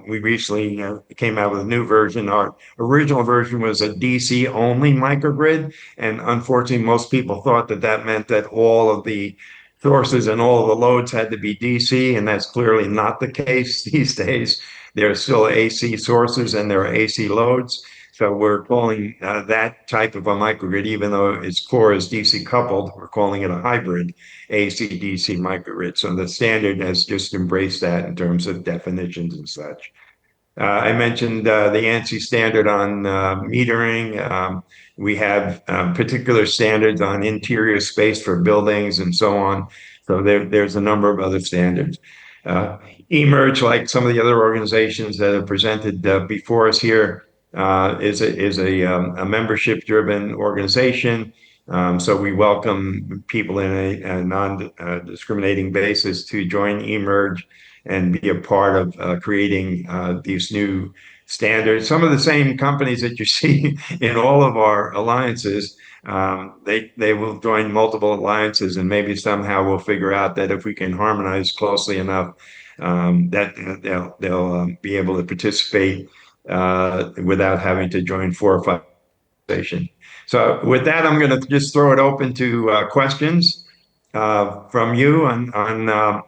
We recently came out with a new version. Our original version was a DC only microgrid, and unfortunately most people thought that meant that all of the sources and all of the loads had to be DC, and that's clearly not the case these days. There are still AC sources and there are AC loads. So we're calling that type of a microgrid, even though its core is DC coupled, we're calling it a hybrid AC-DC microgrid. So the standard has just embraced that in terms of definitions and such. I mentioned the ANSI standard on metering. We have particular standards on interior space for buildings and so on. So there's a number of other standards. eMERGE, like some of the other organizations that have presented before us here, is a membership-driven organization. So we welcome people in a non-discriminating basis to join eMERGE and be a part of creating these new standards. Some of the same companies that you see in all of our alliances, they will join multiple alliances, and maybe somehow we'll figure out that if we can harmonize closely enough, that they'll be able to participate without having to join 4 or 5 organizations. So with that, I'm going to just throw it open to questions from you on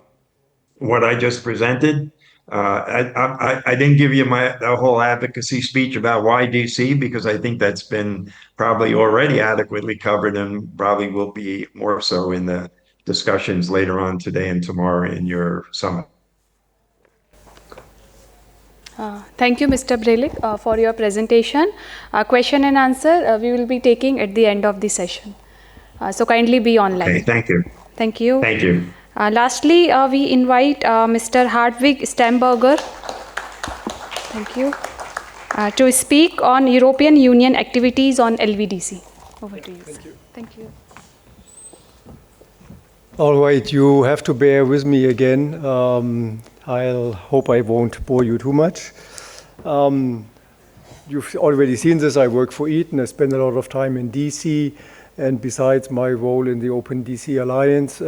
what I just presented. I didn't give you the whole advocacy speech about why DC, because I think that's been probably already adequately covered and probably will be more so in the discussions later on today and tomorrow in your summit. Thank you, Mr. Brelik, for your presentation. Question and answer we will be taking at the end of the session. So kindly be online. Okay, thank you. Thank you. Thank you. Lastly, we invite Mr. Hartwig Stemberger, thank you, to speak on European Union activities on LVDC. Over to you, sir. Thank you. All right, you have to bear with me again. I hope I won't bore you too much. You've already seen this. I work for Eaton. I spend a lot of time in DC, and besides my role in the Open DC Alliance,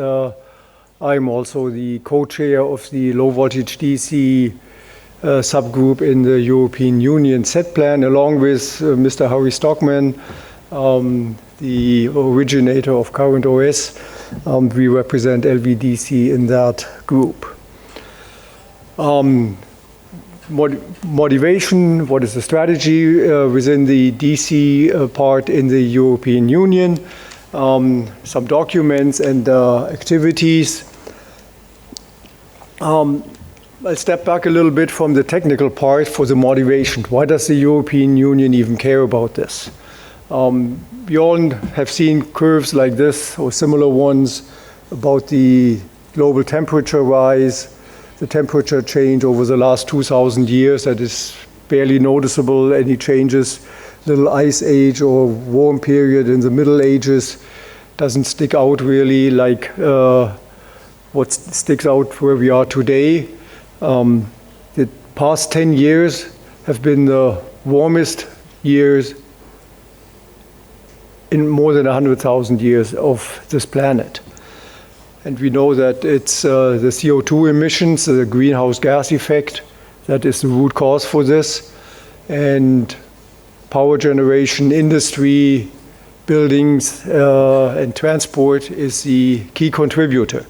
I'm also the co-chair of the low voltage DC subgroup in the European Union set plan, along with Mr. Harry Stockman, the originator of Current OS. We represent LVDC in that group. Motivation, what is the strategy within the DC part in the European Union, some documents and activities. I'll step back a little bit from the technical part for the motivation. Why does the European Union even care about this? We all have seen curves like this or similar ones about the global temperature rise, the temperature change over the last 2,000 years that is barely noticeable, any changes, little ice age or warm period in the Middle Ages doesn't stick out really like what sticks out where we are today. The past 10 years have been the warmest years in more than 100,000 years of this planet. And we know that it's the CO2 emissions, the greenhouse gas effect, that is the root cause for this. And power generation, industry, buildings, and transport is the key contributor.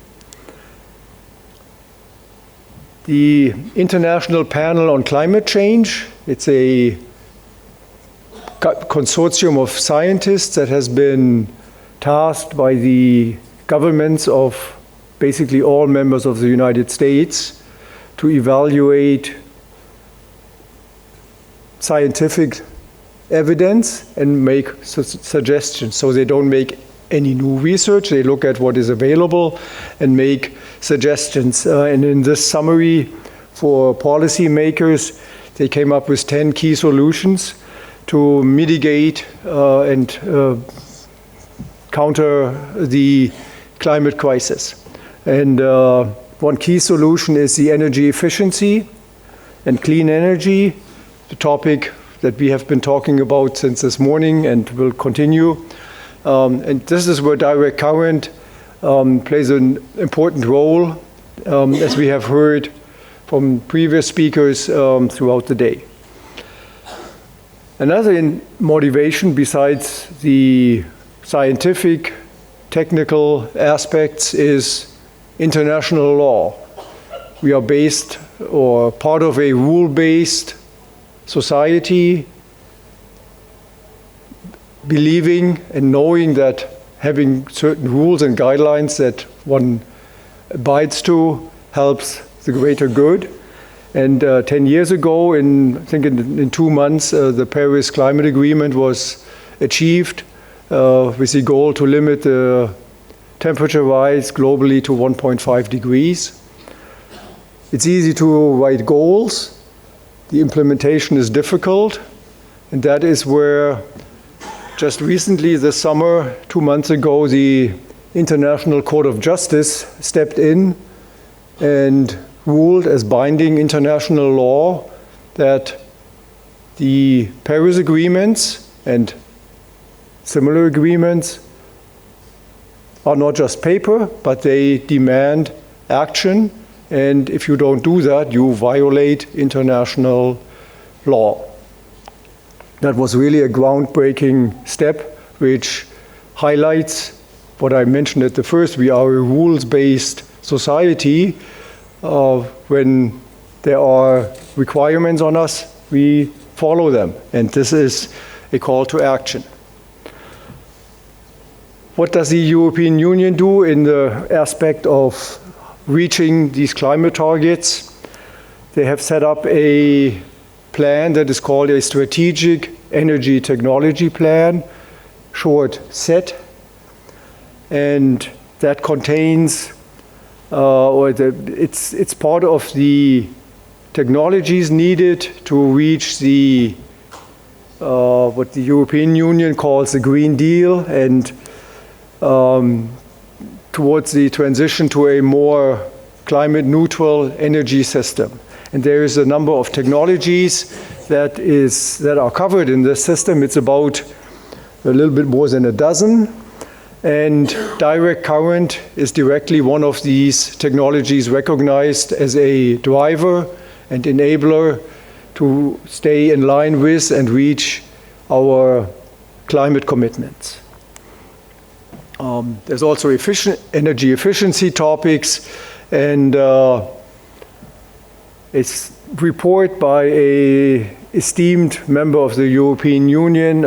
The International Panel on Climate Change, it's a consortium of scientists that has been tasked by the governments of basically all members of the United States to evaluate scientific evidence and make suggestions. So they don't make any new research, they look at what is available and make suggestions. And in this summary for policymakers, they came up with 10 key solutions to mitigate and counter the climate crisis. And one key solution is the energy efficiency and clean energy, the topic that we have been talking about since this morning and will continue. And this is where direct current plays an important role, as we have heard from previous speakers throughout the day. Another motivation besides the scientific, technical aspects is international law. We are based or part of a rule-based society, believing and knowing that having certain rules and guidelines that one abides to helps the greater good. And 10 years ago, I think in 2 months, the Paris Climate Agreement was achieved with the goal to limit the temperature rise globally to 1.5 degrees. It's easy to write goals. The implementation is difficult. And that is where just recently this summer, 2 months ago, the International Court of Justice stepped in and ruled as binding international law that the Paris agreements and similar agreements are not just paper, but they demand action. And if you don't do that, you violate international law. That was really a groundbreaking step, which highlights what I mentioned at the first. We are a rules-based society. When there are requirements on us, we follow them. And this is a call to action. What does the European Union do in the aspect of reaching these climate targets? They have set up a plan that is called a Strategic Energy Technology Plan, short SET, and that contains, it's part of the technologies needed to reach the what the European Union calls the Green Deal and towards the transition to a more climate neutral energy system. And there is a number of technologies that are covered in this system. It's about a little bit more than a dozen. And direct current is directly one of these technologies recognized as a driver and enabler to stay in line with and reach our climate commitments. There's also energy efficiency topics, and it's report by a esteemed member of the European Union,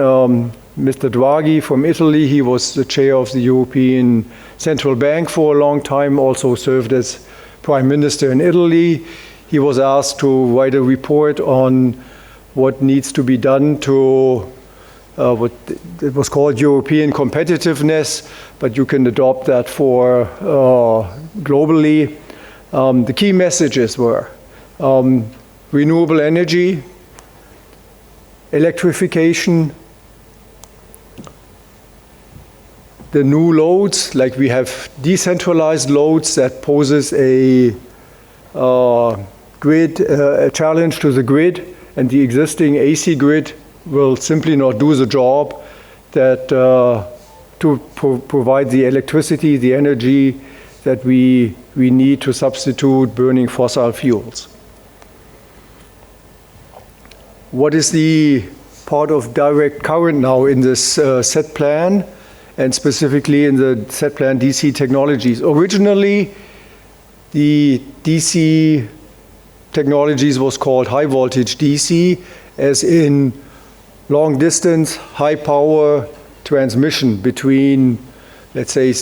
Mr. Draghi from Italy. He was the chair of the European Central Bank for a long time, also served as Prime Minister in Italy. He was asked to write a report on what needs to be done to what it was called European competitiveness, but you can adopt that for globally. The key messages were renewable energy, electrification, the new loads, like we have decentralized loads that poses a grid, a challenge to the grid, and the existing AC grid will simply not do the job that to provide the electricity, the energy that we need to substitute burning fossil fuels. What is the part of direct current now in this set plan, and specifically in the set plan DC technologies? Originally, the DC technologies was called high voltage DC, as in long distance, high power transmission between, let's say,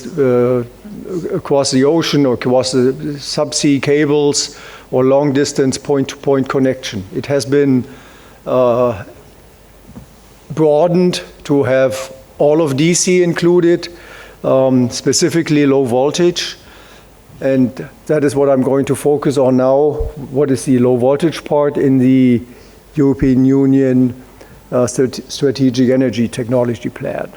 across the ocean or across the subsea cables, or long distance point-to-point connection. It has been broadened to have all of DC included, specifically low voltage. And that is what I'm going to focus on now. What is the low voltage part in the European Union Strategic Energy Technology Plan?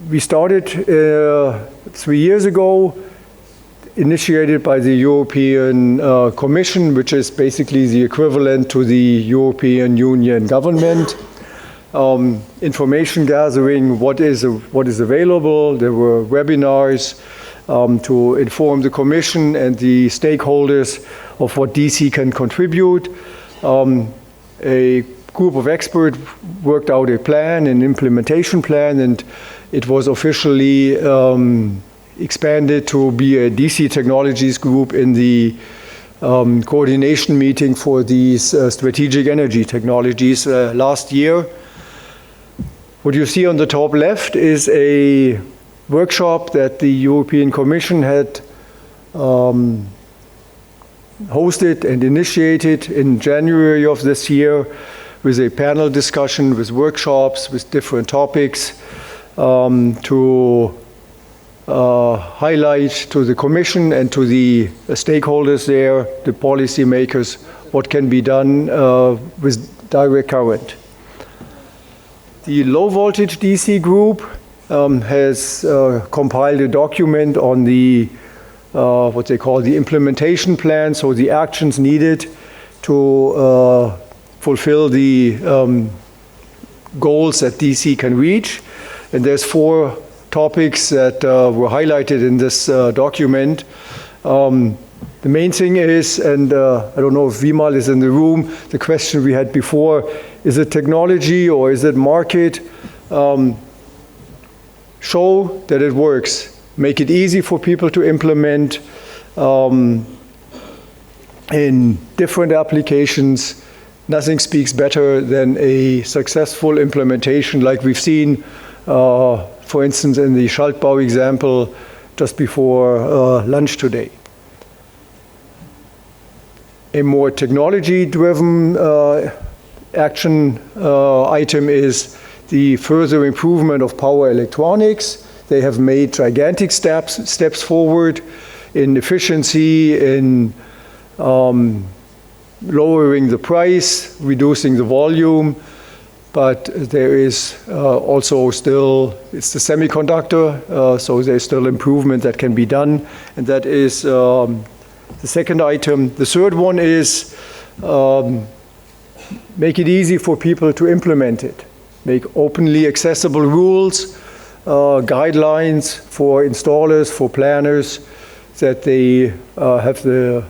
We started 3 years ago, initiated by the European Commission, which is basically the equivalent to the European Union government. Information gathering, what is available. There were webinars to inform the Commission and the stakeholders of what DC can contribute. A group of experts worked out a plan, an implementation plan, and it was officially expanded to be a DC technologies group in the coordination meeting for these strategic energy technologies last year. What you see on the top left is a workshop that the European Commission had hosted and initiated in January of this year, with a panel discussion, with workshops, with different topics, to highlight to the Commission and to the stakeholders there, the policymakers, what can be done with direct current. The low voltage DC group has compiled a document on the what they call the implementation plan, so the actions needed to fulfill the goals that DC can reach. And there's 4 topics that were highlighted in this document. The main thing is, and I don't know if Vimal is in the room, the question we had before, is it technology or is it market? Show that it works. Make it easy for people to implement in different applications. Nothing speaks better than a successful implementation, like we've seen, for instance, in the Schaltbau example just before lunch today. A more technology-driven action item is the further improvement of power electronics. They have made gigantic steps forward in efficiency, in lowering the price, reducing the volume, but there is also still, it's the semiconductor, so there's still improvement that can be done, and that is the second item. The third one is make it easy for people to implement it. Make openly accessible rules, guidelines for installers, for planners, that they have the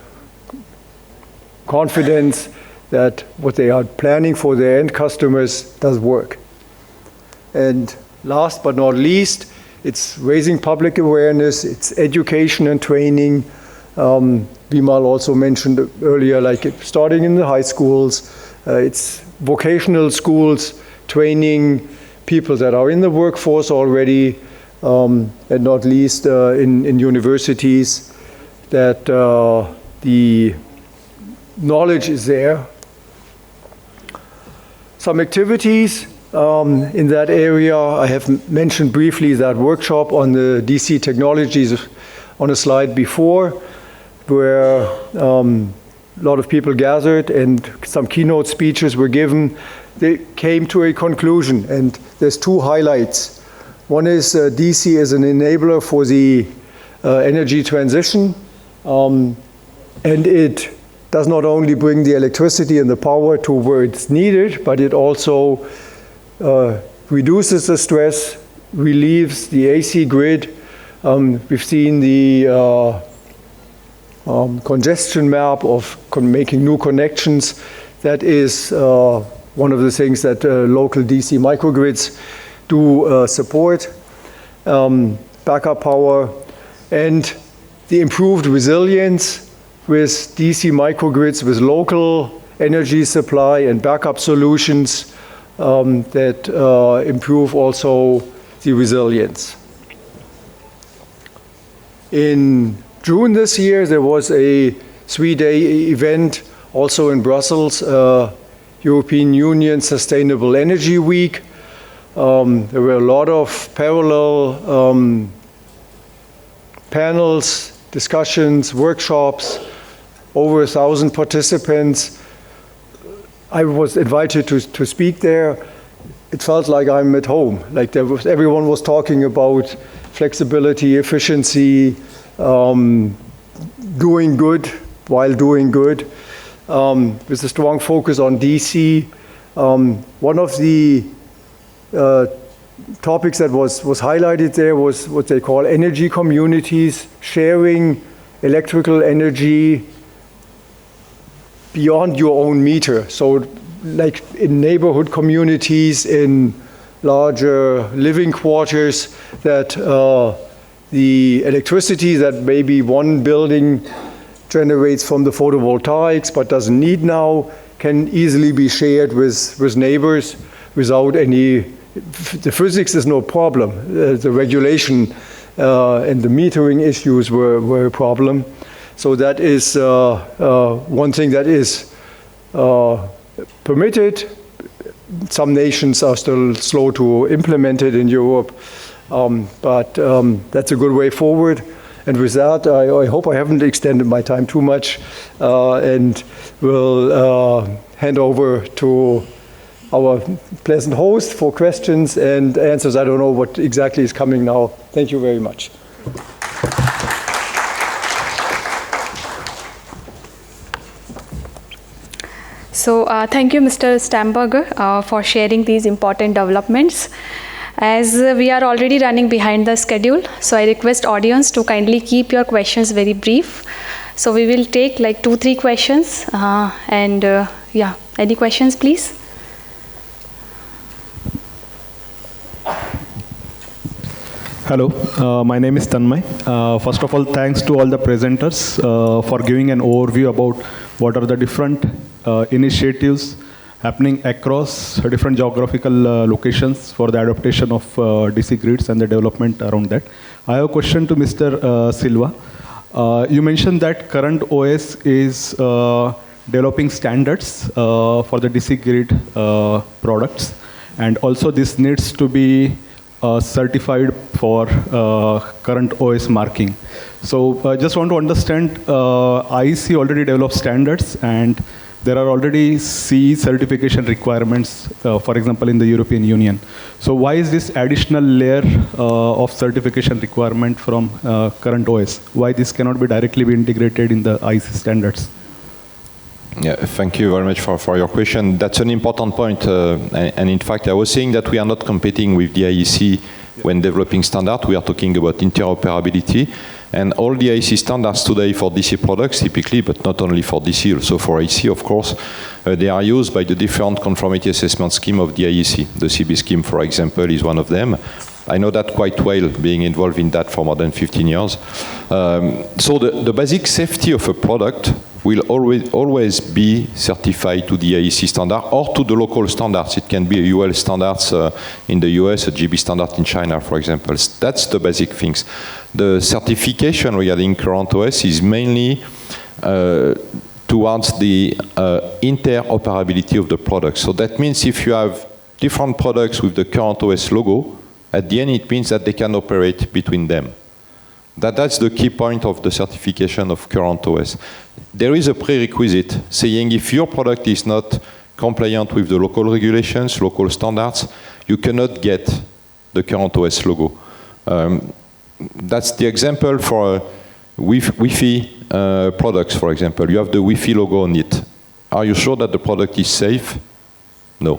confidence that what they are planning for their end customers does work. And last but not least, it's raising public awareness, it's education and training. Vimal also mentioned earlier, like starting in the high schools, it's vocational schools, training people that are in the workforce already, and not least in universities, that the knowledge is there. Some activities in that area, I have mentioned briefly that workshop on the DC technologies on a slide before, where a lot of people gathered and some keynote speeches were given. They came to a conclusion, and there's two highlights. One is DC is an enabler for the energy transition, and it does not only bring the electricity and the power to where it's needed, but it also reduces the stress, relieves the AC grid. We've seen the congestion map of making new connections. That is one of the things that local DC microgrids do support. Backup power and the improved resilience with DC microgrids, with local energy supply and backup solutions that improve also the resilience. In June this year, there was a 3-day event also in Brussels, European Union Sustainable Energy Week. There were a lot of parallel panels, discussions, workshops, over 1,000 participants. I was invited to speak there. It felt like I'm at home. Like everyone was talking about flexibility, efficiency, doing good while doing good, with a strong focus on DC. One of the topics that was highlighted there was what they call energy communities, sharing electrical energy beyond your own meter. So like in neighborhood communities, in larger living quarters, that the electricity that maybe one building generates from the photovoltaics but doesn't need now can easily be shared with neighbors without any, the physics is no problem. The regulation and the metering issues were a problem. So that is one thing that is permitted. Some nations are still slow to implement it in Europe, but that's a good way forward. And with that, I hope I haven't extended my time too much, and will hand over to our pleasant host for questions and answers. I don't know what exactly is coming now. Thank you very much. So thank you, Mr. Stamberger, for sharing these important developments. As we are already running behind the schedule, so I request audience to kindly keep your questions very brief. So we will take like 2-3 questions, and yeah, any questions, please? Hello, my name is Tanmay. First of all, thanks to all the presenters for giving an overview about what are the different initiatives happening across different geographical locations for the adaptation of DC grids and the development around that. I have a question to Mr. Silva. You mentioned that current OS is developing standards for the DC grid products, and also this needs to be certified for current OS marking. So I just want to understand, IEC already developed standards, and there are already CE certification requirements, for example, in the European Union. So why is this additional layer of certification requirement from current OS? Why this cannot be directly integrated in the IEC standards? Yeah, thank you very much for your question. That's an important point. And in fact, I was saying that we are not competing with the IEC when developing standard. We are talking about interoperability. And all the IEC standards today for DC products, typically, but not only for DC, also for AC, of course, they are used by the different conformity assessment scheme of the IEC. The CB scheme, for example, is one of them. I know that quite well, being involved in that for more than 15 years. So the basic safety of a product will always be certified to the IEC standard or to the local standards. It can be a UL standards in the US, a GB standard in China, for example. That's the basic things. The certification regarding current OS is mainly towards the interoperability of the product. So that means if you have different products with the current OS logo, at the end it means that they can operate between them. That's the key point of the certification of current OS. There is a prerequisite saying if your product is not compliant with the local regulations, local standards, you cannot get the current OS logo. That's the example for Wi-Fi products, for example. You have the Wi-Fi logo on it. Are you sure that the product is safe? No.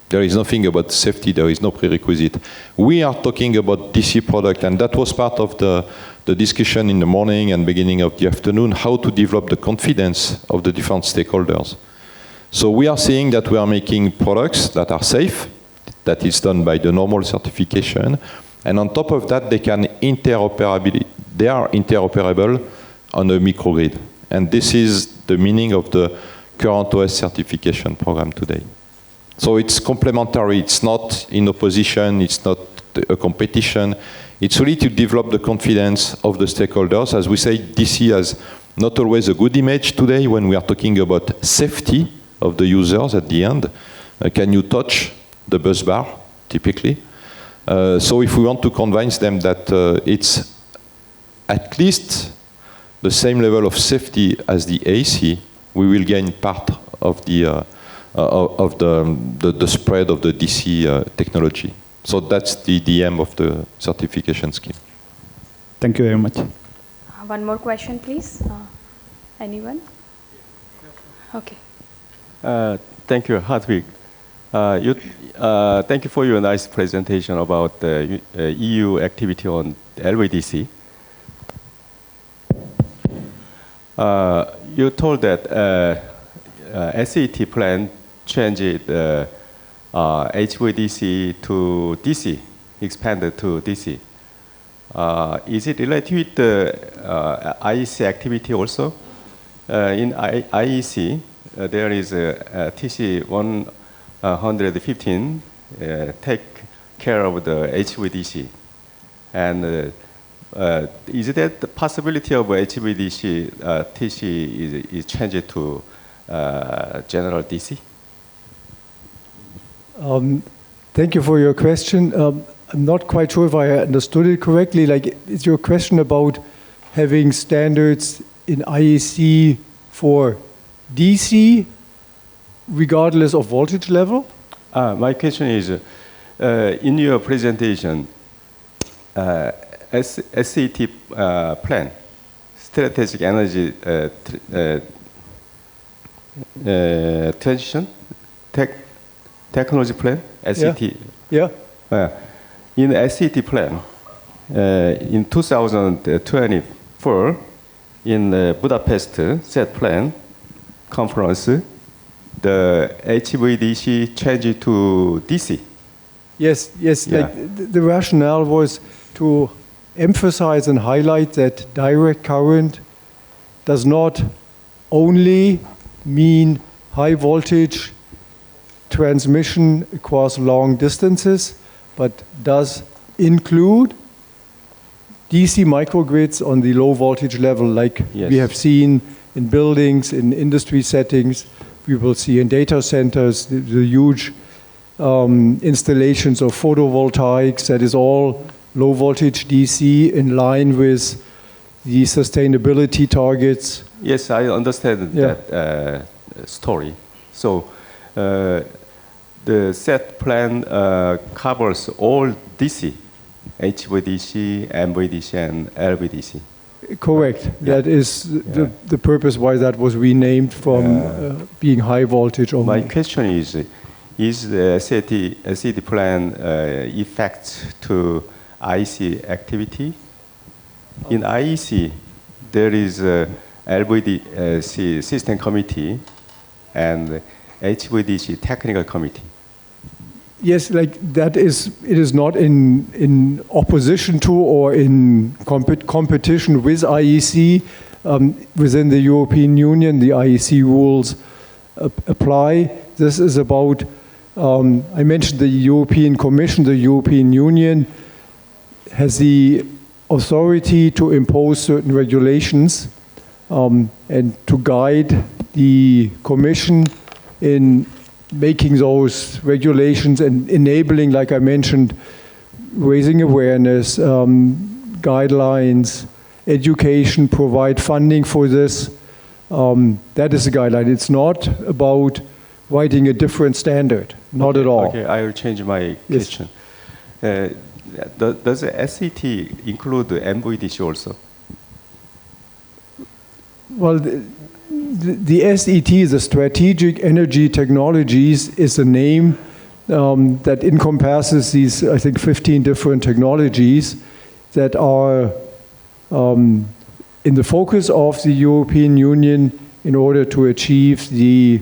There is nothing about safety, there is no prerequisite. We are talking about DC product, and that was part of the discussion in the morning and beginning of the afternoon, how to develop the confidence of the different stakeholders. So we are saying that we are making products that are safe, that is done by the normal certification, and on top of that, they are interoperable on a microgrid. And this is the meaning of the current OS certification program today. So it's complementary, it's not in opposition, it's not a competition. It's really to develop the confidence of the stakeholders. As we say, DC has not always a good image today when we are talking about safety of the users at the end. Can you touch the bus bar, typically? So if we want to convince them that it's at least the same level of safety as the AC, we will gain part of the spread of the DC technology. So that's the aim of the certification scheme. Thank you very much. One more question, please. Anyone? Okay. Thank you, Hartwig. Thank you for your nice presentation about the EU activity on LVDC. You told that SET plan changed HVDC to DC, expanded to DC. Is it related with the IEC activity also? In IEC, there is a TC 115 take care of the HVDC. And is that the possibility of HVDC TC is changed to general DC? Thank you for your question. I'm not quite sure if I understood it correctly. Like, is your question about having standards in IEC for DC regardless of voltage level? My question is, in your presentation, SET plan, strategic energy transition technology plan, SET. Yeah. In the SET plan, in 2024, in the Budapest set plan conference, the HVDC changed to DC. Yes. Yeah. Like the rationale was to emphasize and highlight that direct current does not only mean high voltage transmission across long distances, but does include DC microgrids on the low voltage level, like we have seen in buildings, in industry settings. We will see in data centers the huge installations of photovoltaics. That is all low voltage DC in line with the sustainability targets. Yes, I understand that story. So the set plan covers all DC, HVDC, MVDC, and LVDC. Correct. Yeah. That is the purpose why that was renamed from being high voltage only. My question is the SET plan effect to IEC activity? In IEC, there is a LVDC System Committee and HVDC Technical Committee. Yes, like that is, it is not in opposition to or in competition with IEC. Within the European Union, the IEC rules apply. This is about, I mentioned the European Commission, the European Union has the authority to impose certain regulations and to guide the Commission in making those regulations and enabling, like I mentioned, raising awareness, guidelines, education, provide funding for this. That is the guideline. It's not about writing a different standard, not at all. Okay, I will change my question. Does the SET include the MVDC also? Well, the SET, the Strategic Energy Technologies, is a name that encompasses these, I think, 15 different technologies that are in the focus of the European Union in order to achieve the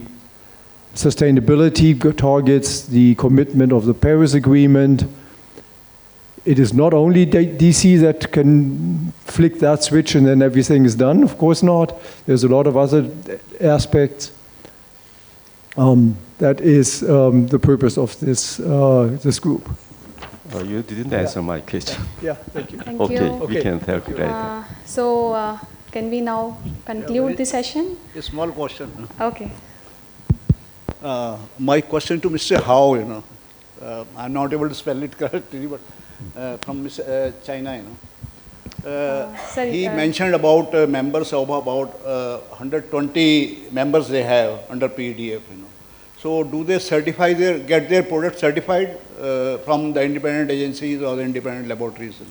sustainability targets, the commitment of the Paris Agreement. It is not only DC that can flick that switch and then everything is done. Of course not. There's a lot of other aspects. That is the purpose of this this group. You didn't answer my question. Yeah, thank you. Thank okay, you. we can talk later. So, can we now conclude the session? A small question. Okay. My question to Mr. Howe, I'm not able to spell it correctly, but from China, he mentioned about members of about 120 members they have under PEDF. So do they certify get their product certified from the independent agencies or the independent laboratories?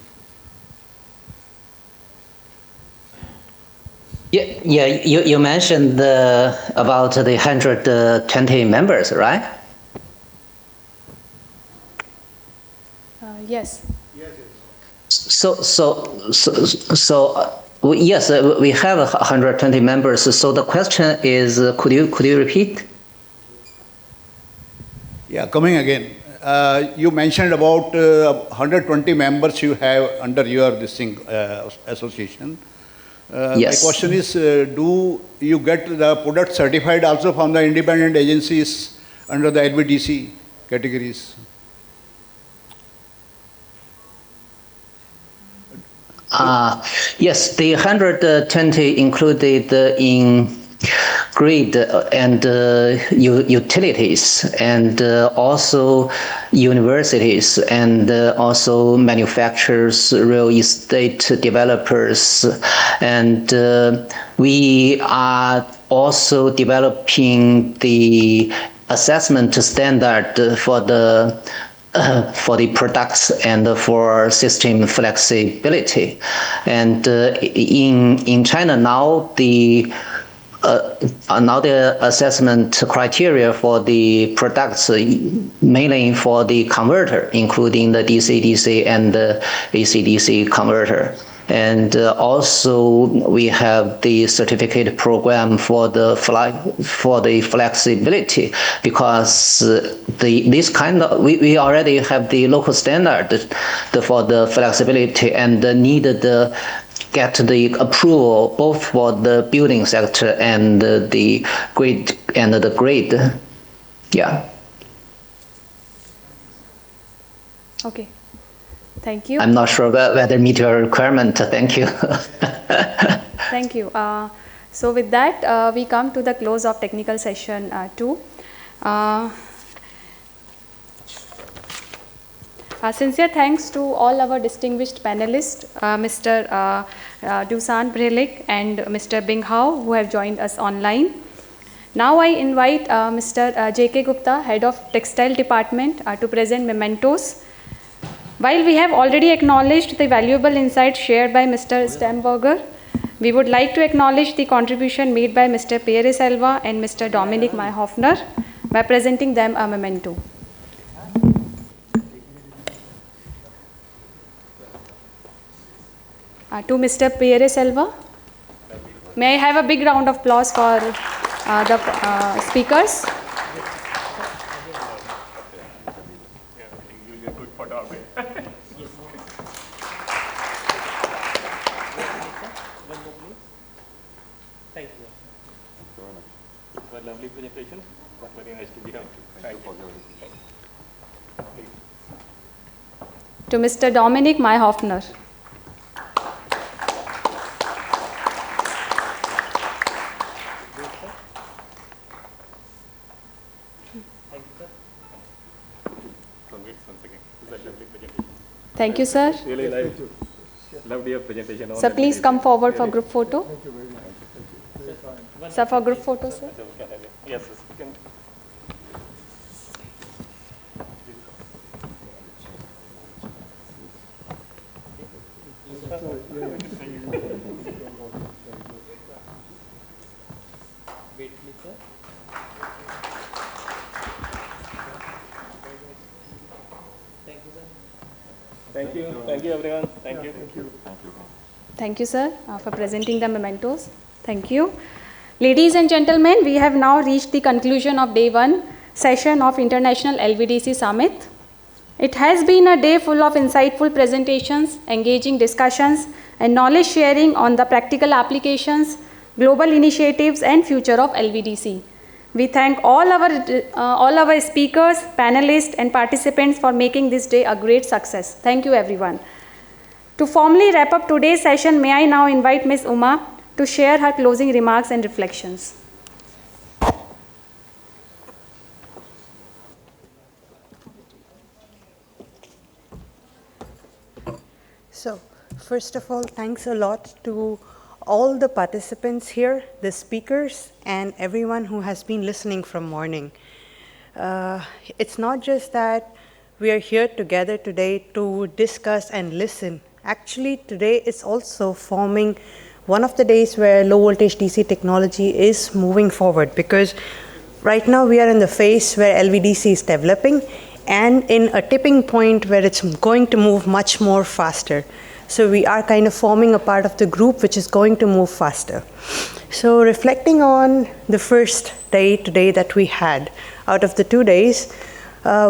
Yeah, you mentioned about the 120 members, right? Yes. So yes, we have 120 members. So the question is, could you repeat? Yeah, coming again. You mentioned about 120 members you have under your association. Yes. My question is, do you get the product certified also from the independent agencies under the LVDC categories? Yes, the 120 included in grid and utilities, and also universities, and also manufacturers, real estate developers, and we are also developing the assessment standard for the products and for system flexibility. And in China now, the assessment criteria for the products, mainly for the converter, including the DC-DC and the AC-DC converter. And also we have the certificate program for the flexibility, because this kind of we already have the local standard for the flexibility, and needed get the approval both for the building sector and the grid Yeah. Okay. Thank you. I'm not sure whether meet your requirement. Thank you. Thank you. So with that, we come to the close of technical session 2. Sincere thanks to all our distinguished panelists, Mr. Dusan Brelik and Mr. Bing Hao, who have joined us online. Now I invite Mr. J.K. Gupta, Head of Textile Department, to present mementos. While we have already acknowledged the valuable insights shared by Mr. Stemberger, we would like to acknowledge the contribution made by Mr. Pierre Selva and Mr. Dominic Mayhoffner by presenting them a memento. To Mr. Pierre Selva. May I have a big round of applause for the speakers? Thank you. It was a lovely presentation, but very nice to be here. Thank you. To Mr. Dominic Mayhoffner. Thank you, sir. Really loved your presentation. Sir, please come forward for group photo. Sir, for group photo, sir. Yes, you can. Wait, please, sir. Thank you, sir. Thank you. Thank you, everyone. Thank you. Thank you. Thank you, sir, for presenting the mementos. Thank you. Ladies and gentlemen, we have now reached the conclusion of day 1 session of International LVDC Summit. It has been a day full of insightful presentations, engaging discussions, and knowledge sharing on the practical applications, global initiatives, and future of LVDC. We thank all our speakers, panelists, and participants for making this day a great success. Thank you, everyone. To formally wrap up today's session, may I now invite Ms. Uma to share her closing remarks and reflections. So, first of all, thanks a lot to all the participants here, the speakers, and everyone who has been listening from morning. It's not just that we are here together today to discuss and listen. Actually, today is also forming one of the days where low voltage DC technology is moving forward, because right now we are in the phase where LVDC is developing and in a tipping point where it's going to move much more faster. So we are kind of forming a part of the group which is going to move faster. So reflecting on the first day today that we had, out of the 2 days,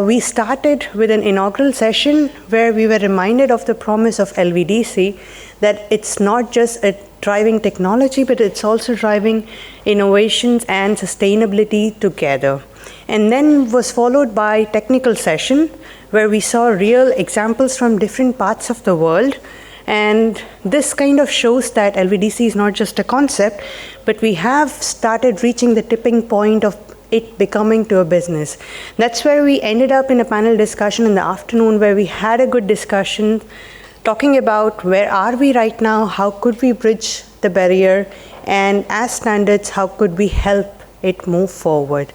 we started with an inaugural session where we were reminded of the promise of LVDC, that it's not just a driving technology, but it's also driving innovations and sustainability together. And then was followed by technical session where we saw real examples from different parts of the world. And this kind of shows that LVDC is not just a concept, but we have started reaching the tipping point of it becoming to a business. That's where we ended up in a panel discussion in the afternoon where we had a good discussion talking about where are we right now, how could we bridge the barrier, and as standards, how could we help it move forward.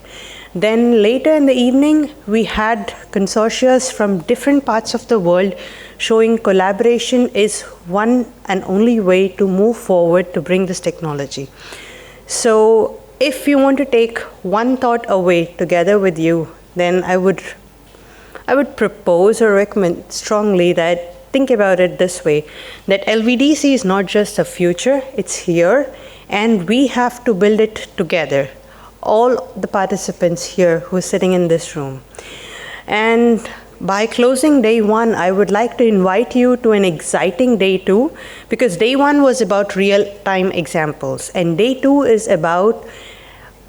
Then later in the evening, we had consortia from different parts of the world showing collaboration is one and only way to move forward to bring this technology. So if you want to take one thought away together with you, then I would propose or recommend strongly that think about it this way, that LVDC is not just a future, it's here, and we have to build it together. All the participants here who are sitting in this room. And by closing day 1, I would like to invite you to an exciting day 2, because day 1 was about real-time examples, and day 2 is about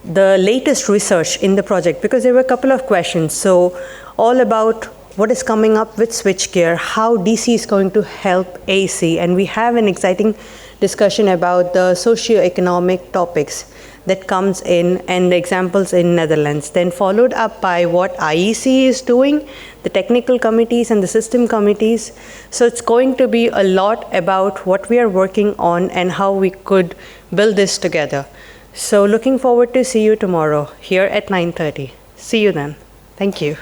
the latest research in the project, because there were a couple of questions. So all about what is coming up with switchgear, how DC is going to help AC, and we have an exciting discussion about the socio-economic topics that comes in and the examples in Netherlands, then followed up by what IEC is doing, the technical committees and the system committees. So it's going to be a lot about what we are working on and how we could build this together. So looking forward to see you tomorrow here at 9:30. See you then. Thank you.